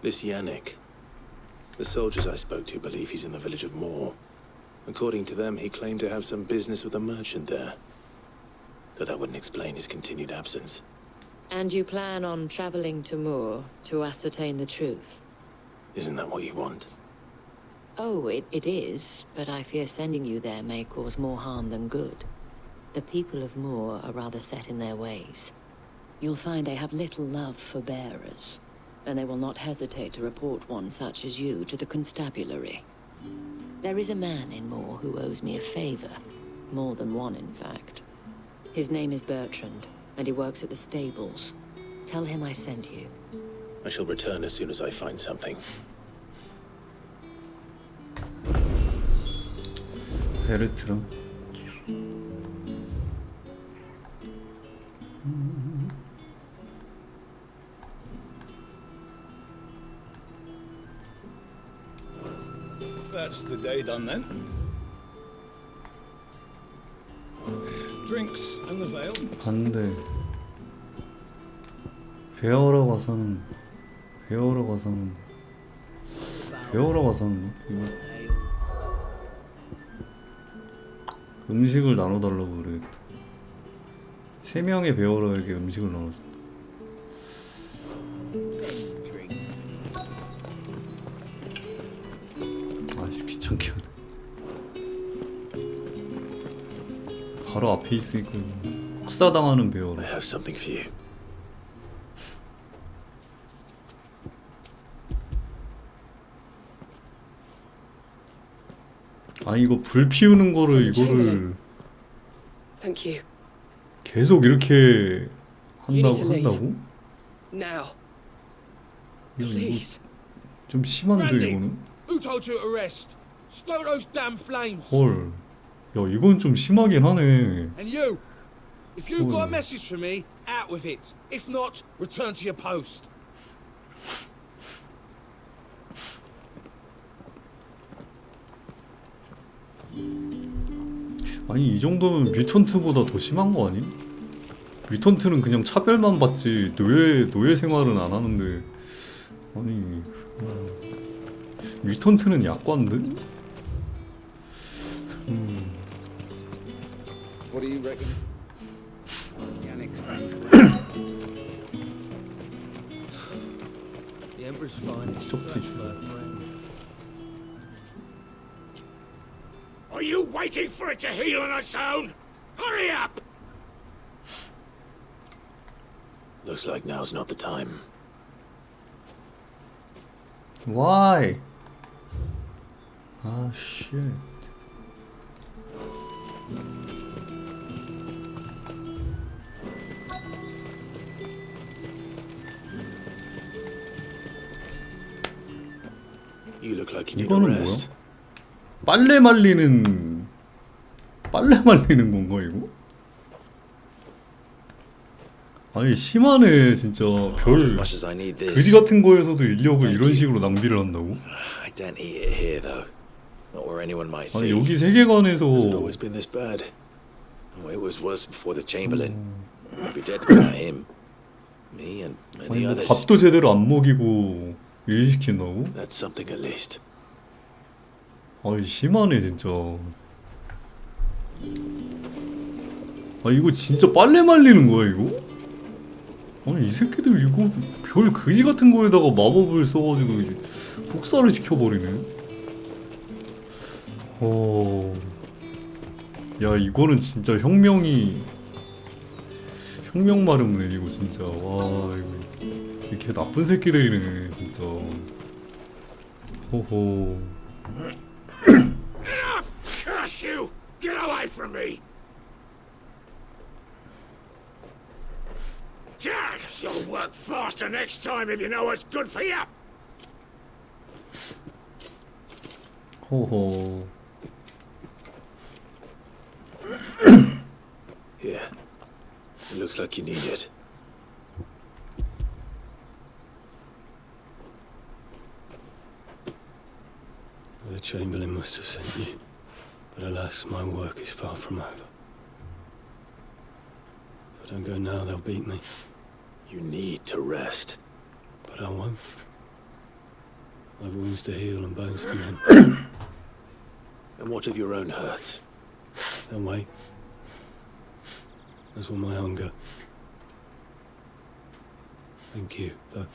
This Yannick. The soldiers I spoke to believe he's in the village of Moor. According to them, he claimed to have some business with a merchant there. Though that wouldn't explain his continued absence. And you plan on traveling to Moor to ascertain the truth? Isn't that what you want? Oh, it is, but I fear sending you there may cause more harm than good. The people of Moor are rather set in their ways. You'll find they have little love for bearers, and they will not hesitate to report one such as you to the constabulary. There is a man in Moor who owes me a favor. More than one, in fact. His name is Bertrand, and he works at the stables. Tell him I sent you. I shall return as soon as I find something. 베르트랑. That's the day done then. Drinks and the Vale. 반대. 배워러 가서는 이거 음식을 나눠달라고 그래. 3명의 베어러에게 음식을 나눠줘. 아씨 귀찮게 하네. 바로 앞에 있으니까 혹사당하는 베어러. I have something for you. 아니 이거 불 피우는 거를 이거를 Thank you. 계속 이렇게 You need to 한다고? Now. 이거 Please. 좀 심한데 이거는? Who told you to rest? Stoke those damn flames. 헐. 야 이건 좀 심하긴 하네. And you, if you've got a message for me, out with it. If not, return to your post. 아니 이 정도면 뮤턴트보다 더 심한 거 아니? 뮤턴트는 그냥 차별만 받지 노예 생활은 안 하는데 아니 뮤턴트는 약관데? What do you reckon? Yannick's The Emperor's finest. Are you waiting for it to heal on its own? Hurry up! Looks like now's not the time. Why? 아 shit. You look like you need a 이거는 뭐야? rest. 빨래 말리는 건가 이거? 아니 심하네 진짜. 별 As much as I need this. 그지 같은 거에서도 인력을 이런 식으로 낭비를 한다고? I don't eat it here though. Not where anyone might see. 아니 여기 세계관에서 Has it always been this bad? Oh, it was worse before the Chamberlain. I'd be dead without him. Me and 아니 many 뭐 others. 밥도 제대로 안 먹이고 일 시킨다고? That's something at least. 아니 심하네 진짜. 아 이거 진짜 빨래 말리는 거야 이거? 아니 이 새끼들 이거 별 그지 같은 거에다가 마법을 써가지고 이제 복사를 시켜버리네. 야 이거는 진짜 혁명 마렵네 이거 진짜. 와 이거 이렇게 나쁜 새끼들이네 진짜. 호호. Curse you! Get away from me! Jack, you'll work faster next time if you know what's good for you! 호호. Yeah. It looks like you need it. The Chamberlain must have sent you, but alas, my work is far from over. If I don't go now, they'll beat me. You need to rest. But I won't. I've wounds to heal and bones to mend. And what of your own hurts? They'll wait. As will my hunger. Thank you, though.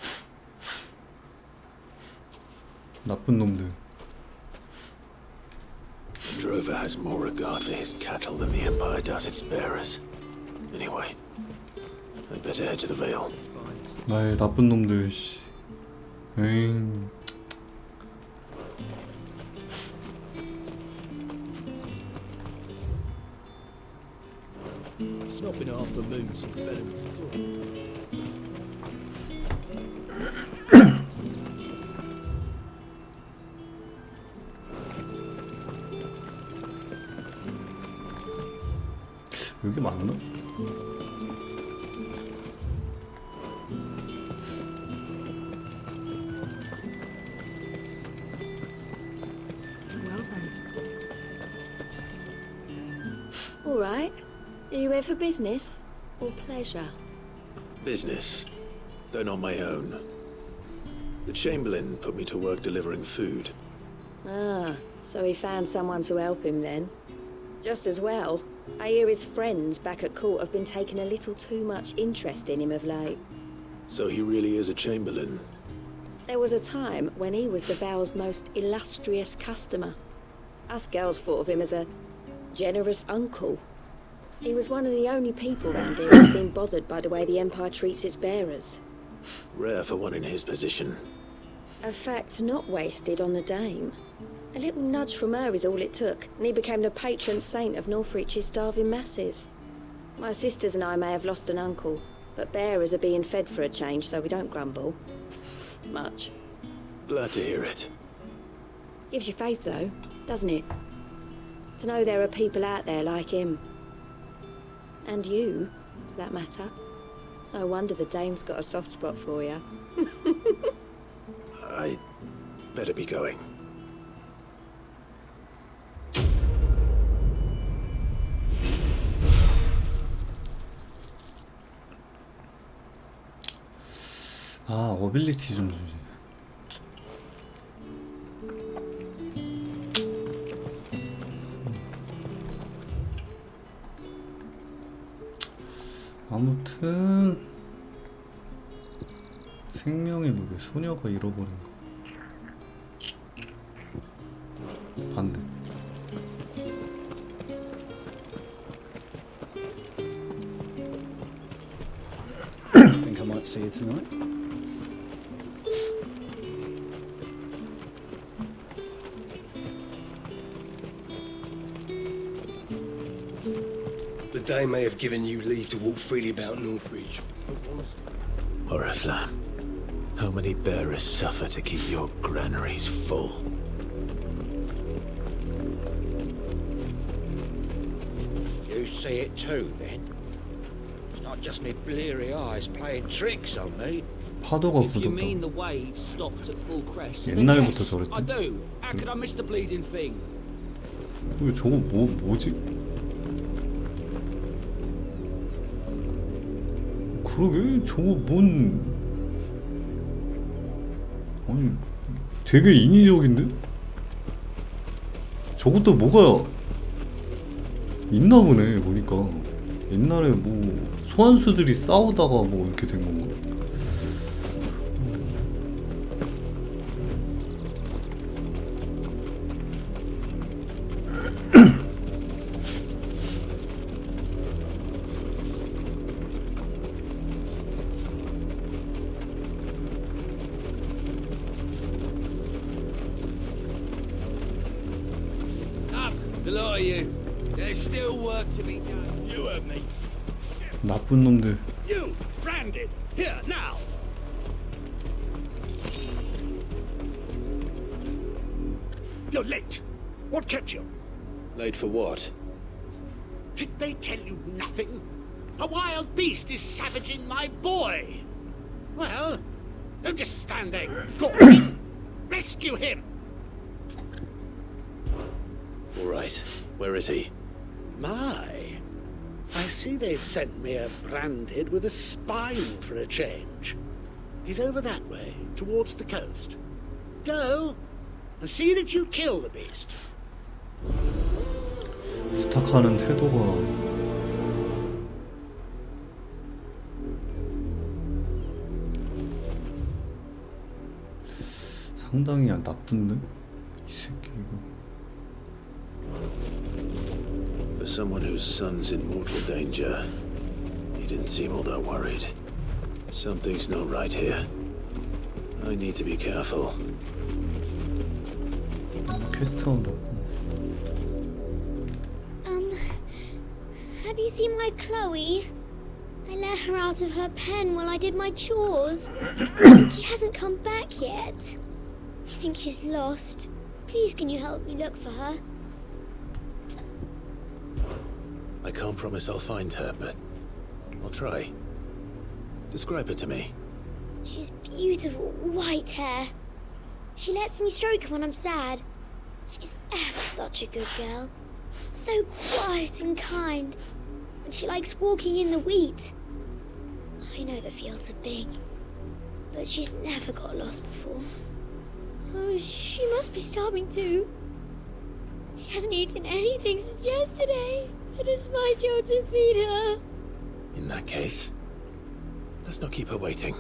나쁜 놈들. The drover has more regard for his cattle than the Empire does its bearers. Anyway, I'd better head to the Vale. 나의 나쁜 놈들 씨. 에잉. It's not been half a moon since Bellums was all. 여기 맞나? Well then. All right. Are you here for business or pleasure? Business, though not my own. The Chamberlain put me to work delivering food. Ah, so he found someone to help him then. Just as well. I hear his friends back at court have been taking a little too much interest in him of late. So he really is a Chamberlain. There was a time when he was the Vale's most illustrious customer. Us girls thought of him as a generous uncle. He was one of the only people round here who seemed bothered by the way the Empire treats its bearers. Rare for one in his position. A fact not wasted on the Dame. A little nudge from her is all it took, and he became the patron saint of Northreach's starving masses. My sisters and I may have lost an uncle, but bearers are being fed for a change, so we don't grumble. Much. Glad to hear it. Gives you faith, though, doesn't it? To know there are people out there like him. And you, for that matter. It's no wonder the Dame's got a soft spot for you. I better be going. 아, 어빌리티 좀 주지. 아무튼 생명의 무게, 소녀가 잃어버린 거. 반대. Think I might see you tonight? The Dame may have given you leave to walk freely about Northreach. Oriflamme, how many bearers suffer to keep your granaries full? You see it too, then? It's not just me bleary eyes playing tricks on me. 파도가 If you mean 굳었다. the waves stopped at full crest, then 옛날부터 yes, 저랬대. I do. How could I miss the bleeding thing? 왜 저거 뭐지? 그러게 저거 아니 되게 인위적인데? 저것도 뭐가 있나 보네 보니까. 옛날에 뭐 소환수들이 싸우다가 뭐 이렇게 된 건가? The lot of you. There's still work to be done. You heard me. 나쁜 놈들. You, branded, here, now. You're late. What kept you? Late for what? Did they tell you nothing? A wild beast is savaging my boy. Well, don't just stand there gawking. Rescue him. All right. Where is he? My, I see they've sent me a branded with a spine for a change. He's over that way, towards the coast. Go, and see that you kill the beast. 부탁하는 태도가 상당히 나쁜데? 이 새끼 이거. For someone whose son's in mortal danger, he didn't seem all that worried. Something's not right here. I need to be careful. 퀘스트 한다. Have you seen my Chloe? I let her out of her pen while I did my chores. She hasn't come back yet. I think she's lost. Please, can you help me look for her? I can't promise I'll find her, but I'll try. Describe her to me. She's beautiful white hair. She lets me stroke her when I'm sad. She's ever such a good girl. So quiet and kind. And she likes walking in the wheat. I know the fields are big, but she's never got lost before. Oh, she must be starving too. She hasn't eaten anything since yesterday, and it's my job to feed her. In that case, let's not keep her waiting.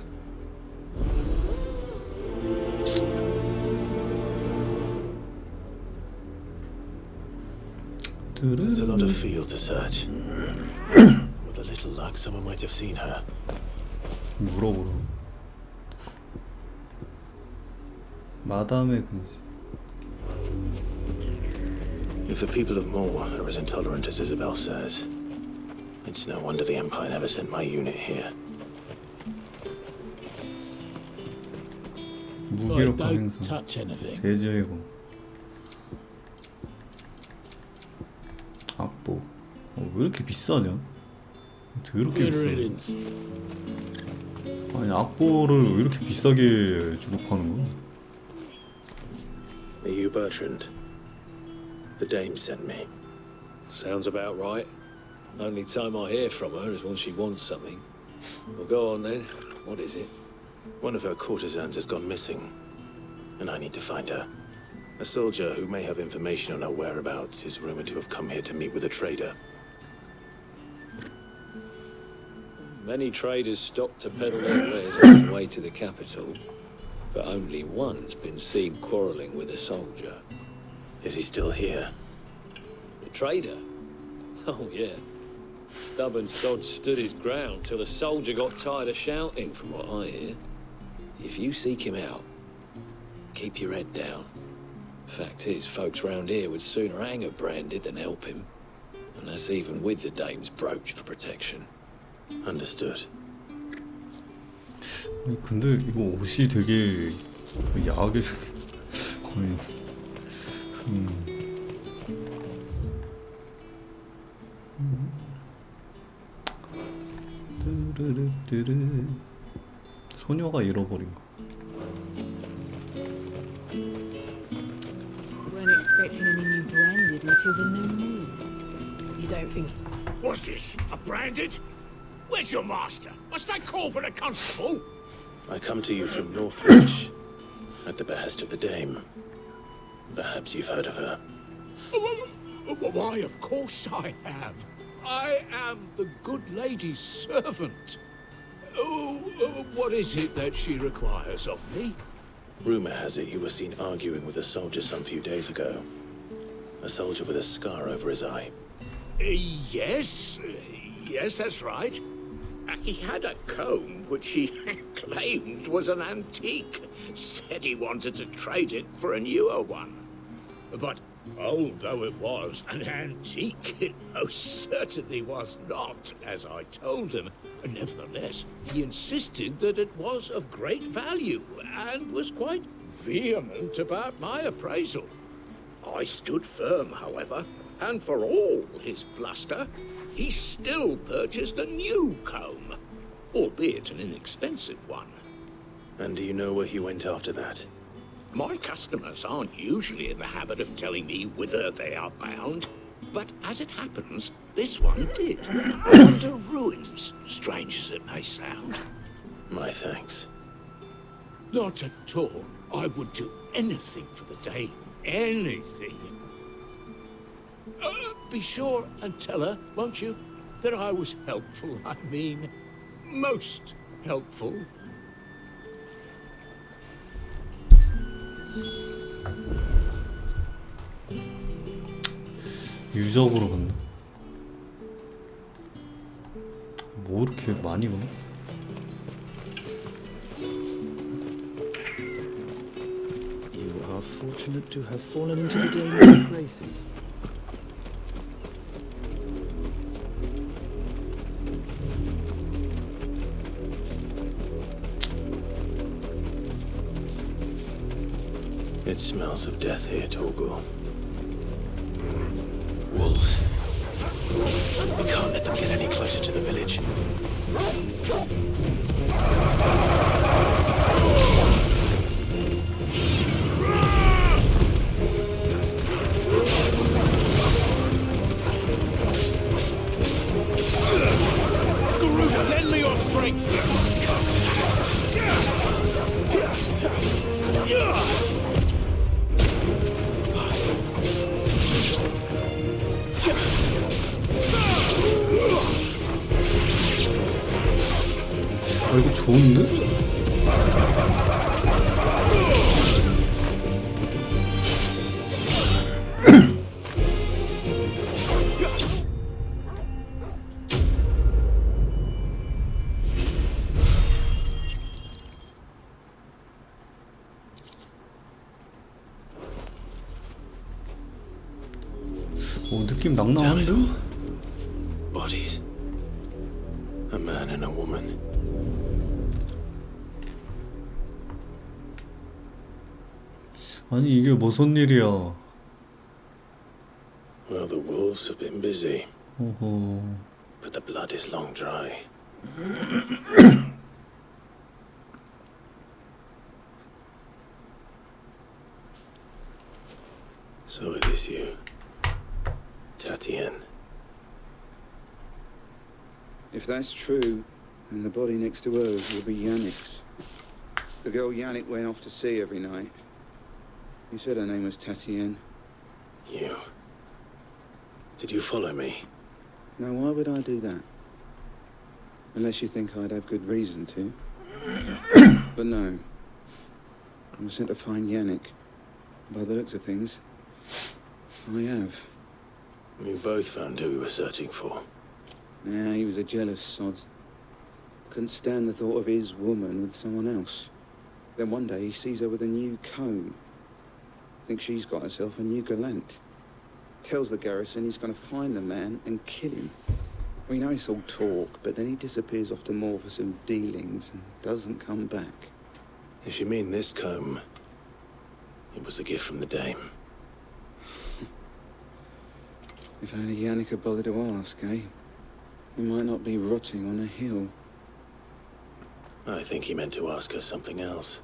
There's a lot of field to search. With a little luck, someone might have seen her. 물어보러. 마담의 근시. If the people of Moor are as intolerant as Isabel says, it's no wonder the Empire never sent my unit here. 무기력화 Don't 행성. touch anything. 대지해고. 악보. 왜 이렇게 비싸냐? 더럽게 Good 비싸. riddance. 아니 악보를 왜 이렇게 비싸게 주고 파는 거야? Are you Bertrand? The dame sent me. Sounds about right. Only time I hear from her is when she wants something. Well, go on then. What is it? One of her courtesans has gone missing, and I need to find her. A soldier who may have information on her whereabouts is rumored to have come here to meet with a trader. Many traders stop to peddle their wares on the way to the capital, but only one's been seen quarrelling with a soldier. Is he still here? The trader? Oh, yeah. Stubborn sod stood his ground till the soldier got tired of shouting, from what I hear. If you seek him out, keep your head down. Fact is, folks round here would sooner hang a branded than help him. And that's even with the dame's brooch for protection. Understood. 아니, 근데 이거 옷이 되게 야하게 거의 소녀가 잃어버린 거. Weren't expecting any new branded until the new moon. You don't think... What's this? A branded? Where's your master? Must I call for the constable? I come to you from Northwich, at the behest of the dame. Perhaps you've heard of her. Why, of course I have. I am the good lady's servant. What is it that she requires of me? Rumor has it you were seen arguing with a soldier some few days ago. A soldier with a scar over his eye. Yes, that's right. He had a comb which he claimed was an antique. Said he wanted to trade it for a newer one. But old though it was, an antique it most certainly was not, as I told him. Nevertheless, he insisted that it was of great value, and was quite vehement about my appraisal. I stood firm, however, and for all his bluster, he still purchased a new comb, albeit an inexpensive one. And do you know where he went after that? My customers aren't usually in the habit of telling me whither they are bound, but as it happens, this one did. Under ruins, strange as it may sound. My thanks. Not at all. I would do anything for the day. Anything. Be sure and tell her, won't you, that I was helpful. I mean, most helpful. 유적으로 간다. 뭐 이렇게 많이 가? You are fortunate to have fallen into the dame's graces. It smells of death here, Torgul. Wolves. We can't let them get any closer to the village. Garuda, lend me your strength. 아 이거 좋은데? 오 느낌 낭낭한데? Bodies. A man and a woman. 아니 이게 무슨 일이야? Well, the wolves have been busy, 어허. but the blood is long dry. So it is you, Tatienne. If that's true, then the body next to hers will be Yannick's. The girl Yannick went off to sea every night. You said her name was Tatienne. You. Did you follow me? Now, why would I do that? Unless you think I'd have good reason to. But no. I was sent to find Yannick. By the looks of things, I have. We both found who we were searching for. Yeah, he was a jealous sod. Couldn't stand the thought of his woman with someone else. Then one day he sees her with a new comb. Thinks she's got herself a new gallant. Tells the garrison he's going to find the man and kill him. We know it's all talk, but then he disappears off to Moor for some dealings and doesn't come back. If you mean this comb, it was a gift from the dame. If only Yannick had bothered to ask, eh? He might not be rotting on a hill. I think he meant to ask us something else.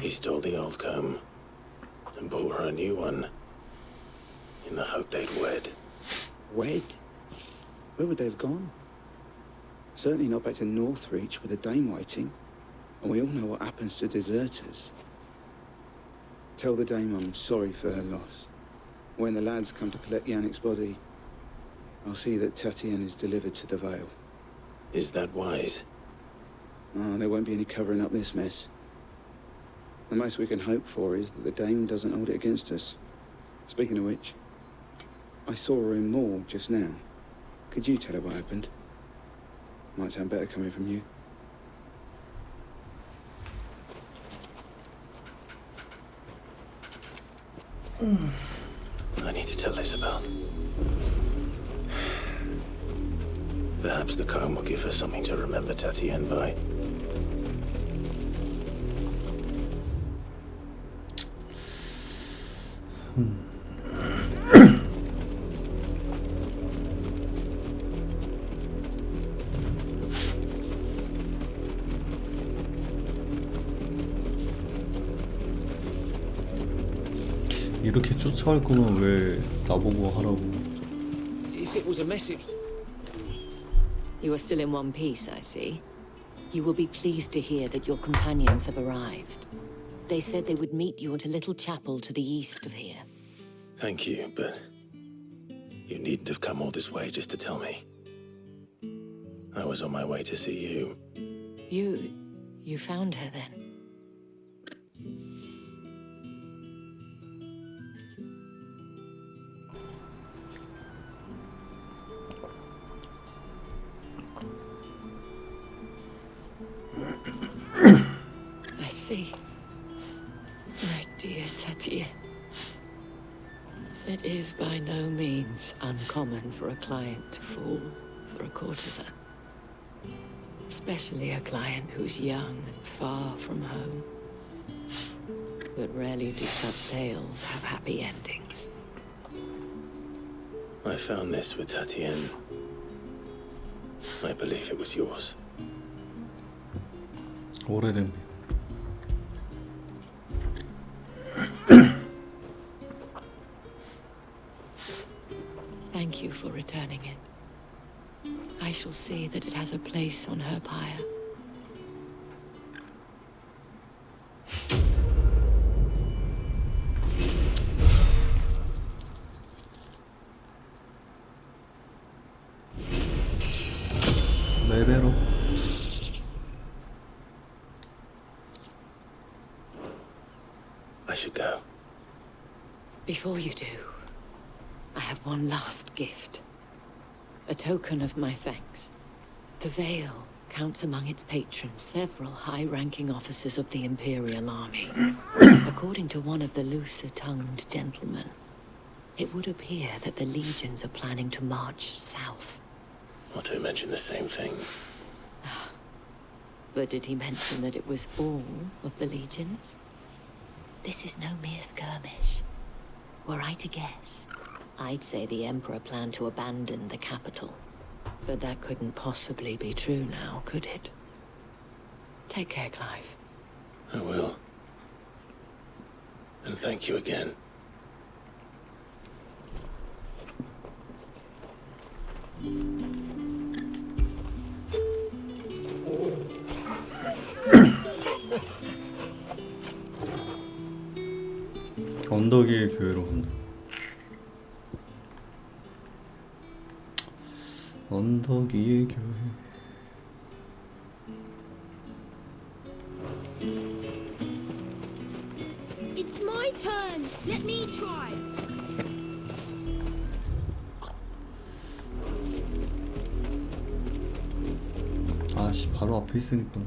He stole the old comb and bought her a new one in the hope they'd wed. Wed? Where would they have gone? Certainly not back to Northreach with a dame waiting. And we all know what happens to deserters. Tell the dame I'm sorry for her loss. When the lads come to collect Yannick's body, I'll see that Tatienne is delivered to the Vale. Is that wise? Oh, there won't be any covering up this mess. The most we can hope for is that the dame doesn't hold it against us. Speaking of which, I saw her in Moor just now. Could you tell her what happened? Might sound better coming from you. I need to tell Isabel. Perhaps the comb will give her something to remember Tatienne by. 이렇게 쫓아갈 거면 왜 나보고 하라고? If it was a message... You are still in one piece, I see. You will be pleased to hear that your companions have arrived. They said they would meet you at a little chapel to the east of here. Thank you, but you needn't have come all this way just to tell me. I was on my way to see you. You found her then? I see. My dear Tatienne. It is by no means uncommon for a client to fall for a courtesan. Especially a client who's young and far from home. But rarely do such tales have happy endings. I found this with Tatienne. I believe it was yours. 오래됐네. Thank you for returning it. I shall see that it has a place on her pyre. 레벨업. Before you do, I have one last gift. A token of my thanks. The Vale counts among its patrons several high-ranking officers of the Imperial Army. According to one of the looser-tongued gentlemen, it would appear that the legions are planning to march south. Not to mention the same thing. But did he mention that it was all of the legions? This is no mere skirmish. Were I to guess, I'd say the Emperor planned to abandon the capital. But that couldn't possibly be true now, could it? Take care, Clive. I will. And thank you again. 언덕 위의 교회로 간다. 언덕 위의 교회. It's my turn. Let me try. 아씨, 바로 앞에 있으니까.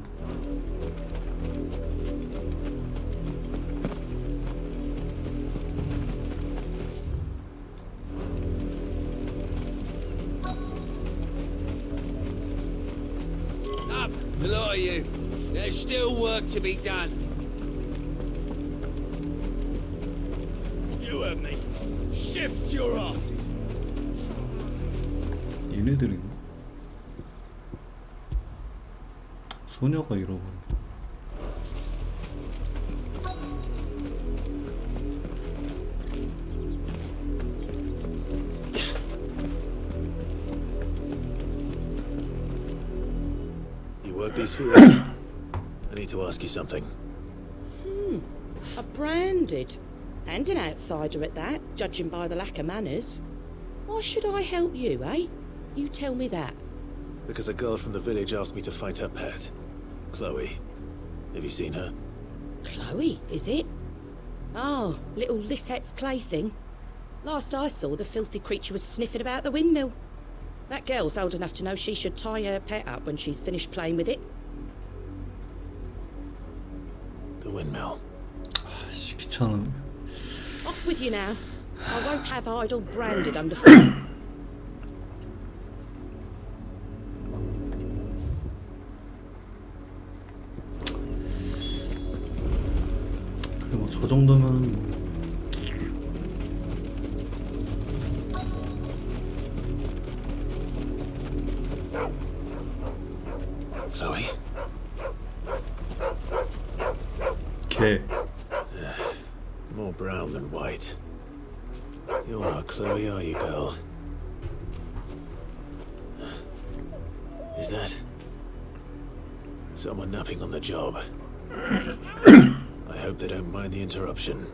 Up, a lot of you. There's still work to be done. You heard me. Shift your asses. 얘네들인가? 소녀가 잃어버려. You work these fields? I need to ask you something. A branded. And an outsider at that, judging by the lack of manners. Why should I help you, eh? You tell me that. Because a girl from the village asked me to find her pet. Chloe. Have you seen her? Chloe, is it? Oh, little Lisette's plaything. Last I saw, the filthy creature was sniffing about the windmill. That girl's old enough to know she should tie her pet up when she's finished playing with it. The windmill. 아씨, 귀찮아. Off with you now. I won't have idle branded underfoot. 그래 뭐 저 정도면 뭐. Chloe? 개. More brown than white. You're not Chloe, are you, girl? Is that someone napping on the job? I hope they don't mind the interruption.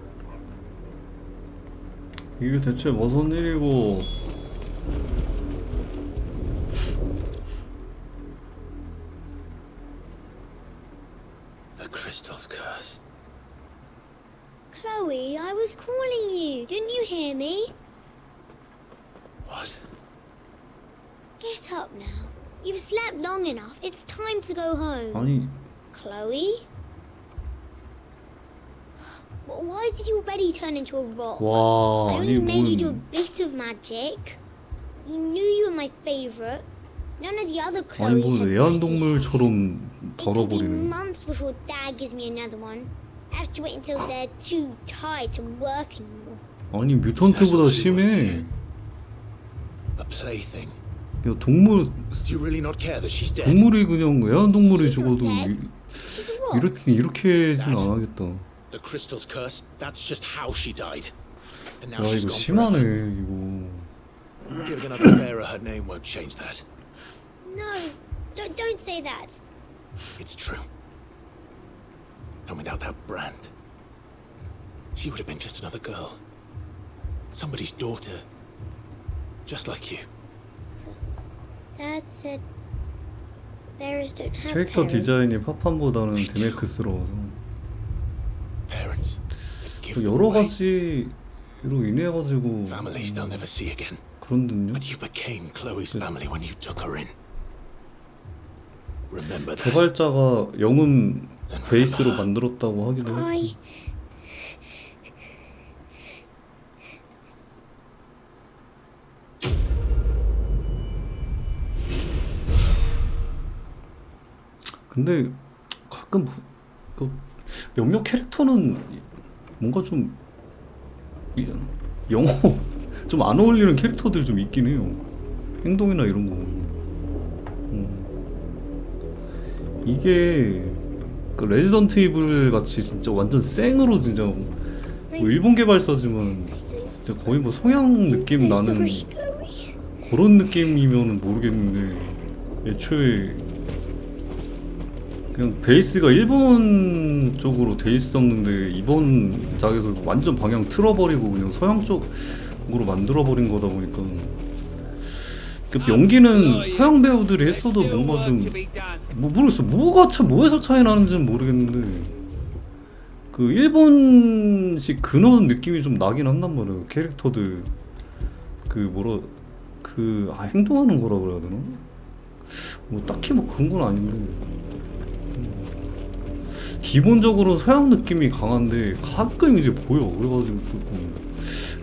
이게 대체 무슨 일이고? The crystal's curse. Chloe, I was calling you. Didn't you hear me? What? Get up now. You've slept long enough. It's time to go home. 아니. Chloe? Why did you already turn into a rock? 와, I only 아니 made you do a 뭔. bit of magic. You knew you were my favorite. None of the other 아니 Chloes 뭐 had 애완동물처럼 It could be 다뤄버리네. months before Dad gives me another one. I have to wait until they're too tired to work anymore. 아니 뮤턴트보다 심해. A plaything. 야 동물. Do you really not care that she's dead? 동물이 그냥 애완동물이 죽어도 이렇게진 안 하겠다. The crystal's curse. That's just how she died. And now 야 she's 이거 gone 심하네 forever. 이거. Giving another bearer her name won't change that. No, don't say that. It's true. And without that brand, she would have been just another girl. Somebody's daughter. Just like you. Dad said bears don't have 캐릭터 parents. 디자인이 파판보다는 데메크스러워서 Parents. 여러 가지 이로 인해 가지고 Families they'll never see again. 그런 듯요. But you became Chloe's family when you took her in. Remember that. 개발자가 영음 베이스로 만들었다고 하기도 했고. 근데 가끔 그 몇몇 캐릭터는 뭔가 좀 영어 좀 안 어울리는 캐릭터들 좀 있긴 해요. 행동이나 이런 거. 이게 그 레지던트 이블 같이 진짜 완전 생으로 진짜 뭐 일본 개발사지만 진짜 거의 뭐 서양 느낌 나는 그런 느낌이면 모르겠는데 애초에 그냥 베이스가 일본 쪽으로 돼 있었는데 이번 작에서 완전 방향 틀어버리고 그냥 서양 쪽으로 만들어버린 거다 보니까 그 연기는 서양 배우들이 했어도 뭔가 좀 뭐 모르겠어 뭐에서 차이 나는지는 모르겠는데 그 일본식 그런 느낌이 좀 나긴 한단 말이에요. 캐릭터들 행동하는 거라 그래야 되나? 뭐 딱히 뭐 그런 건 아닌데 기본적으로 서양 느낌이 강한데 가끔 이제 보여. 그래가지고 조금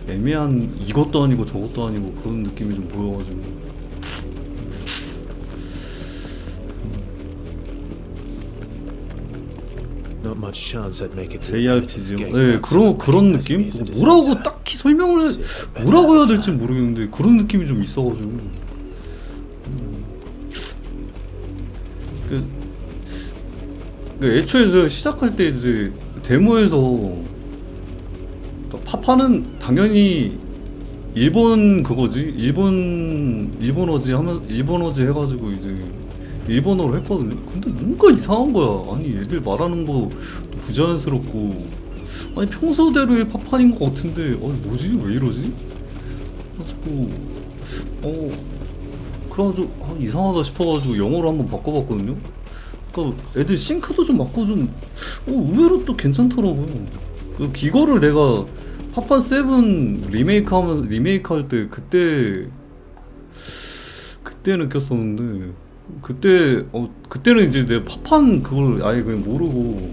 애매한 이것도 아니고 저것도 아니고 그런 느낌이 좀 보여가지고 Not much chance I'd make it to JRPG요. 네, 그런 느낌? 뭐라고 딱히 뭐라고 해야 될지 모르겠는데 그런 느낌이 좀 있어가지고 애초에 저 시작할 때 이제 데모에서 파파는 당연히 일본 그거지 일본어지 해가지고 이제 일본어로 했거든요. 근데 뭔가 이상한 거야. 아니 애들 말하는 거 부자연스럽고 아니 평소대로의 파판인 것 같은데 아니 뭐지 왜 이러지? 그래가지고 이상하다 싶어가지고 영어로 한번 바꿔봤거든요. 그러니까 애들 싱크도 좀 맞고 좀 의외로 또 괜찮더라고요. 이거를 내가 파판 7 리메이크 할 때 그때 느꼈었는데 그때는 이제 내 파판 그걸 아예 그냥 모르고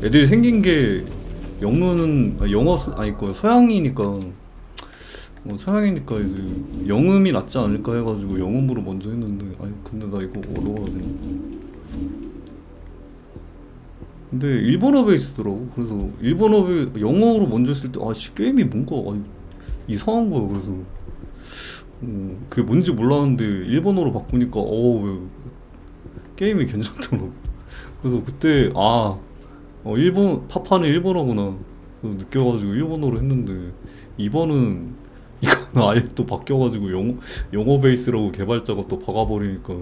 애들이 생긴 게 서양이니까 이제 영음이 낫지 않을까 해가지고 영음으로 먼저 했는데 근데 나 이거 어려워하네. 근데 일본어 베이스더라고. 그래서 영어로 먼저 했을 때 게임이 뭔가 이상한 거야. 그래서 그게 뭔지 몰랐는데 일본어로 바꾸니까 왜 게임이 괜찮더라고. 그래서 그때 파파는 일본어구나 느껴가지고 일본어로 했는데 이거는 아예 또 바뀌어가지고 영어 베이스라고 개발자가 또 박아버리니까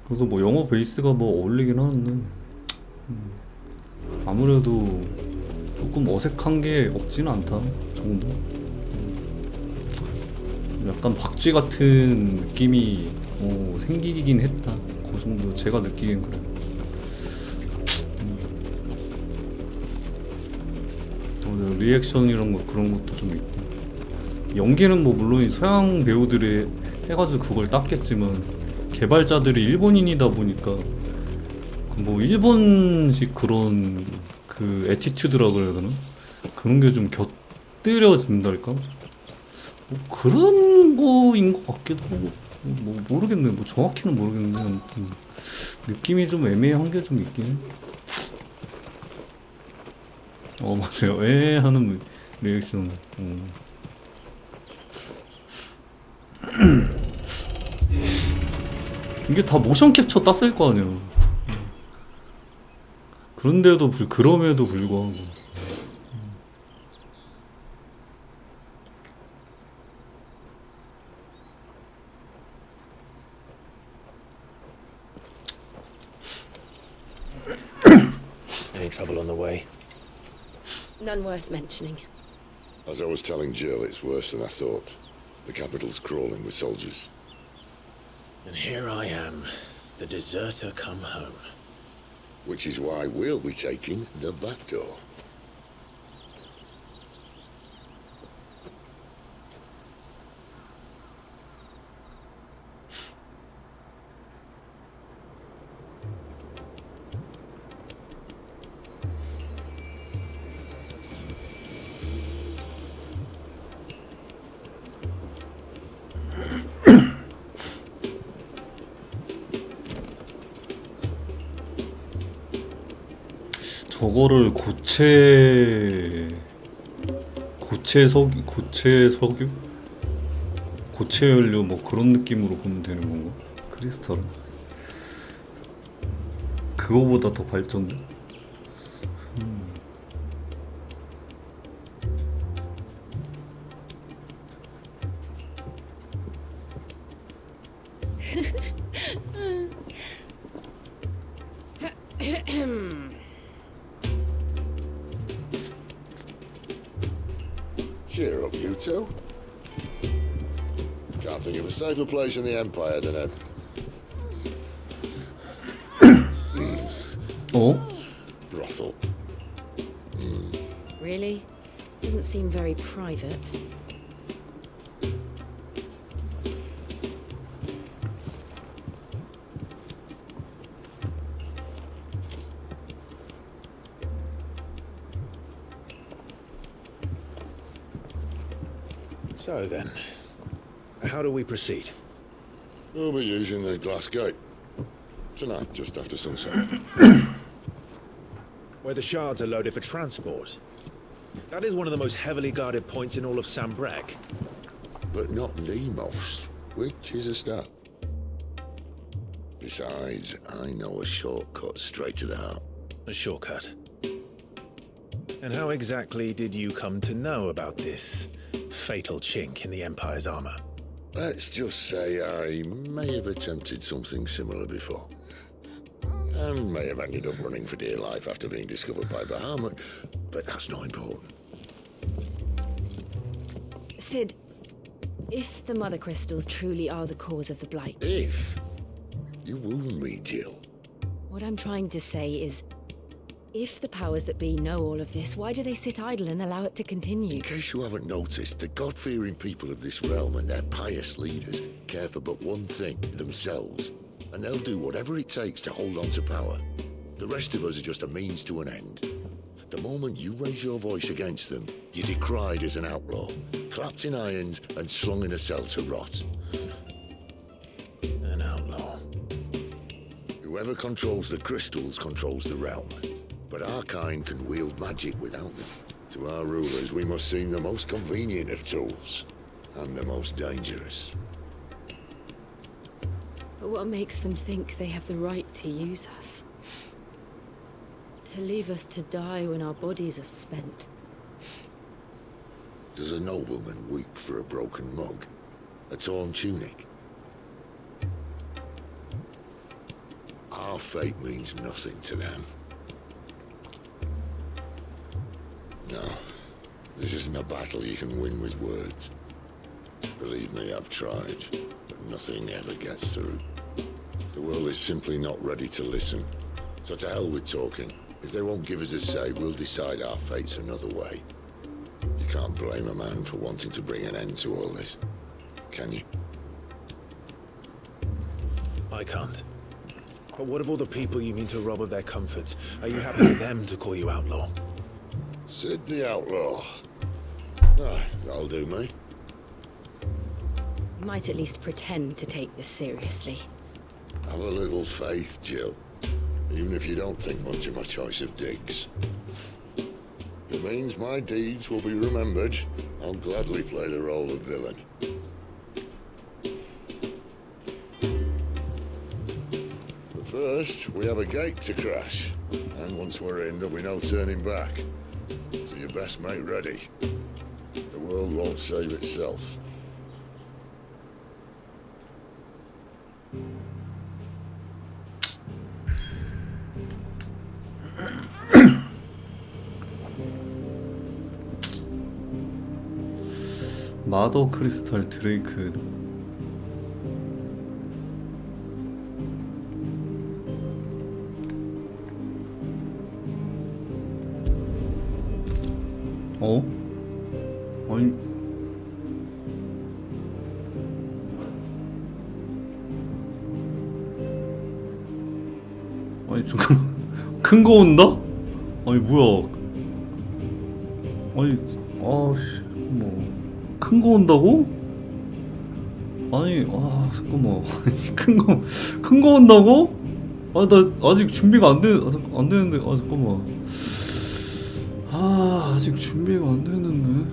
그래서 뭐 영어 베이스가 뭐 어울리긴 하는데 아무래도 조금 어색한 게 없지는 않다 정도. 약간 박쥐 같은 느낌이 생기긴 했다. 그 정도 제가 느끼기엔 그래요. 리액션 이런 거 그런 것도 좀 있고 연기는 뭐 물론 서양 배우들이 해가지고 그걸 땄겠지만 개발자들이 일본인이다 보니까 뭐 일본식 그런 그 애티튜드라 그래야 되나? 그런 게 좀 곁들여진달까? 뭐 그런 거인 것 같기도 하고 뭐 모르겠네. 뭐 정확히는 모르겠는데 아무튼 느낌이 좀 애매한 게 좀 있긴 해. 맞아요. 하는 리액션. 이게 다 모션 캡처 땄을 거 아니야. 그럼에도 불구하고. Any trouble on the way? None worth mentioning. As I was telling Jill, it's worse than I thought. The capital's crawling with soldiers. And here I am, the deserter come home. Which is why we'll be taking the back door. 저거를 고체 연료 뭐 그런 느낌으로 보면 되는 건가? 크리스탈은 그거보다 더 발전돼? Cheer up, you two. Can't think of a safer place in the Empire than a... brothel. Really? Doesn't seem very private. So then, how do we proceed? We'll be using the glass gate. Tonight, just after sunset. Where the shards are loaded for transport. That is one of the most heavily guarded points in all of Sambrec. But not the most, which is a start. Besides, I know a shortcut straight to the heart. A shortcut? And how exactly did you come to know about this fatal chink in the Empire's armor? Let's just say I may have attempted something similar before. And may have ended up running for dear life after being discovered by Bahamut, but that's not important. Sid, if the Mother Crystals truly are the cause of the Blight... If? You wound me, Jill. What I'm trying to say is, if the powers that be know all of this, why do they sit idle and allow it to continue? In case you haven't noticed, the God-fearing people of this realm and their pious leaders care for but one thing, themselves. And they'll do whatever it takes to hold on to power. The rest of us are just a means to an end. The moment you raise your voice against them, you're decried as an outlaw, clapped in irons and slung in a cell to rot. An outlaw. Whoever controls the crystals controls the realm. But our kind can wield magic without them. To our rulers, we must seem the most convenient of tools, and the most dangerous. But what makes them think they have the right to use us? To leave us to die when our bodies are spent? Does a nobleman weep for a broken mug? A torn tunic? Our fate means nothing to them. No, this isn't a battle you can win with words. Believe me, I've tried, but nothing ever gets through. The world is simply not ready to listen. So to hell with talking. If they won't give us a say, we'll decide our fates another way. You can't blame a man for wanting to bring an end to all this, can you? I can't. But what of all the people you mean to rob of their comforts? Are you happy for them to call you outlaw? Sid the Outlaw. Ah, that'll do me. Might at least pretend to take this seriously. Have a little faith, Jill. Even if you don't think much of my choice of digs. It means my deeds will be remembered. I'll gladly play the role of villain. But first, we have a gate to crash. And once we're in, there'll be no turning back. So you best make ready. The world won't save itself. 마더 크리스탈 드레이크. 어? 아니 잠깐 큰 거 온다? 아니 뭐야? 아니 아씨 뭐 큰 거 온다고? 아니 잠깐만 큰 거 온다고? 나 아직 준비가 안 되는데 잠깐만. 아, 아직 준비가 안 됐는데.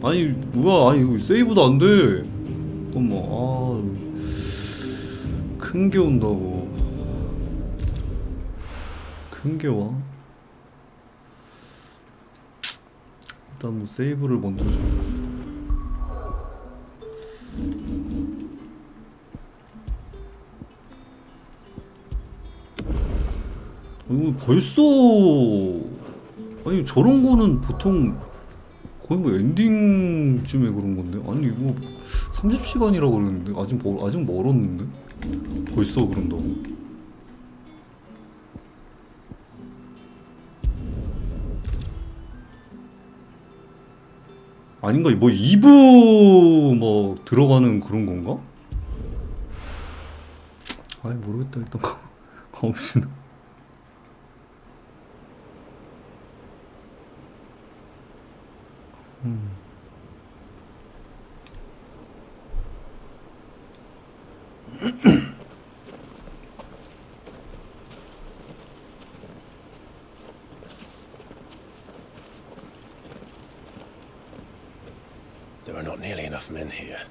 아니, 뭐야, 아니, 이거 세이브도 안 돼. 잠깐만, 큰 게 온다고. 큰 게 와? 일단 뭐 세이브를 먼저 줘. 벌써 아니 저런 거는 보통 거의 뭐 엔딩쯤에 그런 건데 아니 이거 30시간이라고 그러는데 아직 멀었는데 벌써 그런다고? 아닌가 뭐 2부 뭐 들어가는 그런 건가? 아이 모르겠다 일단 가봅시다. There are not nearly enough men here.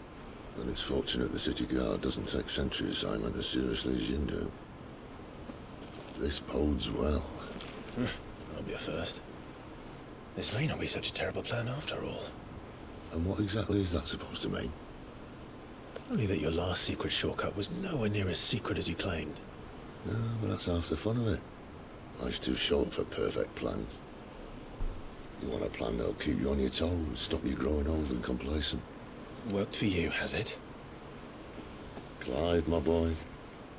Then it's fortunate the city guard doesn't take sentry assignment as seriously as you do. This bodes well. I'll be a first. This may not be such a terrible plan after all. And what exactly is that supposed to mean? Only that your last secret shortcut was nowhere near as secret as you claimed. No, but that's half the fun of it. Life's too short for perfect plans. You want a plan that'll keep you on your toes, stop you growing old and complacent. Worked for you, has it? Clive, my boy,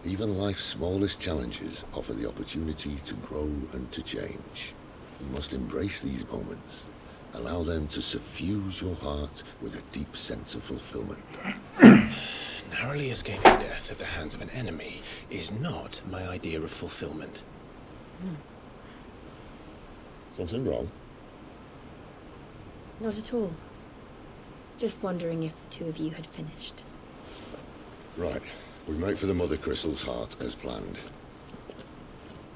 even life's smallest challenges offer the opportunity to grow and to change. You must embrace these moments. Allow them to suffuse your heart with a deep sense of fulfillment. Narrowly escaping death at the hands of an enemy is not my idea of fulfillment. Something wrong? Not at all. Just wondering if the two of you had finished. Right. We make for the Mother Crystal's heart as planned.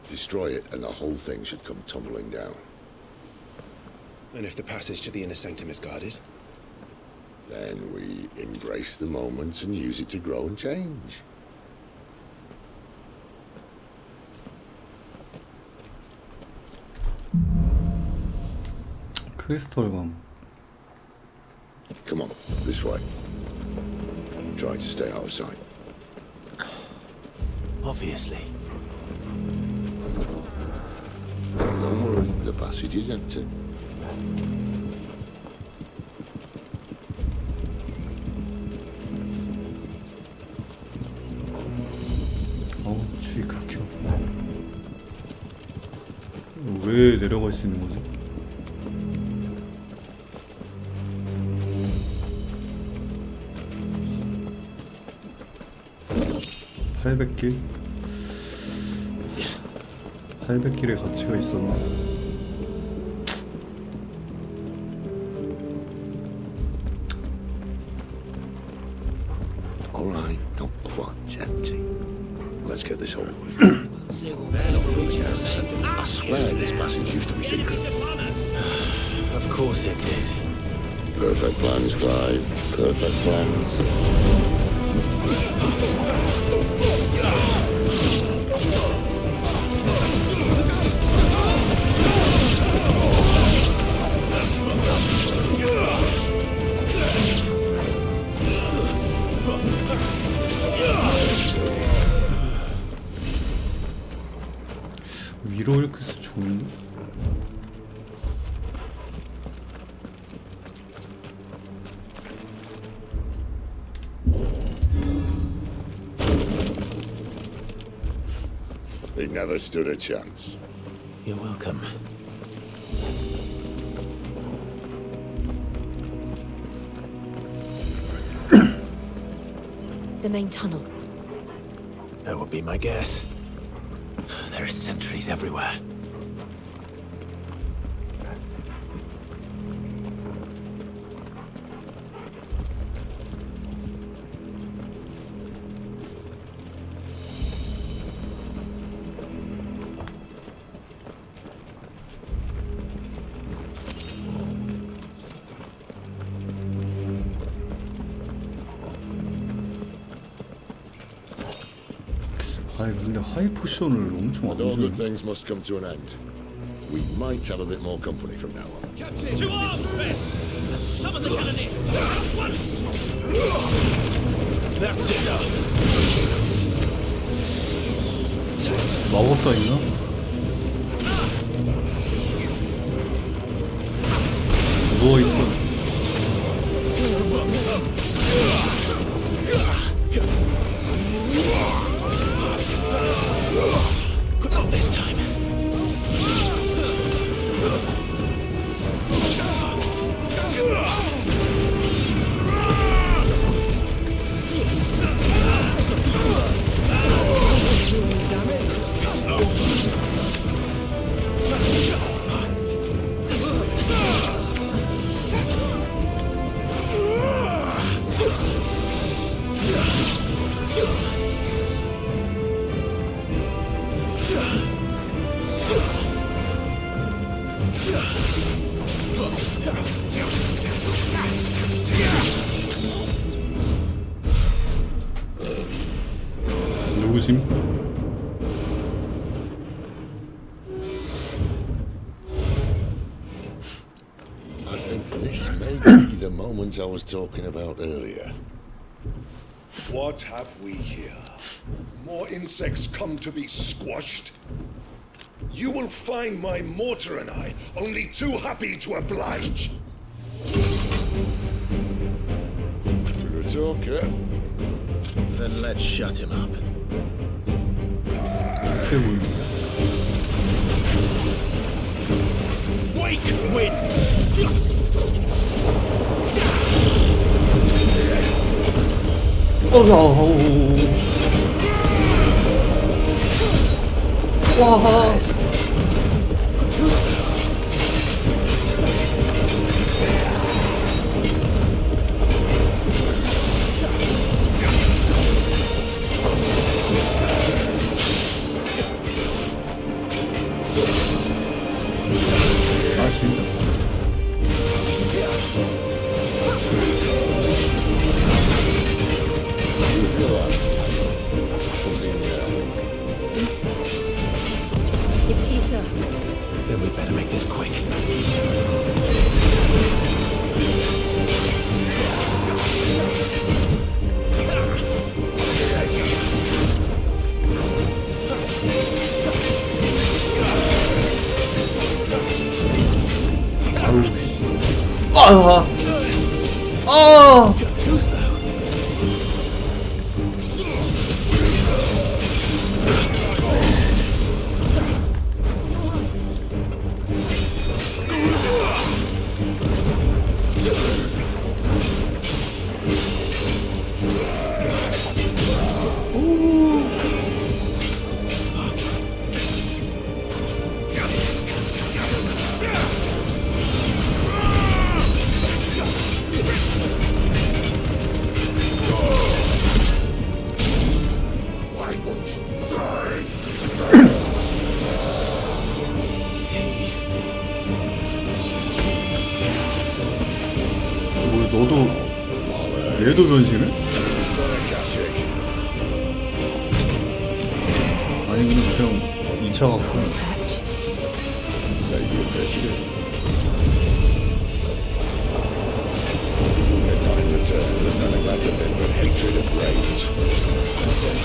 Destroy it and the whole thing should come tumbling down. And if the passage to the inner sanctum is guarded? Then we embrace the moment and use it to grow and change. 크리스털감. Come on, this way. Try to stay out of sight. Obviously. Don't worry, the passage is empty. 주의 극혐. 왜 내려갈 수 있는 거지? (800길) 800길의 가치가 있었나? Alright, not quite empty. Let's get this over with. I swear this passage used to be secret. Of course it did. Perfect plans, Clive. Perfect plans. 위로 이렇게 해서 좋은데? They never stood a chance. You're welcome. The main tunnel. That would be my guess. There are sentries everywhere. 아니 근데 하이 포션을 엄청 안 But all good 주네. things must come to an end. We might have a bit more company from now on. Captain! To arms, men! Summon the cannoneer! At once! That's enough. 마법사 있나? 누워 있어. Not this time. 누구심? I think this may be the moment I was talking about earlier. What have we here? More insects come to be squashed? You will find my mortar and I only too happy to oblige. To the talker. Then let's shut him up. 세 보이네. Wake winds! 와. 아 진짜. It's Ether. Then we better make this quick. 아. 아. You're too slow. Why won't you die? 뭐 너도 얘도 변신해? 아니면 그냥 2차 각성? Save your biscuit. And not in return, there's nothing left of it but hatred and rage. That's it.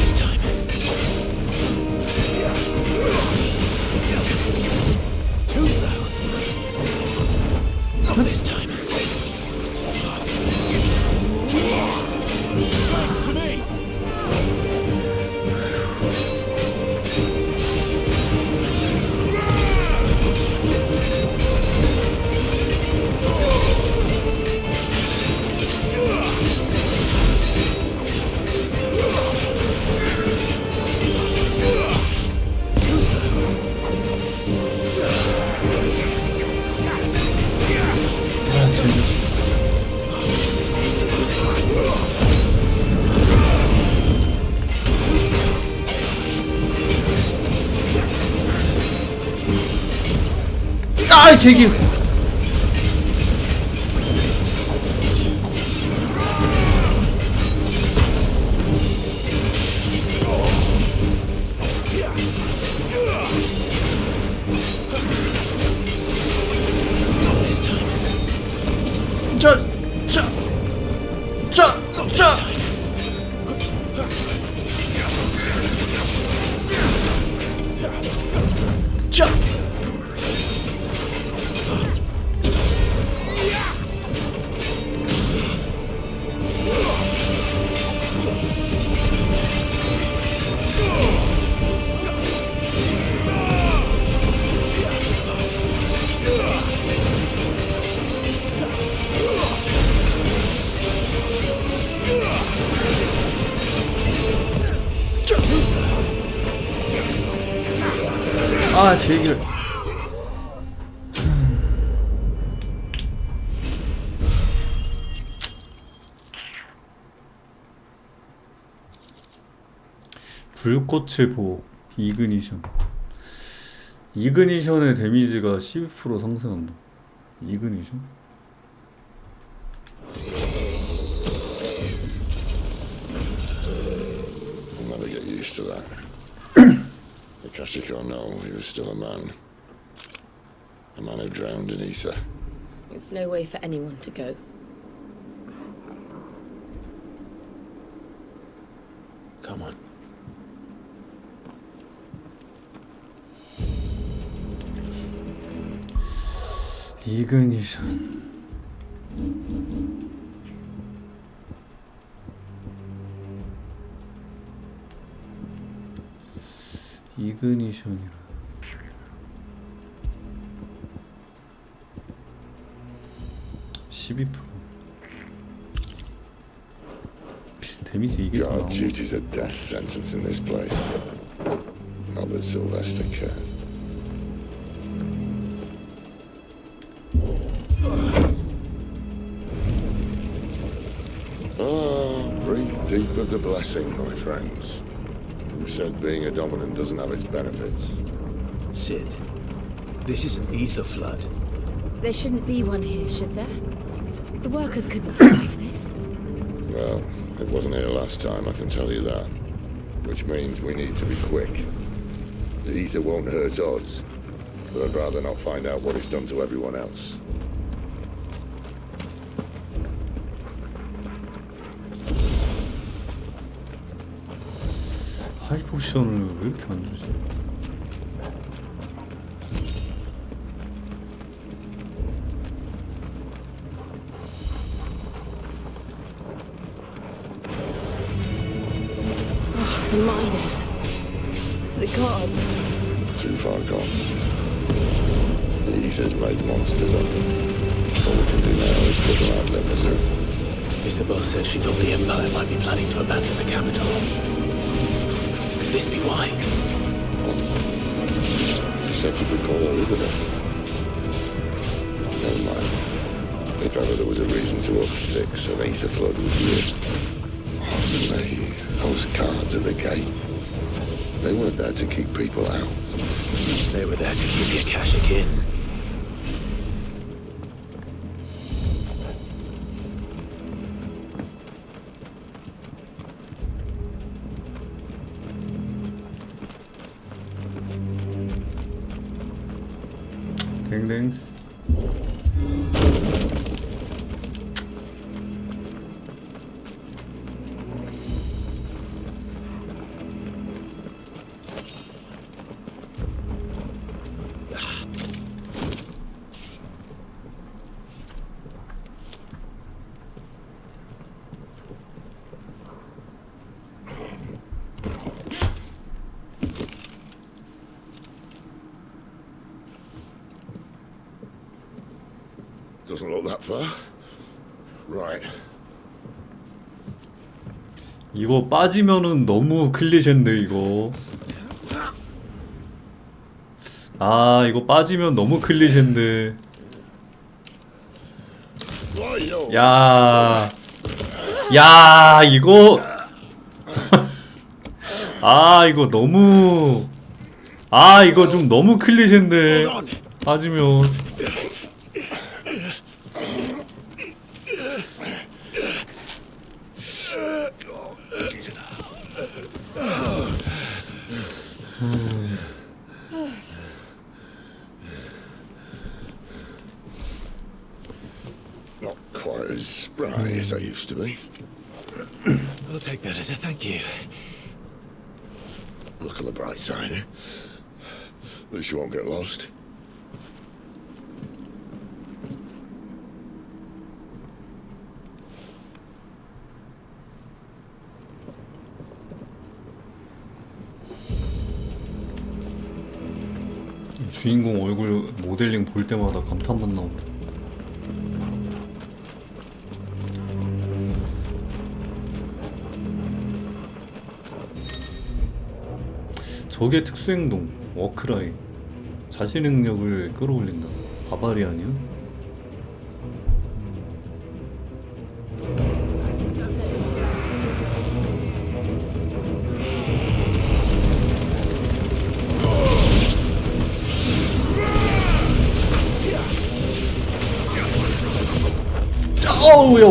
This time. Too slow. Not this time. Thanks to me. 아, 제기. 아, 제 얘기를. 불꽃의 보호, 이그니션. 이그니션의 데미지가 12% 상승한다. 이그니션? I'll never get used to that. Akashiko know he was still a man. A man who drowned in ether. It's no way for anyone to go. Come on. 이그니션. 이그니션이라. 데미지 이게 더 God, 나오네. duty's a death sentence in this place. Not that Sylvester cares. Oh, breathe deep of the blessing, my friends. Who said being a dominant doesn't have its benefits? Sid, this is an ether flood. There shouldn't be one here, should there? The workers couldn't survive this. Well, it wasn't here last time, I can tell you that. Which means we need to be quick. The ether won't hurt us, but I'd rather not find out what it's done to everyone else. 하이 포션을 왜 이렇게 안 주지? The miners. The gods. Too far gone. The ether's made monsters of them. All we can do now is put them out of their misery. Isabel said she thought the Empire might be planning to abandon the capital. Could this be why? She said you could call her Isabel. Never mind. If ever there was a reason to up sticks, an ether flood would be it. Those guards at the gate. They weren't there to keep people out. They were there to keep the Akashic in. 댕댕스. Doesn't look that far. Right. 이거 빠지면은 너무 클리셰인데 이거. 아, 이거 빠지면 너무 클리셰인데. 야. 야, 이거. 아, 이거 너무. 아, 이거 좀 너무 클리셰인데. 빠지면 Not quite as spry as I used to be. I'll take that as a thank you. Look on the bright side, eh? At least you won't get lost. 주인공 얼굴 모델링 볼 때마다 감탄만 나온다. 적의 특수행동, 워크라인. 자신의 능력을 끌어올린다. 바바리안이야? 어우야!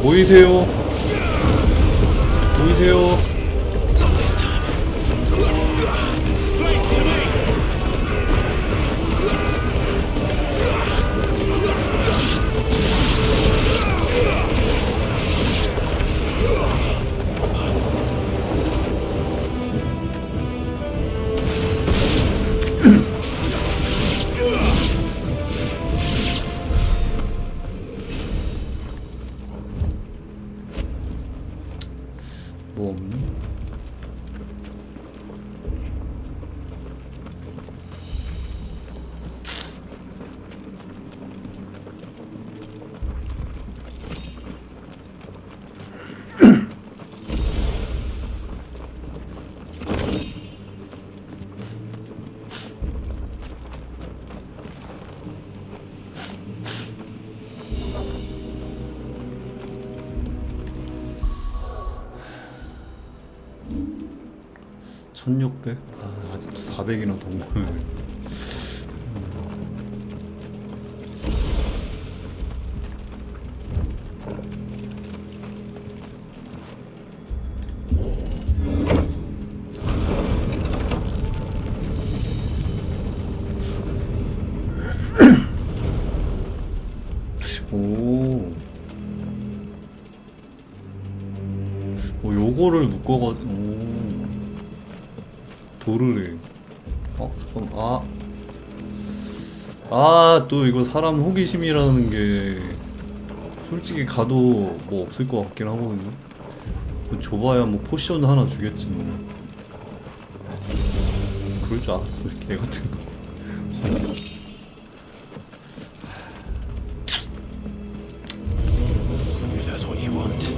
모이세요. 모이세요. 뭐 없니? (1600) 아, 아직도 400이나 더 모여야 돼. 오. 요거를 묶어가지고 도르래. 잠깐. 또 이거 사람 호기심이라는 게 솔직히 가도 뭐 없을 것 같긴 하거든요. 뭐 줘봐야 뭐 포션 하나 주겠지 뭐. 그럴 줄 알았어, 개 같은 거. If that's what you want.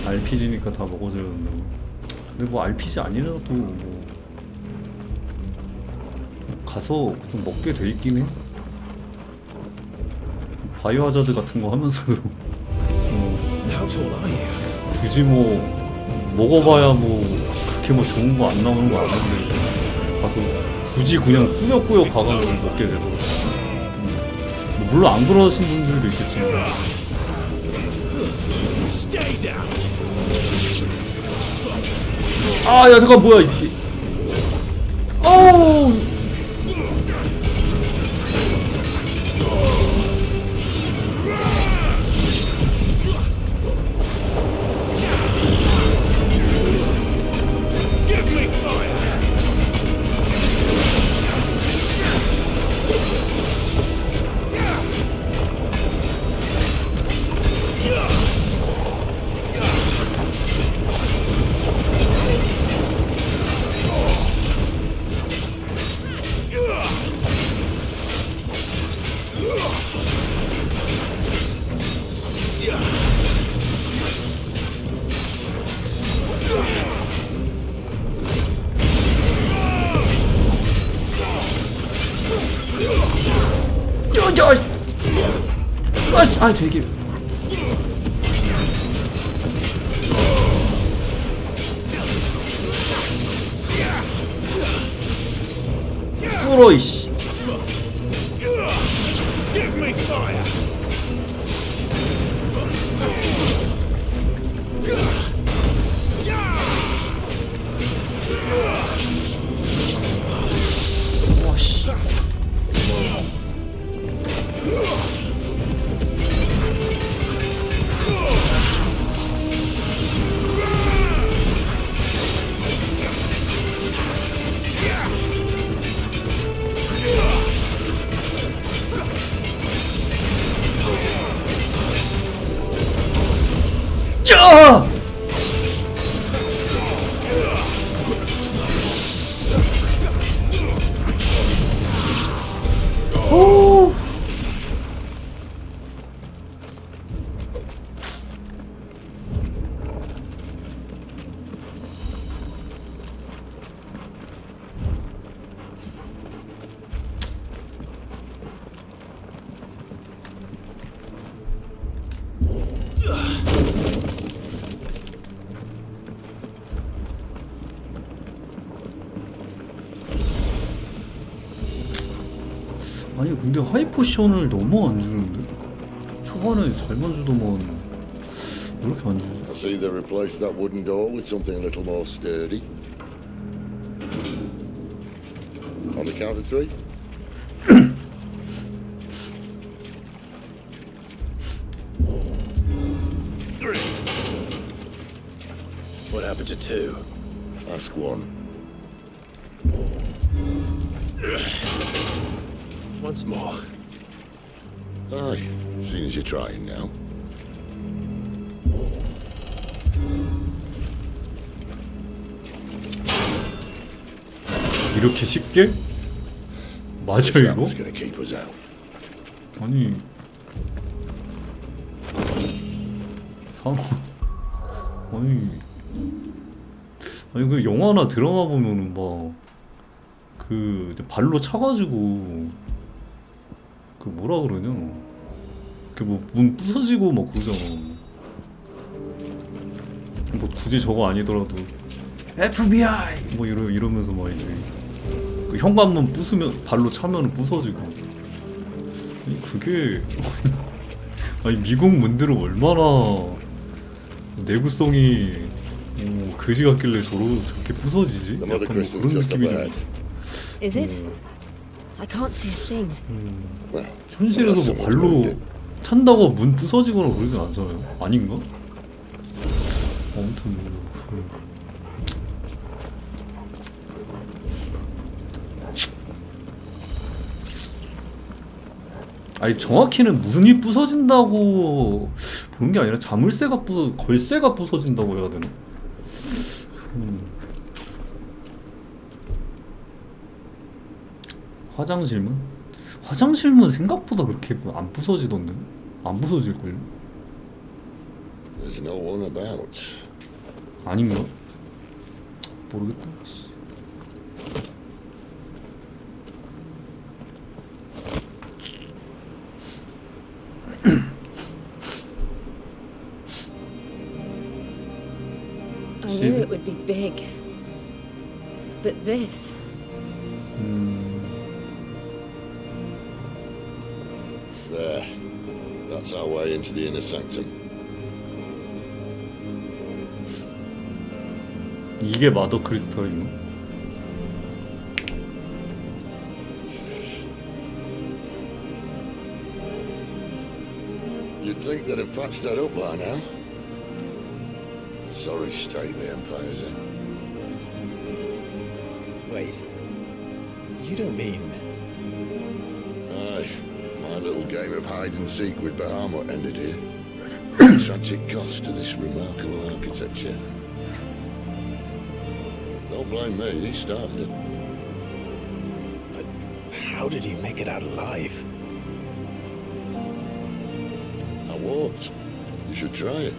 RPG니까 다 먹어줘야 된다고. 근데 뭐 RPG 아니라도 뭐 가서 좀 먹게 돼 있긴 해. 바이오하자드 같은 거 하면서도 굳이 뭐 먹어봐야 뭐 그렇게 뭐 좋은 거 안 나오는 거 아는데 가서 굳이 그냥 꾸역꾸역 가가지고 먹게 되더라고. 뭐 물론 안 그러신 분들도 있겠지만. 야 잠깐 뭐야 이 새끼. 어우. 아씨, 아니 되게. 뚫어 이씨. Give me fire! 와씨. 야! 오. 아니 근데 하이포션을 너무 안 주는데? 초반에 잘만 주더만 왜 이렇게 안 주지? I see they replaced that wooden door with something a little more sturdy. On the count of three. What happened to two? Ask one. Once more. Aye, seeing as you're trying now. 이렇게 쉽게? 맞아 이거? Sam's gonna keep us out. 아니 상어 아니 그 영화나 드라마 보면은 막 그 발로 차가지고 그 뭐라 그러냐 그 뭐 문 부서지고 막 그러잖아. 뭐 굳이 저거 아니더라도 FBI 뭐 이러면서 막 이제 그 현관문 부수면 발로 차면 부서지고. 아니 그게 아니 미국 문들은 얼마나 내구성이 그지 같길래 저렇게 부서지지? 약간 뭐 그런 느낌이 좀 있어. Is it? I can't see a thing. 현실에서 뭐 발로 찬다고 문 부서지거나 그러진 않잖아요. 아닌가? 아무튼 아니 정확히는 문이 부서진다고 보는 게 아니라 걸쇠가 부서진다고 해야 되나? 화장실문? 화장실문 생각보다 그렇게 안 부서지던데? 안 부서질걸요? There's no one about. 아닌가? 모르겠다. I knew it would be big. But this... There. That's our way into the inner sanctum. 이게 마더 크리스탈인가? You'd think they'd have patched that up by now. Sorry state the Empire's in. Wait. You don't mean... Aye. My little game of hide-and-seek with Bahamut ended here. Tragic cost to this remarkable architecture. Don't blame me, he started it. But how did he make it out alive? I walked. You should try it.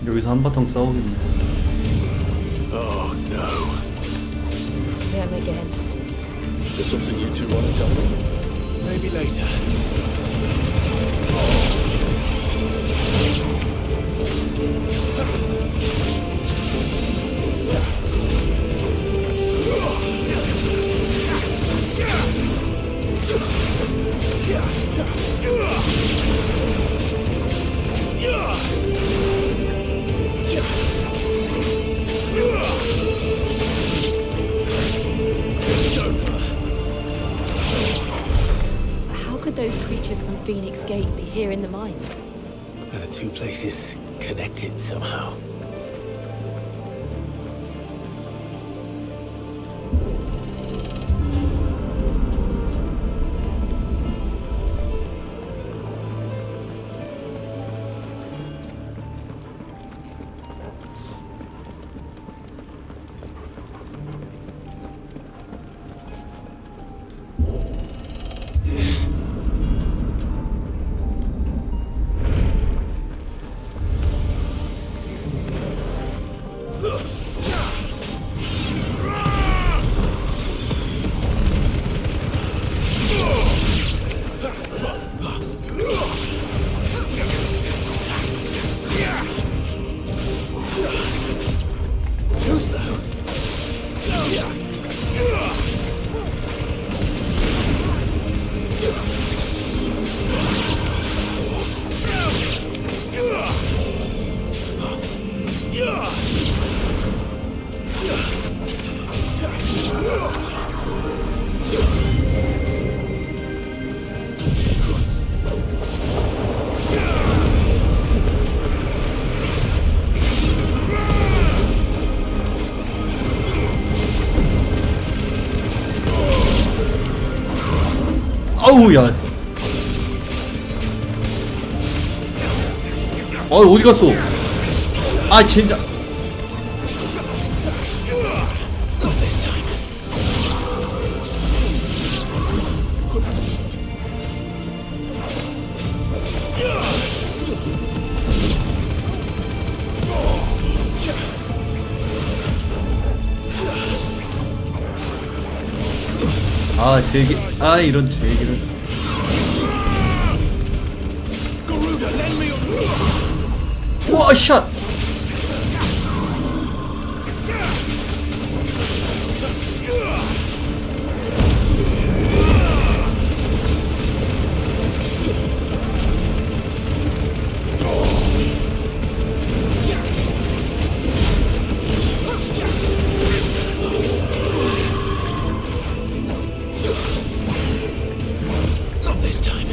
여기서 한바탕 싸우겠네. Oh no. Them again. There's something you two want to tell me? Maybe later. How could those creatures from Phoenix Gate be here in the mines? Are the two places connected somehow? Too slow. 아우 야. 어디 갔어? 아 진짜. 아 제기. 아 이런 제기를. 와 샷. Not this time.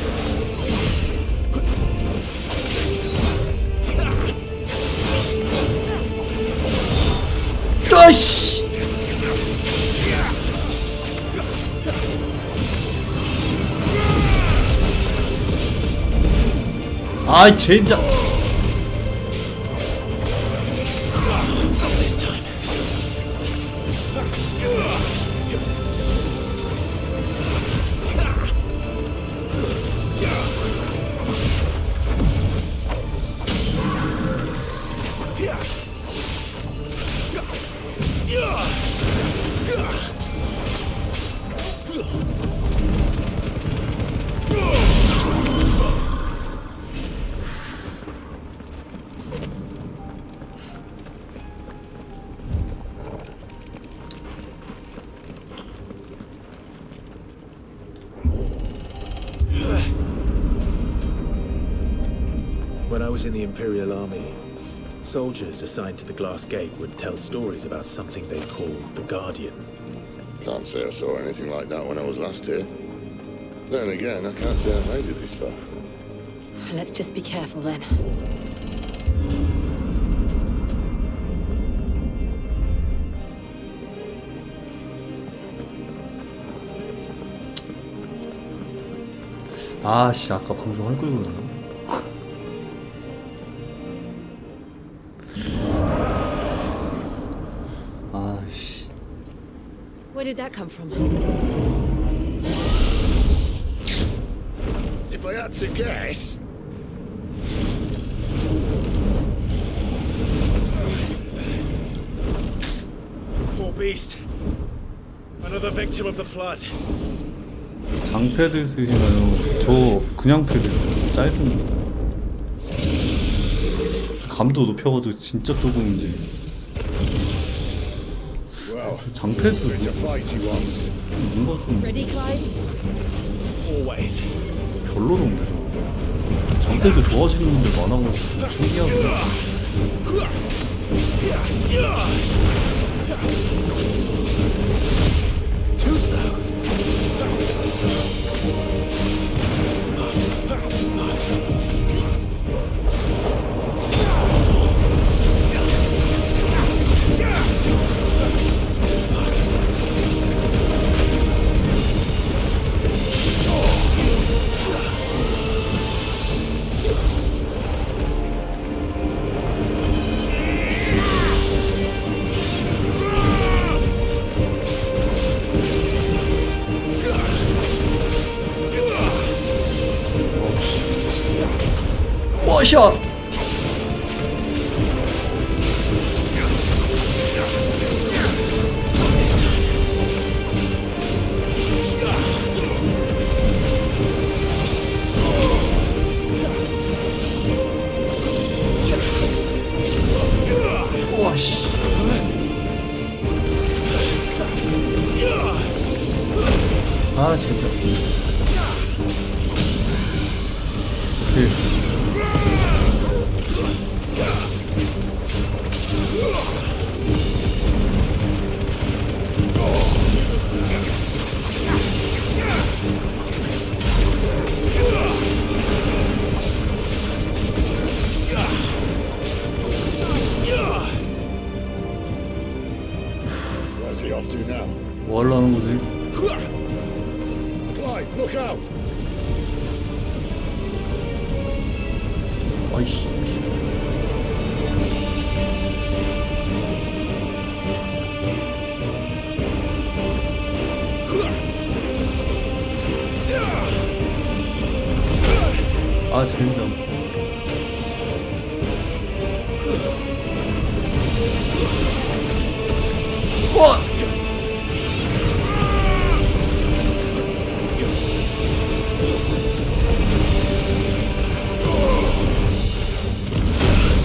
아씨. 아 진짜. Not this time. When I was in the Imperial Army, soldiers assigned to the Glass Gate would tell stories about something they called the Guardian. Can't say I saw anything like that when I was last here. Then again, I can't say I made it this far. Let's just be careful then. 아씨 아까 방송 할 걸 그랬나? 아씨. Where did that come from? If I had to guess, beast. Another victim of the flood. 장패드 쓰시나요? 저 그냥 패드 짧은 감도 높여가지고 진짜 좁은지. 장패드 뭔가 좀 별로던데 저. 장패드 좋아하시는 분들 많아가지고 신기하고. Too slow. 워샷! 와씨. 아 진짜. 오케이. Where's he off to now? 뭐 하려는 거지? Clive, look out! 아이씨. 아 젠장. 와.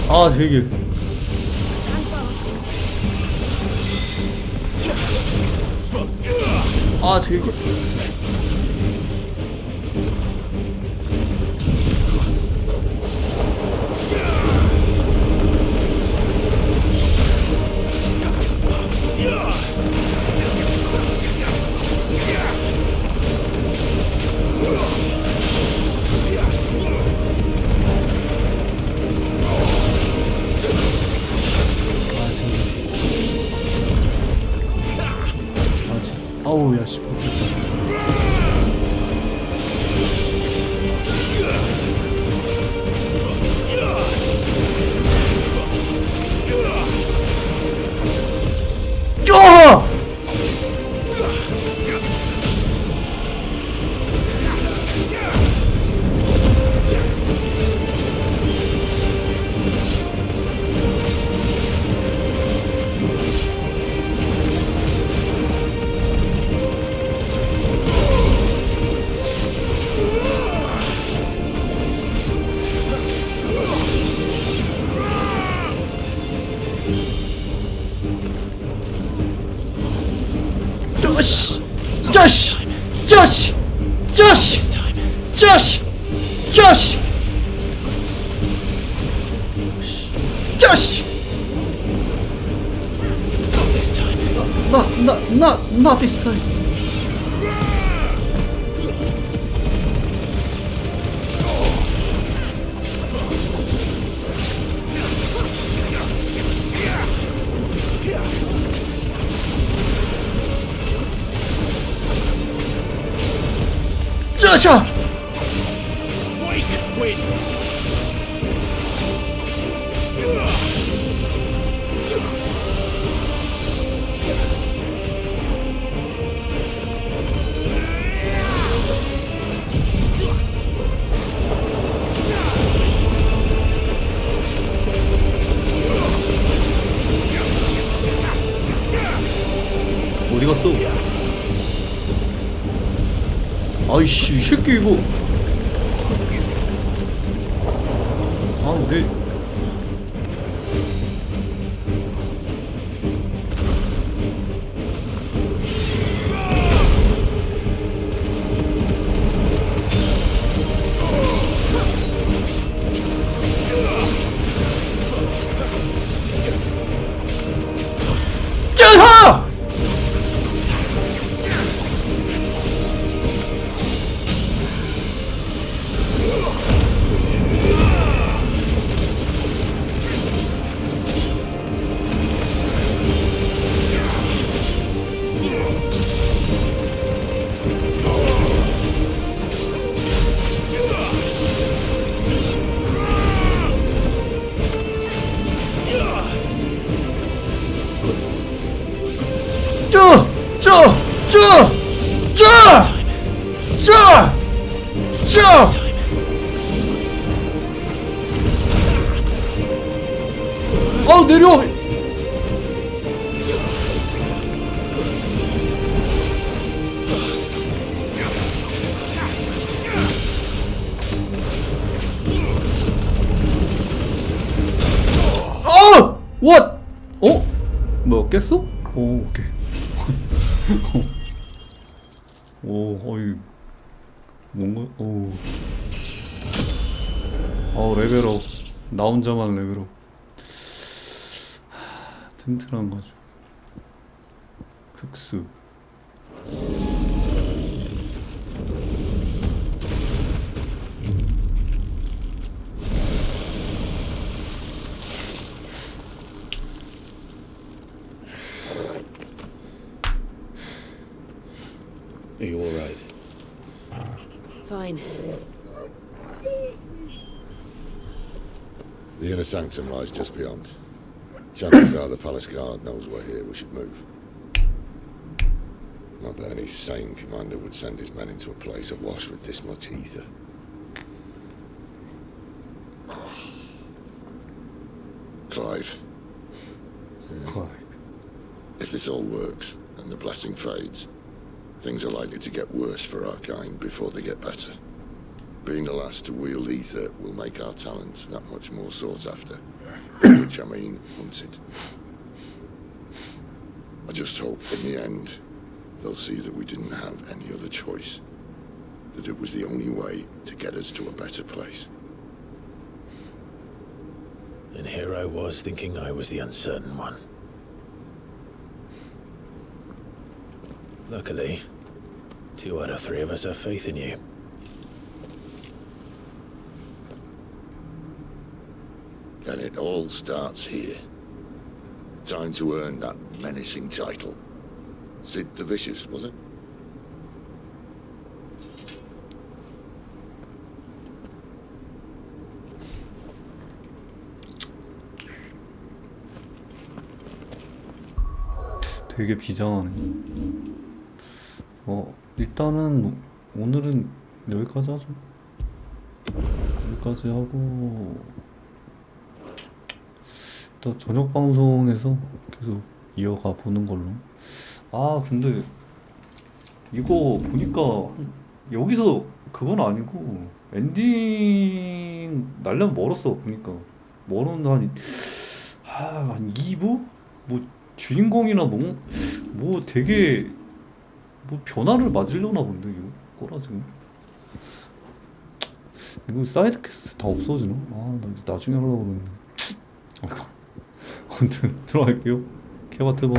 아 되게. 아 되게. 아우 야씨 야! 자식! 자식! 자식! 자식! 자식! 자식! 자식! Not this time. 자샤! Wake wins. 아이씨 이 새끼 이거. 아 내. 하! 내려. What? 뭐 깼어? 오케이. 어이 뭔가 레벨업. 나 혼자만 레벨업. 튼튼한 거죠. 흑수. Are you all right? Fine. The inner sanctum lies just beyond. Chances are the palace guard knows we're here. We should move. Not that any sane commander would send his men into a place awash with this much ether. Clive. If this all works, and the blessing fades, things are likely to get worse for our kind before they get better. Being the last to wield ether will make our talents that much more sought after. Which I mean, wanted. I just hope in the end, they'll see that we didn't have any other choice. That it was the only way to get us to a better place. And here I was thinking I was the uncertain one. Luckily, 2 out of 3 of us have faith in you. And it all starts here. Time to earn that menacing title. Sid the Vicious, was it? 되게 비장하네. 일단은 오늘은 여기까지 하죠. 여기까지 하고 일단 저녁 방송에서 계속 이어가 보는 걸로. 근데 이거 보니까 여기서 그건 아니고 엔딩 날려면 멀었어. 보니까 멀었는데 한 2부? 뭐 주인공이나 뭐 되게 뭐 변화를 맞으려나 본데 이거 꼬라지고. 이거 사이드 퀘스트 다 없어지나? 나 나중에 하려고 그러는데. 아무튼 들어갈게요. 케바트버.